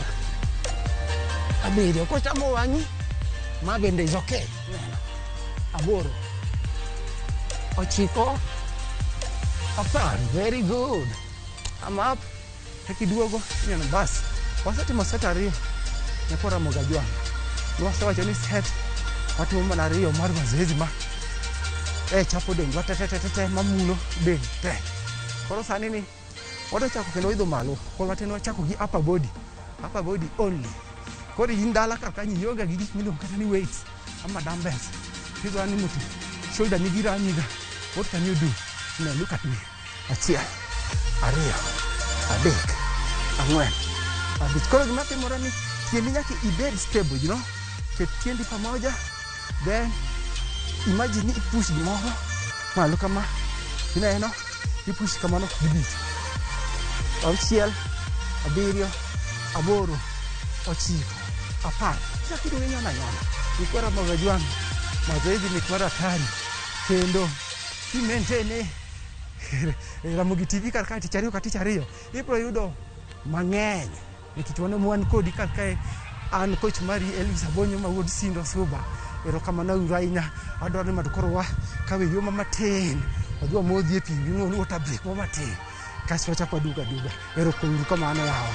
[SPEAKER 11] abiriyo kochamo wang'i ma bende is okay aboro ochiko apar very good I'm up kiduogo neno bas wasetimo set ariyo ne kwa Ramogi Ajwang wasewacho ni set watimo mana ariyo mar mazoezi ma chapo dendwa te mamulo dend te koro sani ni wado chako kendo idho malo koro matin wachako gi upper body only koro in dala ka kanyi yoga gi gik miluongo kata ni weights ama dumbbells idwa ni muti shoulder ni giranyiga what can you do now look at me achiel ariyo adek ang'wen abich koro gima timore ni tiendi nyaka ibed stable you know ket tiendi pamoja then imagine ni ipush gimoro malo kama ineno ipush kamano gibich auchiel abiriyo aboro ochiko apar chaki duwe nyona ikwa Ramogi Ajwang mazoezi ni kwa hatari kendo ki maintain Ramogi TV kar ka tich ariyo ibro yudo mang'eny nikech wan kodi kar kae an coach mari Elvis Abonyo ma wuod Sindo Suba erokamano ahinya adwaro ni madkoro kawe yo matin wadwa modhi e pi ng'onu water break matin kasto wachako duga erokamano kamano yawa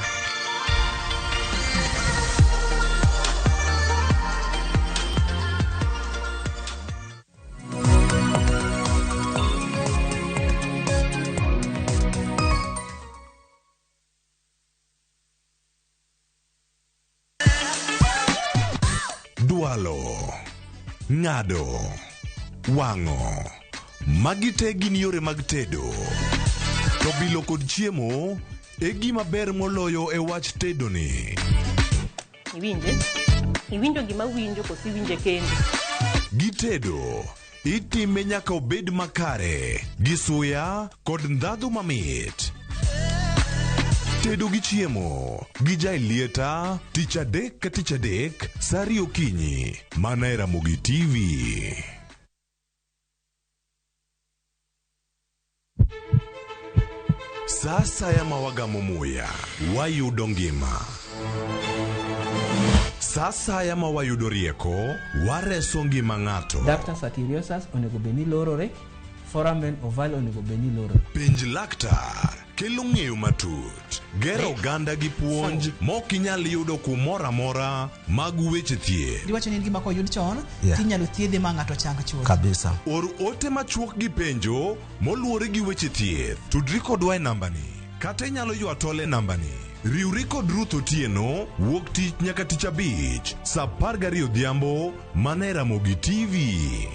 [SPEAKER 1] Dwalo, ng'ado, wang'o, magi te gin yore mag tedo. To bilo kod chiemo e gima ber moloyo e wach tedo ni.
[SPEAKER 12] Iwinjo gima winjo kosi winje kendi.
[SPEAKER 1] Gi tedo itime nyaka obed makare gi suya kod ndhadhu mamit. Tedo gi chiemo gi jai lieta tich adek ka tich adek saa 2 okinyi mana e Ramogi TV. Sasa ya mawagamo muya wayudo ngima. Sasa ya mawayudo rieko wareso ngima ng'ato.
[SPEAKER 3] Ductus arteriosus onego beni lorore, foramen oval onego beni lorore.
[SPEAKER 1] Penj laktar kelo ng'eyo matut, gero oganda gi puonj mok inyal yudo kumoro amora mag weche thieth.
[SPEAKER 4] Iwacho ni gima koyud chon tinyalo thiedhe ma ng'ato chang chuth
[SPEAKER 20] kabisa.
[SPEAKER 1] Or ote machuok gi penjo moluwore gi weche thieth. Tudri kodwa e nambani kata inyalo ywa tole nambani. Riwri kod Ruth Otieno wuok tich nyaka tich abich saa 12 odhiambo mana e Ramogi TV.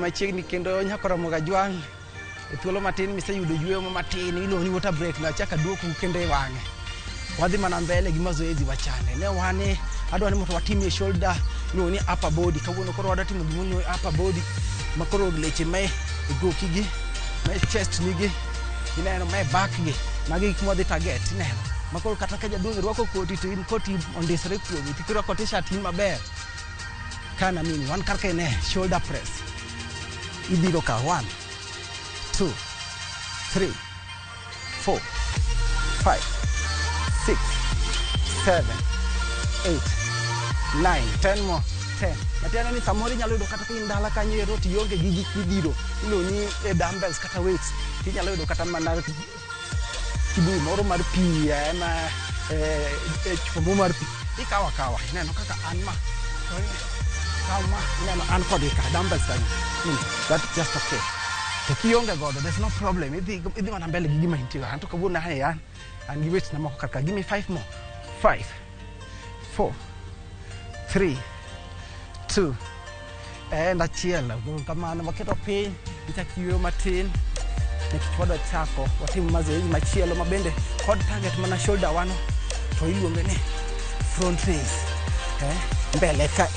[SPEAKER 11] machiegni kendo nyako Ramogi Ajwang e thuolo matin miseyudo yweyo matin iluongo ni water break na chaka duoku kendo e wang'e wadhi mana mbele gi mazoezi wachane ne wane adwa ni moto watimie shoulder iluongo ni upper body kawuono koro wadwa timo gimono upper body makoro leche me goki gi me chest nigi ineno me back gi magi gik modhi target ineno makoro kata ka jaduong' rwako koti to in koti ondisore kuomi tikirwako t-shirt in maber wan kar kae ne shoulder press ibiro ka 1 2 3, 4, 5, 6, 7, 8, 9, 10 more, 10. Matiana ni samori nyalo yudo kata piny dala kanyo ero tionge gi gik midiro iloni dumbbells kata weights inyalo yudo kata mana kibuyu moro mar pi ema chupa mar pi ikawa kawa ineno kaka an ma kama ineno an kod ka dumbbells kanyo that's just okay to kionge godo there's no problem idhi mana mbele gi gima intiyo an to kawuono an gi weights na moko kaka give me 5 more 5 4 3 2 and achiel kamano waketo piny ichakiyo matin nekipod chako watim mazoezi machielo mabende kod target mana shoulder wano to iluonge ni front raise mbele ka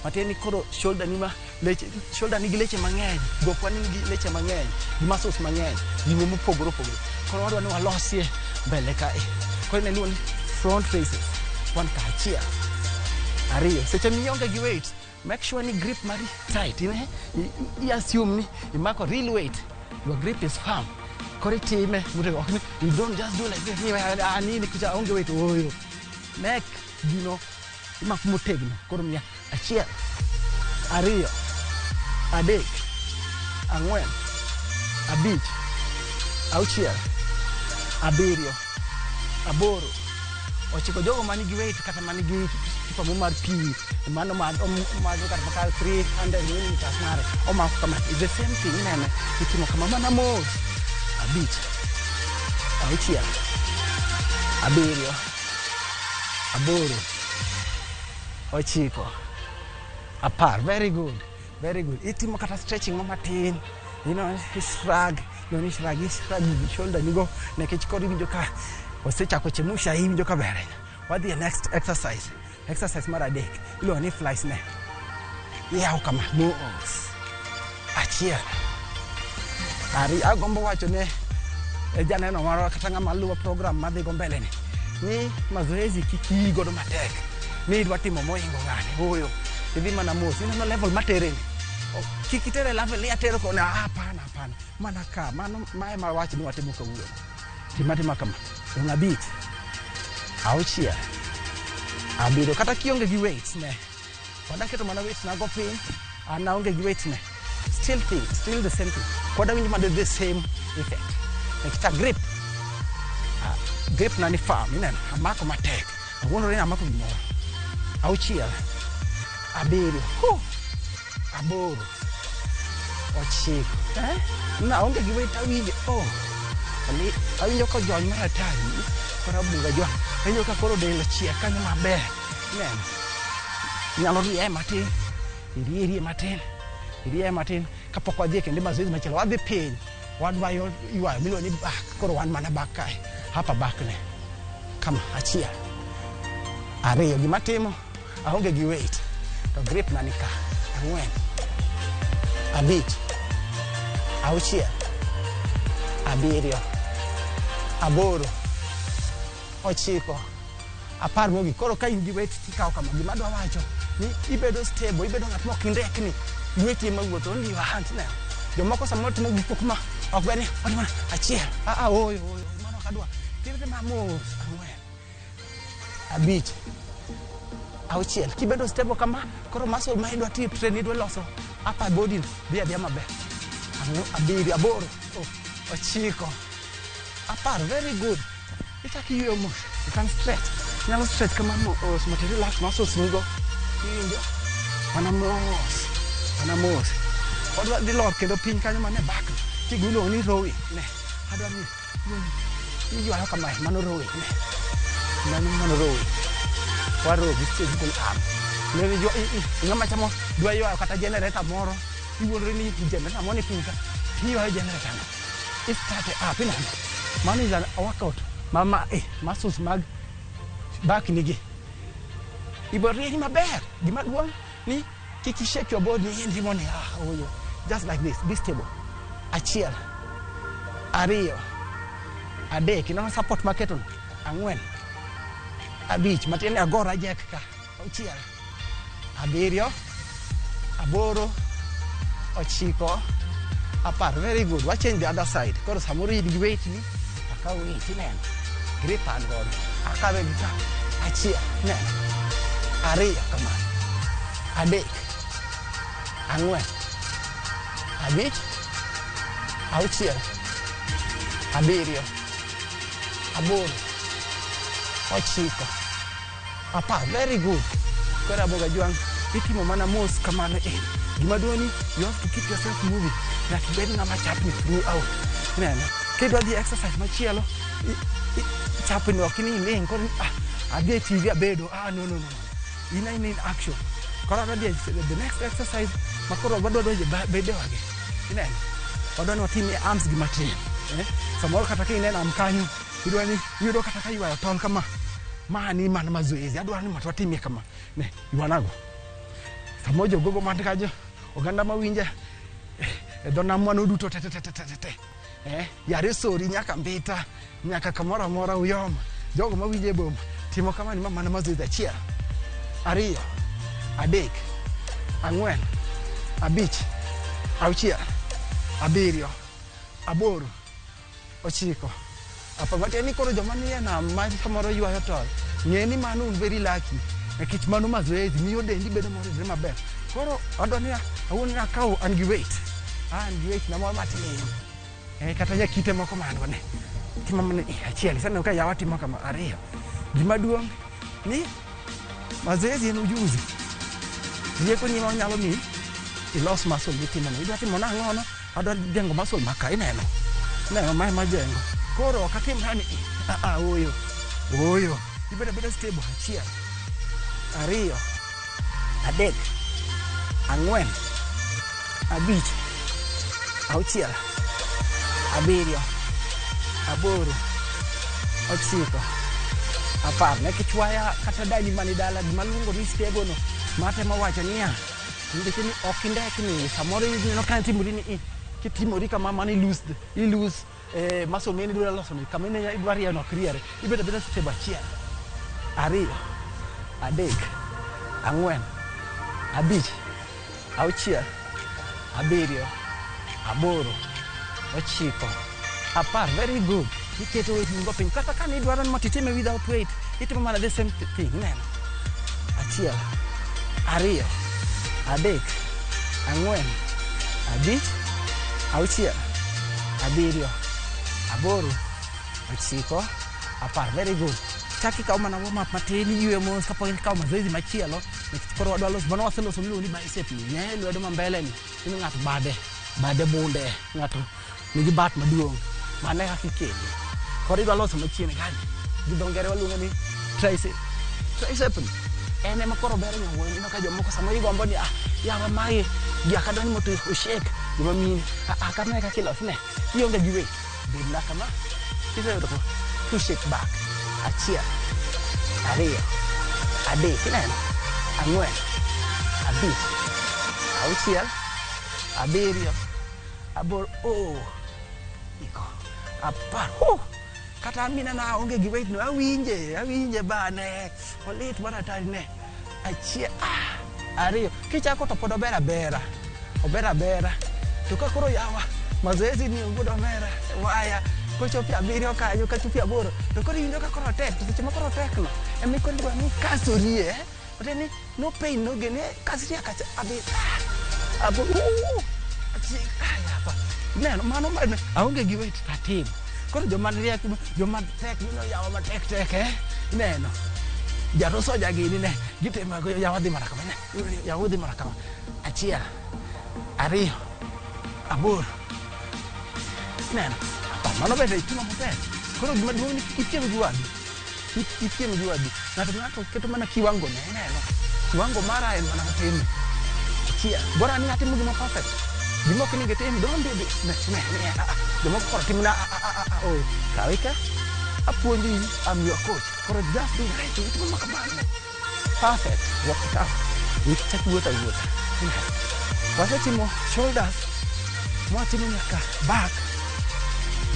[SPEAKER 11] matieni koro shoulder ni ma leche shoulder ni gi leche mang'eny gokwa ni gi leche mang'eny gi muscles mang'eny gimo mopogore opogore koro wadwa ni walosie mbele ka koro ne luonge front raises one ka achiel ariyo seche mionge gi weight make sure ni grip mari tight you assume ni imako real weight your grip is firm kore time you don't just do like this ni kuja onge weight oyo neck gino imako motegno koro mia achiel ariyo adek ang'wen abich auchiel abiriyo aboro ochiko jogo mani gi weight kata mani gi chupa mar pi mano kata maka 300 ml mare omako kama the same thing inene itimo kama mana mos abich auchiel abiriyo aboro ochiko apar very good itimo kata stretching matin shrug shoulder nigo nekech kodi winjo ka osechako chemusha hii winjo ka bere wadhi next exercise mar adek ilo ni fly snake yao kama mos achiel ari agombo wacho ne janeno maro kata ng'ama luwo program madhi go mbele ni mazoezi kiki godo matek ni idwa timo moingo ng'ane oyo idhi mana mos ino level matere kikitere level ya tero kona hapana mana ka mano mae mawacho ni watimo kawuono timatima kama unabit auchiel abiro kata kionge gi weights ne wadaketo mana weights na go piny anaonge gi weights ne still the same thing koda winjo ma the same effect nekita grip na ni firm ineno amako matek awuono ni amako gimoro auchiel abiro aboro ochiko naonge gi weight awinjo awinjo ka jony maratari kora bunga jony awinjo ka koro del chiek kanyo maber neno nyalo rie matin irie matin kapok wadhi kende mazoezi machielo wadhi piny wadwa ywayo miluongo ni back koro wan mana back kae hapa back ne kama achiel ariyo gimatimo aonge gi weight to grip na nika ang'wen abich auchiel abiriyo aboro ochiko apar mogi koro ka in gi weight tikawo kama gima dwa wacho ni ibedo stable ibedo ng'at mok indekni lweti ema wuotho only your hands now jomoko samoro timo gik moko ma ok beni otimo achiel oyo mano kadwa timo mamos ang'wen abich auchiel kibedo stable kama koro muscle ma idwa train idwa loso upper body dhia maber abiriyo aboro ochiko apar very good ichaki yueyo mos you can stretch nyalo stretch kama mos mati relax muscles nigo injo mana mos odwa dhi lor kendo piny kanyo mane back kigulo ni rowing ne adwa ni ywayo kama mano rowing ne mano rowing waro physical arm ne ng'ama chamo dwa ywayo kata generator moro iwuondre ni generator moni piny ka ywayo generator no start up in man is a workout mama muscles mag back nigi iborieni maber gima duong ni kiki shake your body in money oyo just like this be stable achiel ariyo adek ino support maketon ang'wen abich matene agora jek ka auchiel abiriyo aboro ochiko apar, very good. Wa change the other side. Koro samoro in gi weight ni, aka weight ineno. Grip an godo. Akawe gi ka. Achiel, ineno. Ariyo kamano. Adek. Ang'wen. Abich. Auchiel. Abiriyo. Aboro. Ochiko. Apar, very good. Koro aboga juang. Itimo mana mos kamano eh. Gima duoni, you have to keep yourself moving. That bed ngama chapni throughout. Ineno. Kidwa dhi exercise machielo, chapni okini ning koro adhi tivi abedo. No. In action. Koro adhi the next exercise makoro wadwa donje bede wage. Ineno. Wadwa ni watim arms gi matin. Samoro kata ka ineno am kanyo, idwa ni yudo kata ka ywayo tol kama. Mani mana mazoezi. Adwa ni matwa timie kama. Ne, yuanago. Samojo gogo matikajo. Oganda mawinja dona mwana duto te yare sori nyaka mbita nyaka kamora mora uyoma jogo mawinje bom timo kama ni mama na mazoezi achiel ariyo adek ang'wen abich auchiel abiriyo aboro ochiko apa mateni koro joma nie na ma kamoro ywayo tol ng'eni mano un very lucky nikech mano mazoezi miyo dendi bedo moridre maber. Koro adonia awuon na kaw an gi weight. An gi weight na moro matin. Kata ya kite moko mano ne. Timo mane achiel sana ka yawa timo kama ariyo. Gima duong' ni mazoezi en ujuzi. Rieko ni nyalo mi ilos muscle mitimo no. Idwa timo na ngono adwa jengo muscle maka ineno. Neno mai majengo. Koro akatim hani oyo. Ibeda stable achiel. Ariyo. Adek. Ang'wen. Abich. Auchiel. Abiriyo. Aboro. Ochiko. Apar. Nekichwaya kata dani mani dala gimalungo ni stable no. Mate mawacho niya. Ndike ni okindek ni samoro no kan timuri ni kitimori kama mani lose muscle meni dura loso ni kama ne idwari ya no kriere. Ibeda stable achiel. Ariyo. Adek. Ang'wen. Abich. Auchiel. Abiriyo. Aboro. Ochiko. Apar. Very good. Iketo weight mungo piny. Kata ka ni dwaro ni matitime without weight. Itimo mana the same thing. Neno. Achiel. Ariyo. Adek. Ang'wen. Abich. Auchiel. Abiriyo. Aboro. Ochiko. Apar. Very good. Chaki kau mana warm up mateni yue mos kapok kau mazoezi machielo koro wadwa loso bano waseloso miluongo ni bicep ni lwedo ma mbele ni in ng'ato bade bunde ng'ato nigi bat maduong' mane kaka ikele koro idwa loso machielo gani gi dho ngere waluongo ni tricep ene ma koro bero nyawuoyi ino ka jomoko sama igombo ni yawa mae giaka dwani moto oshake joma mine kama kaka iloso ne ionge gi weight bidna kama kiseyudo ko push it back. Achiel. Ariyo. Adek. Ineno. Ang'wen. Abich. Auchiel. Abiriyo. Aboro. Iko. Apar. Kata amina na onge gi weight no awinje bane. Olit mana tari ne. Achiel. Ariyo. Kichako to pod obera bera. To ka koro yawa mazoezi ni obudo mera. Waya. Kochopi abiriyo kanyo kachopi aboro to koro iwinjo ka koro tek to seche ma koro tek no emi kondwa ni kasorie oteni no pain no gene kasria kacha abo apa neno mano aonge gi weight tatim koro joma riek joma tek no yawa ma tek neno jaro soja gini ne gitema go yawa dhi maraka ne yawa dhi maraka achiel ariyo aboro neno mano bende itimo maber. Koro gima duong' ni ipiem gi wadu. Ng'ato keto mana kiwango ne neno. Kiwango mara en mana matin. Achiel. Bora ni atimo gima perfect. Gima ok ni getem don't do this. Ne. Gima koro timna kawe ka apuonji am your coach. Koro just do right. Itimo makamano. Perfect. Work it out. Ichak wuotha. Wasetimo shoulders. Mwatimo nyaka back.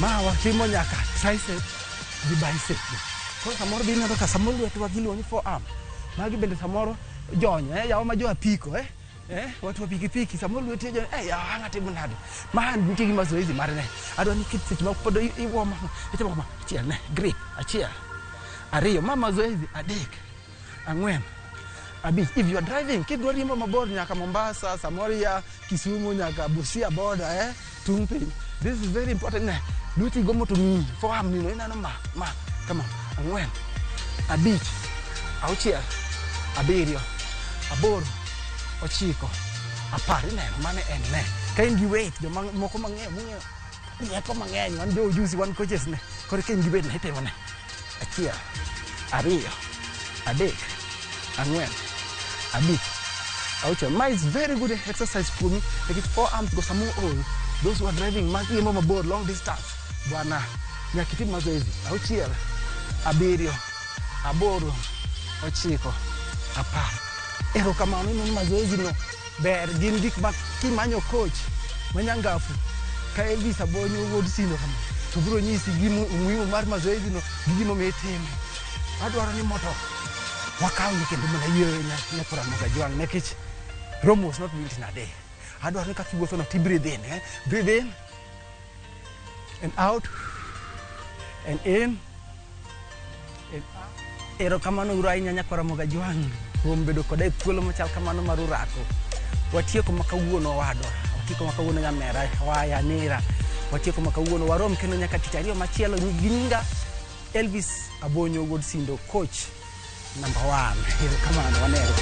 [SPEAKER 11] Watimo nyaka tricep gi bicep. Koro samoro bino ka samoro lwetwa giluongo ni forearm. Magi bende samoro jonyo yawa ma jo apiko
[SPEAKER 22] watu wa pikipiki samoro weteja anga tibunado man niki mazoezi marne ado ni kit sit mapodo iwo ma ite ma chiel ne grip achiel ariyo mama zoezi adek angwen abich. If you are driving kidwa riembo mabor nyaka Mombasa, Samoria, Kisumu nyaka Busia border Tungpin, this is very important ne luti gomo to me for am ni no ina ma come on angwen abich auchiel abiriyo aboro ochiko apar ineno mane en ne ka in gi weight joma moko mang'eyo rieko mang'eny wan jo ujuzi wan coaches ne koro ka in gi weight ne itimo ne achiel ariyo adek ang'wen abich auchiel. Ma is very good exercise for me like it forearms go some all those who are driving riembo mabor long distance bwana nyaka itim mazoezi auchiel abiriyo aboro ochiko apar. Erokamano ni mazoezi no ber gin gik ma kimanyo coach manyangafu ka Elvis Abonyo wuod Sino kama to biro nyisi umuhimu mar mazoezi no gi gimo mitime. Adwaro ni moto wakaw ni kendo mana yweyo ne Ramogi jwang nekech Rome was not built in a day. Adwaro ni kaka iwuotho no ti breathe in breathe in and out and in and out. Erokamano uru ahinya nyako Ramogi jwang kuom bedo koda e thuolo machal kamano mar urako. Watieko makawuono wadwa, watieko makawuono nyamera waya nera, watieko makawuono warom kendo nyaka tich ariyo machielo gi nyinga Elvis Abonyo wuod Sindo, coach number 1. Erokamano wanero.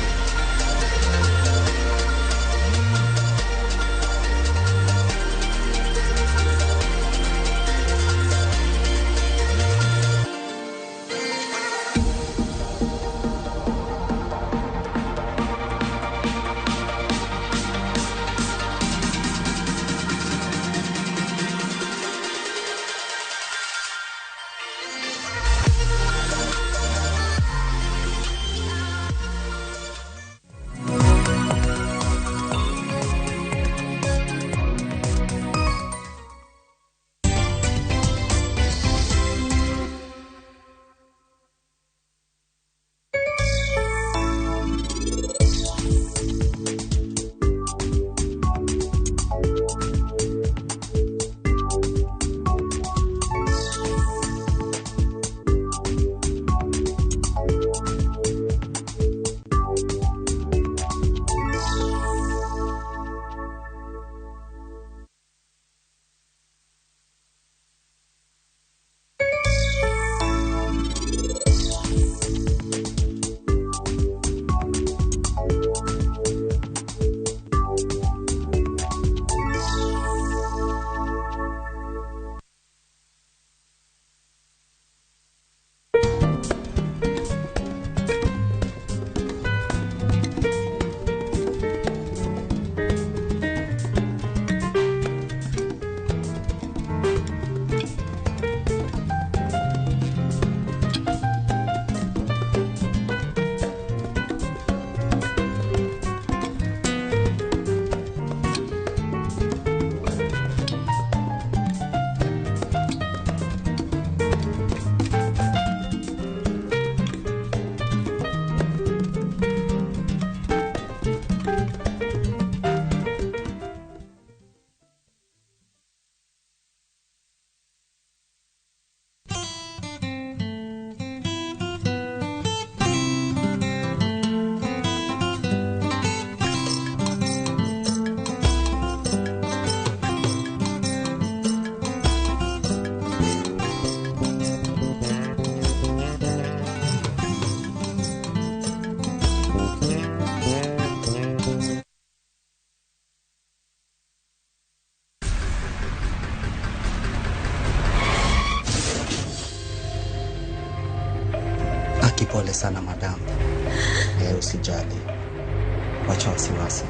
[SPEAKER 20] Pole sana madam. Usijali. Wacha wasiwasi.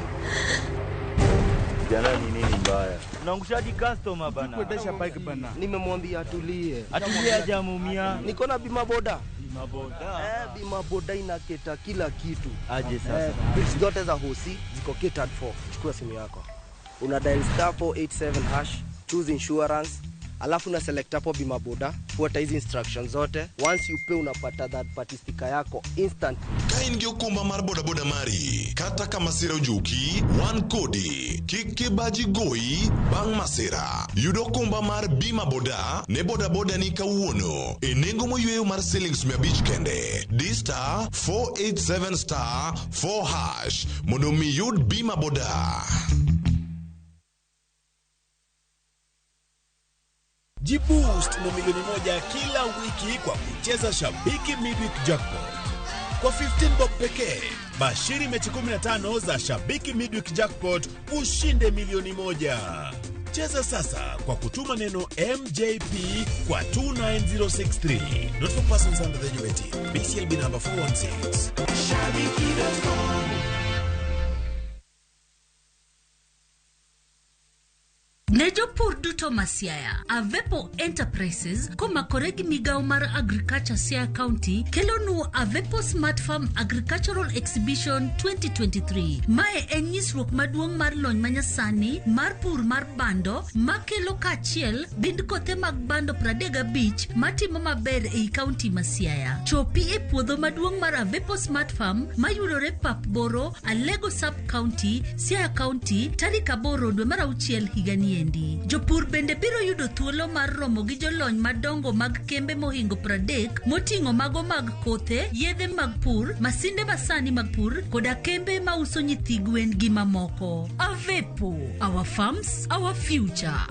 [SPEAKER 23] Jana ni nini mbaya? Unaangushaji customer bana.
[SPEAKER 22] Kuendesha bike bana. Nimemwambia atulie.
[SPEAKER 23] Atulie hajamumia.
[SPEAKER 22] Niko na bima boda.
[SPEAKER 23] Bima boda.
[SPEAKER 22] Bima boda inaketa kila kitu.
[SPEAKER 23] Aje sasa.
[SPEAKER 22] Bills zote za hosi ziko catered for. Chukua simu yako. Una dial *487#, choose insurance. alafu na select hapo bima boda, fuata hizi instructions zote. Once you pay unapata that party sticker yako instant.
[SPEAKER 1] Kain gi okumba mar bodaboda mari kata kama sira ojuki wan kodi kik baji goyi bang' masira. Yudo okumba mar bima boda ne bodaboda ni kawuono e nengo moyweyo mar shillings 500 kende. Dista 487*4# mondo mi yud bima boda.
[SPEAKER 13] Jiboost na milioni 1 kila wiki kwa kucheza Shabiki Midweek Jackpot. Kwa 15 bob pekee, bashiri mechi 15 za Shabiki Midweek Jackpot ushinde milioni 1. Cheza sasa kwa kutuma neno MJP kwa 29063. Not for persons under the age of 18. BCLB number 416. Shabiki.com.
[SPEAKER 14] Ne jopur duto Masiaya, Avepo Enterprises komakore gi migao mar Agriculture Siaya County kelonu Avepo Smart Farm Agricultural Exhibition 2023. Mae en nyisruok maduong' mar lony manyasani mar pur mar bando makelo kachiel bind kothe mag bando 35 matimo maber ei county Masiaya. Chopi e puodho maduong' mar Avepo Smart Farm mayudore pap Boro, Alego Sub County, Siaya County, tarik 8 dwe mar 6 higani. Jopur bende biro yudo thuolo mar romo gi jolony madongo mag kembe mohingo 30 moting'o mago mag kothe, yedhe mag pur, masinde masani mag pur, koda kembe mauso nyithi gwen gi mamoko. Avepo, our farms, our future.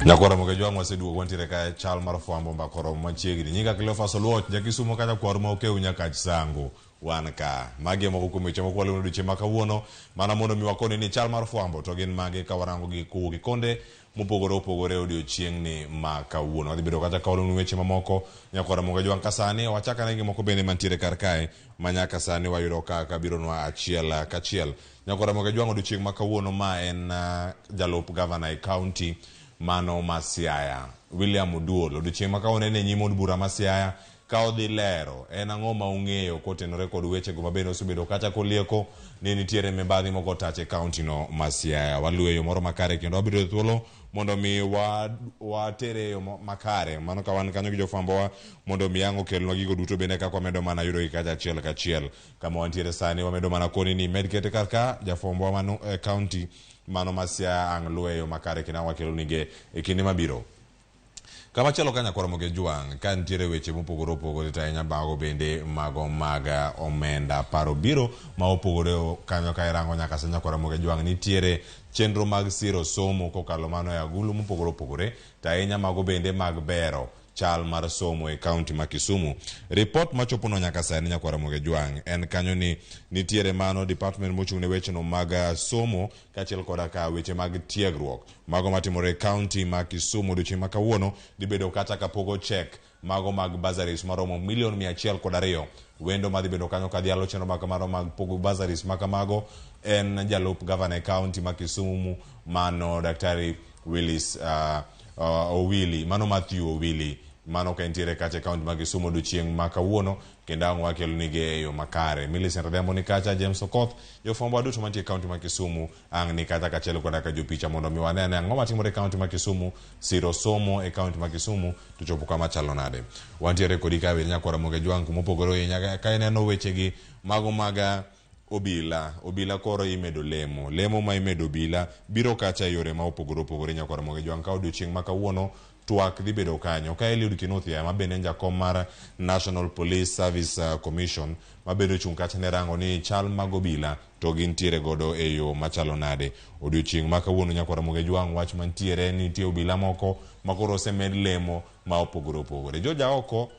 [SPEAKER 15] Nyakora mokejwa mwaseduo kwantire ka chal mar fwambo MbakaOromo machiegni nyinga Cleophas Oluoch jakisumo kata kwar ma okeu nyaka chisango wan ka magi moko kuom weche mokwalo no duche makawuono mana mondo mi wakoni ni chal mar fwambo to gin magi ka warango gi kugi konde mopogore opogore odiochiengni makawuono wadhi bedo kata kawalo no weche mamoko nyakora mokejwa kasani wachaka ne gimoko bende mantiere kar kae manyaka sani wayudo kaka biro nwa achiel kachiel nyakora mokejwa odiochieng makawuono ma en jalup governor e county mano Masiaya William Oduol odiochieng' makawuono ne nyim od bura Masiaya ka odhi lero en ang'o ma ung'eyo kotenore kod weche go mabende osebedo kata kolieko ni nitiere mibadhi moko tache county no Masiaya waluwe yo moro makare kendo wabiro thuolo mondo mi watere yo makare mano ka wan kanyo gi jofwambowa mondo mi yango kelnwa gigo duto bende kaka wamedo mana yudo kacha achiel kachiel kama wantiere sani wamedo mana koni ni medkete karka jafwambowa mano county mano Masiaya ang' luweyo makare kina wakelo nige e kinde mabiro kama chalo kanya kwara moge juang ka ntiere weche mopogore opogore ta enya bago bende mago maga omenda paro biro ma opogore kanyo ka irango nyaka sanya kwara moge juang nitiere chenro mag siro somo kokalo mano ya gulu mopogore opogore ta enya mago bende mag bero chal mar somo e county ma Kisumu. Report machopo no nyaka sani nyakwara moge juang en kanyo ni nitiere mano department mochung' ne weche no mag somo kachiel koda ka weche mag tiegruok mago matimore county ma Kisumu odiochieng' makawuono dibedo kata kapogo check mago mag bursaries maromo $102 wendo madhi bedo kanyo kadhialo chenro makamano mag pogo bursaries makamago en jalup governor county ma Kisumu mano Daktari Willis Owili mano Matthew Owili mano ka entiere kacha county ma Kisumu odiochieng' makawuono kendo ang' wakelo nige yo makare Millicent Ademo ni kacha James Okoth jofwambo waduto mantie county ma Kisumu ang' ni kata kachiel koda ka jopicha mondo mi wanene ang'o matimore county ma Kisumu siro somo e county ma Kisumu to chopo kama chalo nade wantiere kodi ka we nyakwara moge jwang kumopogoro nyaka ka ineno weche gi mago maga obila koro imedo lemo ma imedo obila biro kacha yore ma opogore nyakwara Mogi Jwang ka odiochieng' ma kawuono twak dhi bedo kanyo ka Eliud Kinuthia ma bende jakom mar National Police Service Commission ma bedo chung' kacha ne rango ni chal mag obila to gintiere godo e yo machalo nade. Odiochieng' ma kawuono nyakwara Mogi Jwang wach mantiere nitie obila moko ma koro osemed lemo ma opogore. Joja oko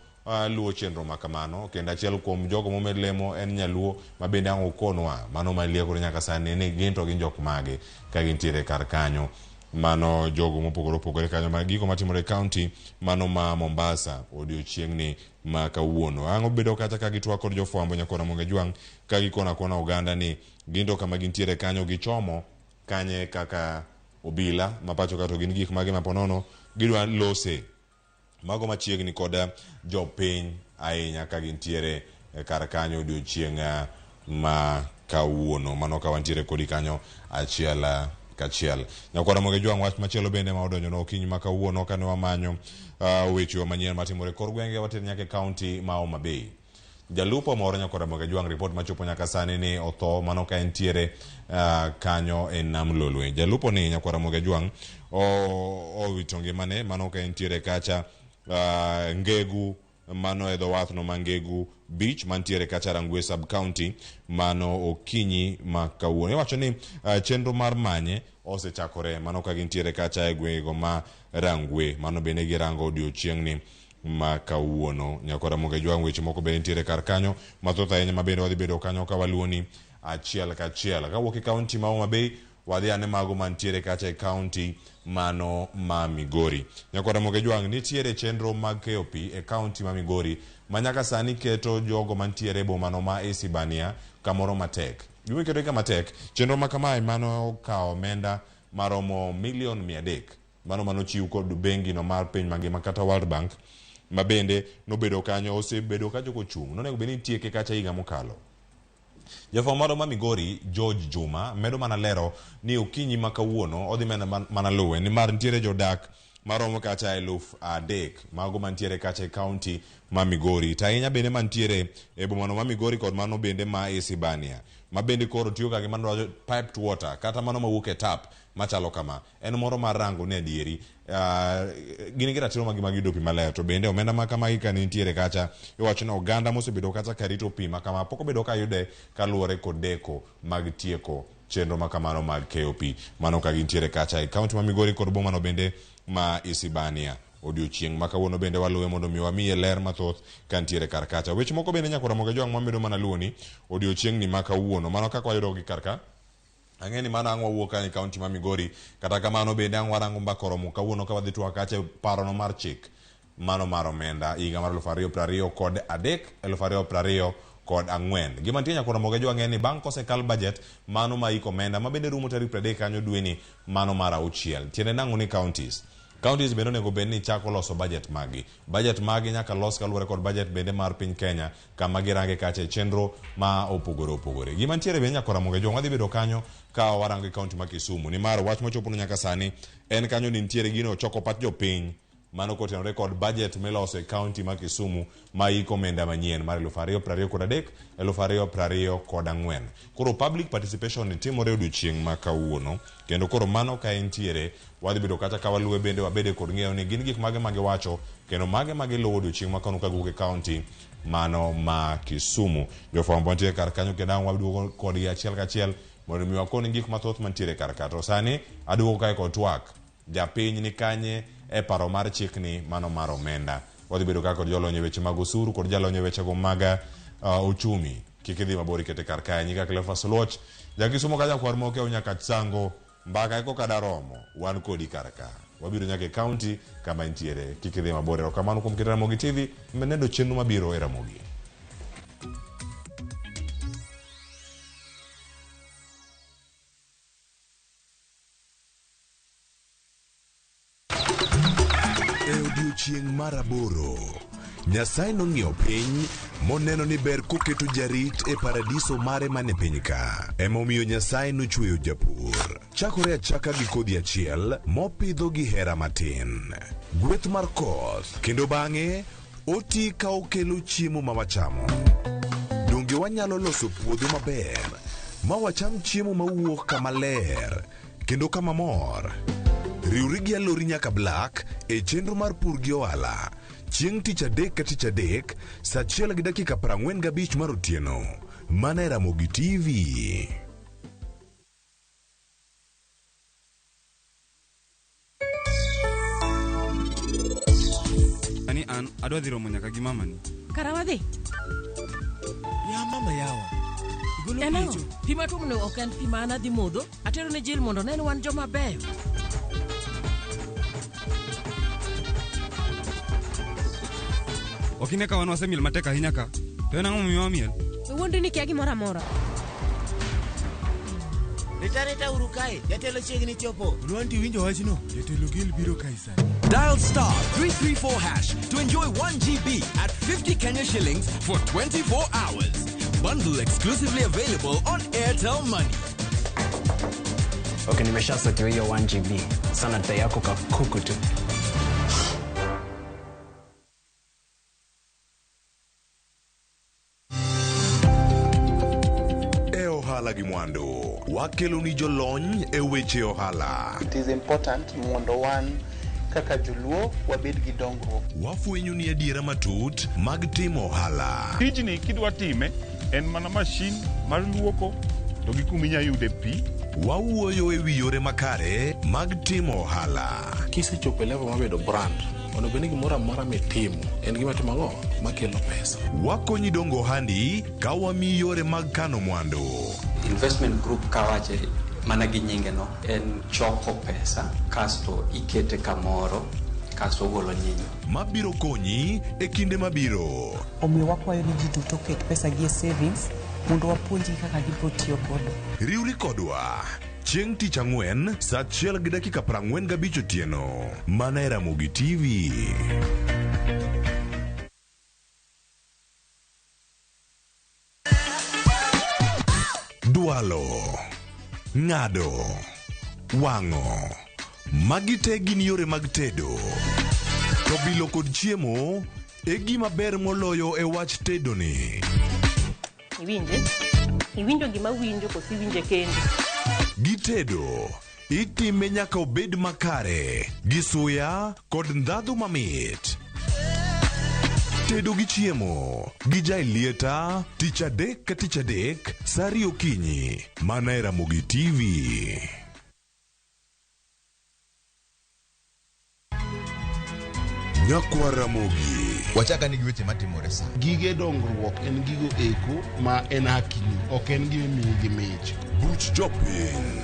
[SPEAKER 15] luwo chenro makamano kendo achiel kuom jogo momed lemo en nyaluo ma bende ang' okonwa mano maliekore nyaka sani ni gin to gin jok mage ka gintiere kar kanyo. Mano jogo mopogore kanyo ma giko matimore county mano ma Mombasa odiochieng'ni ma kawuono. Ang' obedo kata ka gitwa kod jofwambo nyakwara Mogi Jwang ka gikona kona oganda ni gindo kama gintiere kanyo gichomo kanye kaka obila mapacho kato gin gik mage maponono gidwa lose mago machiegni koda jopiny ahinya ka gintiere kar kanyo odiochieng' ma kawuono. Mano ka wantiere kodi kanyo achiel kachiel. Nyakwara Mogi Jwang wach machielo bende ma odonjo no okinyi ma kawuono kane wamanyo weche manyien matimore kor gwenge water nyaka county ma Homa Bay. Jalupo moro nyakwara Mogi Jwang report machopo nyaka sani ni otho mano ka entiere kanyo e Nam Lolwe. Jalupo ni nyakwara Mogi Jwang owito ngimane mano ka entiere kacha Ngegu mano e dho wath no Mangegu Beach mantiere kacha Rangwe sub county mano okinyi ma kawuono. Iwacho ni chenro mar manye osechakore mano ka gintiere kacha e gwego ma Rangwe mano bende girango odiochieng'ni ma kawuono. Nyakwara Mogi Jwang weche moko bende ntiere kar kanyo mathoth ahinya ma bende wadhi bedo kanyo ka waluoni achiel kachiel. Kawuok e county ma Homa Bay wadhi ane mago mantiere kacha e county mano ma Migori. Nyakwara Mogi Jwang nitiere chenro mag keyo pi e county ma Migori ma nyaka sani keto jogo mantiere e bomano ma Isibania kamoro matek. Gima keto kama tek chenro ma kamae mano kawo omenda maromo $300,000 mano chiw kod bengi no mar piny mangima kata World Bank ma bende nobedo kanyo osebedo ka jogo chung' nonego beni tieke kacha higa mokalo. Jafwambo moro ma Migori George Juma medo mana lero ni okinyi ma kawuono odhi mana luwe ni mar ntiere jodak maromo kacha 3,000 mago mantiere kacha e county ma Migori ta ahinya bende mantiere e bomano ma Migori kod mano bende ma Isibania ma bende koro tiyo ka gima dwajo piped water kata mano mawuok e tap machalo kama en moro mar rango ne adieri gini ratiro magi mag yudo pi maler to bende omenda ma kama ka nitiere kacha iwacho ni oganda mosebedo kacha karito pi ma kama pok obedo ka yude kaluwore kod deko mag tieko chenro ma kamano mag keyo pi mano ka gintiere kacha e county ma Migori kod bomano bende ma Isibania. Odiochieng' ma kawuono bende waluwe mondo mi wamiye ler mathoth ka ntiere kar kacha. Weche moko bende nyakwara Mogi Jwang mamedo mana luoni odiochieng'ni ma kawuono mano kaka wayudo gi karka ang'eni mano ang' wawuok ka e county ma Migori kata kamano bende ang' warango MbakaOromo kawuono ka wadhi twak kacha parono mar chik mano mar omenda higa mar 2023 kod 2024. Gima nitie nyakwara Mogi Jwang en ni bang' kosekal budget mano ma iko omenda ma bende rumo tarik 30 kanyo dweni mano mar 6 tiende nang'o ni counties bende onego bed ni chako loso budget magi nyaka los kaluwore kod budget bende mar piny Kenya kama girange kacha e chenro ma opogore. Gima ntiere bende nyakwara Mogi Jwang wadhi bedo kanyo ka warango e county ma Kisumu ni mar wach mochopo nyaka sani en kanyo ni ntiere gino choko pat jopiny mano kotenore kod budget miloso e county ma Kisumu ma iko omenda manyien mar 2023 2024. Koro public participation timore odiochieng' ma kawuono kendo koro mano ka entiere wadhi bedo kata ka waluwe bende wabede kod ng'eyo ni gin gik mage magiwacho kendo mage magiluwo odiochieng' ma kano kaguk e county mano ma Kisumu. Jofwambo ntiere kar kanyo kendo ang' waduogo kodgi achiel kachiel mondo mi wakoni gik mathoth mantiere kar ka. To sani aduogo kae kod twak japiny ni kanye e paro mar chikni mano mar omenda. Wadhi bedo kaka kod jolony e weche mag osuru kod jalony e weche go mag uchumi. Kik idhi mabor ikete kar kae nyika Cleophas Oluoch jakisumo ka jakwar moke nyaka sango mbaka eko kada romo wan kodi kar ka wabiro nyaka e county kama intiere. Kik idhi mabor. Erokamano kuom keto Ramogi TV menendo chenro mabiro e Ramogi.
[SPEAKER 1] Odiochieng' mar 8 Nyasaye nong'iyo piny moneno ni ber koketo jarit e paradiso mare mane piny ka. Emomiyo Nyasaye nochweyo japur. Chakore achaka gi kodhi achiel mopidho gi hera matin. Gweth mar koth kendo bang'e oti ka okelo chiemo ma wachamo. Donge wanyalo loso puodho maber ma wacham chiemo mawuok kama ler kendo kama mor. Riwri gi alori nyaka Black e chenro mar pur gi ohala. Chieng' tich adek ka tich adek, saa 1:45 mar otieno. Mana e Ramogi TV.
[SPEAKER 16] Ani an adwa dhi romo nyaka gi mama ni.
[SPEAKER 17] Karawadhi.
[SPEAKER 23] Ya mama yawa. Igolo
[SPEAKER 17] picho. Pima tu mno ok en pima ana dhi modho. Atero ne Jill mondo nen wan joma beyo.
[SPEAKER 16] Okine ka wan wasemiel matek ahinya ka. To en ang'o miyo miel?
[SPEAKER 17] Wuondi ni kia gimoro amora.
[SPEAKER 23] Reta urukae, jatelo chiegni chopo. Ruanti winjo wachno, jatelo Gil biro kaisa.
[SPEAKER 18] Dial *334# to enjoy 1 GB at 50 Kenya shillings for 24 hours. Bundle exclusively available on Airtel Money.
[SPEAKER 21] Okay, nimeshasekiwa hiyo 1 GB. Sana data yako kakuku tu.
[SPEAKER 1] Ohala gi Mwando wakelo ni jolony e weche ohala.
[SPEAKER 24] It is important mondo wan kaka joluo wabed gi dongruok.
[SPEAKER 1] Wafwenyo ni adiera matut mag timo ohala.
[SPEAKER 25] Tijni kidwa time en mana mashin mar luoko to gi kuma inyalo yude pi.
[SPEAKER 1] Wawuoyo e wi yore makare mag timo ohala.
[SPEAKER 26] Kisechopo level mabedo brand, onego ni gimoro amora mitimo en gima timogo makelo pesa.
[SPEAKER 1] Wakonyi dongo ohandi ka wamiyi yore mag kano mwandu.
[SPEAKER 28] Investment group kawache mana gi nyinge no en choko pesa kasto ikete kamoro kasto golo nyinyo.
[SPEAKER 1] Mabiro konyi e kinde mabiro.
[SPEAKER 19] Omiyo wakwayo ni ji duto ket pesa gi e savings mondo wapuonji kaka gibiro tiyo godo.
[SPEAKER 1] Riwri kodwa chieng' tich ang'wen saa 1:45 otieno. Mana e Ramogi TV. Dwalo, ng'ado, wang'o, magi te gin yore mag tedo. To bilo kod chiemo e gima ber moloyo e wach tedo ni.
[SPEAKER 12] Iwinjo gima winjo kosi winje kendi.
[SPEAKER 1] Gi tedo itime nyaka obed makare gi suya kod ndhadhu mamit. Tedo gi chiemo gi jailieta tich adek ka tich adek saa 2 okinyi. Mana e Ramogi TV. Nyakwa Ramogi.
[SPEAKER 29] Wachaka ni giweche matimore sa.
[SPEAKER 26] Gige dongruok en gigo eko ma en hakini, ok en gime miyi gi mich.
[SPEAKER 1] Buch jopiny.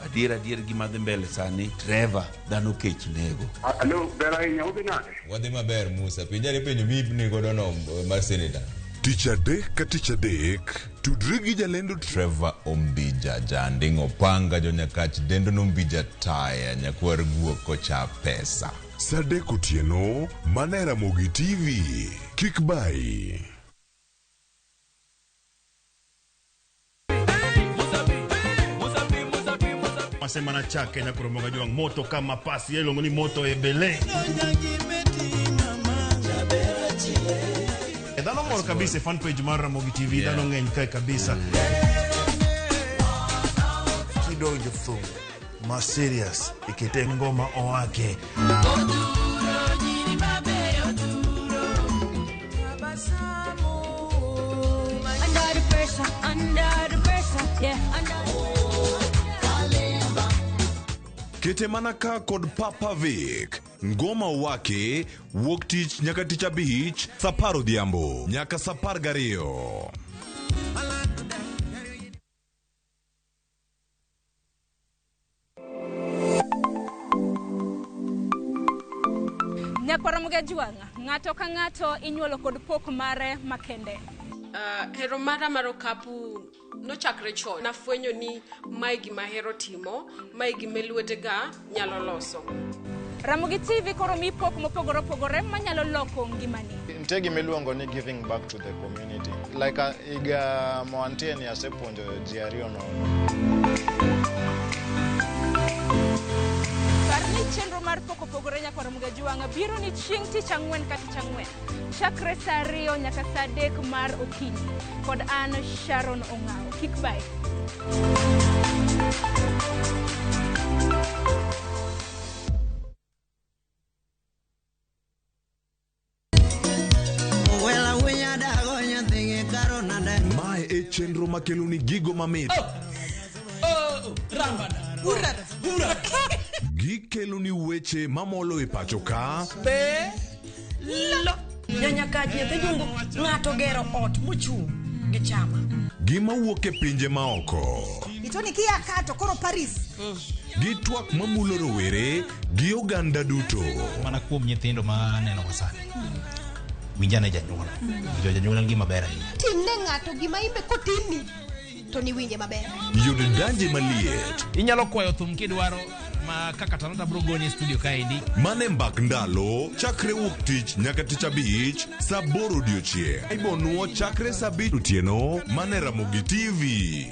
[SPEAKER 6] Adier gima dhi mbele sani, Trevor dhano kech nego.
[SPEAKER 5] Hello, bera inya ubi nade?
[SPEAKER 29] Wadhi maber Musa, pinjari penjo mibni godo no mar senator.
[SPEAKER 1] Tich adek ka tich adek, tudri gi jalendo
[SPEAKER 29] Trevor Ombija jandingo panga jo nyakach dendo nombija taya nyakwar guok kocha pesa.
[SPEAKER 1] Sadek otieno, mana e Ramogi TV. Kik bai.
[SPEAKER 13] Masemana chake na kuromoga juang moto kama pasi yelo ngoni moto ebele. Dano moro kabisa fan page mar Ramogi TV dano ngeny kai kabisa. Kidonjo fu ma serious ikite ngoma owake.
[SPEAKER 1] Kete manaka kod Papa Vic. Ngoma wake wuok tich nyaka tich abich saa 10 odhiambo nyaka saa 12.
[SPEAKER 27] Nyakwa Ramogi juanga, ng'ato ka ng'ato inyuolo kod pok mare makende.
[SPEAKER 30] Hero mara marokapu no chakre chon. Nafwenyo ni mae gima hero timo, mae gima lwetega nyalo loso.
[SPEAKER 27] Ramogi TV koro mi pok mopogore opogore manyalo loko ngimani.
[SPEAKER 31] Nitie gima iluongo ni giving back to the community. Like iga moantie ni asepuonjo ji ariyo no.
[SPEAKER 27] Parni chenro mar poko opogore nyaka Ramogi Juang biro ni chieng' tich ang'wen ka tich ang'wen chakre saa 2 nyaka saa 3 mar okinyi kod an Sharon Ong'ao. Kik bye.
[SPEAKER 1] Mae e chenro makelo ni gigo mamit. Gikelo ni weche mamolo e pacho ka.
[SPEAKER 2] Nyanyakaji e jungo ng'ato gero ot mochung' gi chama.
[SPEAKER 1] Gima wuok e pinje maoko.
[SPEAKER 2] Itoni kia kato koro Paris.
[SPEAKER 1] Gi twak mamulo rowere gi oganda duto.
[SPEAKER 3] Mana kuom nyithindo ma neno wasani. Winjane janyuol. Janyuol gima ber ahinya.
[SPEAKER 2] Timne ng'ato gima imbe kotini to ni winje maber.
[SPEAKER 1] Yudo danje maliet.
[SPEAKER 3] Inyalo kwayo thum kidwaro ma kaka talanta bro goni studio kaendi.
[SPEAKER 1] Mane mbak ndalo chakre wuok tich nyaka tich abich saa 8 odiochieng'. Ibonuo chakre saa 7 otieno mane Ramogi TV.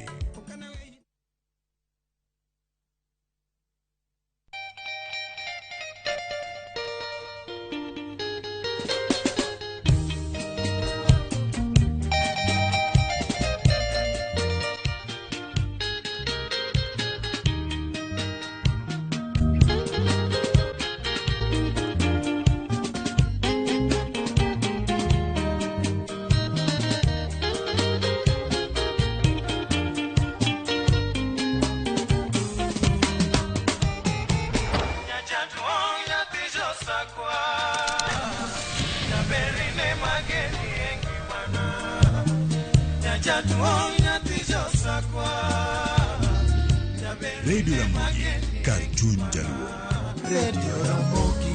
[SPEAKER 1] Radio Ramogi, Cartoon Jaluo. Radio Ramogi.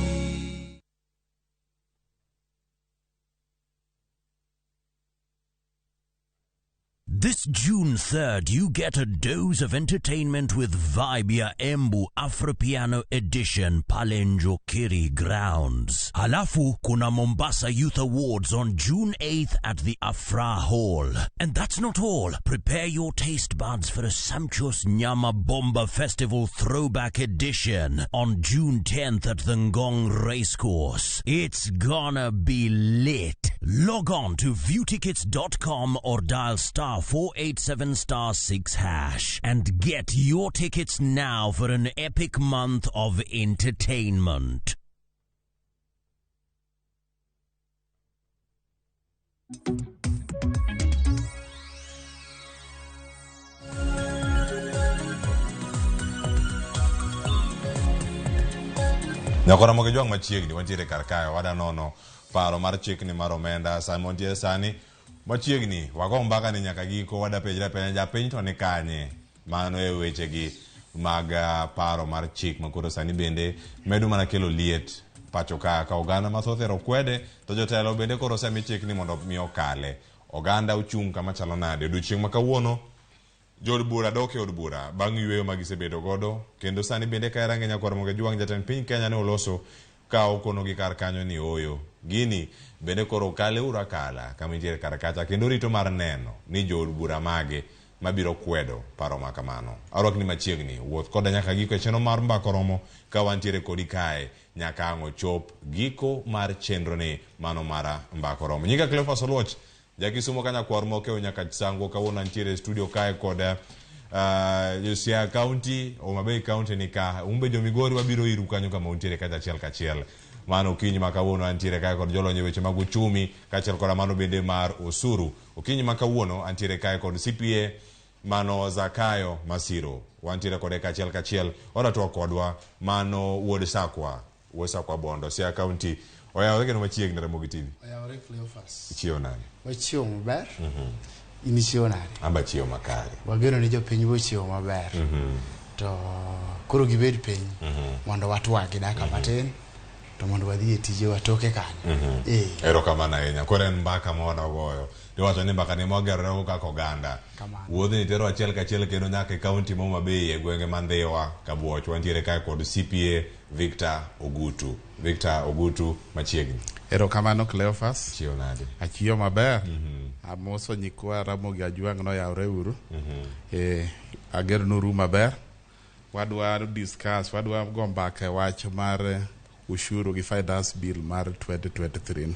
[SPEAKER 4] This June 3rd, you get a dose of entertainment with Vibia Embu Afropiano Edition Palenjo Kiri Grounds. Halafu kuna Mombasa Youth Awards on June 8th at the Afra Hall. And that's not all. Prepare your taste buds for a sumptuous Nyama Bomba Festival Throwback Edition on June 10th at the Ngong Racecourse. It's gonna be lit. Log on to viewtickets.com or dial *487*6# and get your tickets now for an epic month of entertainment.
[SPEAKER 15] Nyako Ramogi Juang machiegni wantiere kar kae wada nono paro mar chikni mar omenda Simon tie sani machiegni wago mbaka ni nyaka giko wada pejra penya japiny to ni kanye mano e weche gi mag paro mar chik makoro sani bende medu mana kelo liet pacho ka oganda mathothero kwede to jotelo bende koro sami chikni mondo mi okale oganda uchung kama chalo nade odiochieng' ma kawuono jod bura doke od bura bang' yweyo magisebedo godo kendo sani bende ka range Nyako Ramogi Juang jatend piny Kenya ne oloso ka okono gi kar kanyo ni oyo gini bende koro kale urakala kama intiere kar kacha kendo rito mar neno ni jod bura mage mabiro kwedo paro makamano arwak ni machiegni wuoth koda nyaka giko chenro mar MbakaOromo ka wantiere kodi kae nyaka ang'o chop giko mar chenro ni mano mara MbakaOromo nyinga Cleophas Oluoch jakisumo ka Nyako Oromo keo nyaka sango kawuono antiere studio kae kod Josia County Homa Bay County ni ka umbe jomigori wabiro iru kanyo kama untiere kacha achiel kachiel mano okinyi makawuono antiere kae kod jolonye weche mag uchumi kachiel kod mano bende mar osuru okinyi makawuono antiere kae kod CPA mano Zakayo Masiro wantiere kode kachiel kachiel oratwa kodwa mano wuod Sakwa Bondo Sia County oyawre kendo machiegni Ramogi TV
[SPEAKER 7] oyawre Cleophas
[SPEAKER 15] ichio nani
[SPEAKER 7] wachio maber inichio nani
[SPEAKER 15] amba chio makare
[SPEAKER 7] wageno ni jopiny bochio maber to koro gibed piny mondo watwagi daka matin to mondo wadhi e tije watoke kanyo
[SPEAKER 15] erokamano ahinya koro en mbaka mwana goyo niwacho ni mbaka ni mogerore kaka oganda wuodhi ni tero achiel kachiel kendo nyaka e kaunti ma Homa Bay e gwenge mandhiwa Kabuoch wantiere kae kod CPA Victor Ogutu machiegni
[SPEAKER 7] erokamano Cleophas
[SPEAKER 15] chio nade
[SPEAKER 7] achio maber amoso nyikwa Ramogi Juang no yawre uru agero nuru maber wadwa discuss wadwa go mbaka wach mar
[SPEAKER 8] ushuru gi finance bill mar 2023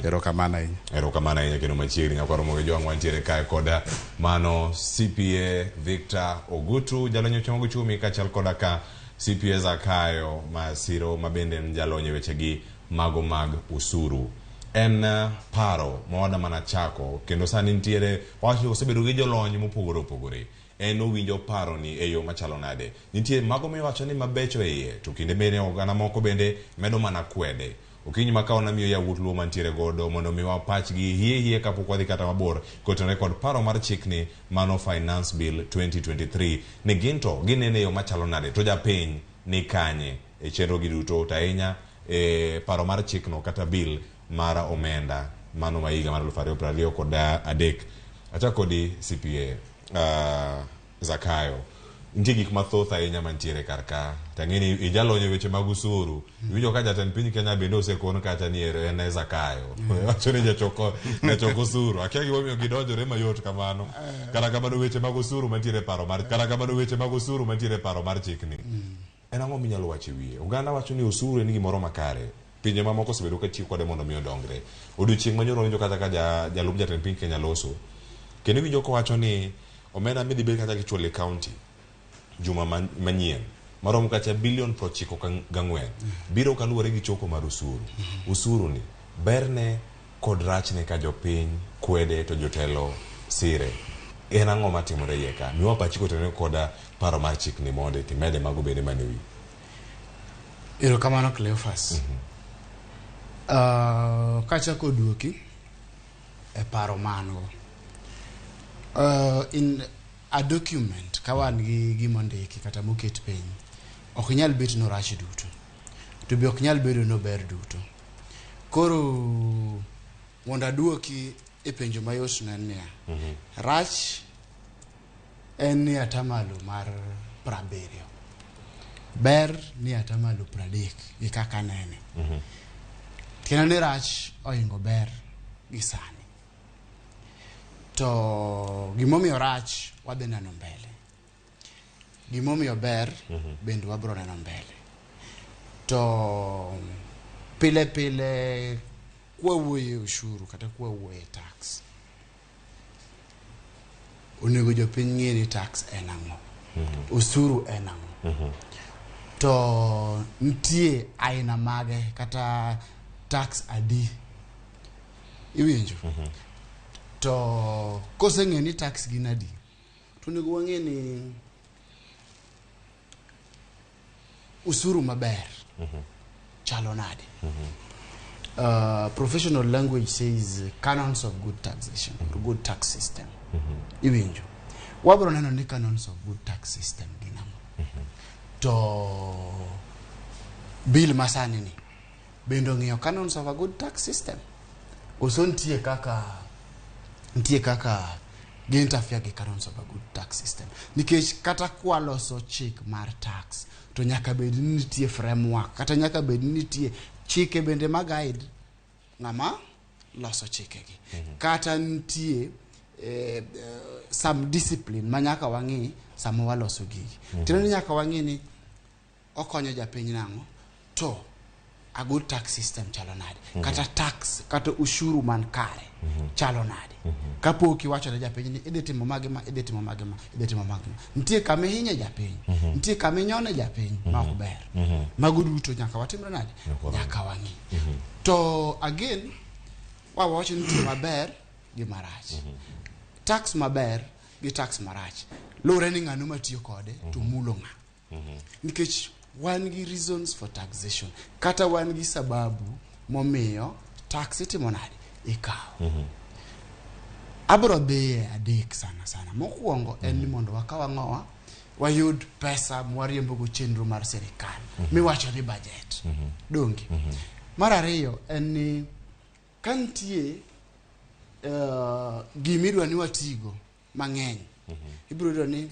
[SPEAKER 8] erokamano ahinya.
[SPEAKER 15] Erokamano ahinya kendo machiegni nyakwa Ramogi jo wantiere kae koda mano CPA Victor Ogutu jalonyo weche mag uchumi kachal koda ka CPA Zakayo Masiro mabende jalonyo weche gi mago mag usuru. En paro moda mana chako kendo sani nitiere wacho osebedo gi jolony mopogore opogore. En owinjo paro ni eyo machalo nade. Nitie mago miwacho ni mabecho iye to kinde bende ogana moko bende medo mana kwede. Okinyi makao na miyo ya wutluo mantiere godo mondo miwa pachgi hie kapok wadhi kata mabor kotone kod paro mar chikni mano finance bill 2023 ni ginto ginene yo machalo nade to japiny ni kanye e chenro gi duto tainya paro mar chikno kata bill mara omenda mano maiga mar 2023 kod adek acha kodi CPA Zakayo nitie gik mathoth ahinya mantiere karka tang'eni ijalonyo weche mag usuru iwinjo ka jatend piny Kenya bende osekon kacha ni en Zakayo wacho ni jachoko usuru akia gimomiyo gidonjore mayot kamano kata kamano weche mag usuru mantiere paro mar chikni en ang'o minyalo wacho wiye oganda wacho ni usuru en gimoro makare pinje mamoko osebedo ka tiyo kode mondo miyo dongre odiochieng' manyoro winjo kata ka jalup jatend piny Kenya loso kendo winjo ko wacho ni omenda midhi bed kata kichwale county juma manyien marom kacha bilion 94 biro kaluwore gi choko mar usuru ni berne kod rachne ka jopiny kwede to jotelo sire en ang'o matimore iye ka miwa pachiko tene koda paro mar chikni monde timede mago bende manewi.
[SPEAKER 7] Erokamano Cleophas. Kachako duoki e paro mango in a document kawan gi gimondiki kata moket piny ok nyal bet no rach duto to be ok nyal bedo no ber duto koro mondo aduoki e penjo mayot na niya rach en ni atamalo mar 70 ber ni atamalo 30 gi kaka nene kendo ni rach oingo ber gi sani to gimomiyo rach wadhi neno mbele gimomiyo ber bende wabro neno mbele to pile kwawuoye ushuru kata kwawuoye tax onego jopiny ng'e ni tax en ang'o usuru en ang'o to nitie aina mage kata tax adi iwinjo to koseng'e ni tax gin adi to onego wang'e ni usuru maber chalo nade professional language says canons of good taxation or good tax system iwinjo wabro neno ni canons of good tax system gin ang'o to bill masani ni bendo ng'iyo canons of a good tax system koso nitie kaka ginterfere gi canons of a good tax system nikech kata kwaloso chik mar tax to nyaka bed ni nitie framework kata nyaka bed ni nitie chike bende mag guide ng'ama loso chike gi kata nitie some discipline manyaka wang'i sama waloso gigi tino ni nyaka wang'i ni okonyo japiny nang'o to a good tax system chalo nade kata tax kata ushuru man kare chalo nade kapok iwacho ne japiny ni idhi timo mage ma nitie kama hinye japiny nitie kama nyone japiny ma ok ber mago duto nyaka watimre nade nyaka wang'i to again wawacho ni nitie maber gi marach tax maber gi tax marach lure ni ng'ano matiyo kode to mulo ng'a nikech wan gi reasons for taxation kata wan gi sababu momiyo tax itimo nade ikaw abro dhiye adek sana mokwongo en ni mondo wakawa ng'owa wayud pesa mwariembo go chenro mar serikal miwacho ni budget dongi mar ariyo en ni kantie gimidwa ni watigo mang'eny ibro yudo ni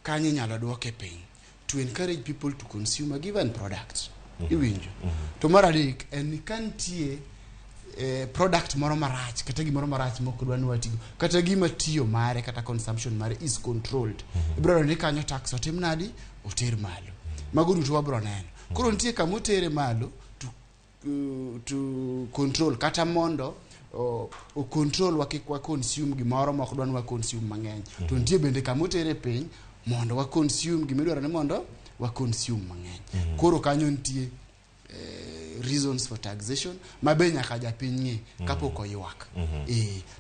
[SPEAKER 7] kanye nyalo duoke piny to encourage people to consume a given product iwinjo to mar adek en ni kantie product moro marach kata gimoro marach moko dwa ni watigo kata gima tiyo mare kata consumption mare is controlled ibro ni kanyo tax otim nadi oter malo mago duto wabro neno koro nitie kamotere malo to control kata mondo o control wa consume gimoro ma ok dwan wa consume mang'eny to nitie bende kamotere piny mondo wa consume gimidwaro ni mondo wa consume mang'eny koro kanyo nitie reasons for taxation mabe nyaka japiny ng'e kapok oywak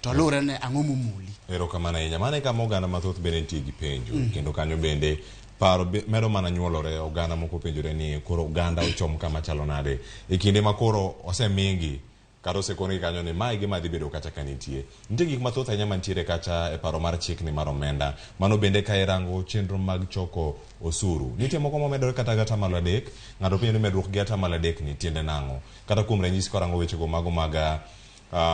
[SPEAKER 7] to lure ne ang'o mumuli.
[SPEAKER 15] Erokamano ahinya. Mane kama oganda mathoth bende nitie gi penjo kendo kanyo bende paro medo mana nyuolore. Oganda moko penjore ni koro oganda ochom kama chalo nade e kinde ma koro osemingi kata osekonegi kanyo ni mae gima dhi bedo kacha ka nitie gik mathoth ahinya mantiere kacha e paro mar chik ni mar omenda. Mano bende ka irango chenro mag choko osuru nitie moko momedore kata gata malo 3 ng'ato penjo ni medruok gi ata malo 3 ni tiende nang'o kata kuom ranyisi korango wechego mago mag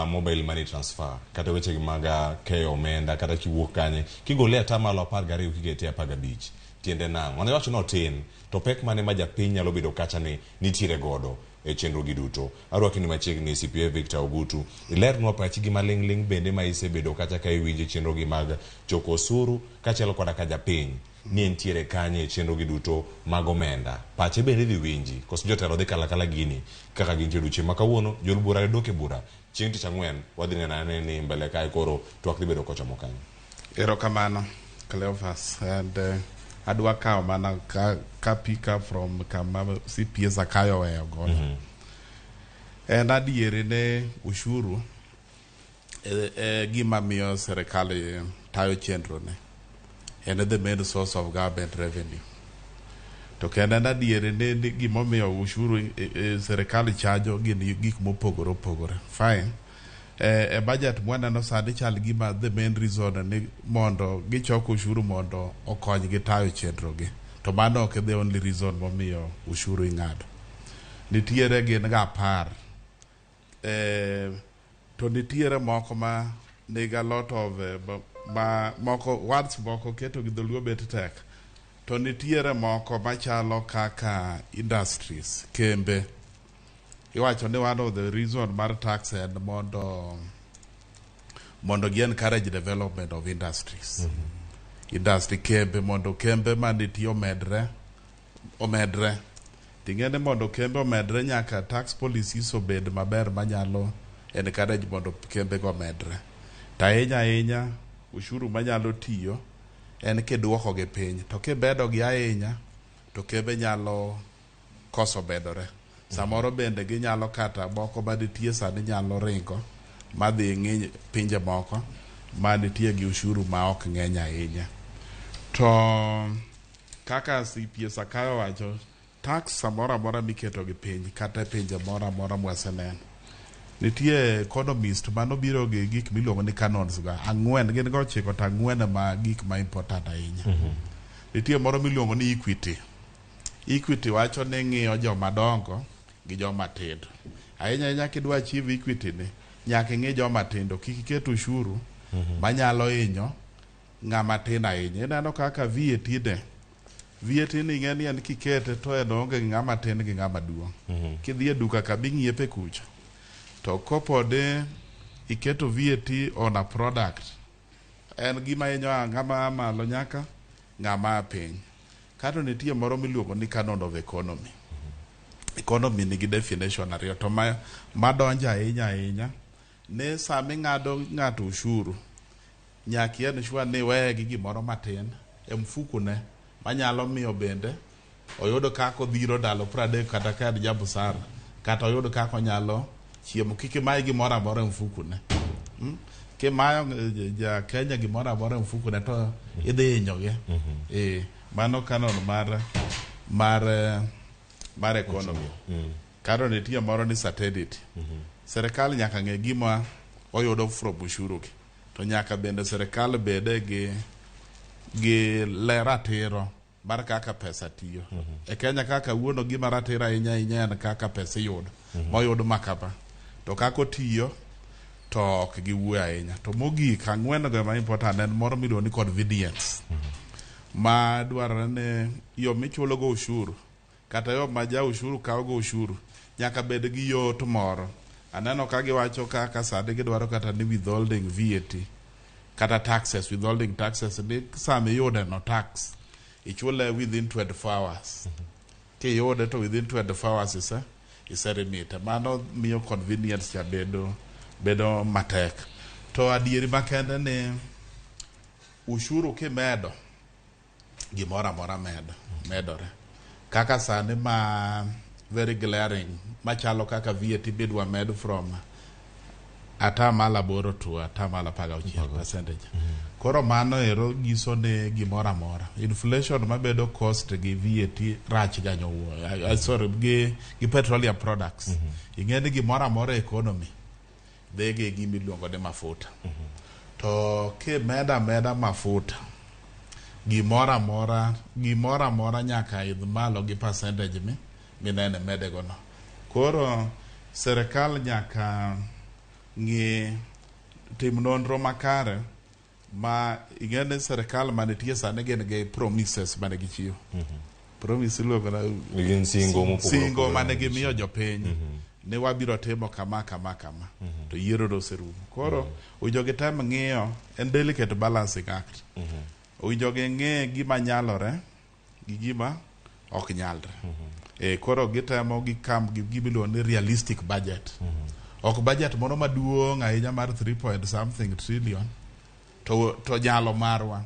[SPEAKER 15] mobile money transfer kata weche mag keyo omenda kata kiwuok kanye kigole ata malo 12 kigete 15 tiende nang'o. Ana wacho no tin to pek mane ma japiny nyalo bedo kacha ni nitiere godo e chenro gi duto. Arwaki ni machiegni CPA Victor Ogutu ilernwa pachi gi maling'ling bende ma isebedo kacha ka iwinjo chenro gi mag choko osuru kachelo koda ka japiny ni entiere kanye e chenro gi duto mag omenda. Pache bende dhi winji koso jotelo dhi kala gini kaka gintie duche ma kawuono jol bura doke bura chieng' tich ang'wen wadhi neno ni mbele kae koro twak dhi bedo kochomo kanyo.
[SPEAKER 8] Erokamano Cleophas and adwa kawo mana ka pick up from kama CPA Zakayo weyo godo. En adiere ne ushuru gima miyo serikali tayo chenro ne en the main source of government revenue. To kendo en adiere ne gima miyo ushuru serikali chajo gik mopogore opogore. Fine. E budget mwaneno sani chal gima the main reason ni mondo gichoko ushuru mondo okony gi tayo chenro gi. To mano ok the only reason momiyo ushuru ing'ado. Nitiere gin ga par. To nitiere moko ma nega lot of moko words moko keto gi dholuo bet tek. To nitiere moko machalo kaka industries kembe. Iwacho ni one of the reason mar tax and mondo gi encourage development of industries. Industry kembe mondo kembe maniti omedre. Tingene mondo kembe omedre nyaka tax policies obed maber manyalo encourage mondo kembe go medre. Ta ahinya ushuru manyalo tiyo en kiduoko gi piny. To kibedo gi ahinya to kembe nyalo koso bedore. Samoro bende ginyalo kata moko manitie sani nyalo ringo madhi ng'eny pinje moko manitie gi ushuru ma ok ng'eny ahinya. To kaka CPA Zakayo wacho tax samoro amora miketo gi piny kata pinje moro amora mwaseneno. Nitie economist manobiro gi gik miluongo ni canons ga ang'wen gin go chiko ta ang'wen ma gik ma important ahinya. Nitie moro miluongo ni equity. Equity wacho ni ng'iyo joma dongo gi joma tindo. Ahinya kidwa achieve equity ni nyaka ing'i joma tindo kik iket ushuru manyalo hinyo ng'ama tin ahinya. Ineno kaka VAT ni ng'eni en kikete to en onge gi ng'ama tin gi ng'ama duong'. Kidhi e duka ka bing'iepe kucha to kopode iketo VAT on a product en gima hinyo ng'ama malo nyaka ng'ama piny. Kato nitie moro miluongo ni canon of economy. Economy nigi definition ariyo to madonja ahinya ne sami ng'ato ushuru nyaki en shwa ni weye gi gimoro matin e mfuku ne manyalo miyo bende oyudo kako dhiro ndalo 30 kata kad jabusara kata oyudo kako nyalo chiemo kiki mai gimoro amora e mfuku ne. Kimayo ja Kenya gimoro amora e mfuku ne to idhi hinyoge. Mano canon mar economy. Karo nitie moro ni certainty. Serikal nyaka ng'e gima oyudo from ushuru gi. To nyaka bende serikal bede gi ratiro mar kaka pesa tiyo. E Kenya kaka wuono gima ratiro ahinya en kaka pesa iyudo. Moyud makaba. To kako tiyo to ok giwuoyo ahinya. To mogik ang'wen go ma important en moro miluongo ni convenience. Ma dwarore ne yo michulo go ushuru kata yo ma ja ushuru kawo go ushuru nyaka bed gi yot moro. Aneno ka giwacho kaka sadi gidwaro kata ni withholding VAT kata taxes, withholding taxes ni sami yude no tax ichule within 24 hours. kiyude to within 24 hours iseremite. Mano miyo convenience cha bedo matek. To adieri makende ni ushuru kimedo gimora mora medore. Kaka sani ma very glaring machalo kaka VAT bidwa med from atamala boro to atamala paga 10%. Koro mano ero giso ne gimora mora. Inflation mabedo cost gi VAT rach ganyo sorry gi petroleum products. Ingeni gimora mora economy dhege gimiluongo de mafuta. To ke meda mafuta gimora mora nyaka idh malo gi percentage minene medego no. Koro serikal nyaka ngi tim nonro makare ma ingene serikal manitie sane gen ge promises mane gichiwo. Promise luogo na singo mane gimiyo jopiny. Ne wabiro timo kama to yiero doserumo. Koro ujoge time ng'iyo en delicate balancing act. Ujoge ng'e gima nyalore gi gima ok nyalre. Koro gitemo gikam gibilo ni realistic budget. Ok budget moro maduong' ahinya mar 3 trillion to nyalo marwa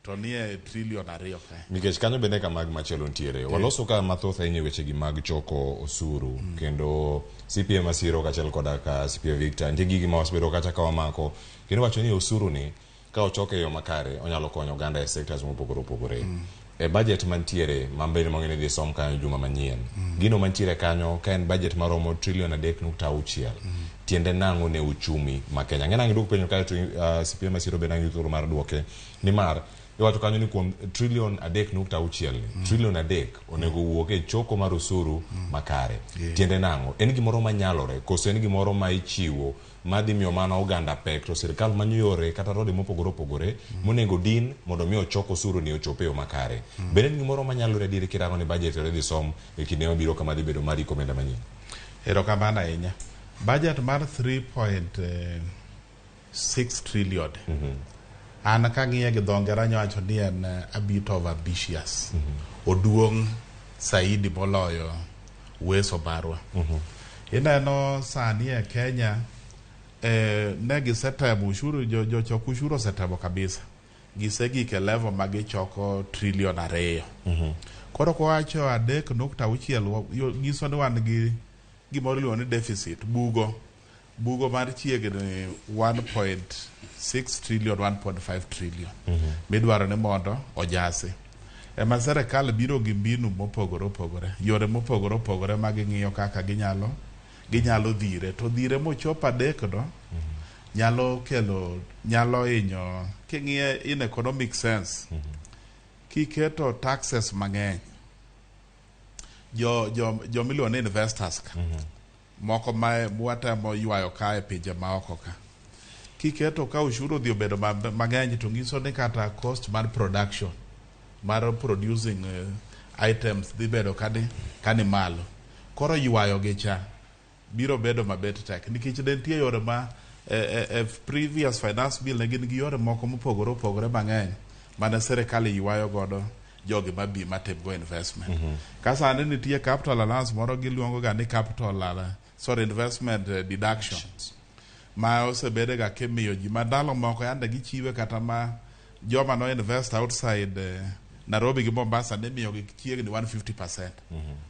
[SPEAKER 8] to nie trillion 2 kae.
[SPEAKER 15] Nikech kanyo bende ka mag machielo ntiere. Waloso ka mathoth ahinya weche gi mag choko osuru kendo CPM Asiro kachiel koda ka CPM Victor nitie gigi ma wasebedo kacha ka wamako kendo wacho ni osuru ni ka ochoke yo makare onyalo konyo oganda e sectors mopogore. E budget mantiere mambele mongene dhi som kanyo juma manyien. Gino mantiere kanyo ka en budget maromo trillion 3.6. Tiende nango ne uchumi ma Kenya. Ngena ngiduok penyo kae to CPM Asiro be nangi thuro mar duoke ni mar iwacho kanyo ni kuom trillion 3.6 trillion 3 onego wuok e choko mar osuru makare. Tiende nango en gimoro manyalore koso en gimoro ma ichiwo madhi miyo mana oganda pek to sirkal manyo yore kata rode mopogore monego din mondo miyo choko osuru ni ochope yo makare. Bende en gimoro manyalore dire kirango ni budget re dhi som e kinde mabiro kama dhi bedo mari komenda manyien.
[SPEAKER 8] Erokamano ahinya. Budget mar 3.6 trillion. An kang'iye gi dho ngere nyawacho ni en a bit of ambitious. Oduong' saidi moloyo uwezo marwa. Ineno sani e Kenya ne gisetemo ushuru jochok ushuru osetemo kabisa. Gisegike level magichoko trillion 2. Koro kwacho 3.6 giso ni wan gi gimoro iluongo ni deficit bugo mar chiegni 1.6 trillion 1.5 trillion midwaro ni mondo ojasi. Ema serikal biro gi mbinu mopogore yore mopogore ma ging'iyo kaka ginyalo dhire to dhire mochopa dekno nyalo hinyo king'iye in economic sense. Kiketo taxes mang'eny jo milion investors ka moko mwatemo ywayo ka e pinje maoko ka kiketo ka ushuru dhi obedo mang'eny to ngiso ni kata cost mar production mar producing items dhi bedo kani malo. Koro ywayo gi cha biro bedo mabet tek nikech nitie yore ma previous finance bill ne gin gi yore moko mopogore mang'eny mane serikal ywayo godo jogi mabi matemgo investment. Kasa ane nitie capital allowance moro giluongo ga ni investment deductions ma osebede ga kemiyo ji mandalo moko yande gichiwe kata ma joma no invest outside Nairobi gi Mombasa ne miyo gi chiegni 150%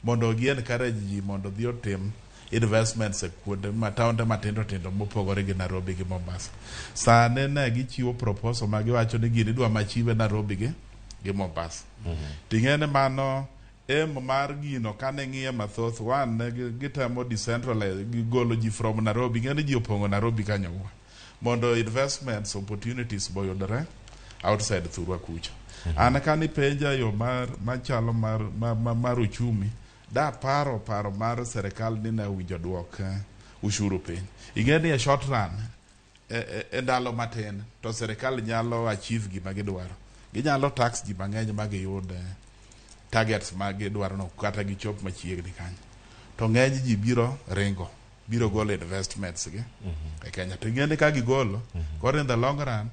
[SPEAKER 8] mondo gi encourage ji mondo dhi otim investments e kuonde taonde matindo mopogore gi Nairobi gi Mombasa. Sane ne gichiwo proposal ma giwacho ni gini dwa machiwe Nairobi gi Mombasa. Ting'ene mano mar gino kane ng'iye mathoth wan gitemo decentralize gigolo ji from Nairobi ng'ene ji opongo Nairobi kanyo mondo investments opportunities boyudore outside thurwa kucho. An kani penja yo machalo mar uchumi da paro mar serikal ni na winjo duok ushuru piny. Ing'eni e short run e ndalo matin to serikal nyalo achieve gima gidwaro. Ginyalo tax ji mang'eny ma giyud targets ma gidwaro no kata gichop machiegni kanyo. To ng'eny ji biro golo investments gi e Kenya. To ing'eni ka gigolo koro in the long run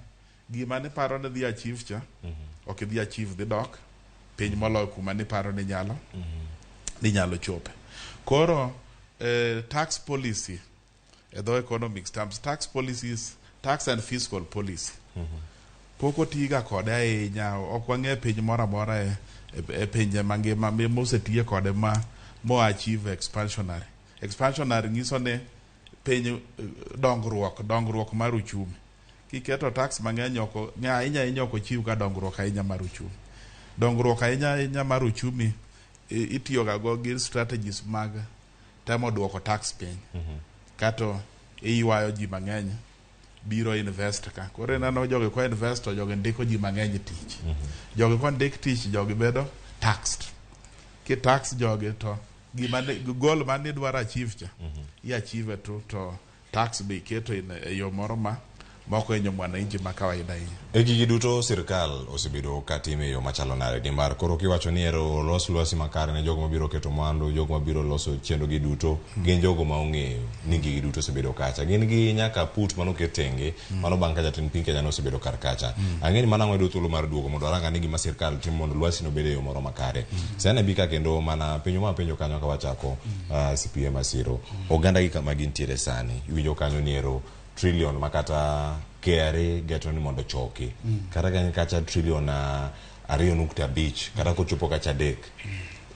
[SPEAKER 8] gima ni paro ni dhi achieve cha ok dhi achieve dhi dok piny moloyo kuma ni paro ni nyalo ni nyalo chope. Koro tax policy the economics terms, tax policies, tax and fiscal policy. Poko tiga kode ahinya, ok wang'e piny moro amora e pinje mangima mosetiye kode mo achieve expansionary. Expansionary nyiso ni piny dongruok mar uchumi. Kiketo tax mang'eny ahinya ok ochiw ka dongruok ahinya mar uchumi. Dongruok ahinya mar uchumi itiyoga go gi strategies mag temo duoko tax piny. Kato iywayo ji mang'eny biro invest ka. Koro nano jogi ko invest to jogi ndiko ji mang'eny tich. Jogi ko ndik tich jogi bedo taxed. Ki tax jogi to goal man idwaro achieve cha. I achieve to tax be keto e yo moro moko enyo mwananchi ma kawaida hii.
[SPEAKER 15] Gigi duto sirkal osebedo katime yo machalo nare dimar koro kiwacho ni ero los lwasi makare ne jogo mabiro keto mwandu, jogo mabiro loso chenro gi duto, gin jogo ma ong'eyo ni gigi duto osebedo kacha. Gin gi nyaka put mano ketenge, mano bang' ka jatend piny Kenya no osebedo kar kacha. Ang'eni mana ng'wedo thuolo mar duogo mondo aranga ni gima sirkal timo mondo lwasi no bede yo moro makare. Sene bika kendo mana penjo kanyo ka wachako CPM asiro. Oganda gi kama gintiere sani, iwinjo kanyo ni ero trillion makata KRA geto ni mondo choki. Kata ganyi kacha trillion 2.5 kata kochopo kacha dek.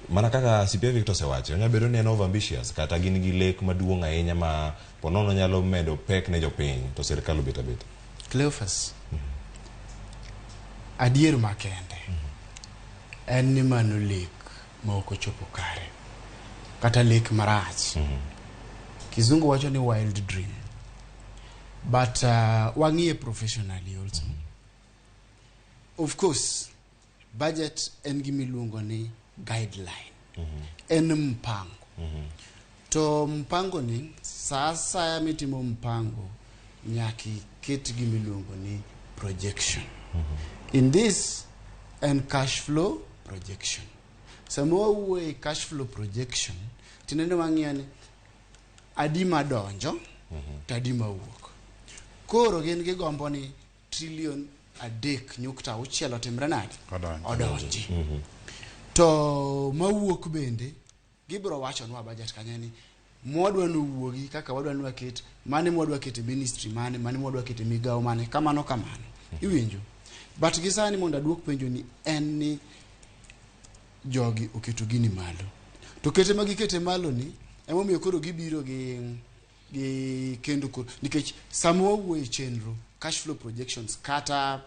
[SPEAKER 15] Mana kaka CPA Victor sewache, onya bedo ni en over ambitious kata gin gi lek maduong' ahinya ma ponono nyalo medo pek ne jopiny to sirkal obet abet.
[SPEAKER 7] Cleophas, adier makende en ni mano lek ma ok ochopo kare kata lek marach. Kizungu wacho ni wild dream. But wang'iye professionally also. Of course, budget en gimiluongo ni guideline. En mpango. To mpango ni sasa mitimo mpango nyaki ket gimiluongo ni projection. In this and cash flow projection. Samo we cash flow projection tinendo wang'iyo ni adima donjo tadima wuok. Koro gin gi gombo ni trillion 3.6 otimre nade odonji. To mawuok bende gibro wacho nwa budget kanyani mwadwa nuwuogi kaka wadwa nwa ket mane mwadwa ket ministry mane mwadwa ket migao mane kamano iwinjo. But gisani mondo aduok penjo ni en ni jogi oketo gini malo. To kete magikete malo ni emomiyo koro gibiro gi kendo koro nikech samo wuoyi chenro cash flow projections kata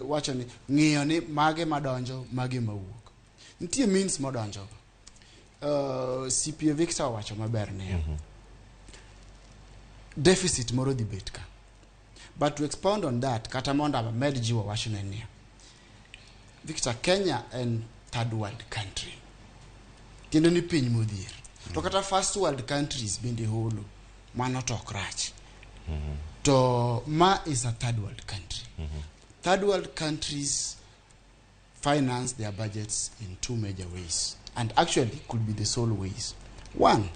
[SPEAKER 7] wacho ni ng'iyo ni mage madonjo mage mawuok. Nitie means modonjo. CPA Victor wacho maber ne. Deficit moro dhi bet ka. But to expound on that kata monda med jiwa wacho ne. Victor, Kenya and third world country. Kendo ni piny modhier. To kata first world countries bende holo mano tok rach. To ma is a third world country. Third world countries finance their budgets in two major ways, and actually could be the sole ways. One,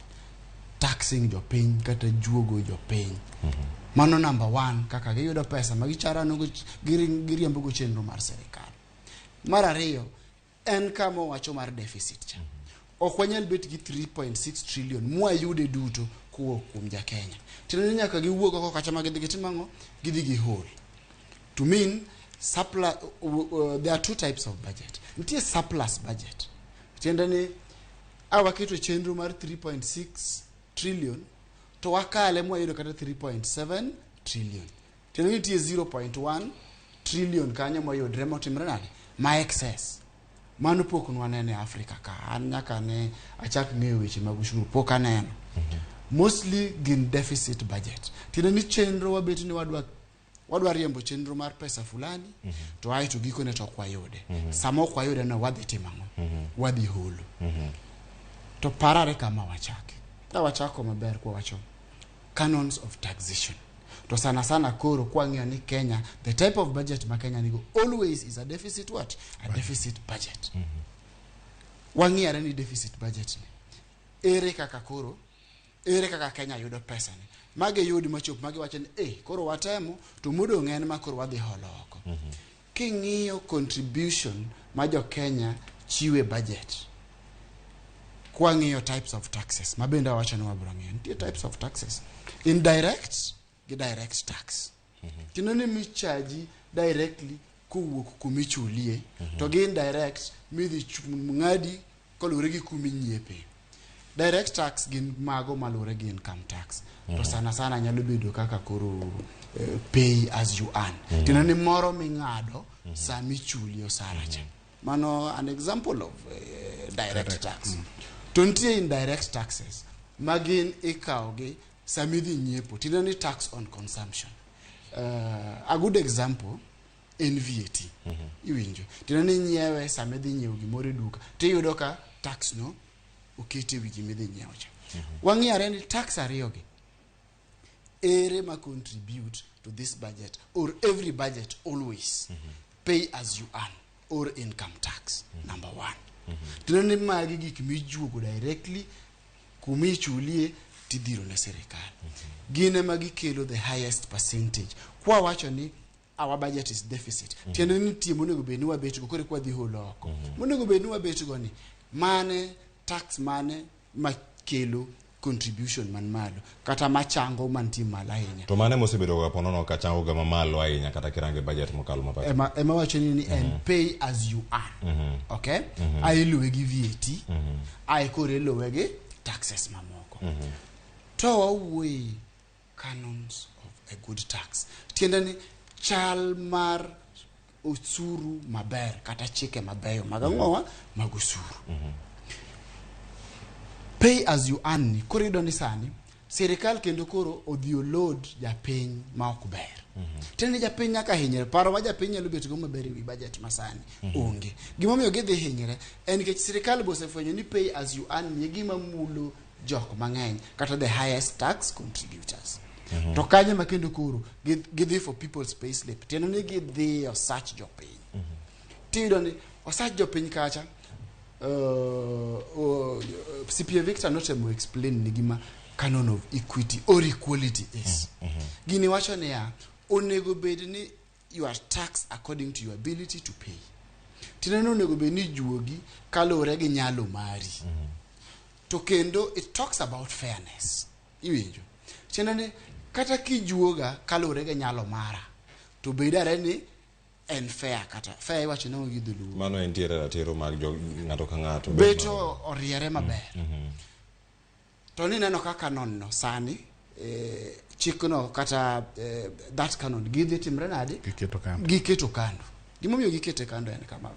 [SPEAKER 7] taxing your pain kata juogo your pain. Mano number one, kaka giyudo pesa magichara no giriembo go chenro mar serikal. Mar ariyo en kamo wacho mar deficit cha. Okwanyal bet gi 3.6 trillion mwayude duto kuo kuom ja Kenya. Tinani nyaka giwuogo ko kacha magidhigitimango gidhigi hole. To mean surplus, there are two types of budget. Ntie surplus budget. Tiendani awaketo chenro mar 3.6 trillion to wakale mwayudo kata 3.7 trillion. Tiendani ntie 0.1 trillion kanya mwayudre motimre nade ma excess. Mano pok nwanene Afrika ka an nyaka ne achak ng'eyo weche mag ushuru pok aneno. Mostly gin deficit budget. Tiendani chenro wabet ni wadwa riembo chenro mar pesa fulani to ai to gikone to kwayude. Samo kwayude no wadhi timango. Wadhi holo. To parare kama wachake. Ta wachako maber kwa wacho canons of taxation. To sana koro kwa ng'iyo ni Kenya, the type of budget ma Kenya nigo always is a deficit what? A deficit budget. Wang'iyo ni deficit budget ni. Ere kaka Kenya yudo pesa ni. Mage yudi machop mage wacho ni koro watemo to mudo ng'en ma koro wadhi holo oko. King'iyo contribution ma jo Kenya chiwe budget. kwang'iyo types of taxes mabende awacho ni wabro ng'eyo nitie types of taxes indirect gi direct tax kendo ni michaji directly kowuok kumichulie to gi indirect midhi ng'adi kolure gi kuminyiepe direct tax gin mago malure gi income tax to sana nyalo bedo kaka koro pay as you earn kendo ni moro ming'ado sami chuli osara cha mano an example of direct tax to nitie indirect taxes magin ikawogi sami dhi nyiepo tino ni tax on consumption a good example en VAT iwinjo tino ni nyiewe sami dhi nyiewo gimoro e duka tiyudo ka tax no okete wi gimi dhi nyiewo cha wang'iyare ni tax ariyogi ere ma contribute to this budget or every budget always pay as you earn or income tax number 1 tunani magi gik mijuogo directly kumichulie tidhiro ne serikal gine magi kelo the highest percentage kwa wacho ni our budget is deficit tiende ni tie monego beni wabet go kore kwa dhi holoko monego beni wabet go ni mane tax mane makelo contribution man malo kata machango mantie malo ahinya
[SPEAKER 15] to mane mosebedo ga ponono ka chango ga mamalo ahinya kata kirange budget mokalo mapato
[SPEAKER 7] ema wacho ni and pay as you earn okay ai luwe gi VAT ai kore luwe gi taxes mamoko to we canons of a good tax tiende ni chal mar usuru maber kata chike mabeyo magang'owa magusuru pay as you earn ni korido ni sani serikal kendo koro odhi load japiny ma ok ber tene japiny nyaka hinyre paro ma japiny nyalo bet go maber wi budget masani onge gimomiyo gidhi hinyre en ke serikal bosefwenyo ni pay as you earn ni gima mulo jok mang'eny kata the highest tax contributors to kanye makendo koro gidhi for people's pay slip tene ni gidhi osach jopiny tido ni osach jopiny kacha CPA Victor notemo explain ni gima canon of equity or equality is gini wacho ni ya onego bed ni you are taxed according to your ability to pay tineno onego bed ni juogi kalore gi nyalo mari to kendo it talks about fairness iwinjo chenane kata kijuoga kalore gi nyalo mara to bedare ni en fair kata fair wacho no gidhulu
[SPEAKER 15] mano entiere ratiro mag ng'ato ka ng'ato
[SPEAKER 7] beto oriere maber to ni neno kaka non no sani chikno kata that canon gidhi timre nade giketo kando gimomiyo gikete kando en kama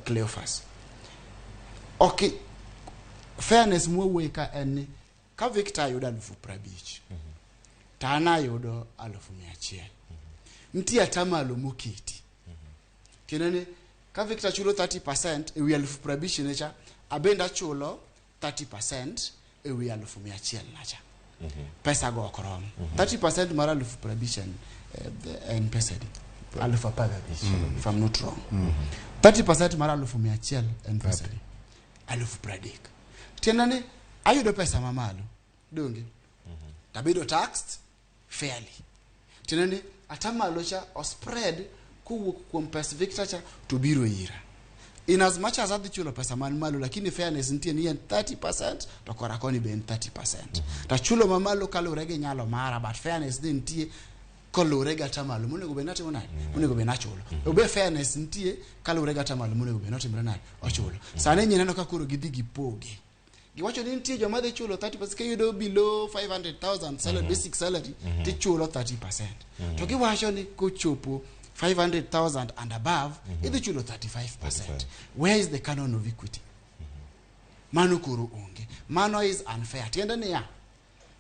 [SPEAKER 7] Cleophas okay fairness mwaweka en ka Victor yudo 50,000 tana yudo 100,000 ntia tamalo moketi kenene ka Victor chulo 30% e wi 100,000 necha abenda chulo 30% e wi 100,000 nacha pesa go okrom 30% mara 100,000 en pesa di 1,000 if I'm not wrong 30% mara 100,000 en pesa di 1,000 tenane ayudo pesa mamalo donge tabedo taxed fairly tenane atamalo cha o spread kuwuok kuom pesa Victor cha to biro ira in as much as adhi chulo pesa man malo lakini fairness nitie ni 30% to korakoni ben 30% ta chulo mamalo kalore gi nyalo mara but fairness din nitie kalore ga tamalo monego be natimo nade monego be nachulo obe fairness nitie kalore ga tamalo monego be notimre nade ochulo sane nyineno ka koro gidhi gipoge giwacho ni nitie joma dhi chulo 30% ka yudo below 500,000 salary basic salary ti chulo 30% to giwacho ni kochopo 500,000 and above idhi chulo 35%. Where is the canon of equity? Mano koro onge. Mano is unfair. Tienda ni ya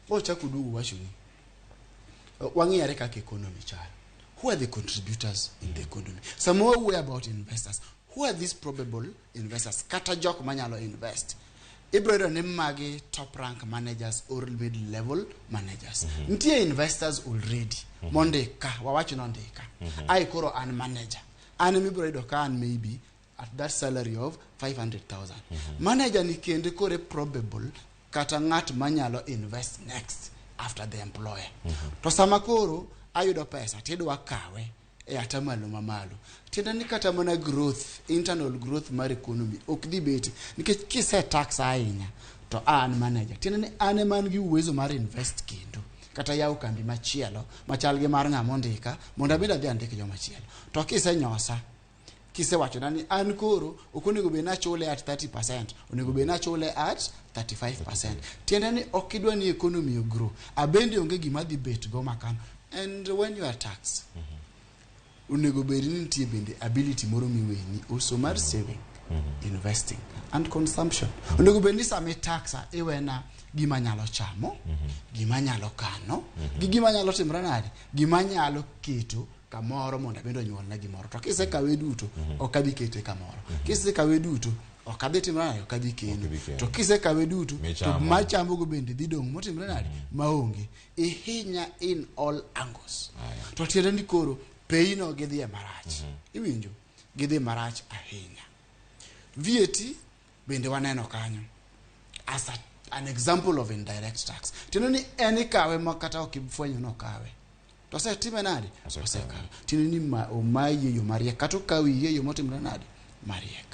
[SPEAKER 7] ocha kudugu wacho ni wang'iyare kaka economy chal. Who are the contributors in the economy? Some more way about investors. Who are these probable investors? Kata jok manyalo invest. Ibrodo ni magi top rank managers or mid level managers. Ntie investors already. Mondeka, wawacho nondeka. I koro an manager. An mibrodo ka an maybe at that salary of 500,000. Manager ni kende kore probable kata ngat manyalo invest next after the employer. To sama koro ayudo pesa tidwa kawe e atamalo mamalo. Tiende ni kata mana growth, internal growth mar economy ok dhi beti nikech kise tax ahinya to an manager. Tiende ni an man gi uwezo mar invest kendo kata yaw kambi machielo machal gi mar ng'ama ondika mondo abed adhi andike joma chielo. To kise nyosa kise wacho ni an koro ok onego be na chule at 30%, onego be na chule at 35%. Tiende ni ok idwa ni economy o grow. Abende onge gima dhi bet go makano. And when you are taxed, onego be ni nitie bende ability moro miweni also mar saving, investing and consumption. Onego be ni sami taxa iwena gima nyalo chamo, gima nyalo kano, gi gima nyalo timre nade, gima nyalo keto kamoro mondo abendo nyuol na gimoro. To kise kawe duto ok abi kete kamoro. Kise kawe duto ok adhi timre nade, ok adhi keno. To kise kawe duto to machamo go bende dhi dong motimre nade maonge. Ihinya in all angles. To tiende ni koro peino gidhi marach. Iwinjo gidhi marach ahinya. VAT bende waneno kanyo as an example of indirect tax. Tiende ni eni kawe makata ok ifwenyo no kawe. To se time nade? Se kawe. Tiende ni omaye yo mariek kata kawi ye yo motimre nade mariek.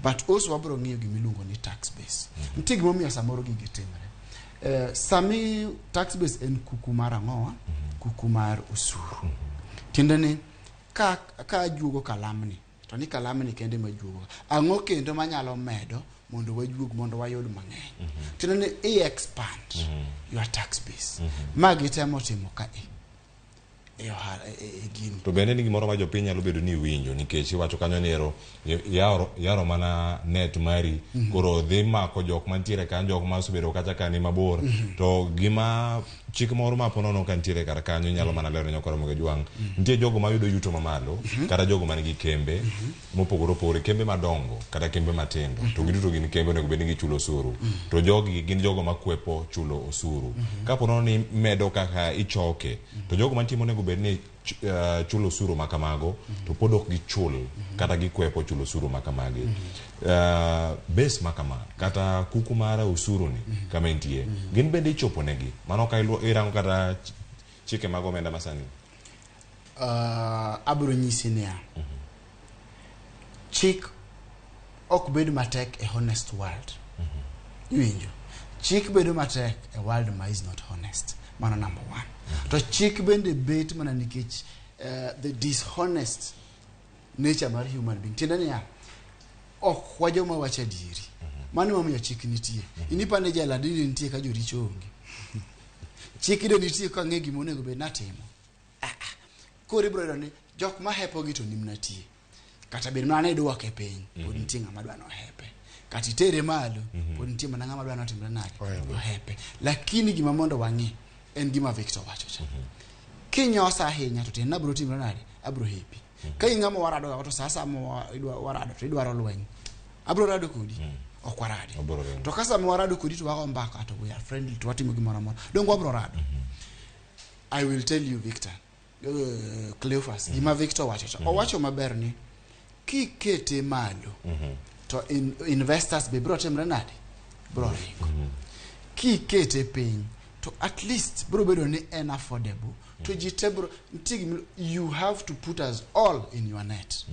[SPEAKER 7] But also wabro ng'iyo gimiluongo ni tax base. Nitie gima omiyo samoro gigi timre. Sami tax base en kuku mar ang'owa, kuku mar usuru. Tiende ni ka juogo kalamni, to ni kalamni kende majuogo. Ang'o kendo manyalo medo mondo wajuog mondo wayud mang'eny. Tiende ni expand your tax base. Magi temo timo ka gini.
[SPEAKER 15] To bende ni gimoro ma jopiny nyalo bedo ni winjo nikech iwacho kanyo ni yaro mana net mari koro dhi mako jok mantiere kanyo, jok ma osebedo kata kani mabor. To gima chik moro ma ponono kantiere kar kanyo nyalo mana lero nyakoro Ramogi Jwang. Nitie jogo ma yudo yuto mamalo kata jogo man gi kembe mopogore opogore, kembe madongo kata kembe matindo. To giduto gin kembe onego bed ni gichulo osuru. To jogi gin jogo makwepo chulo osuru. Ka ponono ni medo kaka ichoke, to jogo mantimo onego bed ni chulo osuru makamago to pod ok gichul kata gikwepo chulo osuru makamagi. Base makama kata kuku mara usuru ni kama intie gin bende ichopo negi. Mano ka irango kata chike mag omenda masani.
[SPEAKER 7] Abro nyisi niya, chik ok bed matek a honest world. Iwinjo? Chik bedo matek a world ma is not honest. Mano number one. To chik bende bet mana nikech the dishonest nature mar human being. Tiende niya, ok wajoma wacho adieri. Mano mamiyo chik nitie. Inipane jala dini nitie ka joricho onge. Chik ide nitie ka ng'e gima onego bed natimo. Koro ibro yudo ni jok ma hepo gi to nimnatie. Kata bed mana idwoke piny, pod nitie ng'ama dwa nohepe. Kata itere malo, pod nitie mana ng'ama dwa notimre nade ohepe. Lakini gima mondo wang'i en gima Victor wacho cha. Kinyosa ahinya to tiende abro timre nade, abro hepi. Ka ing'ama warado to sasa mo warado to idwaro lweny, abro rado kodi ok warade. To kasa mo warado kodi to wago mbaka to we are friendly to watimo gimoro amora, dongo wabro rado. I will tell you Victor, Cleophas, gima Victor wacho cha owacho maber ni kikete malo to investors be bro timre nade bro ringo. Kikete piny to at least bro bedo ni en affordable to jitebro ntig you have to put us all in your net.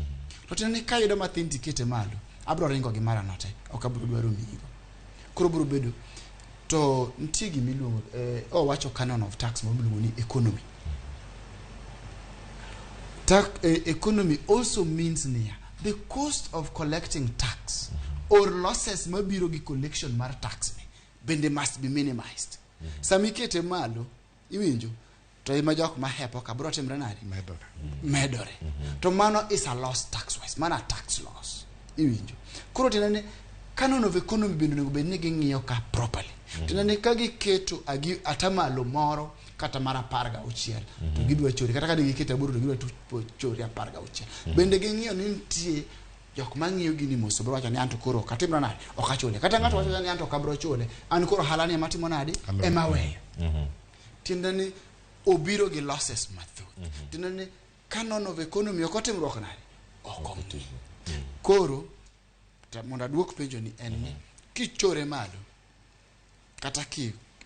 [SPEAKER 7] To tiende ni kayudo mathin tikete malo abro ringo gi mara note ok abro dwaro migo. Koro bro bedo to ntie gi miluongo wacho canon of tax mo miluongo ni economy. Economy also means near the cost of collecting tax or losses mabiro gi collection mar tax bende must be minimized. Samikete malo, iwinjo, to ima jok ma hepo ka bro timre nade medore. To mano is a loss tax wise, mana tax loss. Iwinjo. Koro tiende ni canon of economy bende onego bed ni ging'iyo ka properly. Tiende ni ka giketo atamalo moro kata mara 16 to gidwa chori kata ka gikete aboro to gidwa chori 16. Bende ging'iyo ni nitie jok mang'iyo gini moso bro wacho ni anto koro katimra nade ok achule. Kata ng'ato wacho ni anto kabro chule, an koro halani matimo nade ema weyo. Tiende ni obiro gi losses mathoth. Tiende ni canon of economy ok otimruok nade ok ong'i. Koro mondo aduok penjo ni en ni kichore malo kata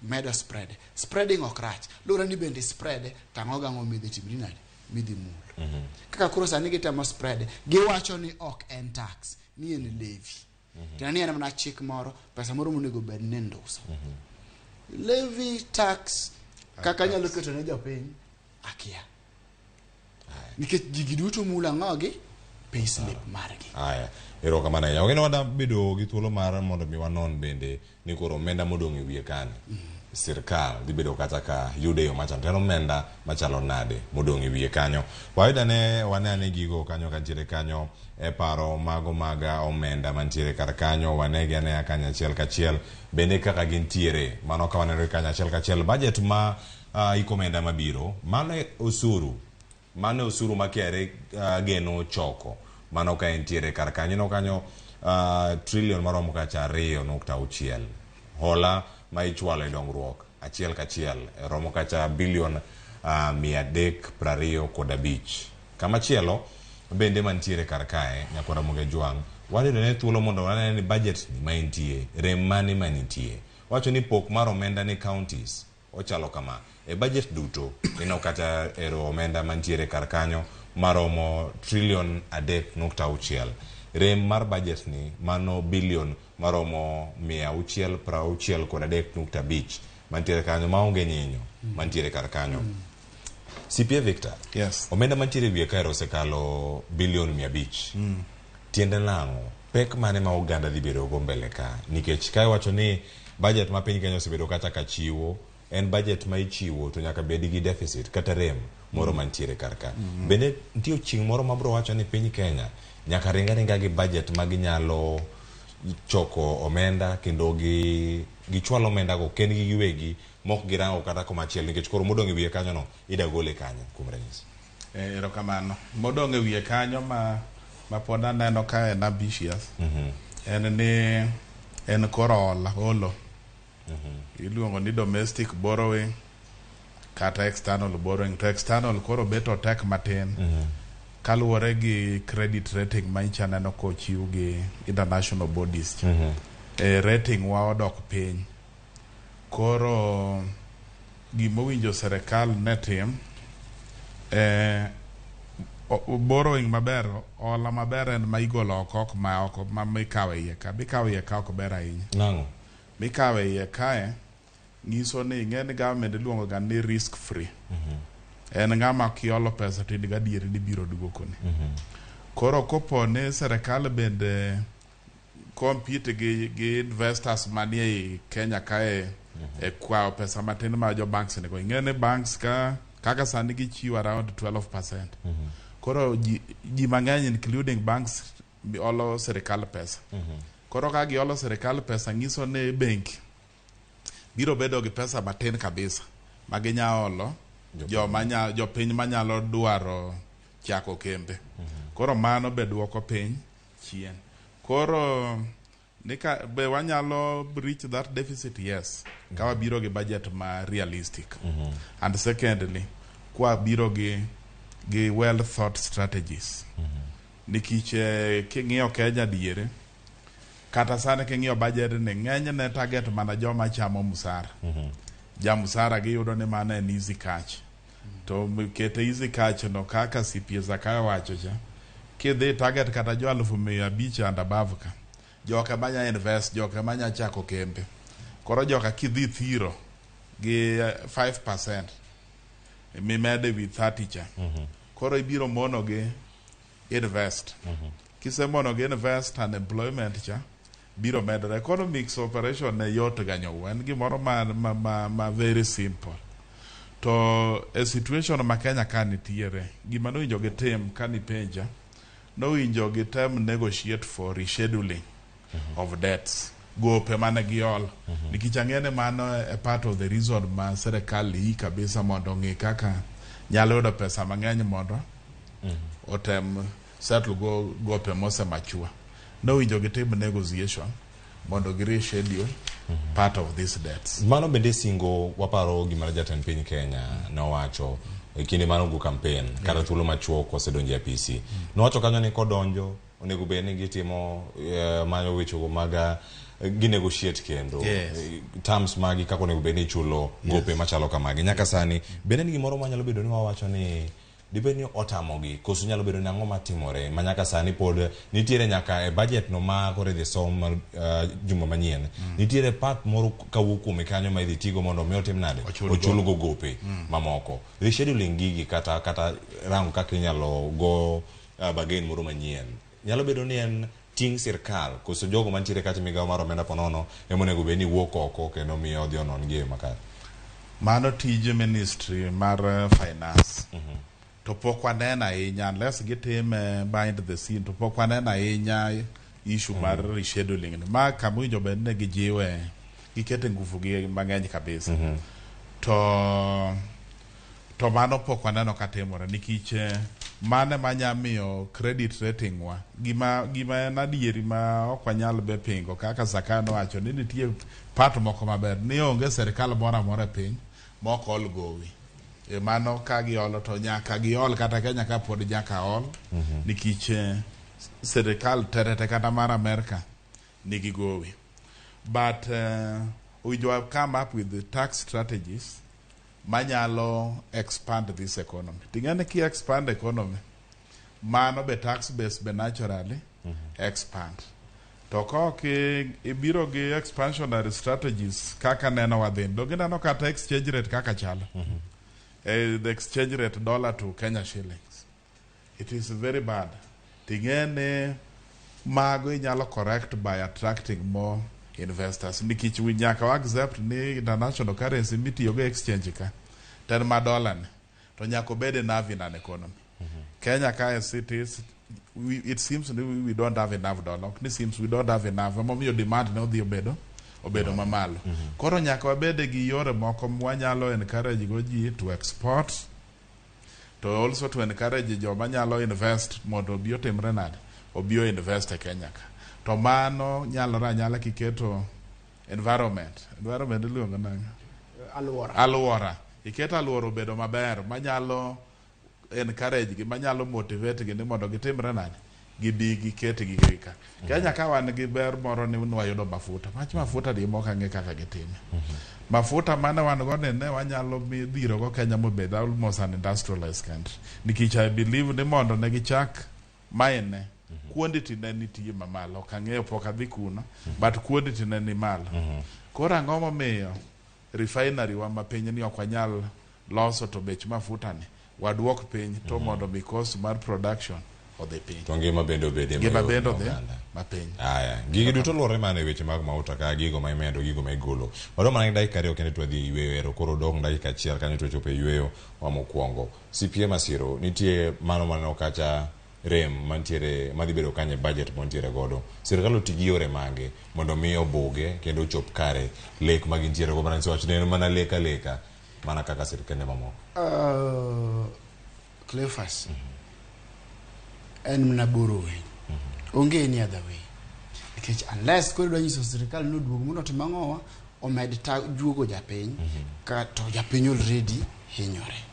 [SPEAKER 7] medo spreading ok rach. Lura ni bende spread tang'o gang'o midhi timri nade midhi mul. Kaka koro sani gitemo spread, giwacho ni ok en tax, ni en levy. Kena ni en mana chik moro, pesa moro monego bed ni nduso. Levy tax, kaka nyalo keto ne jopiny, akia. Nikech jigi duto mula ngogi, payslip margi.
[SPEAKER 15] Aya, erokamano ahinya. Ogeno wada bedo gi thuolo mar mondo mi wanon bende ni koro omenda modong' e wiye kanyo. Sirkal dhi bedo kata ka yude yo machalo en omenda machalo nade modong' e wiye kanyo. Wayuda ne wanene gigo kanyo kantiere kanyo e paro mago maga omenda mantiere kar kanyo, wanegi ane kanyo achiel kachiel bende kaka gintiere. Mano ka waneno kanyo achiel kachiel budget ma iko omenda mabiro, mano osuru makere geno choko. Mano ka entiere kar kanyo no kanyo trillion maromo kacha 2.6. Hola ma ichwalo e dongruok achiel kachiel romo kacha bilion 325. Kamachielo bende mantiere kar kae nyakwa Ramogi Jwang wadino ne thuolo mondo wanene ni budget ni maintie rem mane manitie. Wacho ni pok mar omenda ni counties ochalo kama e budget duto ino kata ero omenda mantiere kar kanyo maromo trillion 3.6. Rem mar budget ni mano bilion maromo 663.5 mantiere kanyo maonge nyinyo mantiere kar kanyo. CPA Victor,
[SPEAKER 8] yes.
[SPEAKER 15] Omenda mantiere wiye kae osekalo bilion 500. Tiende nang'o pek mane ma oganda dhi bedo go mbele ka, nikech kae wacho ni budget ma piny Kenya osebedo kata ka chiwo en budget ma ichiwo to nyaka bed gi deficit kata rem moro mantiere kar ka. Bende nitie chieng' moro mabro wacho ni piny Kenya nyaka ringa gi budget ma ginyalo choko omenda kendo gichwalo omenda go kendgi giwegi mok girango kata komachiel, nikech koro modong' e wiye kanyo no ida gole kanyo kuom ranyisi.
[SPEAKER 8] Erokamano. Modong' e wiye kanyo ma pod aneno ka en ambitious. En ni en koro holo. Iluongo ni domestic borrowing kata external borrowing. To external koro beto tek matin. Kaluwore gi credit rating ma icha neno kochiw gi international bodies. Rating wa odok piny. Koro gimowinjo serikal netim borrowing maber, hola maber en ma igolo oko ma mikawe iye ka. Mikawe iye ka ok ber ahinya.
[SPEAKER 15] Nang'o?
[SPEAKER 8] Mikawe iye kae nyiso ni ng'eni government iluongo ga ni risk free. En ng'ama kiolo pesa to in gadieri ni biro duokoni. Koro kopo ne serikal bende compete gi investors manie Kenya kae e kwao pesa matin ma jo banks ne go. Ng'eni banks kaka sani gichiwo around 12%. Koro ji mang'eny including banks olo serikal pesa. Koro ka giolo serikal pesa nyiso ni benki biro bedo gi pesa matin kabisa ma ginyalo jopiny manyalo dwaro chako kembe. Koro mano be duoko piny chien. Koro be wanyalo reach that deficit, yes. Kawa biro gi budget ma realistic. And secondly, kwa biro gi well thought strategies. Nikech king'iyo Kenya diere kata sana king'iyo budget ni ng'eny ne target mana joma chamo musara. Musara giyudo ni mana en easy catch. To kete easy catch no kaka CPA Zakayo wacho cha. Kidhi target kata jo 1,500 and above ka. Joka manya invest, joka manya chako kembe. Koro joka kidhi thiro gi 5%. Mimede with 30 cha. Koro ibiro mono gi invest. Kise mono gi invest and employment cha. Biro medre. Economics operation ne yot ganyo. En gimoro ma very simple. To a situation ma Kenya ka nitiere, gima nowinjo gitim ka nipenja, nowinjo gitem negotiate for rescheduling of debts. Gope mane giol. Nikech ang'ene mano a part of the reason ma serikal hii kabisa mondo ng'i kaka nyalo yudo pesa mang'eny mondo otem settle gope mose machua. Nowinjo gitim negotiation mondo gi reschedule part of these debts.
[SPEAKER 15] Mano bende singo waparo gima jatend piny Kenya nowacho e kinde mano go campaign kata thuolo machuok osedonjo e PC. Nowacho kanyo ni kodonjo onego bed ni gitimo manyo wecho maga gi negotiate kendo terms magi kako onego bed ni chulo gope machalo kamagi. Nyaka sani bende ni gimoro manyalo bedo ni wawacho ni dibeni otamogi koso nyalo bedo nang'o matimore manyaka sani pod nitiere nyaka e budget no ma kore dhi som juma manyien nitiere part moro kawuok kuome kanyo ma idhi tigo mondo mi otim nade ochulgo gope mamoko rescheduling gigi kata rango kaka inyalo go bargain moro manyien nyalo bedo ni en ting sirkal koso jogo mantiere kacha migawo mar omenda ponono emonego bed ni wuok oko kendo miyo odhi onon gi makare.
[SPEAKER 8] Mano tije ministry mar finance to pok waneno ahinya unless gitime behind the scene to pok waneno ahinya issue mar rescheduling ma kamwinjo bed ne gijiwe gikete nguvu gi mang'eny kabisa to mano pok waneno katimore nikech mane manyamiyo credit rating wa gima en adieri ma ok wanyal be pingo kaka Zakano wacho ni nitie part moko maber ni onge serikal moro amora piny mok ol gowi e mano ka giolo to nyaka giol kata Kenya ka pod nyaka ol nikech serikal terete kata mar Amerika nigi gowi but we have come up with the tax strategies manyalo expand this economy. Tingane ki expand economy mano be tax base be naturally expand to koki ibiro gi expansionary strategies kaka neno wadhin do gineno kata exchange rate kaka chalo the exchange rate dollar to Kenya shillings it is very bad. Tingane mago inyalo correct by attracting more investors nikech we nyaka accept ni international currency mitiyo go exchange ka ten ma dollar ne to nyaka bede nerve in an economy. Kenya ka as it is it seems we don't have enough dollar. It seems we don't have enough. Momiyo demand ne odhi obedo mamalo. Koro nyaka wabede gi yore moko mwanyalo encourage go ji to export to also to encourage joma nyalo invest mondo obi otimre nade obio invest e Kenya ka. To mano nyala kiketo environment iluongo nang'o alwora iketo alwora obedo maber manyalo encourage gi manyalo motivate gi ni mondo gitimre nade gibi gikete gi ka Kenya ka wan gi ber moro ni wayudo mafuta di moka ng'e kaka gitime mafuta mane wan go ne wanyalo dhiro go Kenya mobed almost an industrialized country nikech I believe ni mondo ne gichak mine quantity ne nitie mamalo kang'eyo pok adhi kuno but quantity ne ni malo koro ang'o momiyo refinery wa mapiny ni ok wanyal loso to bech mafuta ni wadwok piny to mondo mi cost mar production odhi piny
[SPEAKER 15] to ngima bende obede
[SPEAKER 8] mapiny.
[SPEAKER 15] Gigi duto luwore mana e weche mag mauta ka gigo ma imedo gigo ma igolo wado mana dakika ariyo kendo twadhi yweyo ero koro dong dakika achiel kanyo to chopo yweyo wa mokwongo CPM Asiro nitie mano maneno kacha rem mantiere madhi bedo kanye budget montiere godo sirkal otigi yore mage mondo mi obuge kendo chop kare lek magintiere go bana wach ne mana leka mana kaka sirkal mamoko
[SPEAKER 7] Cleophas en mna borrowing onge ni other way because unless ko do nyiso sirkal no duogo mondo timang'owa omed ta juogo japiny ka to japiny already hinyore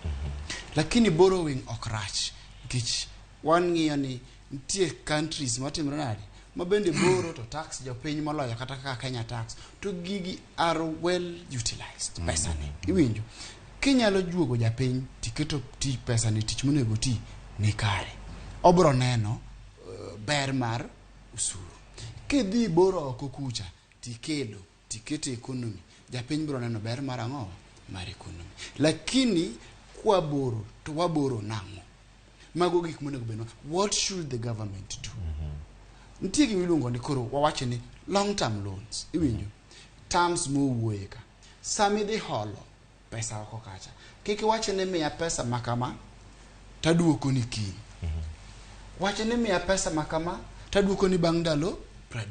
[SPEAKER 7] lakini borrowing okrach because wan ng'iyo ni nitie countries matimre nade ma bende boro to tax jopiny moloyo kata kaka Kenya tax to gigi are well utilized pesa ni iwinjo kinyalo juogo japiny tiketo ti pesa ni tich monego ti ni kare obro neno ber mar usuru kidhi boro oko kucha tikelo tikete economy japiny bro neno ber mar ang'o mar economy lakini kwa boro to waboro nang'o mago gik monego beno what should the government do nitie gima iluongo ni koro wawache ni long term loans iwinjo terms mowuoye ka sami dhi holo pesa oko kacha kiki wache ni miya pesa makama taduoko ni kiny wache ni miya pesa makama taduoko ni bang' ndalo 30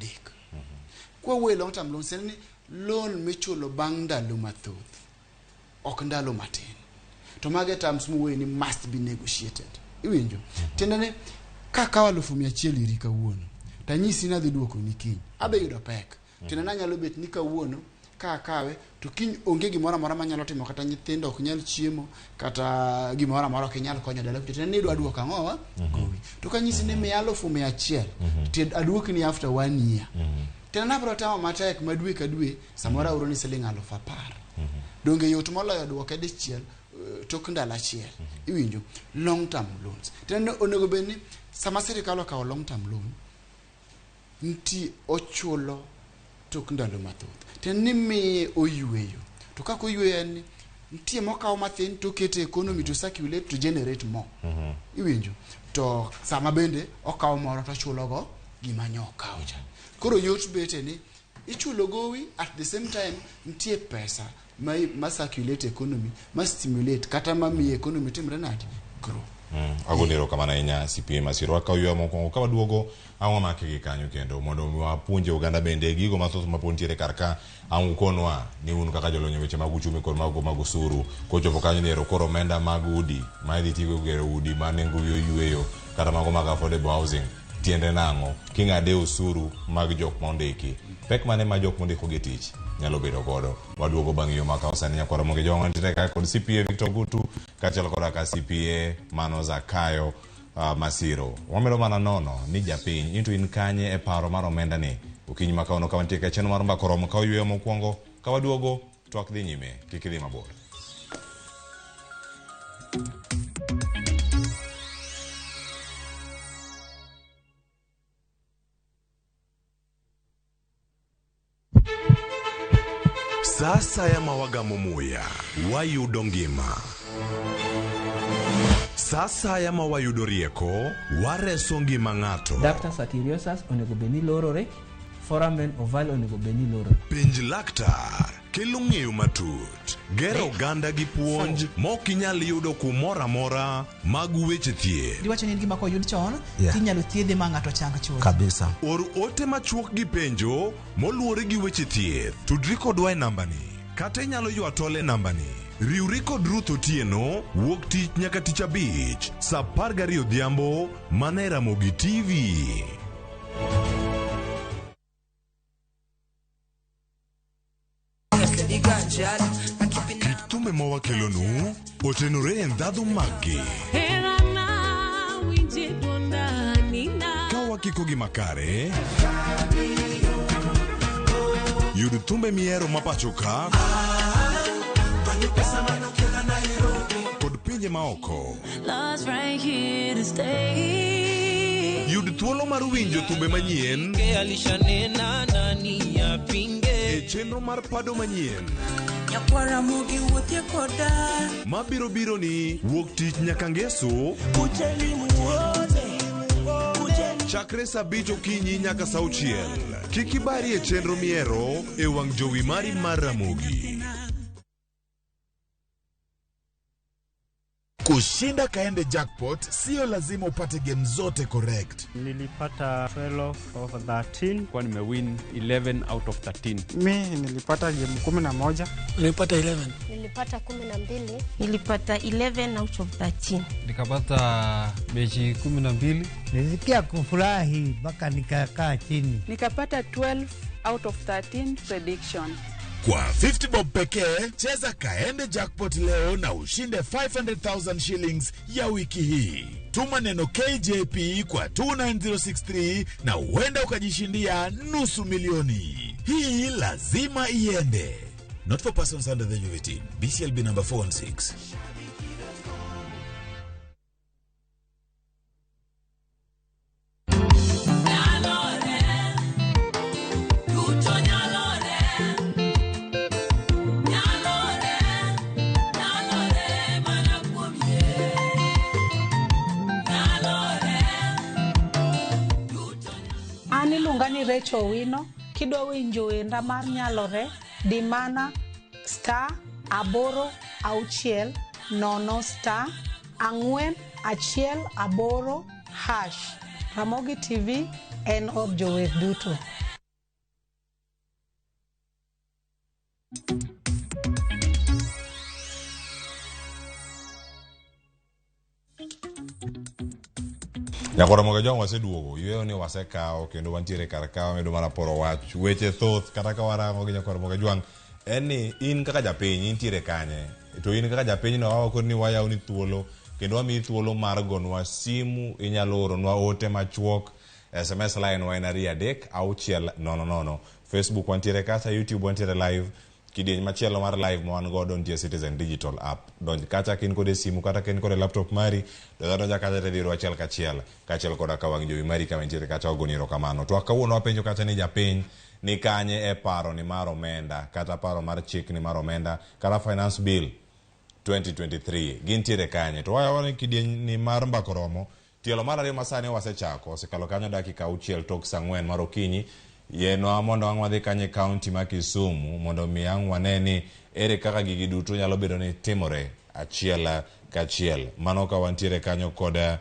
[SPEAKER 7] kwa we long term loans ni loan michulo bang' ndalo mathoth ok ndalo matin to mage terms mowuoye ni must be negotiated iwinjo tendane kaka 100,000 iri kawuono tanyisi na dhi duoko ni kiny abe yudo pek tendana nyalo bet ni kawuono ka kawe to kiny onge gimoro amora manyalo timo kata nyithindo ok nyal chiemo kata gimoro amora ok nyal konyo dala tendane ni duoko ang'owa gowi to kanyisi ni 100,000 ted aduok ni after 1 year tendana bro tama matek madwe ka dwe samora uro ni siling 10,000 donge yot moloyo duoke dichiel tok ndalo achiel iwinjo long term loans tendo onego beni sama sirikal okawo long term loan nti ochulo tok ndalo mathoth tendo miye oyueyo to kako oyueyo en ntie mokawo mathin to kete economy to circulate to generate more iwinjo to sama bende okawo moro to chulogo gima nyokawo cha koro yot bete ni ichulo gowi at the same time ntie pesa ma circulate economy ma stimulate kata ma mi economy timre nadi grow
[SPEAKER 15] agonero kamana inya CPA masiro akawyo mokongo ka waduogo angwa makigi kanyo kendo mondo wapunje uganda bende gigo mathoth mapontiere karka angukonwa ni unu kaka jolonyo weche mag uchumi kod mag usuru kochopo kanyo nero koro omenda mag udi ma idhi tigo gero udi ma nengo yueyo kata mago mag affordable housing tiende nango kingade usuru mag jok mondiki pek mane ma jok mondiko gi tich nyalo bedo godo waduogo bang' yo maka osani nyakwara monge jonga ntire ka kod CPA Victor Gutu kachalo koda ka CPA Mano Zakayo Masiro wamelo mana nono ni japiny into in kanye e paro mar omenda ni ukinyi maka ono kawantie ka cheno mar MbakaOromo ka oyueyo mokwongo ka waduogo twak dhi nyime kikidhi mabor.
[SPEAKER 1] Sasa ya mawagamo muya wayudo ngima. Sasa ya mawayudo rieko wareso ngima ng'ato.
[SPEAKER 9] Ductus arteriosus onego beni lorore, foramen oval onego beni lorore.
[SPEAKER 1] Penj laktar kelo ng'eyo matut, gero oganda gi puonj mok inyal yudo kumoro amora mag weche thieth.
[SPEAKER 10] Diwacho ni gima koyud chon tinyalo thiedhe ma ng'ato chang chuth
[SPEAKER 1] kabisa. Or ote machuok gi penjo moluwore gi weche thieth. Tudri kodwa e nambani kata inyalo ywa tole nambani. Riwri kod Ruth Otieno wuok tich nyaka tich abich saa 12 odhiambo mana e Ramogi TV. Kitume mawakelonu otenore e ndhadhu maggi. Ka wakiko gi makare yud thumbe miero mapacho ka kod pinje maoko. Yud thuolo mar winjo thumbe manyien e chenro mar pado manyien
[SPEAKER 11] Ramogi wuothie koda
[SPEAKER 1] mabiro biro ni wuok tich nyaka ngeso chakre saa 5 okinyi nyaka saa 6. Kik ibari e chenro miero e wang' jowi mari mar Ramogi.
[SPEAKER 14] Kushinda kaende jackpot sio lazima upate game zote correct.
[SPEAKER 16] Nilipata 12 of 13 kwa nimewin 11 out of 13.
[SPEAKER 17] Mi nilipata game 11.
[SPEAKER 16] Nilipata 11.
[SPEAKER 18] Nilipata 12. Nilipata 11 out of 13.
[SPEAKER 16] Nikapata mechi 12.
[SPEAKER 20] Nilisikia kufurahi mpaka nikakaa chini.
[SPEAKER 21] Nikapata 12 out of 13 prediction.
[SPEAKER 14] Kwa 50 bob pekee, cheza kaende jackpot leo na ushinde 500,000 shillings ya wiki hii. Tuma neno KJP kwa 29063 na uenda ukajishindia nusu milioni. Hii lazima iende. Not for persons under the age of 18. BCLB number 416.
[SPEAKER 22] Ani Rachel Wino kidwa winjo wenda mar nyalore di mana *8*418#. Ramogi TV en od jower duto.
[SPEAKER 15] Nyakwara monge jonga waseduogo yueyo ni wasekao kendo wantiere karakawa medo mana poro wach weche thoth kata ka warango gi nyakwara monge jwang en ni in kaka japiny intiere kanye to in kaka japiny no wawakoni ni wayaw ni thuolo kendo wamiyi thuolo mar gonwa simu inyalo oronwa ote machuok SMS line wa en 33600. Facebook wantiere kata YouTube wantiere live kidieny machielo mar live ma wan godo nitie Citizen Digital App. Donj kacha kin kode simu kata kin kode laptop mari, donja kacha te diro achiel kachiel koda ka wang' jowi mari kama nitiere kacha ogoni erokamano. To kawuono wapenjo kacha ni japiny ni kanye e paro ni mar omenda kata paro mar chik ni mar omenda kata finance bill 2023 gintiere kanye. To wayawani kidieny ni mar MbakaOromo tielo mar ariyo masani wasechako osekalo kanyo dakika 6 tok saa 4 mar okinyi. Yeno mondo wang' wadhi kanye kaunti ma Kisumu mondo mi ang' wane ni ere kaka gigi duto nyalo bedo ni timore achiel kachiel. Mano ka wantiere kanyo koda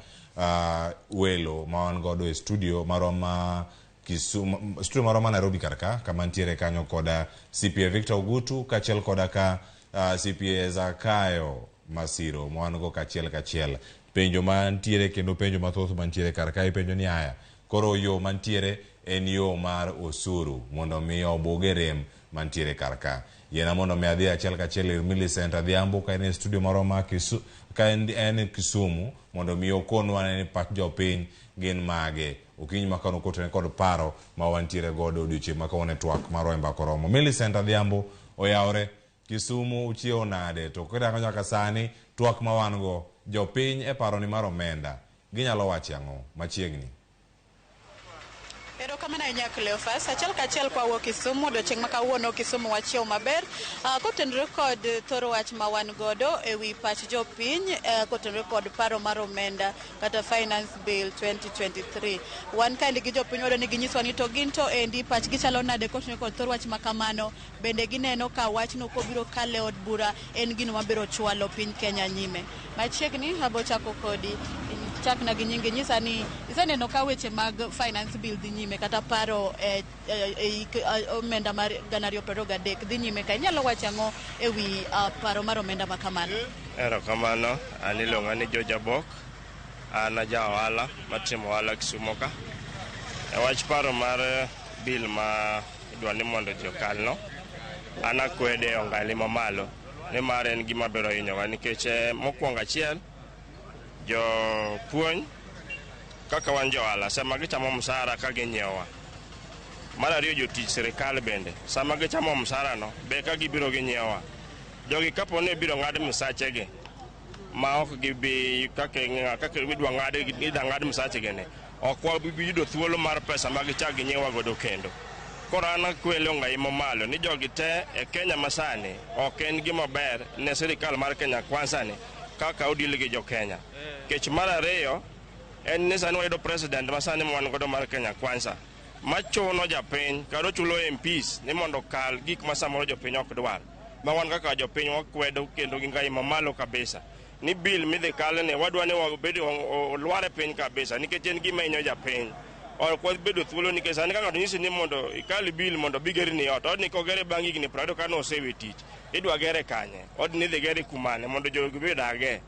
[SPEAKER 15] welo ma wan godo e studio maroma Kisumu, studio maroma Nairobi karka kama ntiere kanyo koda CPA Victor Ogutu kachiel koda ka CPA Zakayo Masiro ma wan go kachiel. Penjo mantiere kendo penjo mathoth mantiere karka e penjo ni haya. Koro yo mantiere en yo mar osuru mondo mi obuge rem mantiere karka. Yena mondo mi adhi achiel kachiel Millicent Adhiambo ka en studio maroma Kisumu ka en Kisumu mondo mi okonwa ni pach jopiny gin mage. Okinyi makano kotene kod paro ma wantiere godo odiochieng' makawone twak mar MbakaOromo. Millicent Adhiambo oyawre Kisumu uchiewo nade to kida kanyo ka sani twak ma wan go jopiny e paro ni mar omenda ginyalo wacho ang'o machiegni.
[SPEAKER 10] Erokamano ahinya Cleophas. Achiel kachiel kwa wuok Kisumu odiochieng' ma kawuono Kisumu wachiewo maber kotenore kod thoro wach ma wan godo e wi pach jopiny kotenore kod paro mar omenda kata finance bill 2023. Wan kaendi gi jopiny wado ni ginyiswa ni to gin to endi pachgi chalo nade kotenore kod thoro wach ma kamano. Bende gineno ka wachno kobiro kale od bura en gino mabiro chwalo piny Kenya nyime. Machiegni abo chako kodi chakna gi nyingi nyisa ni iseneno ka weche mag finance bill dhi nyime kata paro omenda mar 2023 dhi nyime ka inyalo wacho ang'o e wi paro mar omenda ma kamano.
[SPEAKER 5] Erokamano, an iluonga ni Jojabok, an ja ohala matimo ohala Kisumu ka. E wach paro mar bill ma idwa ni mondo ji okalno, an akwede ongali mamalo nimar en gima biro hinyowa nikech mokwongo achiel jopuonj kaka wan jo ohala sama gichamo msara ka ginyiewa. Mar ariyo jotich sirikal bende sama gichamo msara no be ka gibiro ginyiewa. Jogi kapo ni biro ng'ad misachegi ma ok gibi kaka idwa ng'ad misachegi ne ok wabi yudo thuolo mar pesa ma gichak ginyiewa godo kendo. Koro an akwelo ngai mamalo ni jogi te e Kenya masani ok en gima ber ne sirikal mar Kenya Kwanza ni kaka odil gi jo Kenya. Kech mar ariyo en ni sani wayudo president masani wan godo mar Kenya Kwanza machuno japiny kado chulo MPs ni mondo kal gik ma samoro jopiny ok dwar. Ma wan kaka jopiny wakwedo kendo gi ngai mamalo kabisa ni bill midhi kalne wadwa ni wabed olware piny kabisa nikech en gima hinyo japiny. Ok wabedo thuolo nikech sani kaka nyisi ni mondo ikali bill mondo bigeri ni ot odni kogere bang' higni 20 ka nosewe tich idwa gere kanye odni dhi gere kumane mondo jogi bedage.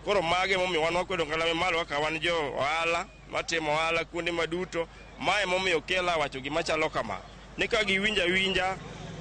[SPEAKER 5] Koro mage momiyo wan wakwedo ngalame malo kaka wan jo ohala matimo ohala kuonde maduto. Mae momiyo kela wacho gima chalo kama ni ka giwinja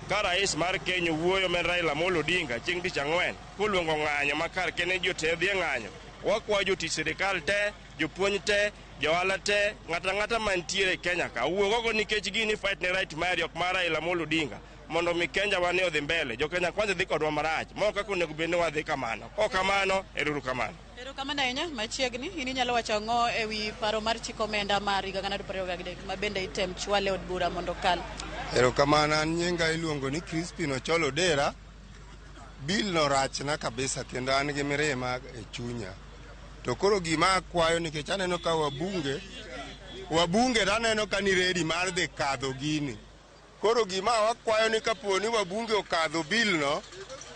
[SPEAKER 5] ka rais mar Kenya wuoyo men Raila Amolo Odinga chieng' tich ang'wen koluongo ng'anyo makar kene jote dhi ng'anyo. Wakwa jotich sirikal te, jopuonj te, johala te, ng'ata mantiere Kenya ka wuogo nikech gini fight ne right mari ok mar Raila Amolo Odinga mondo mi Kenya wane odhi mbele. Jo Kenya Kwanza dhi kodwa marach mo kaka onego bed ni wadhi kamano. Ok kamano erokamano.
[SPEAKER 10] Erokamano ahinya machiegni in inyalo wacho ang'o e wi paro mar chik omenda mar higa 2023 ma bende item chwale od bura mondo kal.
[SPEAKER 6] Erokamano, an nyinga iluongo ni Crispin Ocholo Dera. Bill no rachna kabisa kendo an gi mirima e chunya. To koro gima akwayo nikech aneno ka wabunge aneno ka ni ready mar dhi kadho gini. Koro gima wakwayo ni kapo ni wabunge okadho bill no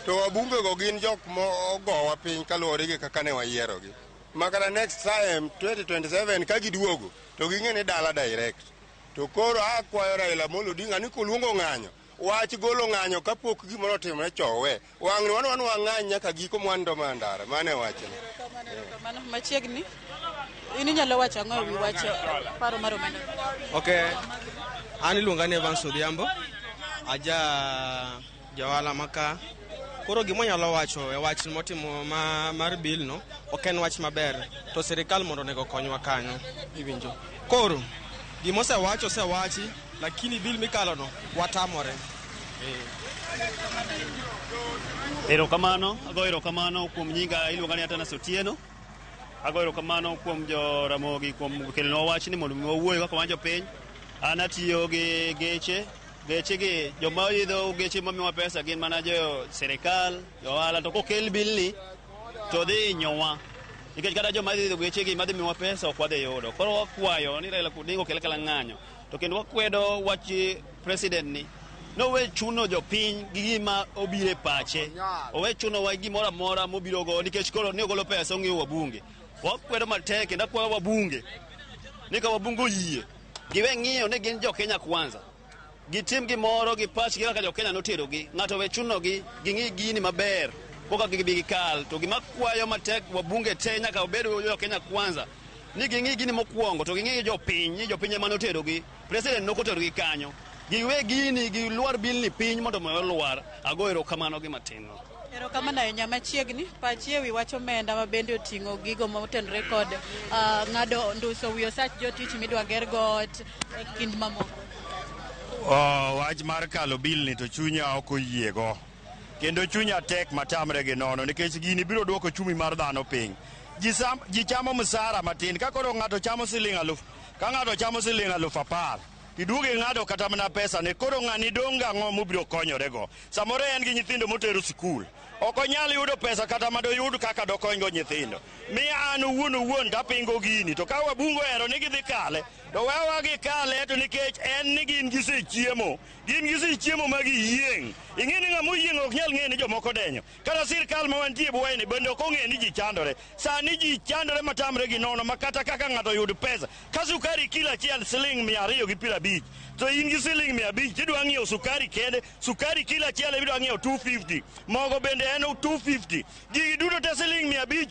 [SPEAKER 6] to wabunge go gin jok mogowa piny kaluwore gi kaka ne wayierogi. Makara next time 2027 ka giduogo to ging'e ni dala direct. To koro akwayo Raila Amolo Odinga ni koluongo ng'anyo wach golo ng'anyo kapok gimoro timore chowe. Wang'ni wan wang'any nyaka giko mwando mandara. Mane wacho.
[SPEAKER 10] Erokamano machiegni in inyalo wacho ang'o e wi wach paro mar omenda.
[SPEAKER 12] Okay. An iluonga ni Evans Odhiambo, ja ohala maka. Koro gima nyalo wacho e wach motimo mar bill no ok en wach maber to sirikal mondo nego konywa kanyo iwinjo. Koro gima osewachi lakini bill mikalo no watamore.
[SPEAKER 13] Erokamano, ago erokamano kuom nyinga iluonga ni Atana Sotieno. Ago erokamano kuom jo Ramogi kuom kelno wach ni mondo wawuoyo kaka wanjo piny. An atiyo gi geche gi joma idho geche mamiwa pesa gin mana jo sirikal, jo ohala, to kokel bilni to dhi nyowa. Nikech kata joma idho geche gi madhi miwa pesa ok wadhi yudo. Koro wakwayo ni Raila Odinga okel kala ng'anyo. To kendo wakwedo wach president ni. Nowe chuno jopiny gi gima obire pache. Owe chuno wa gimoro amora mobiro go nikech koro ni ogolo pesa ong'iewo wabunge. Wakwedo matek kendo akwayo wabunge. Nika wabunge yie. Giwe ng'iyo ni gin jo Kenya kwanza. Gitim gimoro gi pachgi kaka jo Kenya notero gi. Ng'ato we chuno gi ng'i gini maber. Koka gibi kal to gima kwayo matek wabunge te nyaka obed jo Kenya kwanza. Ni ging'i gini mokwongo to ging'i jo piny ema notero gi. President nokotero gi kanyo. Giwe gini giluar bilni piny mondo molwar. Ago erokamano gi matino.
[SPEAKER 10] Erokamano ahinya machiegni pachi ewi wach omenda ma bende oting'o gigo motenore kod ng'ado nduso wi osach jotich midwa ger got e kind mamoko.
[SPEAKER 19] Wach mar kalo bilni to chunya ok oyiego. Kendo chunya tek matamre gi nono nikech gini biro duoko chumi mar dhano piny. Ji chamo msara matin ka koro ng'ato chamo siling 1000 ka ng'ato chamo siling 10,000 iduoge ng'ado kata mana pesa ne koro ng'ani donga ang'o mobiro konyorego. Samoro en gi nyithindo motero sikul ok onyal yudo pesa kata madoyud kaka dokonygo nyithindo. Miya an owuon tapingo gini to ka wabungo ero ni gidhi kale to wewa gikale to nikech en ni gin gisechiemo ma giyieng'. Ing'e ni ng'ama oyieng' ok nyal ng'e ni jomoko denyo. Kata sirkal ma wantie bwayni bende ok ong'e ni ji chandore. Sani ji chandore matamre gi nono ma kata kaka ng'ato yud pesa ka sukari kilo achiel siling 250 to in gi siling 500 tidwa ng'iewo sukari kende, sukari kilo achiel ibiro ng'iewo 250, mogo bende en 250, gigi duto te siling 500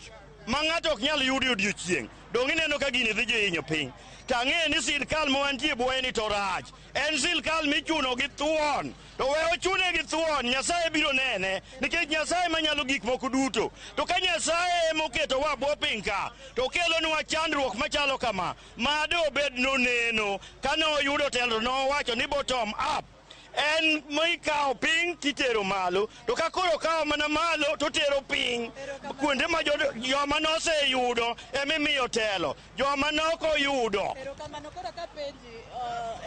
[SPEAKER 19] ma ng'ato ok nyal yudo odiochieng'. Dong' ineno ka gini dhi jinyo piny. Tang'e ni sirkal ma wantie bwayni to rach. En sirkal michuno gi thuon. To we ochune gi thuon, Nyasaye biro nene. Nikech Nyasaye manyalo gik moko duto. To ka Nyasaye moketo wa bwo piny ka, to kelonwa chandruok machalo kama. Mado obed noneno. Kane oyudo telo nowacho ni bottom up. En moikawo piny titero malo, to ka koro kawo mana malo to tero piny. Kuonde ma joma noseyudo emimiyo telo, joma nokoyudo.
[SPEAKER 10] Erokamano koro ka penji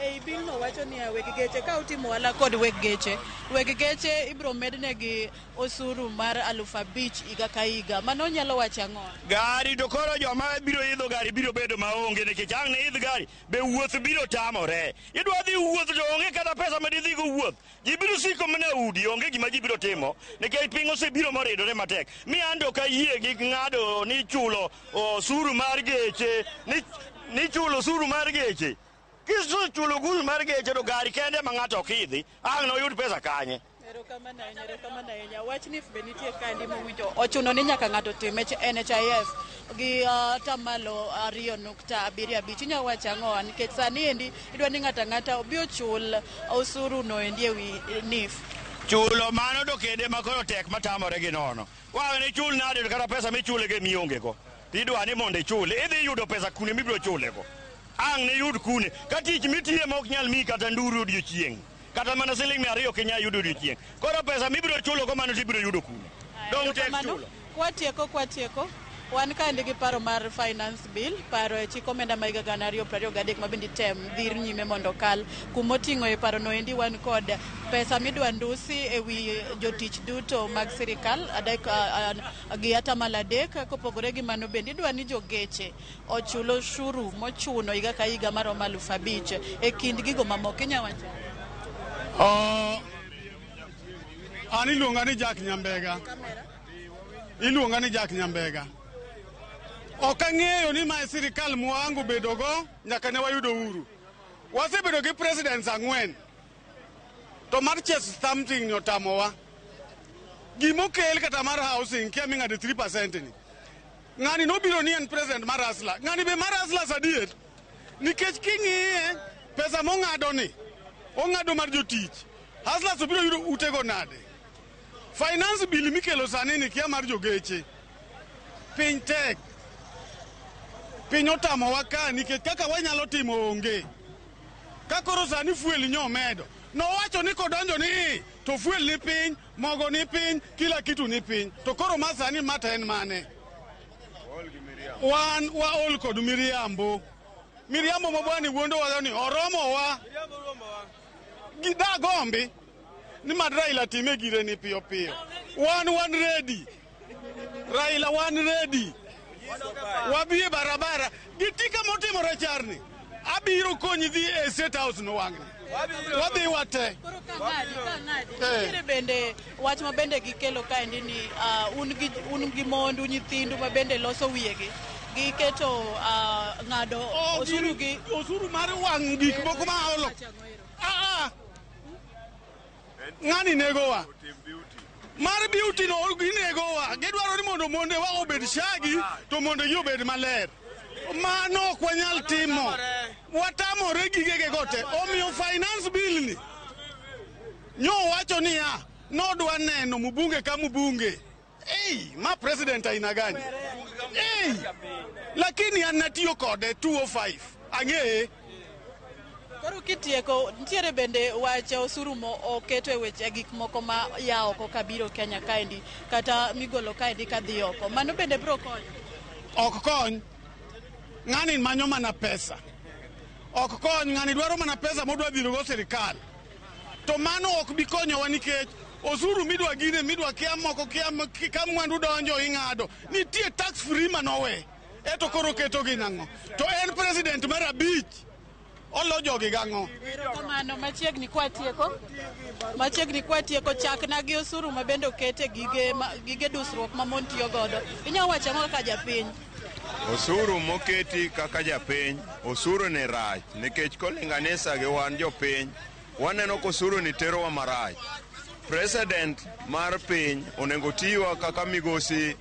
[SPEAKER 10] ei bilno wacho ni weg geche ka utimo ohala kod weg geche ibiro mednegi osuru mar 5,000 higa ka higa. Mano nyalo wacho ang'o?
[SPEAKER 19] Gari to koro joma biro idho gari biro bedo maonge nikech ang' ne idh gari be wuoth biro tamore. Idwa dhi wuoth to onge kata pesa madidhi go wuoth. Ji biro siko mana udi, onge gima ji biro timo nikech piny osebiro moridore matek. Mi ando ka yie gi ng'ado ni chulo osuru mar geche ni chulo osuru mar geche. Chulo osuru mar geche to gari kende ma ng'ato ok idhi ang' noyud pesa kanye.
[SPEAKER 10] Erokamano ahinya. Wach ni be nitie kandi mowinjo ochuno ni nyaka ng'ato tim NHIF gi tamalo 2.75. Inyalo wacho ang'o nikech sani endi idwa ni ng'ata obi ochul osuru no endi ewi NHIF.
[SPEAKER 19] Chulo mano to kende ma koro tek matamore gi nono. Wawe ni chul nade kata pesa michule ge mionge go. Idwa ni mondo ichule, idhi yudo pesa kune mibiro chule go. Ang' ne yud kune. Ka tich mitiye ma ok nyal mi kata nduru odiochieng'. Kata mana siling 200 Kenya yudo odiochieng'. Koro pesa mibiro chulo go mano tibiro yudo kune. Dong tek chulo.
[SPEAKER 10] Kwatieko. Wan kaendi gi paro mar finance bill, paro e chik omenda ma higa 2023 ma bende tem dhir nyime mondo kal. Kumoting'o e paro no endi wan kod pesa midwa ndusi e wi jotich duto mag sirikal gi atamalo 3. Kopogore gi mano bende idwa ni jogeche ochulo ushuru mochuno higa ka higa maromo 5,000 e kind gigo mamoko. Inyawacho
[SPEAKER 23] an iluonga ni Jack Nyambega. Ok ang'eyo ni ma sirikal mwangu bedogo nyaka ne wayudo uhuru. Wasebedo gi presidents 4 to mar chess something ni otamowa. Gimokel kata mar housing kia mi ng'ado 3% ni. Ng'ani nobiro ni en president mar Asla. Ng'ani be mar Asla sadier. Nikech king'iye pesa mong'ado ni ong'ado mar jotich. Asla so biro yudo utego nade. Finance bill mikelo sani ni kia mar jogeche. Piny tek. Piny otamowa ka nikech kaka wanyalo timo onge. Ka koro sani fuel nyo medo. Nowacho ni kodonjo ni to fuel ni piny, mogo ni piny, kila kitu ni piny. To koro masani mata en mane. Wan waol kod miriambo. Miriambo mabwani wuondo wa ni oromo wa. Gida gombi. Ni Raila time gire ni piyo piyo. One ready. Raila one ready. Wabiye barabara. Gitika motimo racharni. Abiro konyi dhi e State House no wangni. Wadhi wate.
[SPEAKER 10] Koro kang'adi. Bende wach ma bende gikelo kaendi ni un gi mondu nyithindu ma bende loso wiyegi. Giketo ng'ado
[SPEAKER 23] osuru mar wang' gik moko ma olo. Ng'ani negowa. Mar beauty no ginegowa. Gidwaro ni mondo monde wa obed shagi to mondo gi obed maler. Mano ok wanyal timo. Watamore gigege gote. Omiyo finance bill ni nyo wacho niya nodwa neno mbunge ka mbunge. Ma president aina gani? Lakini anatiyo kode 205. Ang'e.
[SPEAKER 10] Koro kitieko ntiere bende wache osuru mo oketo e weche gik moko ma ya oko kabiro Kenya kaendi kata migolo kaendi kadhi oko. Mano bende bro konyo.
[SPEAKER 23] Ok kony. Ng'ani manyo mana pesa. Ok kony, ng'ani dwaro mana pesa modwa dhiro go sirikal. To mano ok bi konyowa nikech osuru midwa gine midwa kia moko kia ka mwandu donjo ing'ado. Nitie tax free manowe. Eto koro keto gi nang'o. To en president mar abich. Olo jogi gang'o.
[SPEAKER 10] Kamano machiegni kwa tieko chakna gi osuru ma bende okete gige dusruok ma mon tiyo godo. Inyalo wacho ang'o kaka japiny?
[SPEAKER 2] Osuru moketi kaka japiny, osuru ni rach, nikech kolinganisa gi wan jopiny, waneno ko osuru ni terowa marach. President mar piny onego tiwa kaka migosi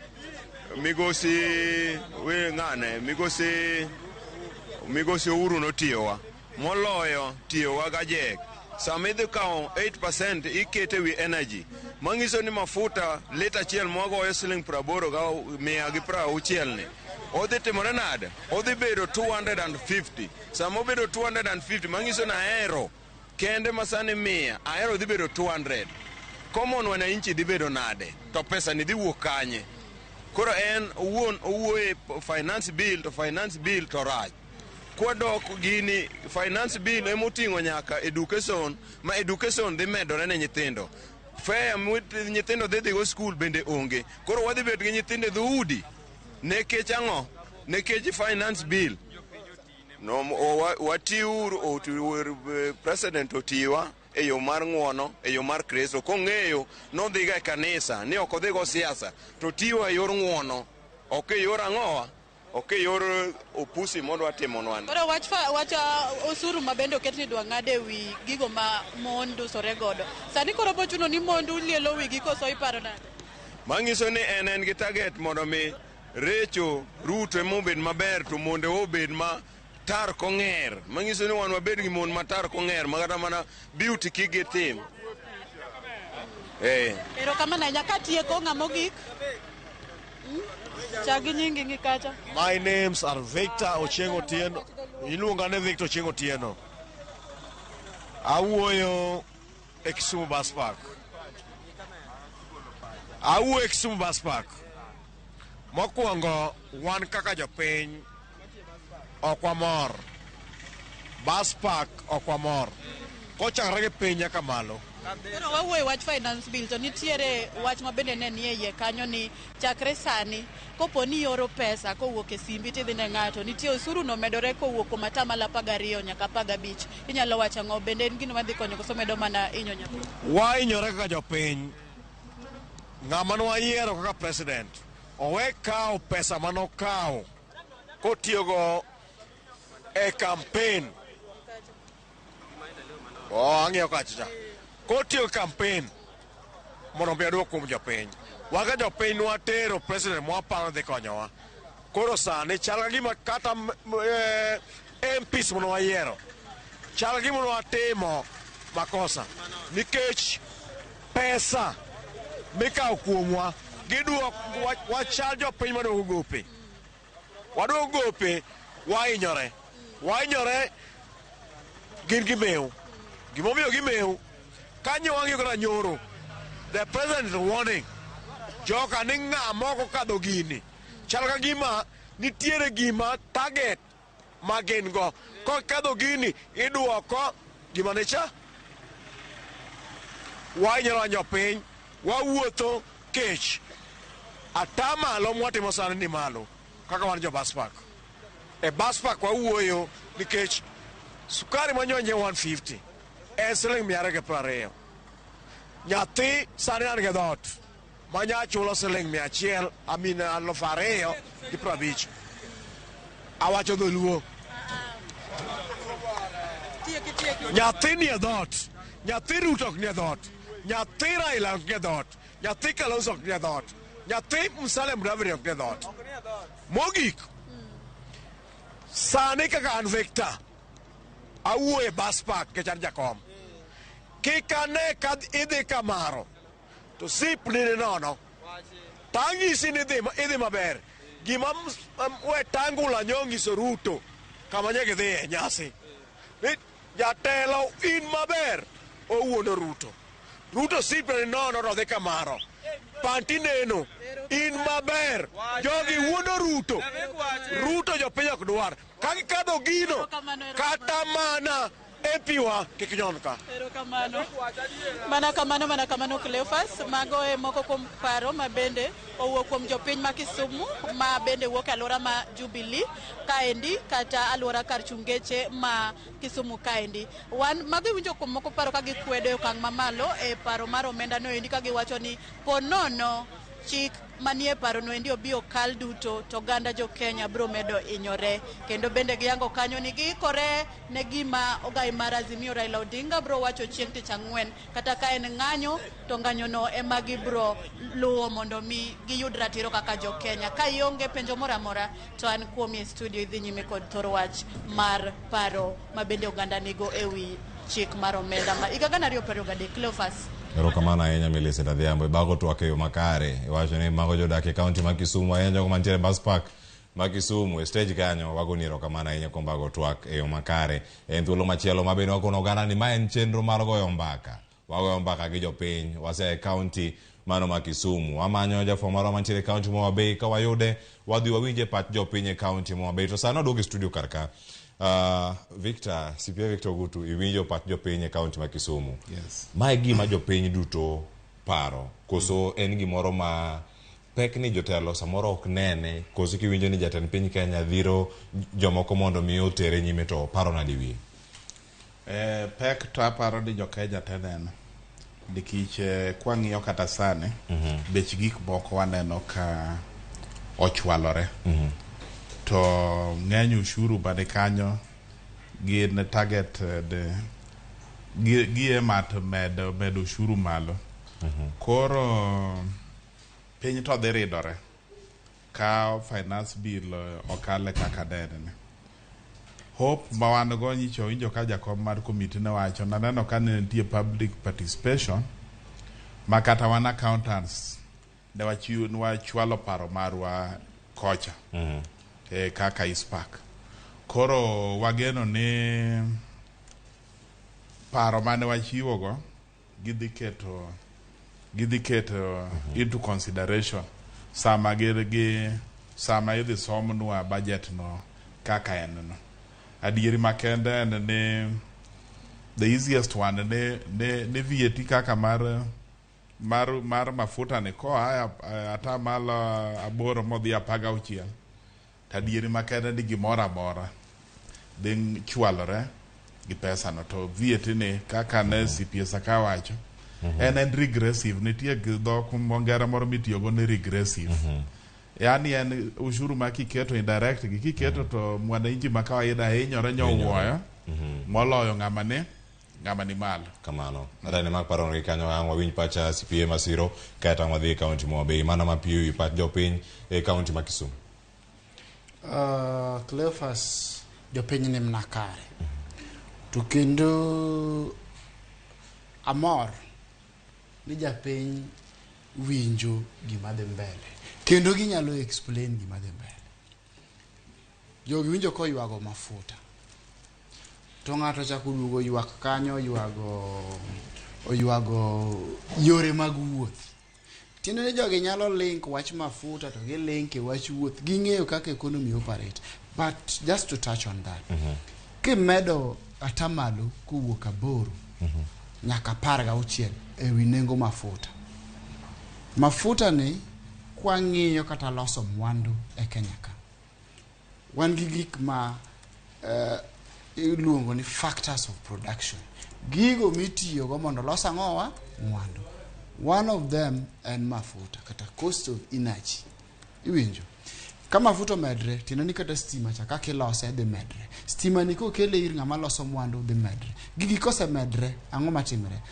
[SPEAKER 2] Uhuru notiyowa. Moloyo tiyowa gajek. Sama idhi kawo 8% ikete wi energy. Mangiso ni mafuta lita achiel mwagoyo siling 80 ga 160 ni. Odhi timore nade? Odhi bedo 250. Sama obedo 250 mangiso na aero kende masani 100, aero dhi bedo 200. Common wananchi dhi bedo nade? To pesa ni dhi wuok kanye? Koro en owuoye finance bill to rach. Kwadok gini finance bill emoting'o nyaka education, ma education dhi medore ne nyithindo. Fare nyithindo dhi go school bende onge. Koro wadhi bedo gi nyithindo dhoudi. Nekech ang'o? Nekech finance bill. No watiur president otiwa e yo mar ng'uono, e yo mar Kristo. Kong'eyo nodhiga e kanisa, ni ok odhigo siasa, to tiwa e yor ng'uono, ok e yor ang'owa, ok e yor opusi mondo atimonwa.
[SPEAKER 10] Koro wach osuru ma bende oket ni dwa ng'ade wi gigo ma mon dusore godo. Sani koro bochuno ni mondu lielo wigi koso iparo nade?
[SPEAKER 2] Mangiso ni en gi target mondo mi recho Ruto emobed maber to monde obed ma tar kong'er. Mangiso ni wan wabed gi mon matar kong'er makata mana beauty kige tim.
[SPEAKER 10] Ero kamano nyaka tieko ng'amo gik. Chagi nyingi ngikacha.
[SPEAKER 3] My names are Victor Ochengo Tieno. Iluonga ne Victor Ochengo Tieno. Awuoyo e Kisumu Bus Park. Mokwongo wan kaka jopiny ok wamor. Bus Park ok wamor. Kochakre gi piny nyaka malo.
[SPEAKER 10] Koro wawuoyo wach finance bill to nitiere wach ma bende ne nie iye kanyo ni chakre sani kopo ni oro pesa kowuok e simbi tidhi ne ng'ato nitie osuru no medore kowuok kuom atamalo 12 nyaka 15. Inyalo wacho ang'o bende en gino madhi konyo koso medo mana inyo nyathi?
[SPEAKER 3] Wainyore kaka jopiny. Ng'ama nwayiero kaka president owe kawo pesa manokawo kotiyogo e campaign. Ang'eyo kacha. Kotiyo campaign mondo mi adwok kuom jopiny. Waka jopiny nwatero president mwaparo dhi konyowa. Koro sani chal gima kata MPs mondo wayiero chal gima nwatimo makosa nikech pesa mikawo kuomwa gidwok wachal jopiny madwoko gope. Wadwoko gope wainyore gin gimew. Gimomiyo gimew kanyo wang'yo kata nyoro. The president is warning. Joka ni moko kadho gini. Chal ka gima nitiere gima target magen go. Kadho gini iduoko gima ne cha. Wanyalo anyo piny. Wawuotho kech. Atamalo mwatimo sani ni malo. Kaka wan jo bus park. E bus park wawuoyo nikech sukari manyonye 150. Siling 220. Nyathi sani an gi dhot. Manya chulo siling 100, 250. Awacho dholuo. Nyathi ni e dhot. Nyathi Ruto ok ni e dhot. Nyathi Raila ok ni e dhot. Nyathi Kalonzo ok ni e dhot. Nyathi Musalia Mudavadi ok ni e dhot. Mogik. Sani kaka an Victor. Awuoye bus park kech an jakom. Kikane kad idhi kamaro. To sip nini nono. Tangisi ni idhi maber. Gima we tangula nyongiso Ruto. Kamanye gidhi nyasi. Jatelo in maber. Owuono Ruto. Ruto sip nini nono rodhi kamaro. Panti neno. In maber. Jogi wuono Ruto. Ruto jopiny ok dwar. Kagi kadho gino. Kata mana epiwa kikinyonka.
[SPEAKER 10] Mana kamano Cleophas. Mago e moko kuom paro mabende owuok kuom jopiny ma Kisumu ma bende wuok alwora ma Jubilee kaendi kata alwora kar chungeche ma Kisumu kaendi. Wan magiwinjo kuom moko paro ka gikwedo okang' mamalo e paro mar omenda no endi ka giwacho ni ponono chik manie paro no endi obi okal duto to ganda jo Kenya bro medo inyore. Kendo bende giyango kanyo ni giikore ne gima ogai mar Azimio Raila Odinga bro wacho chieng' tich ang'wen kata ka en ng'anyo to ng'anyo no ema gibro luwo mondo mi giyud ratiro kaka jo Kenya. Ka ionge penjo moro amora to an kuom e studio idhi nyime kod thoro wach mar paro ma bende oganda nigo ewi chik mar omenda ma higa 2023. Cleophas.
[SPEAKER 15] Erokamano ahinya Millicent Adhiambo. Bago twak e yo makare. Iwacho ni mago jodak e kaunti ma Kisumu ahinya jogo mantiere bus park ma Kisumu e stage kanyo wago ni erokamano ahinya kuom bago twak e yo makare. En thuolo machielo ma bende wakono oganda ni ma en chenro mar goyo mbaka. Wagoyo mbaka gi jopiny wase e kaunti mano ma Kisumu. Wamanyo jafwambo marwa mantiere e kaunti ma Homa Bay ka wayude wadhi wawinje pach jopiny e kaunti ma Homa Bay. To sano oduogo e studio karka. Victor, CPA Victor Gutu, iwinjo pat jopiny e kaunti ma Kisumu.
[SPEAKER 4] Yes.
[SPEAKER 15] Mae gima jopiny duto paro. Koso en gimoro ma pek ni jotelo samoro ok nene. Koso kiwinjo ni jatend piny Kenya dhiro jomoko mondo mi otere nyime to paro nadi wiye.
[SPEAKER 4] Pek to aparo ni jo Kenya te neno. Nikech kwang'iyo kata sane, bech gik moko waneno ka ochwalore. To ng'eny ushuru bade kanyo gin targeted gie mat medo ushuru malo. Koro piny to dhi ridore ka finance bill okale kaka dene. Hope ma wan go nyicho winjo ka jakom mar committee ne wacho naneno ka nitie public participation ma kata wan accountants ne wachwalo paro marwa kocha. Kaka ispak. Koro wageno ni paro mane wachiwo go gidhi keto into consideration sama sama idhi somnwa budget no kaka en no. Adieri makende en ni the easiest one ne VAT kaka mar mafuta ni ko ata malo 8 modhi 16. Tadieri makende ni gimora mora den chwalore gi pesa no to VAT ni kaka ne CPS ka wacho en regressive. Nitie dhok mongera moro mitiyo go ne regressive. Yani en ushuru ma kiketo indirect kiketo to mwananchi ma kawaida hinyore nyowuoyo moloyo ng'ama ni malo.
[SPEAKER 15] Kamano. Adane mak paro ri kanyo ang wawinj pacha CPA Masiro kata wadhi kaunti mo Bay mana mapiyo i pat jopiny e kaunti ma Kisumu.
[SPEAKER 7] Cleophas jopiny ni mnakare. To kendo amor ni japiny winjo gima dhi mbele. Kendo ginyalo explain gima dhi mbele. Jogi winjo ko ywago mafuta. to ng'ato chako duogo ywak kanyo oywago yore mag wuoth. Tiende ni jogi nyalo link wach mafuta to gi link wach wuoth, ging'eyo kaka economy operate. But just to touch on that, kimedo atamalo kowuok 8 nyaka 16 ewi nengo mafuta. Mafuta ni kwang'iyo kata loso mwandu e Kenya ka, wan gi gik ma iluongo ni factors of production, gigo mitiyogo mondo los ang'owa mwandu. One of them en mafuta kata cost of energy. Iwinjo ka mafuta medre tiende ni kata stima cha kaka ilose dhi medre. Stima ni kokele ir ng'ama loso mwandu dhi medre. Gigi kose medre ang'o matimre?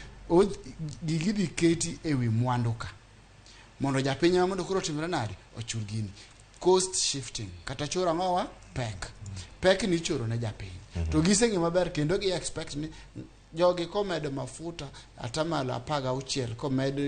[SPEAKER 7] Gigi dhi keti ewi mwandu ka mondo japiny mondo koro timre nadi ochul gini. Cost shifting kata choro ang'owa pek ni choro ne japiny. To giseng'e maber kendo gi expect ni jogi komedo mafuta atamalo 16 komed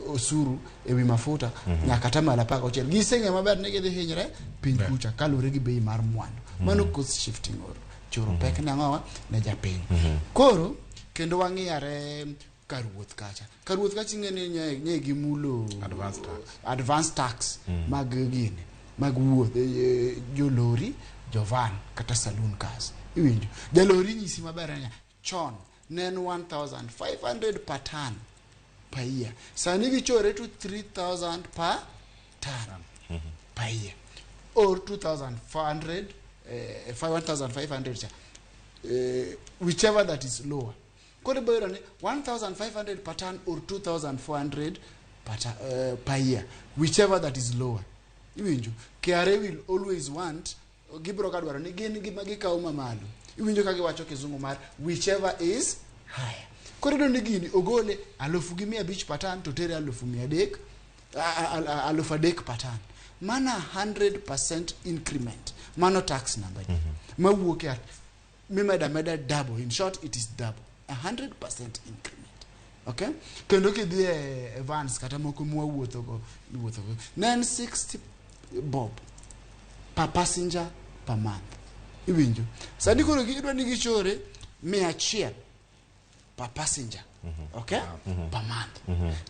[SPEAKER 7] osuru ewi mafuta nyaka atamalo 16 giseng'e maber ni gidhi hinyre piny kucha kalure gi bei mar mwandu. Mano cost shifting or choro pek ne ang'owa ne japiny. Koro kendo wang'iyare karuoth kacha ing'e gi mulo advance tax mag gini mag wuoth jolori jovan kata saloon cars. Iwinjo jalori nyisi maber anya chon nen 1500 per ton per year, sani gichore to 3000 per ton per year or 2500 1500 cha whichever that is lower. Kodi bayro ni 1500 per ton or 2400 per year, whichever that is lower. Iwinjo KRA will always want gibro ka dwaro ni gin gima gikawo mamalo. Iwinjo ka giwacho kizungu mar whichever is higher. Korido ni gini ogole 1500 per ton to tere 1300 per ton. Mana 100% increment. Mano tax number. Mawuok at meda double. In short, it is double. 100% increment. Okay? Kendo kidhi Evans kata moko mwuotho go. Nen 60 bob per passenger per month. Iwinjo sadi koro gidwa ni gichore 100 per passenger. Okay? Per month.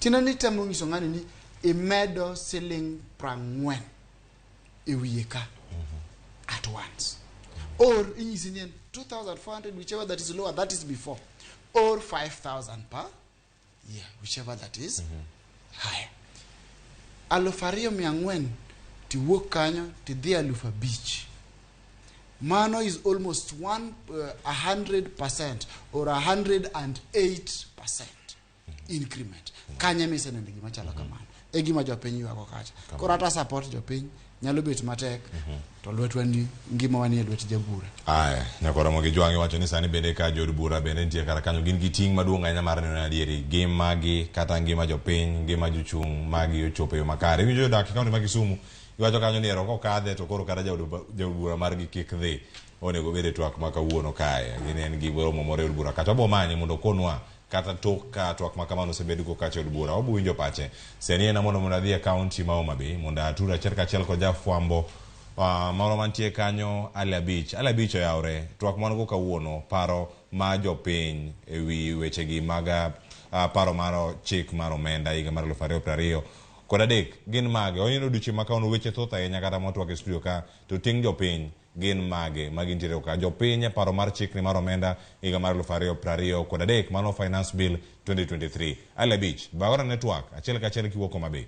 [SPEAKER 7] Tina ni tamo ngiso ngani ni imedo selling prangwen ewiye ka at once. Or inyisi ni 2400 whichever that is lower, that is before, or 5000 per year whichever that is higher. 2400 tiwuok kanyo tidhi 5000. Mano is almost 100% or 108% increment. Kanye misene ndigi machalo kamano. Egima jopiny yuago kacha. Koro hata support jopiny nyalo bet matek to lwetwa ni ngima wani e lwet jabura.
[SPEAKER 15] Aya, nyakoro gi jwangi wacho ni sani bende ka jod bura bende nitie kar kanyo gin gi ting' maduong' ahinya mar neno adieri ngima gi kata ngima jopiny, ngima jochung' magi ochopo yo makare. Iwinjo dak kaunti ma Kisumu iwacho kanyo ni ero kokadhe to koro kata jod bura mar gi kik dhi onego bede twak ma kawuono kae. Gin en gi romo moro od bura kata bomanye mondo konwa kata tok ka twak ma kamano osebedo go kacha od bura obu winjo pache. Seni en mondo adhi e kaunti ma Homa Bay mondo atura achiel kachiel ko jafwambo moro mantie kanyo Ali Abich oyawre twak man go kawuono paro ma jopiny ewi wechegi mag paro mar chik mar omenda higa mar 2020 kod 3 gin mage oyino duche makauno weche thoth ahinya kata motwak e studio ka to ting' jopiny gin mage magintiere ka jopiny paro mar chik ni mar omenda higa mar 2020 kod 3 mano finance bill 2023. Ali Abich bagora network achiel kachiel kiwuok Homa Bay.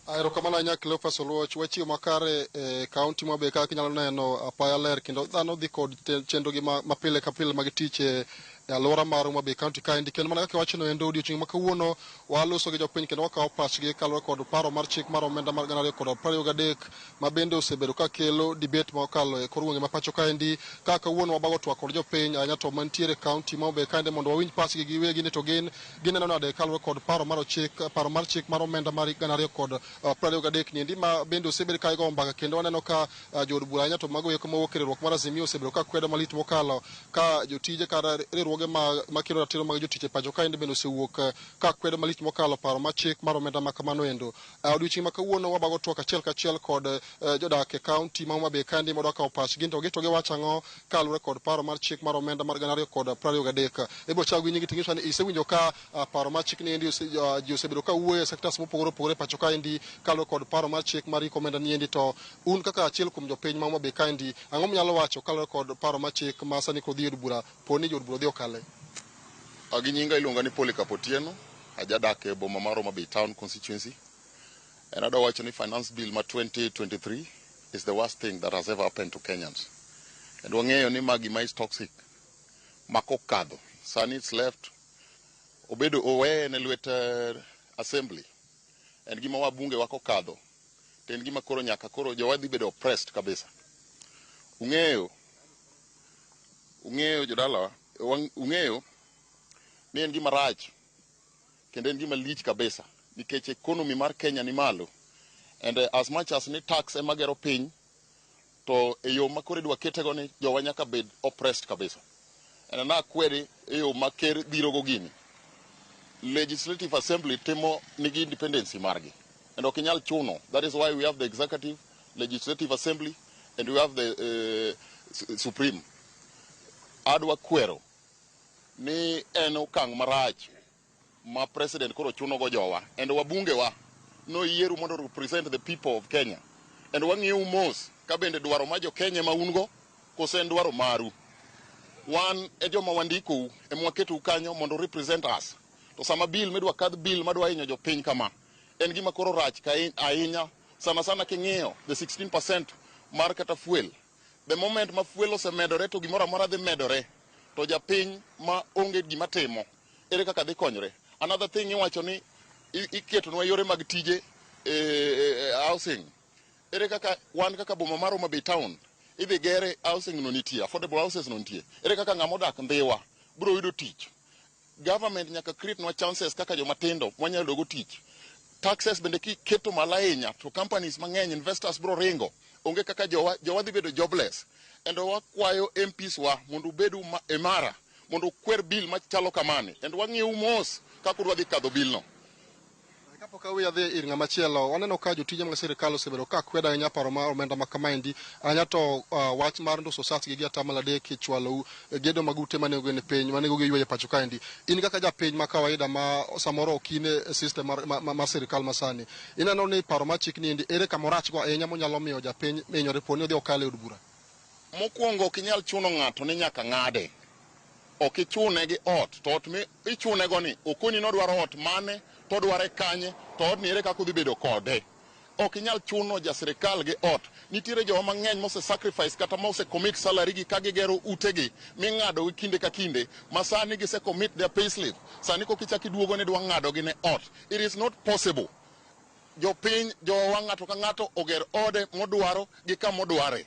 [SPEAKER 8] Aero kamana nyaklo fasoluoch wachiwo makare kaunti ma be kaka inyalo neno apaya ler kendo dhano dhi kod chenro gi mapile ka pile mag tich e alwora mar Homa Bay County ka indi kendo mana kaka wachono endo odiochieng' ma kawuono waloso gi jopiny kendo wakawo pachgi kaluwore kod paro mar chik mar omenda mar 2023 ma bende osebedo ka kelo debate ma okalo e kor gwenge ma pacho ka indi kaka kawuono wabago twak kod jopiny ahinya to mantiere kaunti ma Homa Bay kaende mondo wawinj pachgi giwegi ni to gineno nade kaluwore kod paro mar chik mar omenda mar 2023 ni endi ma bende osebedo ka igo mbaka kendo waneno ka jod bura ahinya to mago eko mawuok e riwruok mar Azimio osebedo ka kwedo malit mokalo ka jotije kata riwruok riwruoge ma kiro ratiro mag jotich e pacho ka bende osewuok ka kwedo malich mokalo paro ma chik mar omenda ma kamano endo. Odiochieng' ma kawuono wabago twak achiel kachiel kod jodak e kaunti ma Homa Bay kandi mondo kawo pachgi to giwacho ang'o kaluwore kod paro mar chik mar omenda mar 2023. Ibiro chak gi nyingi ting'iswa ni isewinjo ka paro mar chik ni endi ji osebedo ka wuoyo e sektas mopogore opogore e pacho kaendi kaluwore kod paro mar chik mar iko omenda ni endi, to un kaka achiel kuom jopiny ma Homa Bay kaendi ang'o mnyalo wacho kaluwore kod paro mar chik ma sani kodhi od bura poni jo od bura dhi okale?
[SPEAKER 1] Gi nyinga iluonga ni Polycarp Otieno, ajadak e boma mar Homa Bay Town constituency. And I watch any finance bill ma 2023 is the worst thing that has ever happened to Kenyans. And wang'eyo ni magi ma is toxic. Makokadho. Sani it's left. Obedo owe ne lwet assembly. And gima wabunge wakokadho. Ten gima koro nyaka koro jowadhi bedo oppressed kabisa. Ung'eyo jodala, ung'eyo ni en gima rach. Kendo en gima lich kabisa. Nikech economy mar Kenya ni malo. And as much as ni tax ema gero piny, to eyo makore dwa ketego ni jowa nyaka bed oppressed kabisa. And na kweri eyo maker biro go gini. Legislative Assembly temo nigi independence margi. And okinyal chuno. That is why we have the Executive, Legislative Assembly, and we have the Supreme. Adwa kwero ni en okang' marach ma president koro chuno go jowa, and wabunge wa no yieru mondo represent the people of Kenya. And wang'iyo mos ka bende dwaro ma jo Kenya ma ungo kose en dwaro maru. Wan e joma wandiko e mwaketo kanyo mondo represent us. To sama bill medwa kadh bill madwa hinyo jo piny kama, en gima koro rach ka ahinya sana king'iyo the 16% mar kata fuel. The moment ma fuel osemedore to gimoro amora dhi medore, to japiny ma onge gima timo ere kaka dhi konyre. Another thing iwacho ni iketonwa yore mag tije housing. Ere kaka wan kaka boma mar Homa Bay Town idhi gere housing no nitie, affordable houses no nitie. Ere kaka ng'ama odak Ndhiwa biro yudo tich. Government nyaka create no chances kaka joma tindo mwanyalo dogo tich. Taxes bende keto malainya to companies mang'eny, investors bro ringo. Onge kaka jowa dhi bedo jobless. And wakwayo MPs wa mondo bedu emara mondo kwer bill machalo kamani. And wang'iyo mos kaka udwa dhi kadho bill no.
[SPEAKER 8] Kapok awiya dhi ir ng'ama chielo, waneno ka jotije mag sirkal osebedo ka kwedo ahinya paro mar omenda ma kamaendi, anya to wach mar nduso sat gi atamalo adek e chwalo gedo mag ute mane ogene piny mane oge ywe pacho kaendi. In kaka japiny ma kawaida ma samoro okine system mar sirkal masani, ineno ni paro mar chik ni endi ere kamorach go ahinya monyalo miyo japiny menyore poni odhi okale od bura?
[SPEAKER 1] Mokwongo ok inyal chuno ng'ato ni nyaka ng'ade. Ok ichune gi ot, to ot mi ichune go ni okoni no dwaro ot mane to dware kanye, to od ni ere kaka udhi bedo kode. Ok inyal chuno ja sirkal gi ot. Nitiere joma mang'eny mose sacrifice kata mose commit salary gi ka gigero utegi ming'ado gi kinde ka kinde, ma sani gise commit their pay slip. Sani ko kichaki duogo ne dwa ng'ado gi ne ot. It is not possible. Jopiny jowa ng'ato ka ng'ato oger ode modwaro gi kamodware.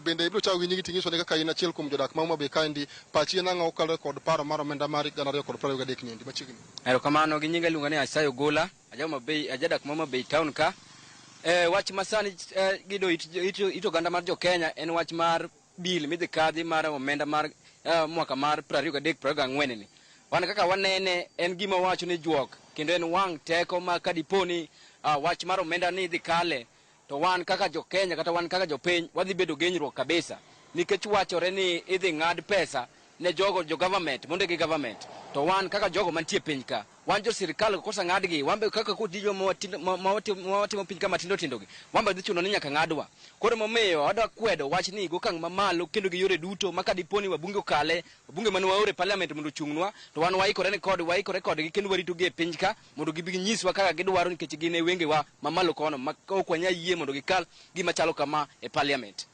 [SPEAKER 8] Bende ibiro chawo nyingi ting'iswa ni kaka in achiel kuom jodak ma Homa Bay kaendi, pachi en ang'o kaluwore kod paro mar omenda mar 2023 niendi machiegni?
[SPEAKER 9] Erokamano, gi nyinga iluonga ni Asayo Gola, ajadak ma Homa Bay Town ka. Wach masani gido it oganda mar jo Kenya en wach mar bill midhi kadhi mar omenda mar mwaka mar 23-24 ni. Wan kaka wanene en gima wacho ni juok, kendo en wang' teko ma kadiponi wach mar omenda ni dhi kale, to wan kaka jo Kenya kata wan kaka jo piny wadhi bedo genyruok kabisa, nikech wachore ni idhi ng'ad pesa ne jogo jo government mondo gi government, to wan kaka jogo mantie piny ka wan jo sirkal kosa ng'adgi, wambe kaka kutijo mawatimo piny kama tindo gi wambe dhi chuno ni nyaka ng'adwa. Koro momiyo adwa kwedo wach ni go kang' mamalo kendo gi yore duto maka diponi wabunge okale, wabunge mane waore parliament mondo chung'nwa, to wan waikore kodgi kendo warito gi e piny ka mondo gibi nyiswa kaka gidwaro, nikech gin e wenge wa mamalo kono ma ok wanya yie mondo gikal gima chalo kama e parliament.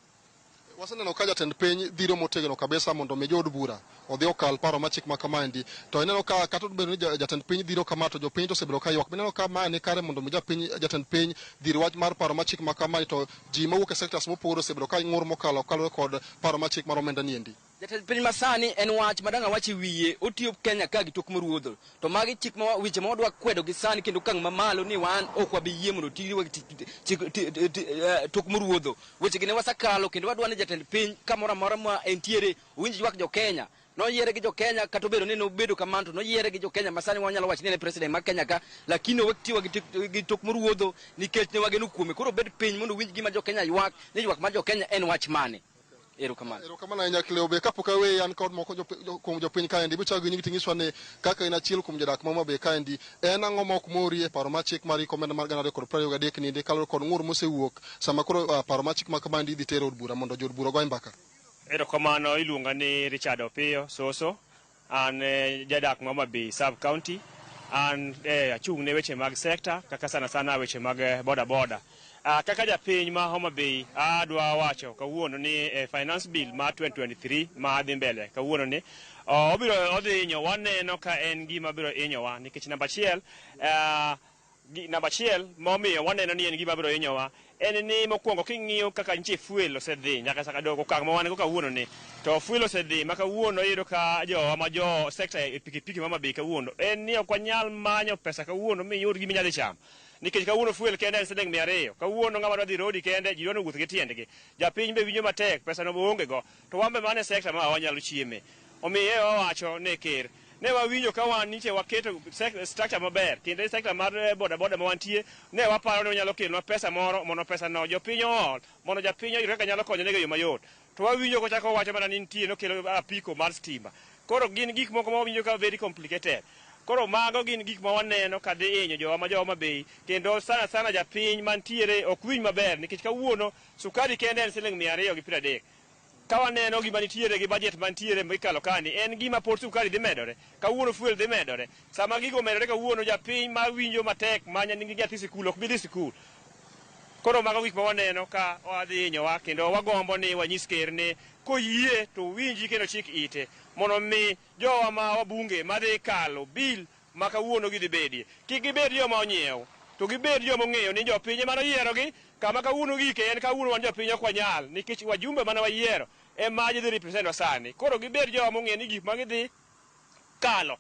[SPEAKER 8] Waseneno ka jatend piny dhiro motegno kabisa mondo mi jood bura odhi okal paro ma chik ma kamaendi, to ineno ka kata obedo ni jatend piny dhiro kama to jopiny to osebedo ka ywak. Ineno ka ma ni kare mondo mi jatend piny dhir wach mar paro ma chik ma kamae, to ji mawuok e sectors mopogore osebedo ka ng'ur mokalo kaluwore kod paro ma chik mar omenda niendi.
[SPEAKER 9] Jatend piny masani en wach madanga wachi wiye otiyo Kenya ka gi tok moruodho, to magi chik ma wiche ma wadwa kwedo gi sani kendo kang' mamalo ni wan ok wabi yie mondo tiwa tok moruodho. Weche gi ne wasakalo kendo wadwa ni jatend piny kamoro amora ma entiere owinj ywak jo Kenya, noyiere gi jo-Kenya kata obedo ni nobedo kamano to noyiere gi jo-Kenya masani wanyalo wacho ni en president mar Kenya ka, lakini owek tiwa gi tok moruodho nikech ne wageno kuome. Koro bed piny mondo winj gima jo-Kenya ywak, ni ywak mar jo-Kenya en wach mane. Erokamano.
[SPEAKER 8] Erokamano ahinya Cleo. Kapok awe an kod moko kuom jopiny kaendi, bichako nyingi ting'iswa ni kaka in achiel kuom jodak ma Homa Bay kaendi, en ang'o ma ok mori e paro mar chik mar omenda mar 2023 ninde kaluwore kod ng'ur mosewuok sama koro paro mar chik ma kamandi idhi tero od bura mondo jood bura ogoye mbaka?
[SPEAKER 5] Erokamano, iluonga ni Richard Opiyo Soso, an jadak ma Homa Bay sub county, an achung' ne weche mag sekta kaka sana weche mag boda. Kaka japiny ma Homa Bay adwa wacho kawuono ni finance bill ma 2023 ma dhi mbele kawuono ni obiro odhi hinyo, waneno ka en gima biro hinyowa nikech namba achiel momiyo waneno ni en gima biro hinyowa en ni mokwongo king'iyo kaka nitie fuel osedhi nyaka saka dogo okang' ma wan go kawuono ni, to fuel osedhi ma kawuono iyudo ka jo sekta e pikipiki ma Homa Bay kawuono en ni ok wanyal manyo pesa kawuono miyud gima inyalo chamo. Nikech kawuono fuel kende en siling 200. Kawuono ng'ama dwa dhi rodi kende ji dwano wuotho gi tiendgi. Japiny be winjo matek, pesa no onge go. To wambe mane sekta ma wanyalo chieme. Omiyo wawacho ne ker. Ne wawinjo ka wan nitie waketo structure maber. Kendo sekta mar boda ma wantie, ne waparo ni onyalo kelwa pesa moro mondo pesa no jopiny ol, mondo japiny oyud kaka nyalo konyo ne yo mayot. To wawinjo kochako wacho mana ni nitie nokelo apiko mar stima. Koro gin gik moko ma wawinjo ka very complicated. Koro mago gin gik ma waneno ka dhi hinyo jowa ma Homa Bay, kendo sana japiny mantiere ok winj maber nikech kawuono sukari kende en siling 230. Ka waneno gima nitiere gi budget mantiere mikalo kani, en gima pod sukari dhi medore, kawuono fuel dhi medore. Sama gigo medore kawuono japiny ma winjo matek manya nigi nyathi sikul ok bi dhi sikul. Koro mago gik ma waneno ka wadhi hinyowa, kendo wagombo ni wanyis ker ni koyie to winji kendo chik ite mondo mi jowa ma wabunge madhi kalo bil ma kawuono gidhi bedie kik gibed joma onyiew, to gibed joma ong'eyo ni jopiny mane oyierogi kama kawuono gike en kawuono wan jopiny ok wanyal, nikech wajumbe mane wayiero ema gidhi represent wa sani. Koro gibed joma ong'eyo ni gik ma gidhi kalo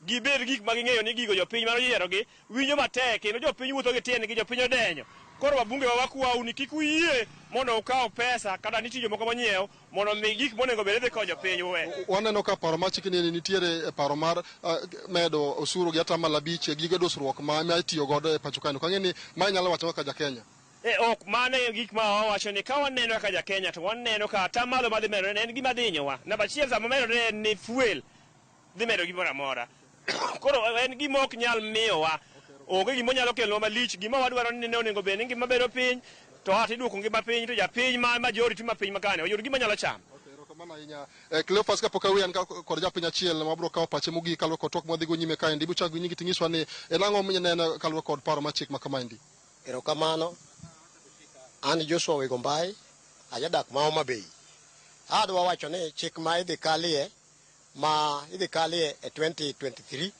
[SPEAKER 5] gibed gik ma ging'eyo ni gigo jopiny mane oyierogi winjo matek, kendo jopiny wuotho gi tiendgi, jopiny odenyo. Koro wabunge wa wakwau ni kik uyie mondo ukaw pesa kata nitie jomoko monyiew mondo mi gik monego bed dhi konyo piny we.
[SPEAKER 8] Waneno ka paro mar chikni nitiere paro mar medo osuru gi atamalo 5 gige dosruok ma itiyo godo e pacho kae. Kang'e ni ma nyalo wacho kaka ja-Kenya.
[SPEAKER 5] Ok mane gik ma wawacho ni ka waneno kaka ja-Kenya to waneno ka atamalo madhi medo en gima dhi hinyowa. Namba achiel sama medore ni fuel dhi medo gimoro amora. Koro en gima ok nyal miyowa onge gima nyalo kelwa malich. Gima wadwaro ni ne onego bed ni ngima bedo piny, to ati duoko ngima piny, to japiny ma majority ma piny makane oyud gima nyalo chamo.
[SPEAKER 8] Erokamano ahinya. Cleophas, kapok awe an kod japiny achiel ma biro kawo pache mogik kaluwore kod twak mwadhigo nyime kaendi, bichako gi nyingi ting'iswa ni en ang'o mineno kaluwore kod paro mar chik ma kamaendi?
[SPEAKER 11] Erokamano. An Joshua Wegombai, ajadak ma Homa Bay. Adwa wacho ni chik ma idhi kalie e 2023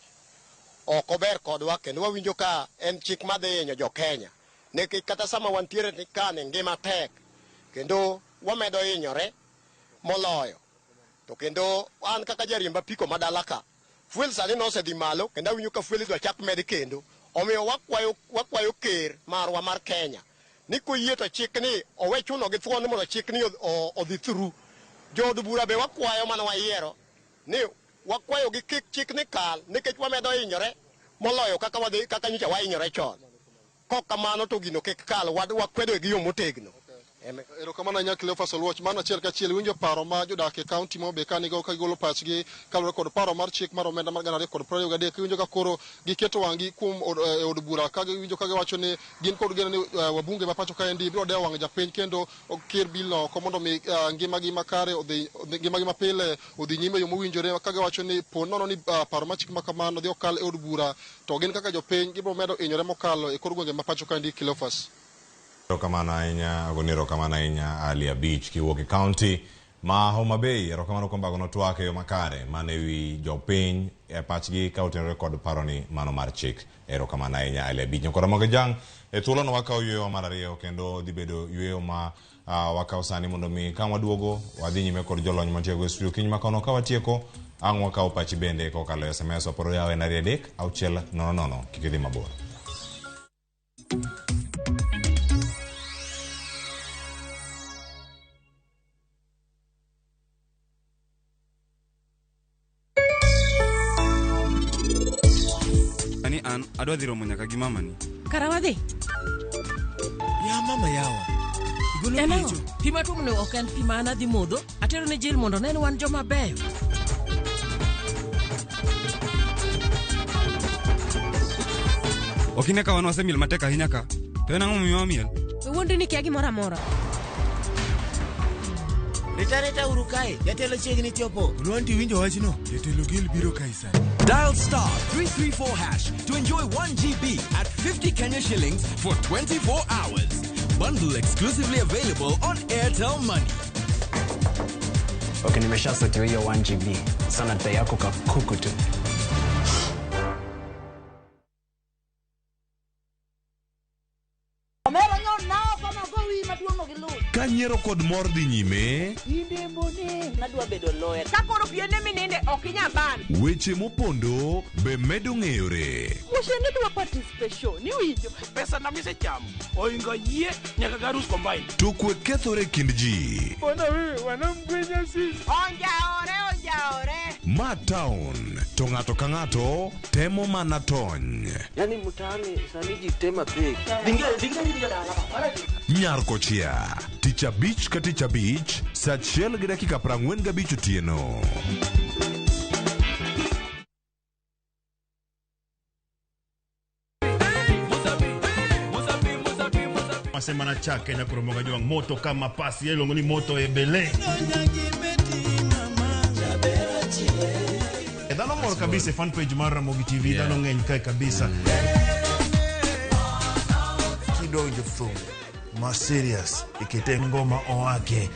[SPEAKER 11] ok ober kodwa, kendo wawinjo ka en chik madhi hinyo jo-Kenya. Nikech kata sama wantiere kani ngima tek, kendo wamedo hinyore moloyo. To kendo an kaka jariemb apiko madala ka, fuel sani nosedhi malo, kendo awinjo ka fuel idwa chak med kendo. Omiyo wakwayo ker marwa mar Kenya ni koyie to chikni owe chuno gi thuon mondo chikni odhi through. Jood bura be wakwayo mana wayiero ni wakwayo gi kik chikni kal, nikech wamedo hinyore moloyo kaka nyicha wahinyore chon. Kok kamano to gino kik kal, wakwedo gi yo motegno.
[SPEAKER 8] Erokamano ahinya Cleophas Oluoch. Mano achiel kachiel winjo paro ma jodak e kaunti ma Homa Bay kanigo ka gigolo pachgi kaluwore kod paro mar chik mar omenda mar 2023. Iwinjo ka koro giketo wang'gi kuom od bura ka giwinjo ka giwacho ni gin kod geno ni wabunge ma pacho kaendi biro dewo wang' japiny kendo ker bilno oko mondo mi ngimagi makare ngimagi mapile odhi nyime e yo mowinjore, ka giwacho ni po nono ni paro mar chik ma kamano dhi okal e od bura to gin kaka jopiny gibiro medo hinyore mokalo e kor gwenge ma pacho kaendi. Cleophas.
[SPEAKER 15] Erokamano ahinya Ali Abich kiwuok e kaunti ma Homa Bay. Erokamano kuom bagono twak e yo makare mane wi jopiny e pachgi ka otenore kod paroni mano mar chik. Erokamano ahinya Ali Abich. Nyakora Mogejang e thuolono wakawo yweyo mar ariyo, kendo dhi bedo yweyo ma wakawo sani mondo mi ka waduogo wadhi nyime kod jolony mantiego e studio kiny makono. Ka watieko ang' wakawo pachi bende kokalo SMS oporo yawe na 3 kik idhi mabor.
[SPEAKER 16] ni an adwa dhi romo nyaka gi mama ni.
[SPEAKER 17] Karawadhi.
[SPEAKER 18] Ya mama yawa. Igolo picho.
[SPEAKER 17] Pima tu mne ok en pima ana dhi modho. Atero ne Jill mondo nen wan joma beyo.
[SPEAKER 16] Okine ka wan wasemiel matek ahinya ka. To en ang'o miyo miel?
[SPEAKER 17] Wuondi ni kia gimoro amora.
[SPEAKER 18] Reta urukae, jatelo chiegni chopo. Luanti winjo wachno, jatelo Gil biro kaisa.
[SPEAKER 24] Dial *334# to enjoy 1 GB at 50 Kenya shillings for 24 hours. Bundle exclusively available on Airtel Money.
[SPEAKER 25] Okay, nimeshasetiwa hiyo 1 GB. Sana data yako kakuku tu.
[SPEAKER 14] Kanyiero kod mor dhi nyime.
[SPEAKER 17] Nadwa bedo lawyer. Kakoro piene mininde okinya ban.
[SPEAKER 14] Weche mopondo be medo ng'eyore.
[SPEAKER 17] Mushende dwa participation. Ni winjo. Pesa na mise cham. Oingo yie nyaka garus combine.
[SPEAKER 14] To kwe kethore kind ji.
[SPEAKER 17] Bona wewe wanamgwenya sisi. Onjaore.
[SPEAKER 14] Ma town. To ng'ato ka ng'ato temo mana tony.
[SPEAKER 17] Yani mtaani sani jitema pek. Dinge
[SPEAKER 14] Nyar kochia. Ticha Beach ka Ticha Beach. Saa 1:45 otieno.
[SPEAKER 26] Semana chake na kuromoga jwang moto kama pasi yelo ngoni moto ebele. Dano mor kabisa fan page mar Ramogi TV dano ngeny kai kabisa. Kidonjo from ma serious ikite ngoma oake.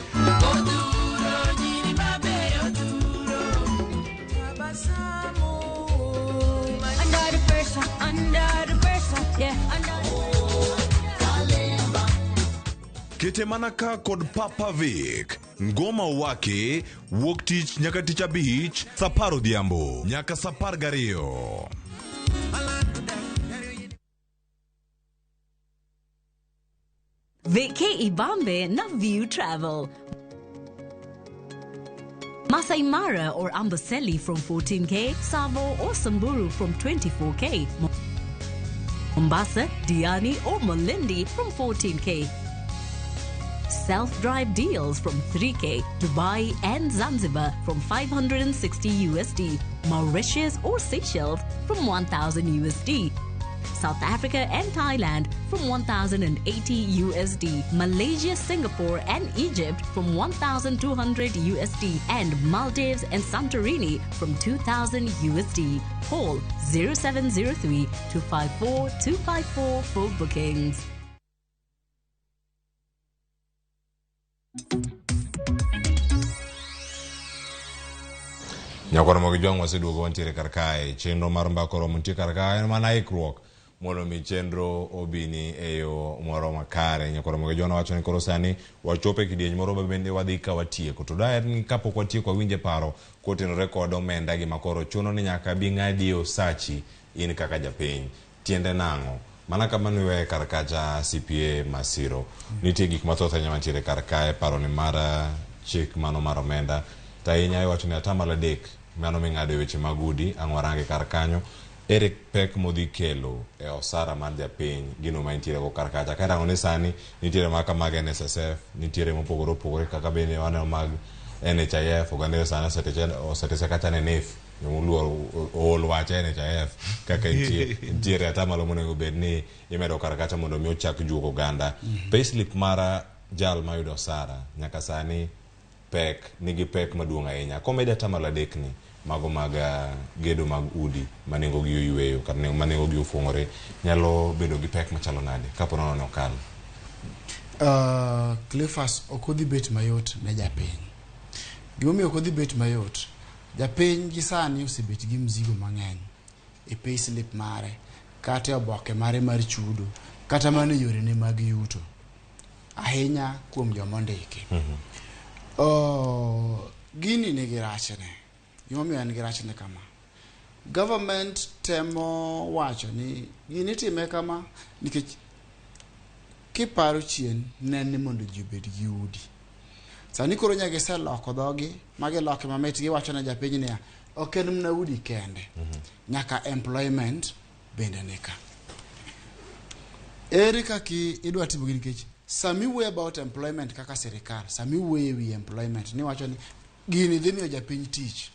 [SPEAKER 14] Kete manaka kod Papa Vic. Ngoma wake wuok tich nyaka Ticha Beach saa 10 odhiambo nyaka saa 12.
[SPEAKER 27] VK Ibambe na View Travel. Masai Mara or Amboseli from 14K, Savo or Samburu from 24K, Mombasa, Diani or Malindi from 14K. Self-drive deals from 3K, Dubai and Zanzibar from 560 USD, Mauritius or Seychelles from 1,000 USD, South Africa and Thailand from 1,080 USD, Malaysia, Singapore and Egypt from 1,200 USD, and Maldives and Santorini from 2,000 USD. Call 0703 254 254 for bookings.
[SPEAKER 15] Nyakoro Ramogi jwang waseduogo wantiere karkae chenro mar MbakaOromo nitie karkae en mana ikruok mondo mi chenro obini e yo moro makare. Nyakoro Ramogi jwang wacho ni koro sani wachope kidieny moro bende wadhi ka watieko to daher ni kapok watieko winje paro kotenore kod omenda gi makoro chuno ni nyaka bi ng'adi osachi in kaka japiny tiende nang'o mana kamano iwe karkacha CPA Masiro nitie gik mathoth ahinya mantiere karkae paro ni mar chik mano mar omenda tainya iwacho ni atamalo adek mano ming'ado weche magudi ang'warange kar kanyo ere pek modhi kelo e osara mar japiny gino ma intiere go kar kacha ka rango ni sani nitiere maka mag NSSF nitiere mopogore opogore kaka bende waneno mag NHIF oganda sana osetese kacha ne NEF nyoluor ol wache NHIF kaka nitiere atamalo monego bed ni imedo kar kacha mondo mi ochak juogo oganda payslip mara jal mayudo osara nyaka sani pek nigi pek maduong' ahinya komedi atamalo adek ni mago mag gedo mag udi manengo gi oyweyo kata manengo gi ofuong'ore nyalo bedo gi pek machalo nade kapo nono ne okalo.
[SPEAKER 7] Cliffas okodhi bet mayot ne japiny. Gimomiyo okodhi bet mayot, japiny gi sani osebet gi mzigo mang'eny e payslip mare kata oboke mare mar chudo kata mano yore ne mag yuto ahinya kuom joma ondiki. Gini nigi rachne. Gimomiyo en gi rachne kama. Government temo wacho ni gini time kama nikech kiparo chien nene mondo ji obed gi udi. Sani koro nyaka giseloko dhogi magiloke mamit giwacho na japiny niya ok en mna udi kende. Nyaka employment bende nika ere kaki idwa timo gini kech sami way about employment kaka serikal sami way wi employment ni wacho ni gini dhi miyo japiny tich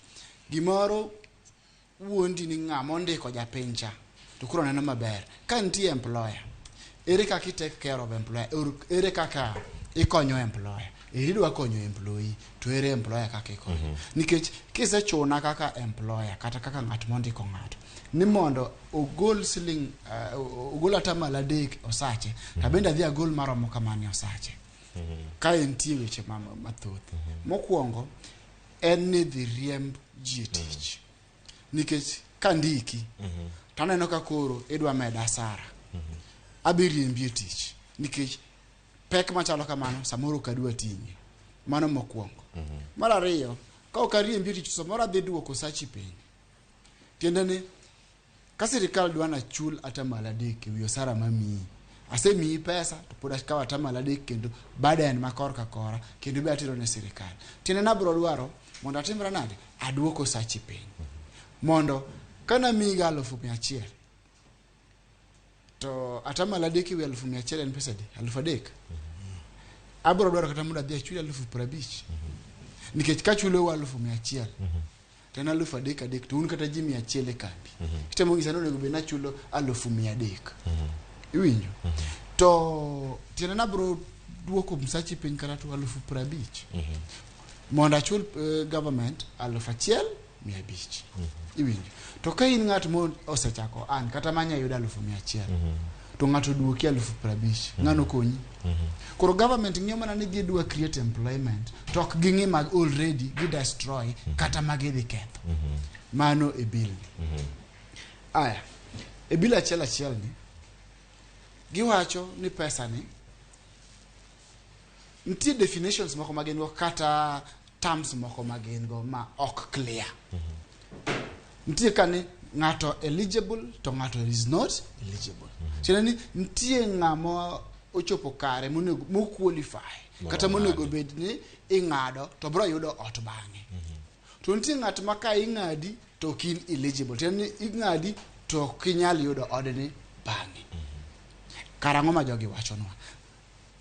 [SPEAKER 7] gimoro wuondi ni ng'ama ndiko japiny cha to kuro neno maber ka nitie employer ere kaka take care of employer ere kaka ikonyo employer idwa konyo employee to ere employer kaka ikonyo nikech kisechuna kaka employer kata kaka ng'at mondiko ng'ato ni mondo ogol siling ogol atamalo adek osache to bende adhi agol maromo kamani osache ka entie weche mathoth mokwongo en ni dhi riemb ji tich nikech kandiki to aneno ka koro idwa meda asara abi riembi tich nikech pek machalo kamano samoro kadwa ting'e mano mokwongo mar ariyo ka ok ariembi tich samoro adhi duoko sachi piny tiende ni ka sirikal dwa na chul atamalo adek ewi osara mamiyi asemiyi pesa to pod akawo atamalo adek kendo baden makor ka kora kendo be atero ne sirikal tiende nabro dwaro mondo atimra nade aduoko sachi piny mondo kana miyi 100,000 to atamalo adek ewi 100,000 en pesa di 3,000 abro dwaro kata mondo adhi achuli 50,000 nikech ka chulo 100,000 to en 3,000 to un kata ji 100 e kambi kitemo ngisa no nego be na chulo 100,000 iwinjo to tiene na bro duoko msachi piny kata to 50,000 mondo achul government 1,500 iwinjo to ka in ng'at mo osechako an kata manya yudo 100,000 to ng'ato duoki 50,000 ng'ano konyi koro government ng'iyo mana ni gi dwa create employment to ok ging'i mag already gi destroy kata magi dhi ketho mano e bill aya e bill achiel ni giwacho ni pesa ni nitie definitions moko magin go kata terms moko magin go ma ok clear nitie kani ng'ato eligible to ng'ato is not eligible chena ni nitie ng'amo ochopo kare mo qualify kata monego bed ni ing'ado to bro yudo ot bang'e to nitie ng'at ma ka ing'adi to kin eligible chena ni ing'adi to kinyal yudo odni bang'e karang'o ma jogi wachonwa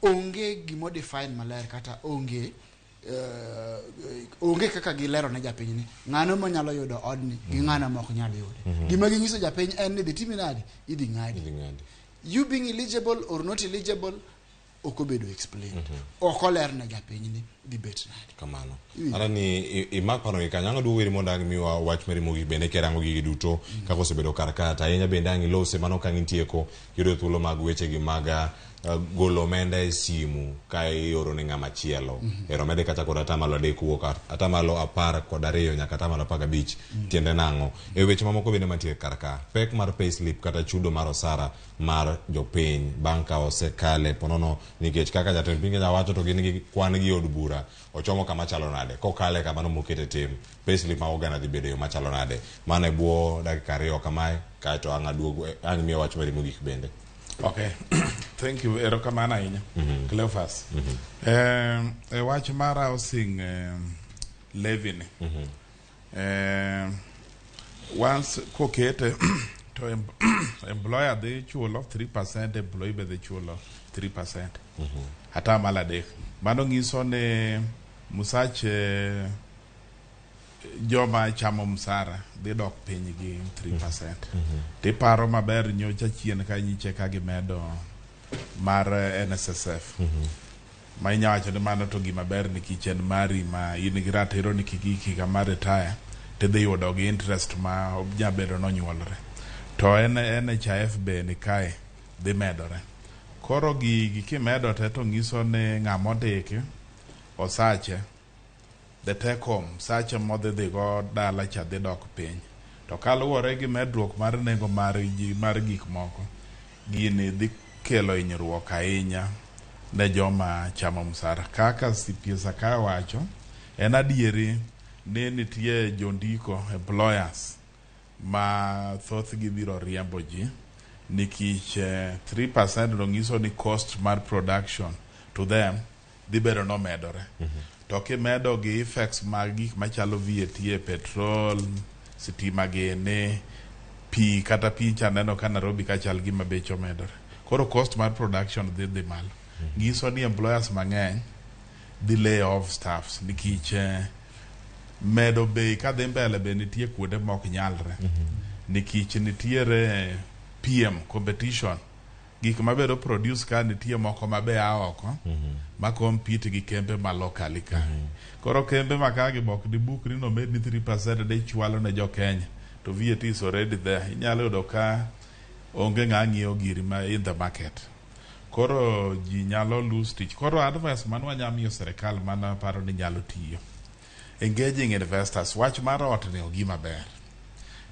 [SPEAKER 7] onge gimo define maler kata onge kaka gilero ne japiny ni ng'ano manyalo yudo odni gi ng'ano mok nyal yude gima ginyiso japiny en ni dhi timi nade idhi ng'adi you being eligible or not eligible okobedo explained okoler ne japiny ni dhi bet nade
[SPEAKER 15] kamano ana ni imakano ikanyanga du weri monda miwa wach mari mogi bende kerango gigi duto kako sebedo karkata yenya bende angi lose mano kan intieko yudo thuolo mag weche gi maga golo omenda e simu ka ioro ne ng'ama chielo ero mede kata kod atamalo adek wuok atamalo 12 nyaka atamalo 15 tiende nang'o e weche mamoko bende mantie karka pek mar payslip kata chudo mar osara mar jopiny bang' ka osekale ponono nikech kaka jatend piny Kenya wacho to gin gi kwan gi od bura ochomo kama chalo nade kokale kamano mokete tim payslip ma oganda dhi bedo yo machalo nade mano e bwo dakika 2 kamae kaeto ang' aduogo ang' miyo wach mari mogik bende.
[SPEAKER 4] Okay. Thank you. Erokamana ahinya. Cleophas. Wach mar housing levy ni. Once kokete to employer dhi chulo 3%, employee be dhi chulo 3%. Hata mala adek. Mano ng'iso ni musache joma chamo msara dhi dok piny gi 3%. Tiparo maber nyocha chien ka nyiche ka gimedo mar NSSF. Ma inyawacho ni mano to gima ber ni kichen mari ma in gi ratiro ni kiki kama retire tidhi yudo gi interest ma objabedo nonyuolre. To NHIF be ni kae dhi medore. Koro gigi kimedo te to ng'iso ni ng'amo ndiki osache the take-home sache modhi dhi go dala cha dhi dok piny to kaluwore gi medruok mar nengo mar gik moko gini dhi kelo hinyruok ahinya ne joma chamo msara kaka CPS ka wacho en adieri ni nitie jondiko employers ma thoth gi biro riembo ji nikech 3% no ng'iso ni cost mar production to them dhi bedo no medore to kimedo gi effects mag gik machalo VAT, petrol, sitima gene pi kata pincha neno ka Nairobi ka chal gima becho medore. Koro cost mar production dhi malo. Giso ni employers mang'eny dhi lay off staffs nikech medo bei ka dhi mbele be nitie kuonde mok nyalre. Nikech nitiere PM competition gik mabedo produce ka nitie moko mabe oko ma compete gi kembe ma locally ka. Koro kembe makagi bok di book ni no med ni 3% de chwalo ne jo Kenya to VAT is already there. Inyalo yudo ka onge ng'ang'io giri ma in the market. Koro ji nyalo lose stitch. Koro advice man wanyamiyo serikal mana paro ni nyalo tiyo. Engaging investors. Wach mar ot ni ogima ber.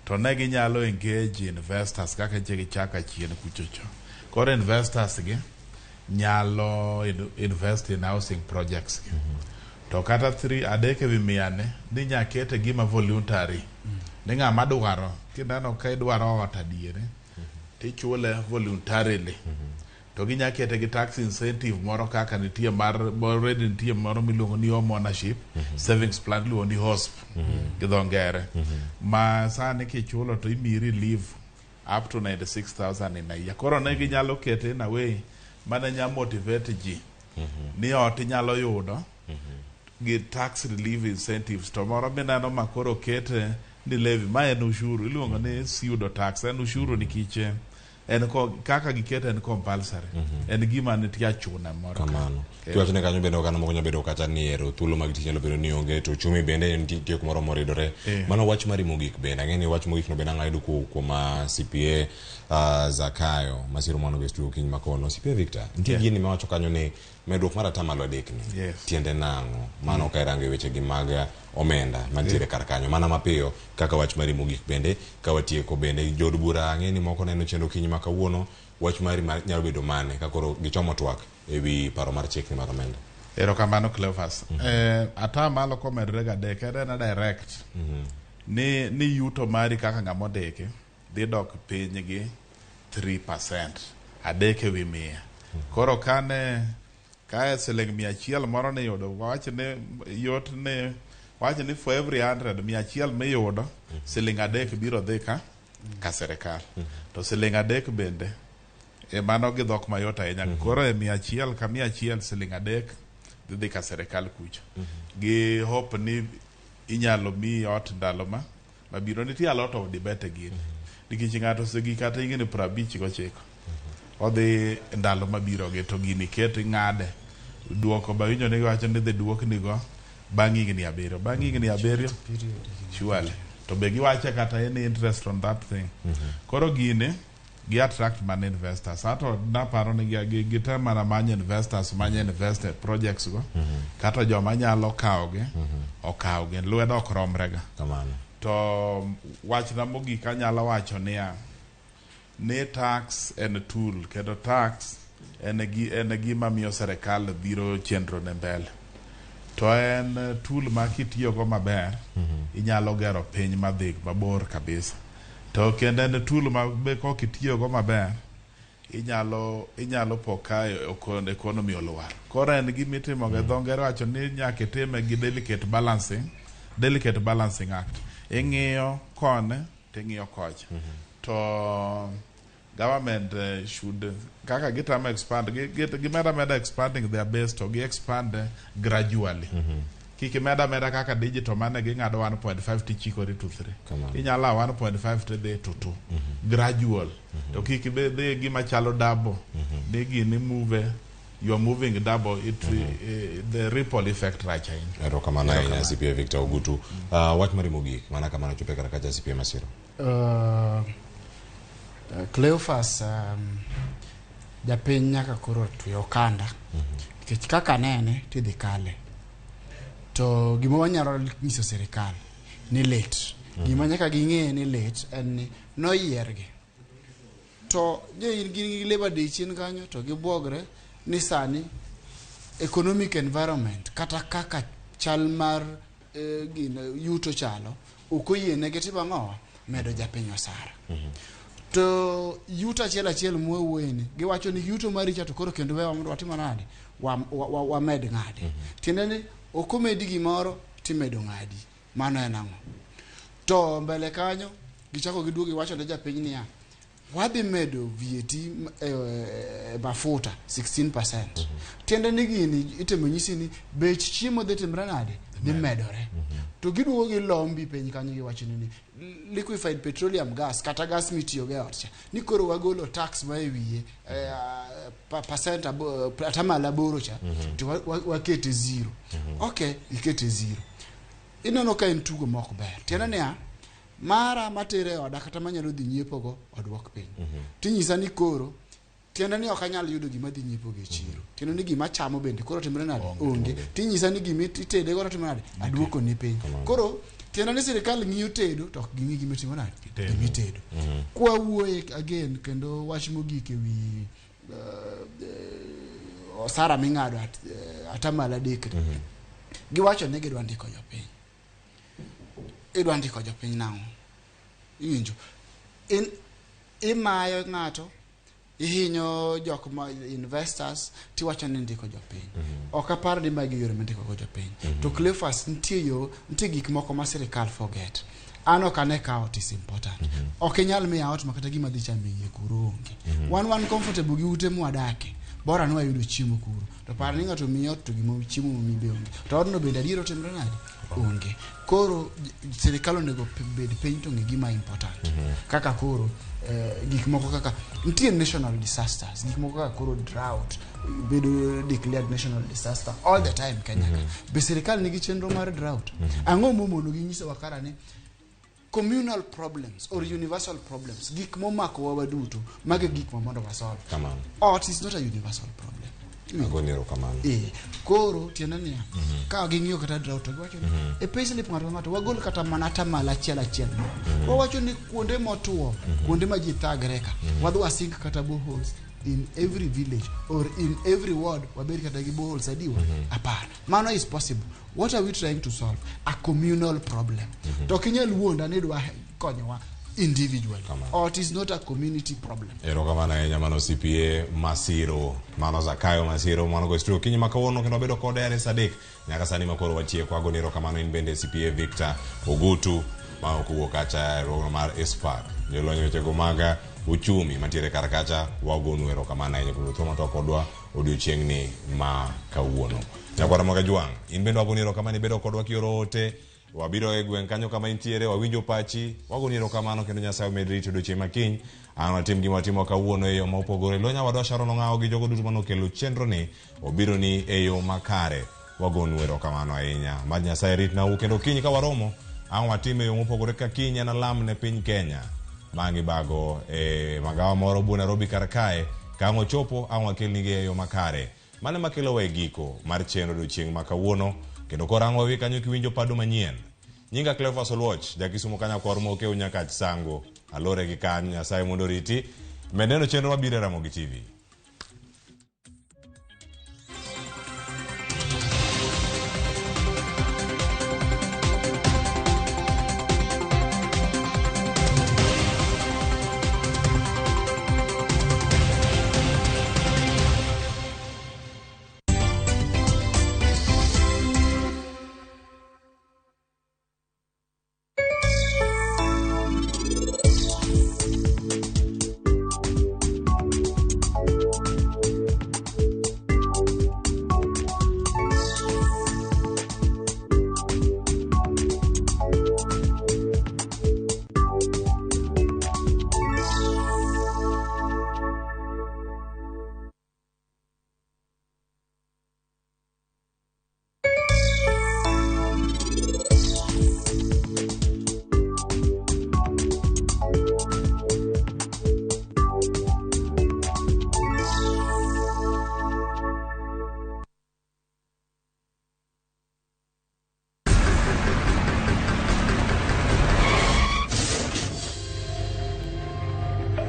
[SPEAKER 4] To ne ginyalo engage investors kaka chegi chaka chien kuchocho. Koro investors gi nyalo invest in housing projects gi. To kata 3 wi miane ni nyakete gima voluntary. Ni ng'ama dwaro kineno ka idwaro ot adiere tichule voluntarily. To ginyakete gi tax incentive moro kaka nitie mar already nitie moro miluongo ni home ownership savings plan luongo ni HOSP gi dho ngere ma sani kichulo to imiri leave up to 96,000 in a year. Koro ne ginyalo kete in a way mana nya motivate ji ni ot inyalo yudo gi tax relief incentives. To moro mineno ma koro kete ni levy ma en ushuru iluongo ni pseudo tax. En ushuru nikiche en ko kaka gikete en compulsory. En gima nitie achuna moro
[SPEAKER 15] kamano. Kiwachone kanyo bende oganda moko nyalo bedo kata ni ero thuolo mag tich nyalo bedo ni onge to chumi bende nitie kumoro moridore. Mano wach mari mogik bende ang'eni wach mogik no bende ang'ayudo kuoma CPA Zakayo Masiro Mwana Bestu Kiny Makono. CPA Victor nitie gini mawacho kanyo ni medruok mar atamalo adek ni tiende nang'o mano ka irango weche gi mag omenda mantiere kar kanyo mana mapiyo kaka wach mari mogik bende ka watieko bende jod bura ang'eni moko neno chendo kiny ma kawuono wach mari nyalo bedo mane ka koro gichomo twak ewi paro mar chik ni mar omenda.
[SPEAKER 4] Erokamano Cleophas. Atamalo komedre ga dek en direct ni yuto mari kaka ng'ama odeke dhi dok piny gi 3% adeke wi 100. Koro kane kae siling 100 moro ni yudo wach ne yot ne wach ni for every 100 100 miyudo siling 3 biro dhi ka serikal. To siling 3 bende mano gi dhok mayot ahinya. Koro 100 ka 100 siling 3 dhi ka serikal kucho. Gi hope ni inyalo mi ot ndalo ma biro nitie a lot of debate gini. Nikech ng'ato segi kata ing'eni 59 odhi ndalo mabiro gi to gini ket ng'ade duoko ba winjo ni wacho ni dhi duok ni go bang' higni 7 bang' higni 7 surely to be giwache kata any interest on that thing. Koro gini gi attract man investors. Ato naparo ni gite mana many investors many invested projects go kata joma nyalo okawgi lwedo ok romrega
[SPEAKER 15] kamano.
[SPEAKER 4] To wachna mogik anyalo wacho ni tax en tool kendo tax en gima miyo serikal biro chenro ne mbele. To en tool ma kitiyogo maber inyalo gero piny madhi mabor kabisa. To kendo en tool ma be kokitiyogo maber inyalo poka economy olwar. Koro en gimitimo gi dho ngere wacho ni nyaka itime gi delicate balancing act. Ing'iyo kone ting'iyo kocha. To government should kaka gitama expand gimeda expanding their base to gi expand gradually. Kiki meda kaka digital mane ging'ado 1.5 tichikori to 3 inyala 1.5 to dhi to 2 gradual. To kiki be gima chalo double ni gini move you are moving double it the ripple effect right in.
[SPEAKER 15] Erokamano ahinya CPA Victor Ogutu. Wach mari mogik mana kamano chope kar kacha CPA Masiro.
[SPEAKER 7] Cleophas japiny nyaka koro tuyo kanda nikech kaka nene tidhi kale. To gima wanyalo nyiso serikal ni late. Gima nyaka ging'e ni late en ni noyiergi. To gin labor day chien kanyo to gibuogre ni sani economic environment kata kaka chal mar yuto chalo ukoyiene geti bang'owa medo japiny osara. To yuto achiel mwewueni giwacho ni yuto maricha to koro kendo wewa mondo watimo nade wamed ng'ade. Tiende ni okomedi gimoro timedo ng'adi. Mano en ang'o? To mbele kanyo gichako giduogi wacho ne japiny niya wadhi medo VAT mafuta 16%. Tiende ni gini itemo nyisi ni bech chiemo dhi timre nade dhi medore. To giduogo gi lombi piny kanyo giwacho ni liquefied petroleum gas kata gas mitiyo go ot cha ni koro wagolo tax ma ewiye percent atamala boro cha to wakete zero. Okay, ikete zero. Inono ka en tugo mok ber. Tiende niya mara matere oda kata manyalo dhi nyiepo go odwok piny. Tinyisa ni koro tiende ni ok anyal yudo gima dhi nyiepo gi chiro. Tiende ni gima chamo bende koro timre nade onge. Tinyisa ni gima itede go timre nade adwoko ni piny. Koro tiende ni sirikal ng'iyo tedo to ok ging'i gima timo nade gima tedo. Kwa wuoye again kendo wach mogik ewi osara ming'ado atamala adek. Giwacho ni gidwa ndiko jopiny. Idwa ndiko jopiny nang'o? Iwinjo imayo ng'ato ihinyo jok ma investors tiwacho ni ndiko jopiny. Ok apar ni magi yore ndiko go jopiny. To Cleophas nitie gik moko ma sirikal forget. Ano kane out is important. Ok inyal miya ot makata gima dhi chame yie kuro onge. Wan comfortable gi ute mwadake. Bora nwa yudo chiemo kuro. To par ni ng'ato miyo to gimo chiemo mi be onge. To odno bende adiero timre nade onge. Koro sirikal onego bed piny to gima important. Kaka koro gik moko kaka nitie national disasters, gik moko kaka koro drought bedo declared national disaster all the time Kenya. Be sirikal nigi chenro mar drought. Ang'o momono gi nyiso wakara ni communal problems or universal problems gik momako waduto mage gik mondo wasolve. Ot is not a universal problem.
[SPEAKER 15] Agonero kamano.
[SPEAKER 7] Koro tiende niya ka ging'iyo kata drought giwacho ni e payslip ng'ato wagol kata mana tamala achiel. Wawacho ni kuonde motuo, kuonde ma ji thagre ka wadhi wasink kata boreholes in every village or in every ward waberi kata gi boreholes adiwa apart. Mano is possible. What are we trying to solve? A communal problem. To kinyal wuonda ni dwa konyowa individually. Or it is not a community problem.
[SPEAKER 15] Erokamano ahinya mano CPA Masiro, mano Zakayo Masiro, mano go studio kinyi makawuono kendo bedo kod RS adek nyaka sani makoro watieko. Agoni erokamano in bende CPA Victor Ogutu ma okuwo kacha rogo mar Espark. Jolony wechego maga uchumi mantiere kar kacha wagonu erokamano ahinya kuom thuolo to kodwa odiochiengni ma kawuono. Nyakwara Magajwang, in bende wagoni erokamano bedo kodwa kioro ote. Wabiro e gweng' kanyo kama intiere wawinjo pachi wagoni erokamano kendo Nyasaye med rito odiochieng' makiny an watim gima watimo kawuono e yo ma opogore. Lonya wadwa Sharon Ong'awo gi jogo duto manokelo chenro ni obiro ni e yo makare. Wagonu erokamano ahinya. Mad Nyasaye ritnau kendo kiny ka waromo an watim e yo mopogore ka kiny en alam ne piny Kenya. Mangi bago e magawa moro bu Nairobi kar kae ka ang' ochopo ang' wakelnigi e yo makare. Mane makelo we giko mar chenro odiochieng' ma kawuono kendo korang'o wawi kanyo kiwinjo pado manyien. Nyinga Cleophas Oluoch jakisumo MbakaOromo okeu nyaka sango alore gi kanyo. Nyasaye mondo riti medeno chenro mabiro e Ramogi TV.